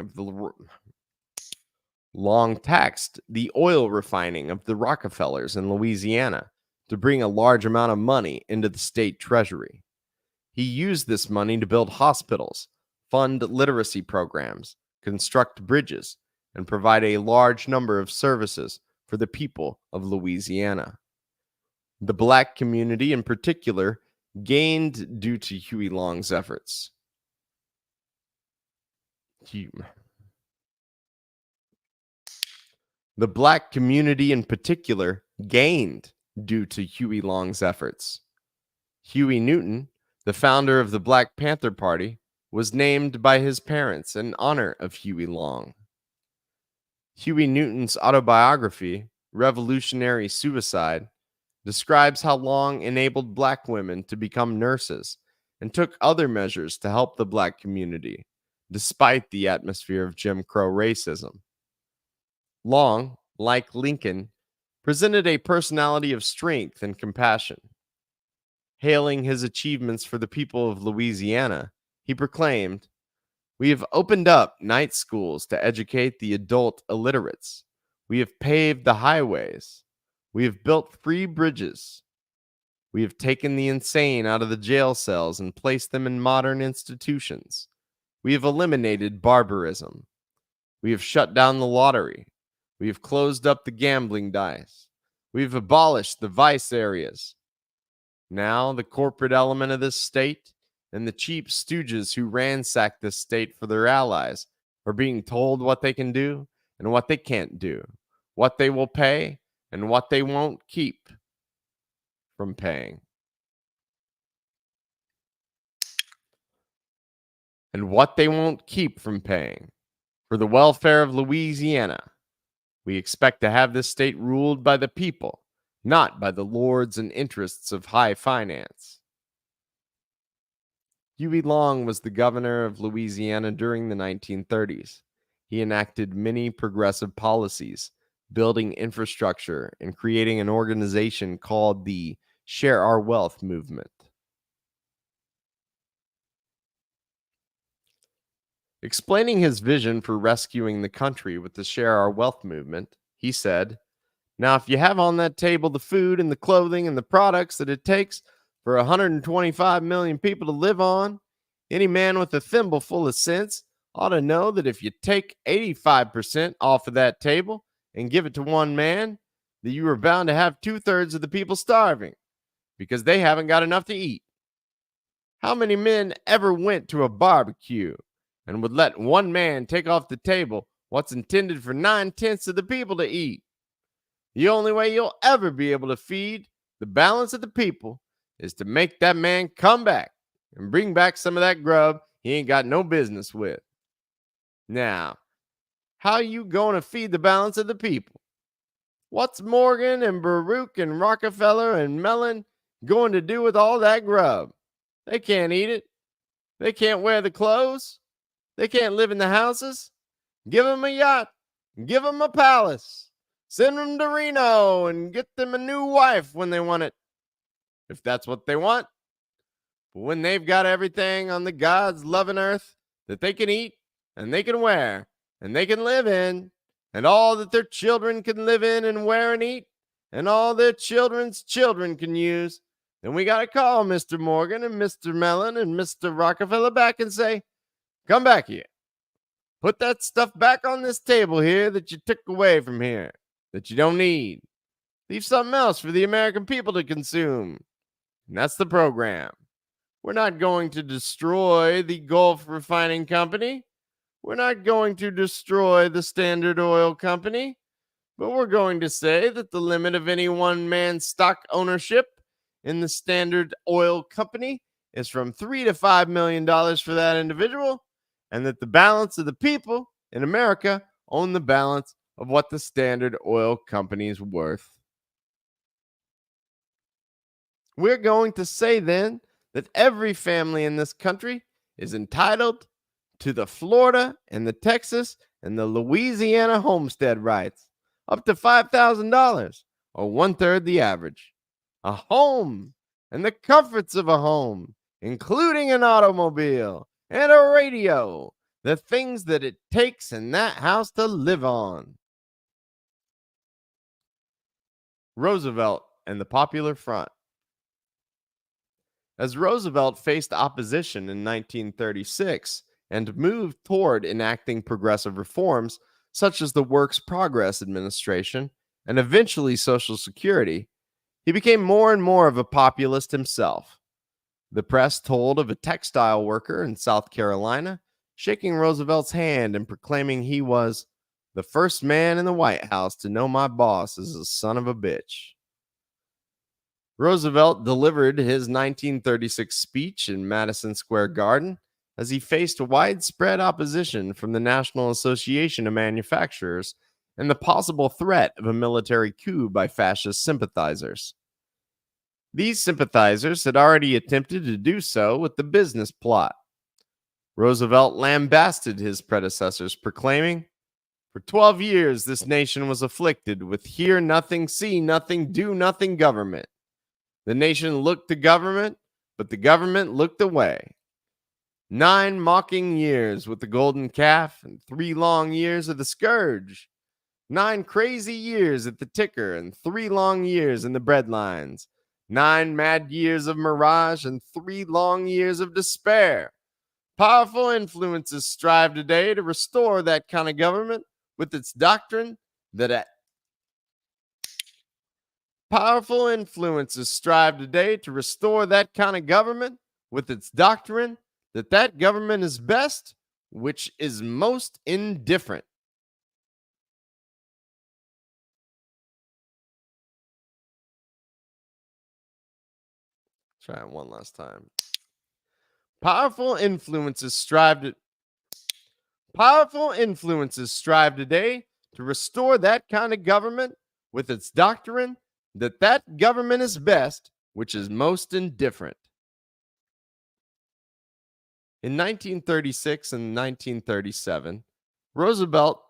[SPEAKER 2] of the Rockefellers in Louisiana to bring a large amount of money into the state treasury. He used this money to build hospitals, fund literacy programs, construct bridges, and provide a large number of services for the people of Louisiana. The black community in particular gained due to Huey Long's efforts. The black community in particular gained due to Huey Long's efforts. Huey Newton, the founder of the Black Panther Party, was named by his parents in honor of Huey Long. Huey Newton's autobiography, Revolutionary Suicide, describes how Long enabled black women to become nurses and took other measures to help the black community, despite the atmosphere of Jim Crow racism. Long, like Lincoln, presented a personality of strength and compassion. Hailing his achievements for the people of Louisiana, he proclaimed, "We have opened up night schools to educate the adult illiterates. We have paved the highways. We have built free bridges. We have taken the insane out of the jail cells and placed them in modern institutions. We have eliminated barbarism. We have shut down the lottery. We have closed up the gambling dice. We have abolished the vice areas. Now the corporate element of this state and the cheap stooges who ransack this state for their allies are being told what they can do and what they can't do, what they will pay and what they won't keep from paying. And what they won't keep from paying. For the welfare of Louisiana, we expect to have this state ruled by the people, not by the lords and interests of high finance." Huey Long was the governor of Louisiana during the 1930s. He enacted many progressive policies, building infrastructure and creating an organization called the Share Our Wealth movement. Explaining his vision for rescuing the country with the Share Our Wealth movement, he said, "Now, if you have on that table the food and the clothing and the products that it takes for 125 million people to live on, any man with a thimble full of sense ought to know that if you take 85% off of that table and give it to one man, that you are bound to have 2/3 of the people starving because they haven't got enough to eat. How many men ever went to a barbecue and would let one man take off the table what's intended for 9/10 of the people to eat. The only way you'll ever be able to feed the balance of the people is to make that man come back and bring back some of that grub he ain't got no business with. Now, how you going to feed the balance of the people? What's Morgan and Baruch and Rockefeller and Mellon going to do with all that grub? They can't eat it. They can't wear the clothes. They can't live in the houses. Give them a yacht. Give them a palace. Send them to Reno and get them a new wife when they want it, if that's what they want. But when they've got everything on the God's loving earth that they can eat and they can wear and they can live in, and all that their children can live in and wear and eat, and all their children's children can use, then we got to call Mr. Morgan and Mr. Mellon and Mr. Rockefeller back and say, come back here. Put that stuff back on this table here that you took away from here, that you don't need. Leave something else for the American people to consume. And that's the program. We're not going to destroy the Gulf Refining Company. We're not going to destroy the Standard Oil Company, but we're going to say that the limit of any one man's stock ownership in the Standard Oil Company is from $3 to $5 million for that individual, and that the balance of the people in America own the balance of what the Standard Oil Company is worth. We're going to say then that every family in this country is entitled to the Florida and the Texas and the Louisiana homestead rights, up to $5,000, or 1/3 the average. A home and the comforts of a home, including an automobile and a radio, the things that it takes in that house to live on. Roosevelt and the Popular Front. As Roosevelt faced opposition in 1936, and moved toward enacting progressive reforms such as the Works Progress Administration and eventually Social Security, he became more and more of a populist himself. The press told of a textile worker in South Carolina shaking Roosevelt's hand and proclaiming he was the first man in the White House to know my boss is a son of a bitch. Roosevelt delivered his 1936 speech in Madison Square Garden as he faced widespread opposition from the National Association of Manufacturers and the possible threat of a military coup by fascist sympathizers. These sympathizers had already attempted to do so with the business plot. Roosevelt lambasted his predecessors, proclaiming, "For 12 years this nation was afflicted with hear nothing, see nothing, do nothing government. The nation looked to government, but the government looked away. 9 mocking years with the golden calf and 3 long years of the scourge. 9 crazy years at the ticker and 3 long years in the breadlines. 9 mad years of mirage and 3 long years of despair. Powerful influences strive today to restore that kind of government with its doctrine that Powerful influences strive today to restore that kind of government with its doctrine that that government is best, which is most indifferent." Try it one last time. Powerful influences strive today to restore that kind of government with its doctrine that that government is best, which is most indifferent. In 1936 and 1937, Roosevelt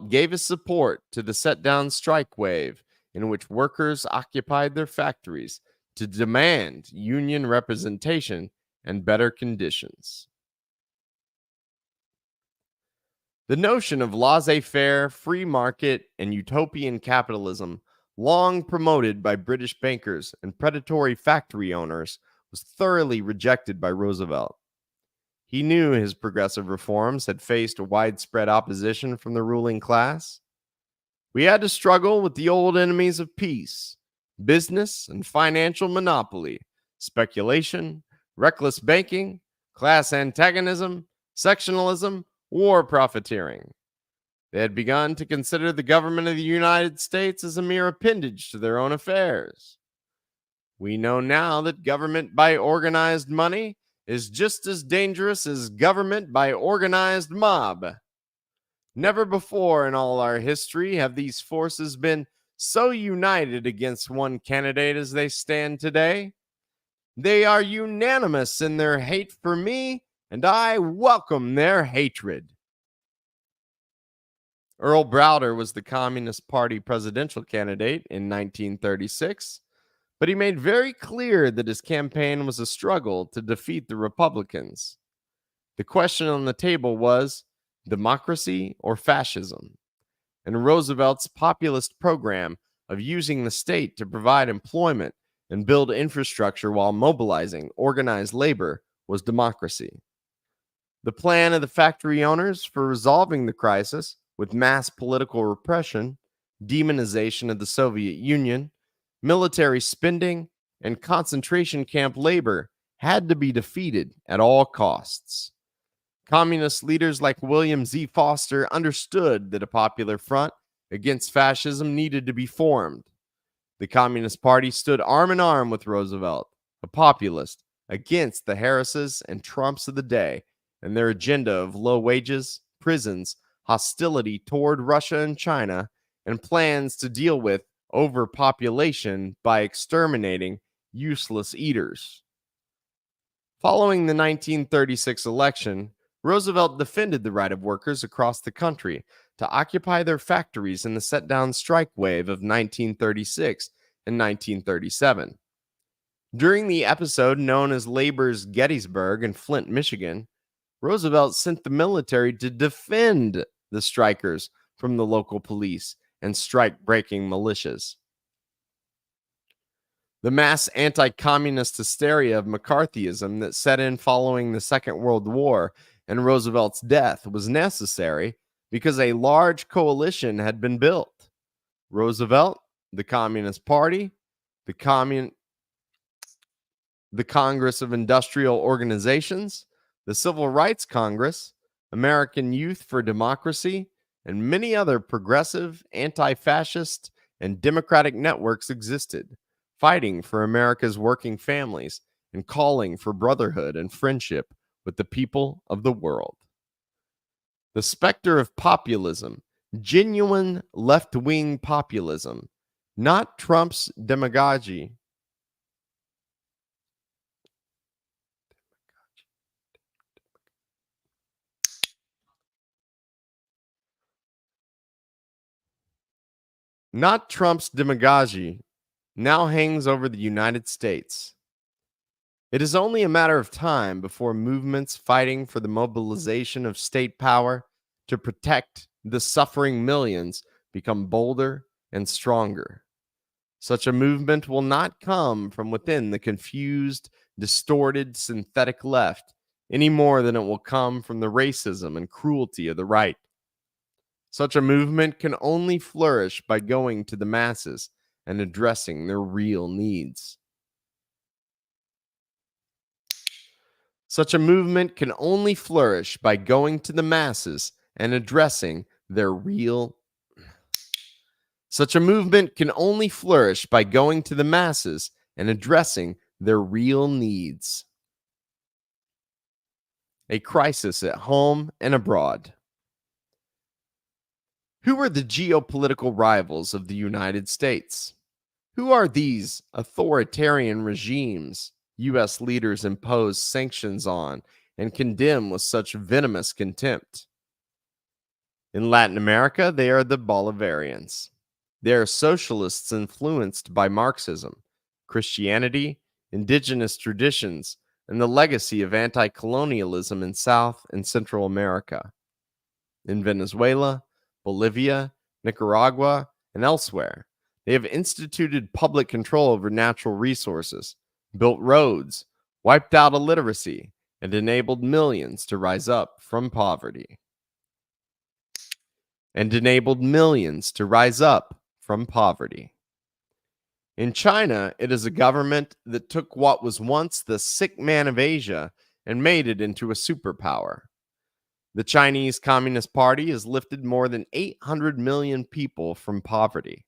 [SPEAKER 2] gave his support to the set-down strike wave in which workers occupied their factories to demand union representation and better conditions. The notion of laissez-faire, free market, and utopian capitalism, long promoted by British bankers and predatory factory owners, was thoroughly rejected by Roosevelt. He knew his progressive reforms had faced widespread opposition from the ruling class. We had to struggle with the old enemies of peace: business and financial monopoly, speculation, reckless banking, class antagonism, sectionalism, war profiteering. They had begun to consider the government of the United States as a mere appendage to their own affairs. We know now that government by organized money is just as dangerous as government by organized mob. Never before in all our history have these forces been so united against one candidate as they stand today. They are unanimous in their hate for me, and I welcome their hatred. Earl Browder was the Communist Party presidential candidate in 1936, but he made very clear that his campaign was a struggle to defeat the Republicans. The question on the table was democracy or fascism, and Roosevelt's populist program of using the state to provide employment and build infrastructure while mobilizing organized labor was democracy. The plan of the factory owners for resolving the crisis with mass political repression, demonization of the Soviet Union, military spending, and concentration camp labor had to be defeated at all costs. Communist leaders like William Z. Foster understood that a popular front against fascism needed to be formed. The Communist Party stood arm in arm with Roosevelt, a populist, against the Harrises and Trumps of the day and their agenda of low wages, prisons, hostility toward Russia and China, and plans to deal with overpopulation by exterminating useless eaters. Following the 1936 election, Roosevelt defended the right of workers across the country to occupy their factories in the set-down strike wave of 1936 and 1937. During the episode known as Labor's Gettysburg in Flint, Michigan, Roosevelt sent the military to defend the strikers from the local police and strike-breaking militias. The mass anti-communist hysteria of McCarthyism that set in following the Second World War and Roosevelt's death was necessary because a large coalition had been built. Roosevelt, the Communist Party, the Congress of Industrial Organizations, the Civil Rights Congress, American Youth for Democracy, and many other progressive, anti-fascist, and democratic networks existed, fighting for America's working families and calling for brotherhood and friendship with the people of the world. The specter of populism, genuine left-wing populism, not Trump's demagogy, now hangs over the United States. It is only a matter of time before movements fighting for the mobilization of state power to protect the suffering millions become bolder and stronger. Such a movement will not come from within the confused, distorted, synthetic left any more than it will come from the racism and cruelty of the right. Such a movement can only flourish by going to the masses and addressing their real needs. Such a movement can only flourish by going to the masses and addressing their real Such a movement can only flourish by going to the masses and addressing their real needs. A crisis at home and abroad. Who are the geopolitical rivals of the United States? Who are these authoritarian regimes U.S. leaders impose sanctions on and condemn with such venomous contempt? In Latin America, they are the Bolivarians. They are socialists influenced by Marxism, Christianity, indigenous traditions, and the legacy of anti-colonialism in South and Central America. In Venezuela, Bolivia, Nicaragua, and elsewhere, they have instituted public control over natural resources, built roads, wiped out illiteracy, and enabled millions to rise up from poverty. In China, it is a government that took what was once the sick man of Asia and made it into a superpower. The Chinese Communist Party has lifted more than 800 million people from poverty.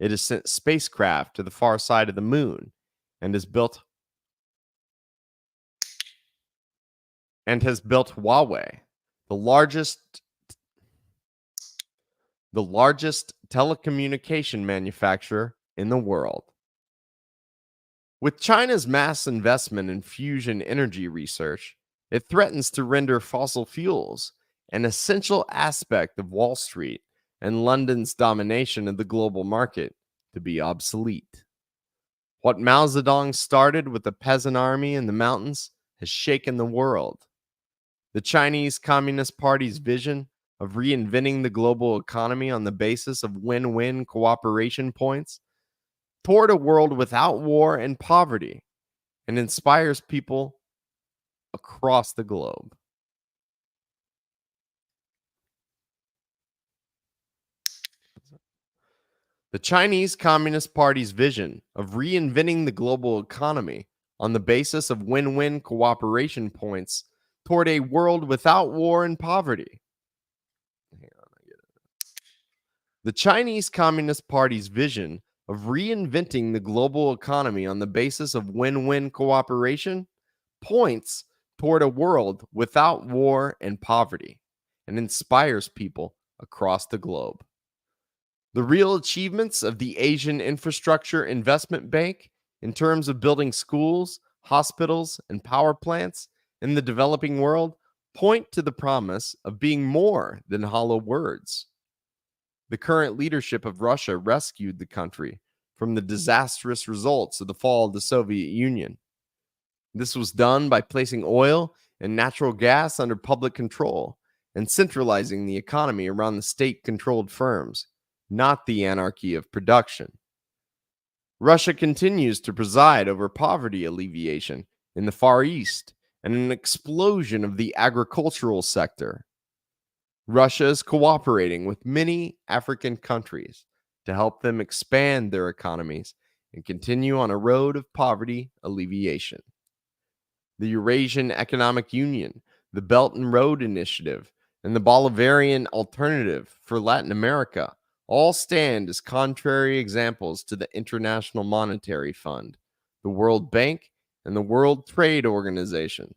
[SPEAKER 2] It has sent spacecraft to the far side of the moon and has built Huawei, the largest telecommunication manufacturer in the world. With China's mass investment in fusion energy research, it threatens to render fossil fuels an essential aspect of Wall Street and London's domination of the global market to be obsolete. What Mao Zedong started with a peasant army in the mountains has shaken the world. The Chinese Communist Party's vision of reinventing the global economy on the basis of win-win cooperation points toward a world without war and poverty and inspires people across the globe. The Chinese Communist Party's vision of reinventing the global economy on the basis of win-win cooperation points toward a world without war and poverty. The Chinese Communist Party's vision of reinventing the global economy on the basis of win-win cooperation points toward a world without war and poverty and inspires people across the globe. The real achievements of the Asian Infrastructure Investment Bank in terms of building schools, hospitals, and power plants in the developing world point to the promise of being more than hollow words. The current leadership of Russia rescued the country from the disastrous results of the fall of the Soviet Union. This was done by placing oil and natural gas under public control and centralizing the economy around the state-controlled firms, not the anarchy of production. Russia continues to preside over poverty alleviation in the Far East and an explosion of the agricultural sector. Russia is cooperating with many African countries to help them expand their economies and continue on a road of poverty alleviation. The Eurasian Economic Union, the Belt and Road Initiative, and the Bolivarian Alternative for Latin America all stand as contrary examples to the International Monetary Fund, the World Bank, and the World Trade Organization.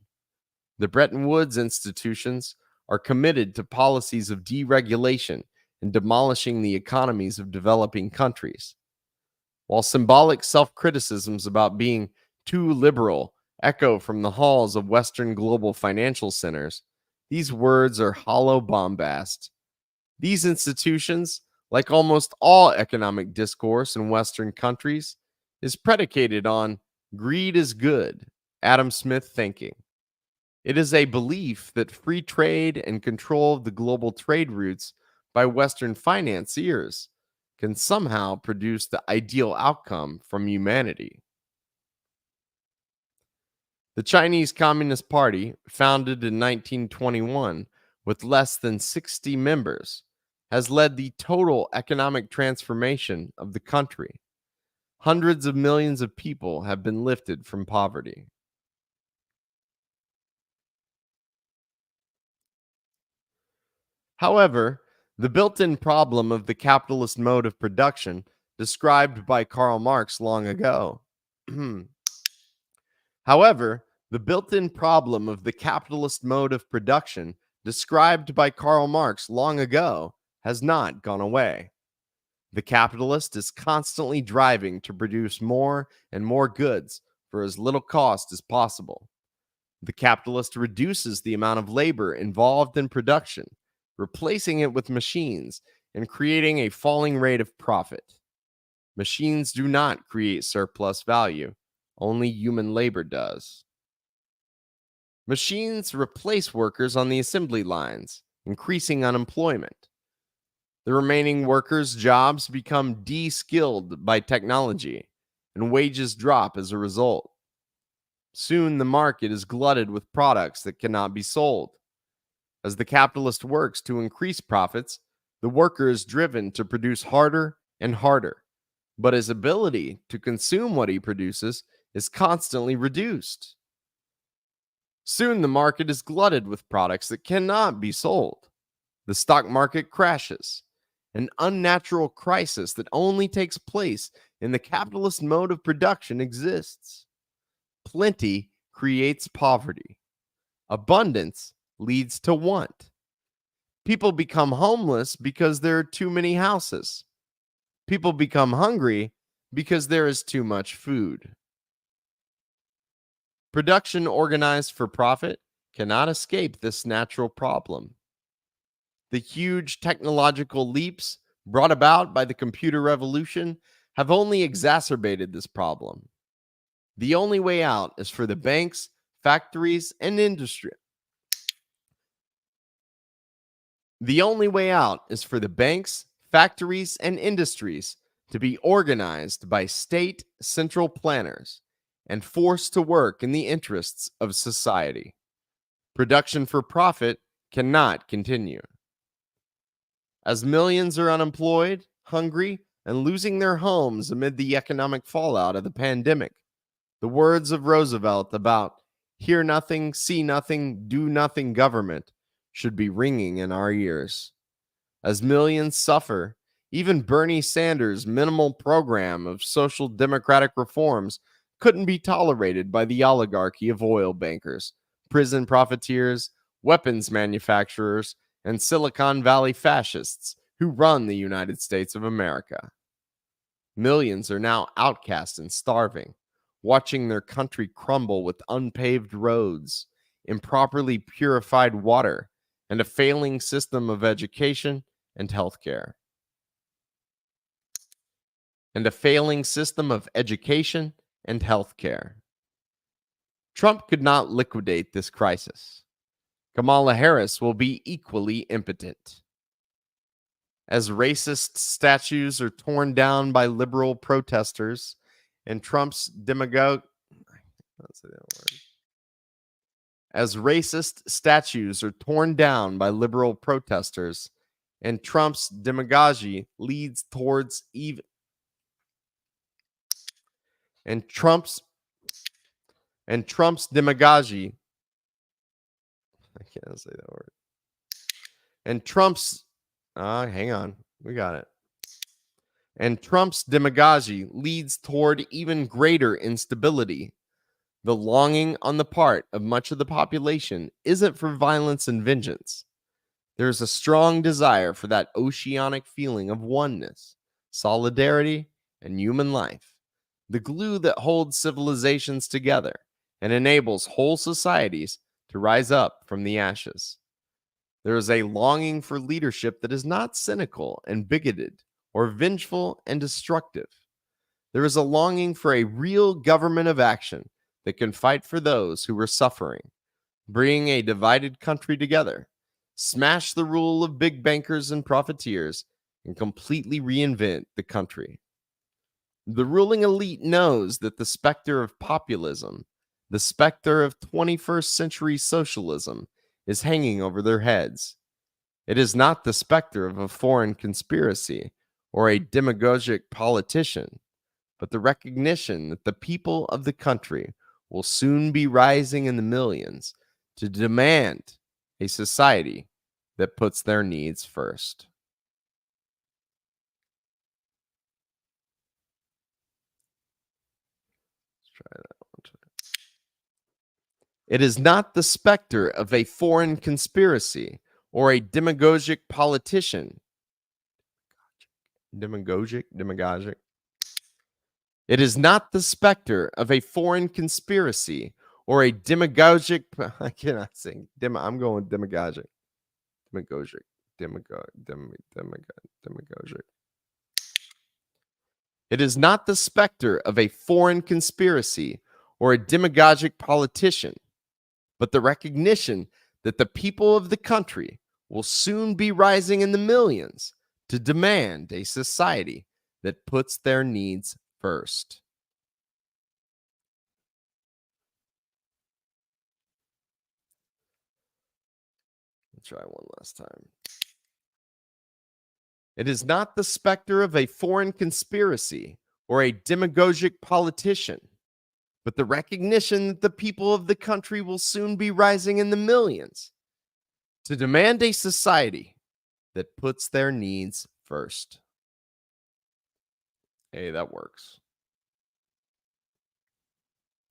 [SPEAKER 2] The Bretton Woods institutions are committed to policies of deregulation and demolishing the economies of developing countries. While symbolic self-criticisms about being too liberal echo from the halls of Western global financial centers, these words are hollow bombast. These institutions, like almost all economic discourse in Western countries, is predicated on greed is good, Adam Smith thinking. It is a belief that free trade and control of the global trade routes by Western financiers can somehow produce the ideal outcome from humanity. The Chinese Communist Party, founded in 1921 with less than 60 members, has led the total economic transformation of the country. Hundreds of millions of people have been lifted from poverty. However, the built-in problem of the capitalist mode of production described by Karl Marx long ago. However, the built-in problem of the capitalist mode of production described by Karl Marx long ago has not gone away. The capitalist is constantly driving to produce more and more goods for as little cost as possible. The capitalist reduces the amount of labor involved in production, replacing it with machines and creating a falling rate of profit. Machines do not create surplus value, only human labor does. Machines replace workers on the assembly lines, increasing unemployment. The remaining workers' jobs become de-skilled by technology, and wages drop as a result. Soon the market is glutted with products that cannot be sold. As the capitalist works to increase profits, the worker is driven to produce harder and harder, but his ability to consume what he produces is constantly reduced. Soon the market is glutted with products that cannot be sold. The stock market crashes. An unnatural crisis that only takes place in the capitalist mode of production exists. Plenty creates poverty. Abundance leads to want. People become homeless because there are too many houses. People become hungry because there is too much food. Production organized for profit cannot escape this natural problem. The huge technological leaps brought about by the computer revolution have only exacerbated this problem. The only way out is for the banks, factories, and industry. The only way out is for the banks, factories, and industries to be organized by state central planners and forced to work in the interests of society. Production for profit cannot continue. As millions are unemployed, hungry, and losing their homes amid the economic fallout of the pandemic, the words of Roosevelt about hear nothing, see nothing, do nothing government should be ringing in our ears. As millions suffer, even Bernie Sanders' minimal program of social democratic reforms couldn't be tolerated by the oligarchy of oil bankers, prison profiteers, weapons manufacturers, and Silicon Valley fascists who run the United States of America. Millions are now outcast and starving, watching their country crumble with unpaved roads, improperly purified water, and a failing system of education and healthcare. Trump could not liquidate this crisis. Kamala Harris will be equally impotent. As racist statues are torn down by liberal protesters and Trump's demagogue. As racist statues are torn down by liberal protesters and Trump's demagogy leads towards even. And Trump's demagogy. I can't say that word. And Trump's. Hang on. We got it. And Trump's demagogy leads toward even greater instability. The longing on the part of much of the population isn't for violence and vengeance. There's a strong desire for that oceanic feeling of oneness, solidarity, and human life, the glue that holds civilizations together and enables whole societies to rise up from the ashes. There is a longing for leadership that is not cynical and bigoted or vengeful and destructive. There is a longing for a real government of action that can fight for those who are suffering, bring a divided country together, smash the rule of big bankers and profiteers, and completely reinvent the country. The ruling elite knows that the specter of populism, the specter of 21st century socialism, is hanging over their heads. It is not the specter of a foreign conspiracy or a demagogic politician, but the recognition that the people of the country will soon be rising in the millions to demand a society that puts their needs first. Let's try that one. It is not the specter of a foreign conspiracy or a demagogic politician. Demagogic. It is not the specter of a foreign conspiracy or a demagogic. I cannot sing. I'm going demagogic. Demagogic. It is not the specter of a foreign conspiracy or a demagogic politician, but the recognition that the people of the country will soon be rising in the millions to demand a society that puts their needs first. Let's try one last time. It is not the specter of a foreign conspiracy or a demagogic politician, but the recognition that the people of the country will soon be rising in the millions to demand a society that puts their needs first. Hey, that works.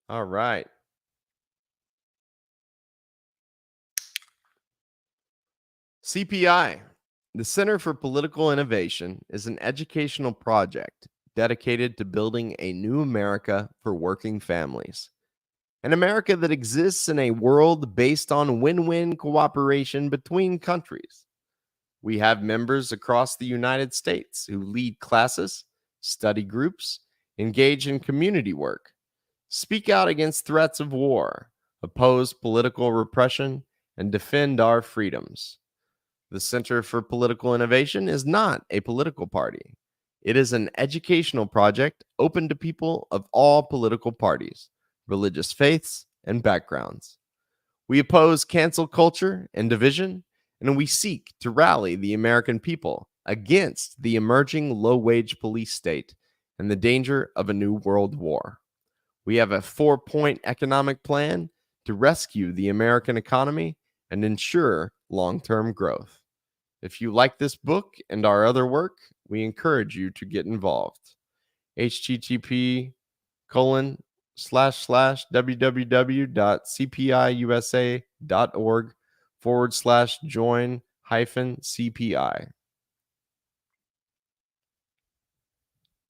[SPEAKER 2] All right. CPI, the Center for Political Innovation, is an educational project dedicated to building a new America for working families. An America that exists in a world based on win-win cooperation between countries. We have members across the United States who lead classes, study groups, engage in community work, speak out against threats of war, oppose political repression, and defend our freedoms. The Center for Political Innovation is not a political party. It is an educational project open to people of all political parties, religious faiths, and backgrounds. We oppose cancel culture and division, and we seek to rally the American people against the emerging low-wage police state and the danger of a new world war. We have a 4-point economic plan to rescue the American economy and ensure long-term growth. If you like this book and our other work, we encourage you to get involved. http://www.cpiusa.org/join-CPI.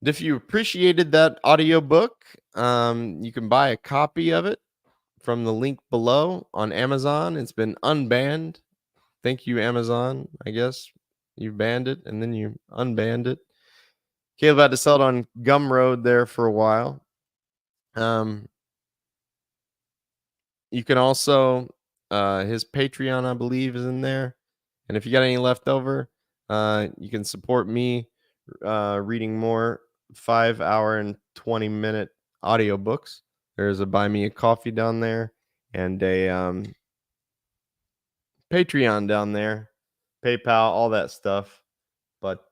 [SPEAKER 2] If you appreciated that audiobook, you can buy a copy of it from the link below on Amazon. It's been unbanned. Thank you, Amazon. I guess you banned it and then you unbanned it. Caleb had to sell it on Gumroad there for a while. You can also, his Patreon, I believe, is in there. And if you got any left over, you can support me reading more 5-hour and 20-minute audiobooks. There's a Buy Me a Coffee down there and a Patreon down there, PayPal, all that stuff. But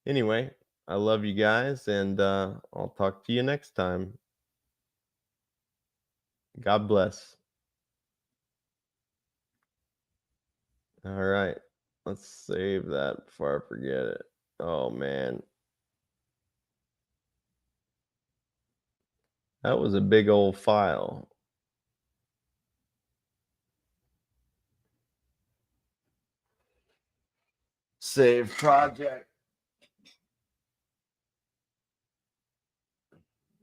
[SPEAKER 2] anyway, I love you guys, and I'll talk to you next time. God bless. All right, let's save that before I forget it. Oh, man. That was a big old file. Save project.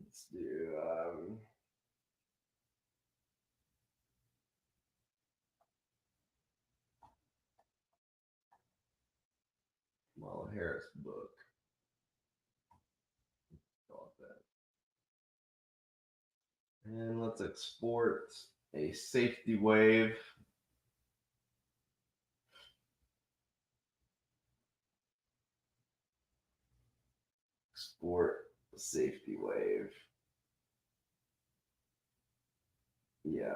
[SPEAKER 2] Let's do Kamala Harris book. Call it that. And let's export a safety wave. Export a safety wave. Yeah,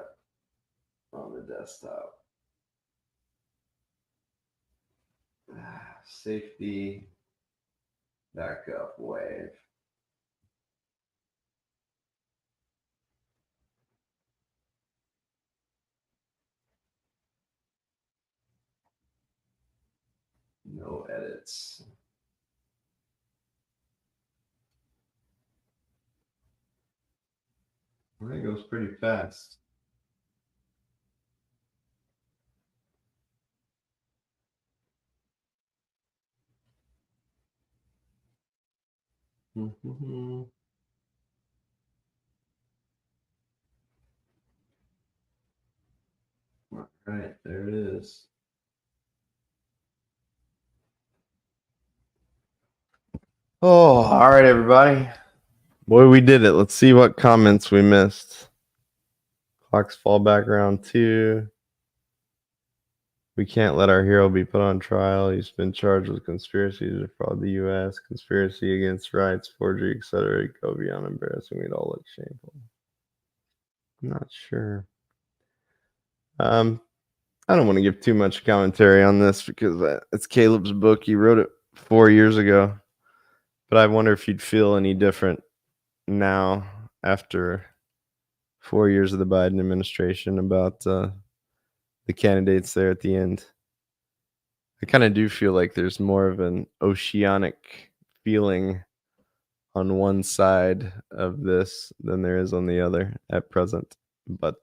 [SPEAKER 2] on the desktop. Safety backup wave. No edits. That goes pretty fast. All right, there it is. Oh, all right, everybody. Boy, we did it. Let's see what comments we missed. Clocks fall back around 2. We can't let our hero be put on trial. He's been charged with conspiracy to defraud the U.S., conspiracy against rights, forgery, etc. Go beyond embarrassing. We'd all look shameful. I'm not sure. I don't want to give too much commentary on this because it's Caleb's book. He wrote it 4 years ago. But I wonder if you'd feel any different now
[SPEAKER 1] after 4 years of the Biden administration about the candidates there at the end. I kind of do feel like there's more of an oceanic feeling on one side of this than there is on the other at present. But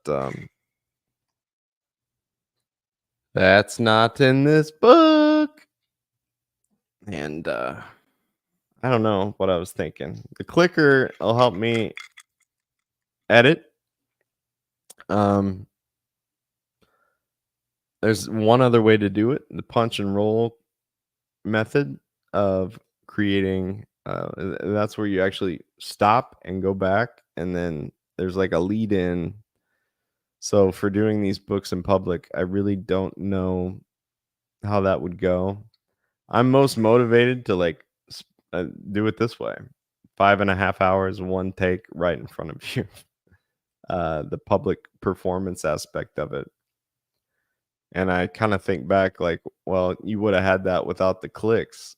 [SPEAKER 1] that's not in this book. And I don't know what I was thinking. The clicker will help me edit. There's one other way to do it, the punch and roll method of creating. That's where you actually stop and go back, and then there's like a lead in. So for doing these books in public, I really don't know how that would go. I'm most motivated to like do it this way: 5.5 hours, one take, right in front of you. The public performance aspect of it. And I kind of think back like, well, you would have had that without the clicks,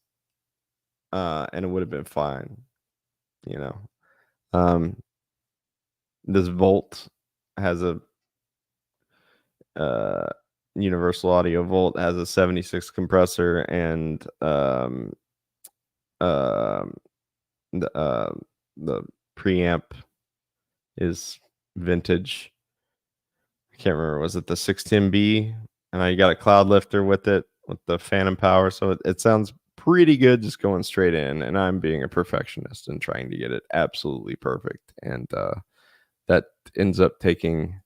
[SPEAKER 1] and it would have been fine, you know. This Volt has a Universal Audio Volt has a 76 compressor, and the preamp is vintage. I can't remember, was it the 610B? And you got a cloud lifter with it, with the phantom power, so it sounds pretty good just going straight in. And I'm being a perfectionist and trying to get it absolutely perfect, and that ends up taking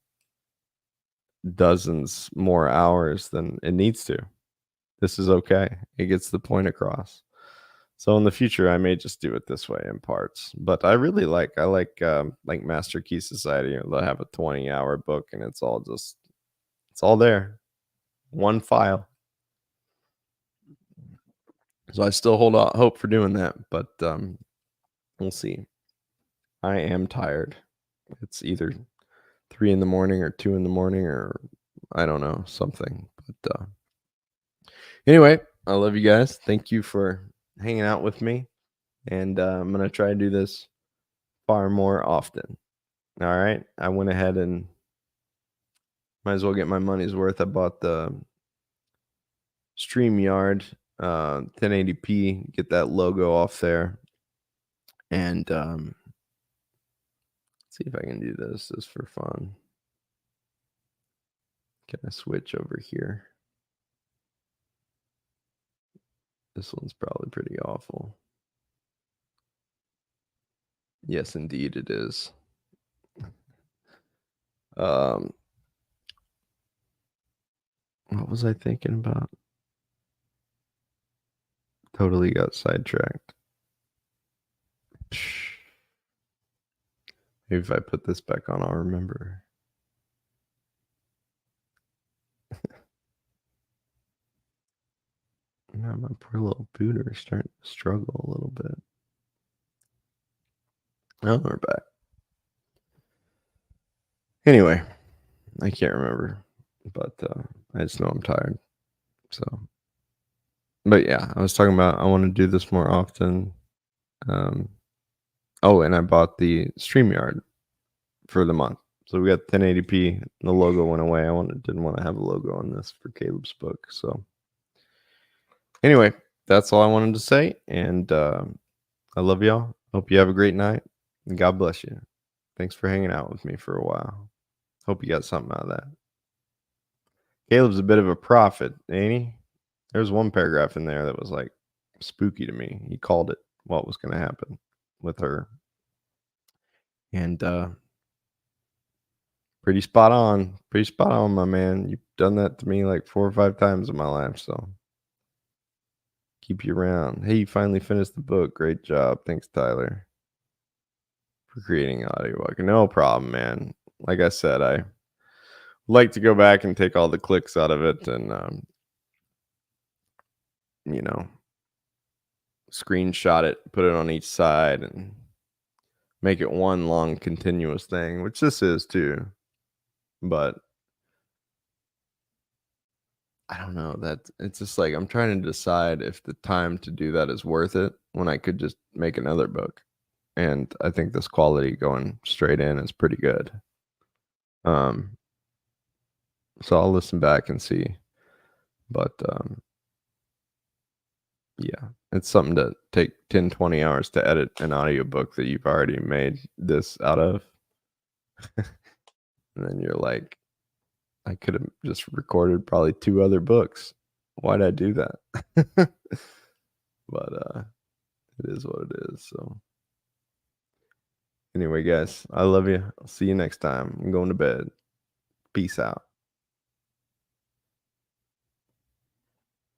[SPEAKER 1] dozens more hours than it needs to. This is okay. It gets the point across. So in the future, I may just do it this way in parts. But I really like Master Key Society. They'll have a 20-hour book, and it's all there, one file. So I still hold out hope for doing that, but we'll see. I am tired. It's either 3 in the morning or 2 in the morning, or I don't know, something. But anyway, I love you guys. Thank you for hanging out with me, and I'm gonna try to do this far more often. All right, I went ahead and might as well get my money's worth. I bought the StreamYard 1080p, get that logo off there, and see if I can do this just for fun. Can I switch over here? This one's probably pretty awful. Yes, indeed it is. What was I thinking about? Totally got sidetracked. Maybe if I put this back on, I'll remember. Now my poor little booter is starting to struggle a little bit. Oh, we're back. Anyway, I can't remember, but I just know I'm tired. So, but yeah, I was talking about I want to do this more often. Oh, and I bought the StreamYard for the month. So we got 1080p. The logo went away. Didn't want to have a logo on this for Caleb's book. So anyway, that's all I wanted to say. And I love y'all. Hope you have a great night. And God bless you. Thanks for hanging out with me for a while. Hope you got something out of that. Caleb's a bit of a prophet, ain't he? There's one paragraph in there that was like spooky to me. He called it what was going to happen with her. And pretty spot on. Pretty spot on, my man. You've done that to me like 4 or 5 times in my life. So keep you around. Hey, you finally finished the book. Great job. Thanks, Tyler, for creating Audiobook. No problem, man. Like I said, I like to go back and take all the clicks out of it and, screenshot it, put it on each side, and make it one long continuous thing, which this is too. But I don't know, that it's just like I'm trying to decide if the time to do that is worth it when I could just make another book.
[SPEAKER 2] and I think this quality going straight in is pretty good. So I'll listen back and see, but yeah, it's something to take 10-20 hours to edit an audiobook that you've already made this out of. And then you're like, I could have just recorded probably 2 other books. Why'd I do that? But it is what it is. So anyway, guys, I love you. I'll see you next time. I'm going to bed. Peace out.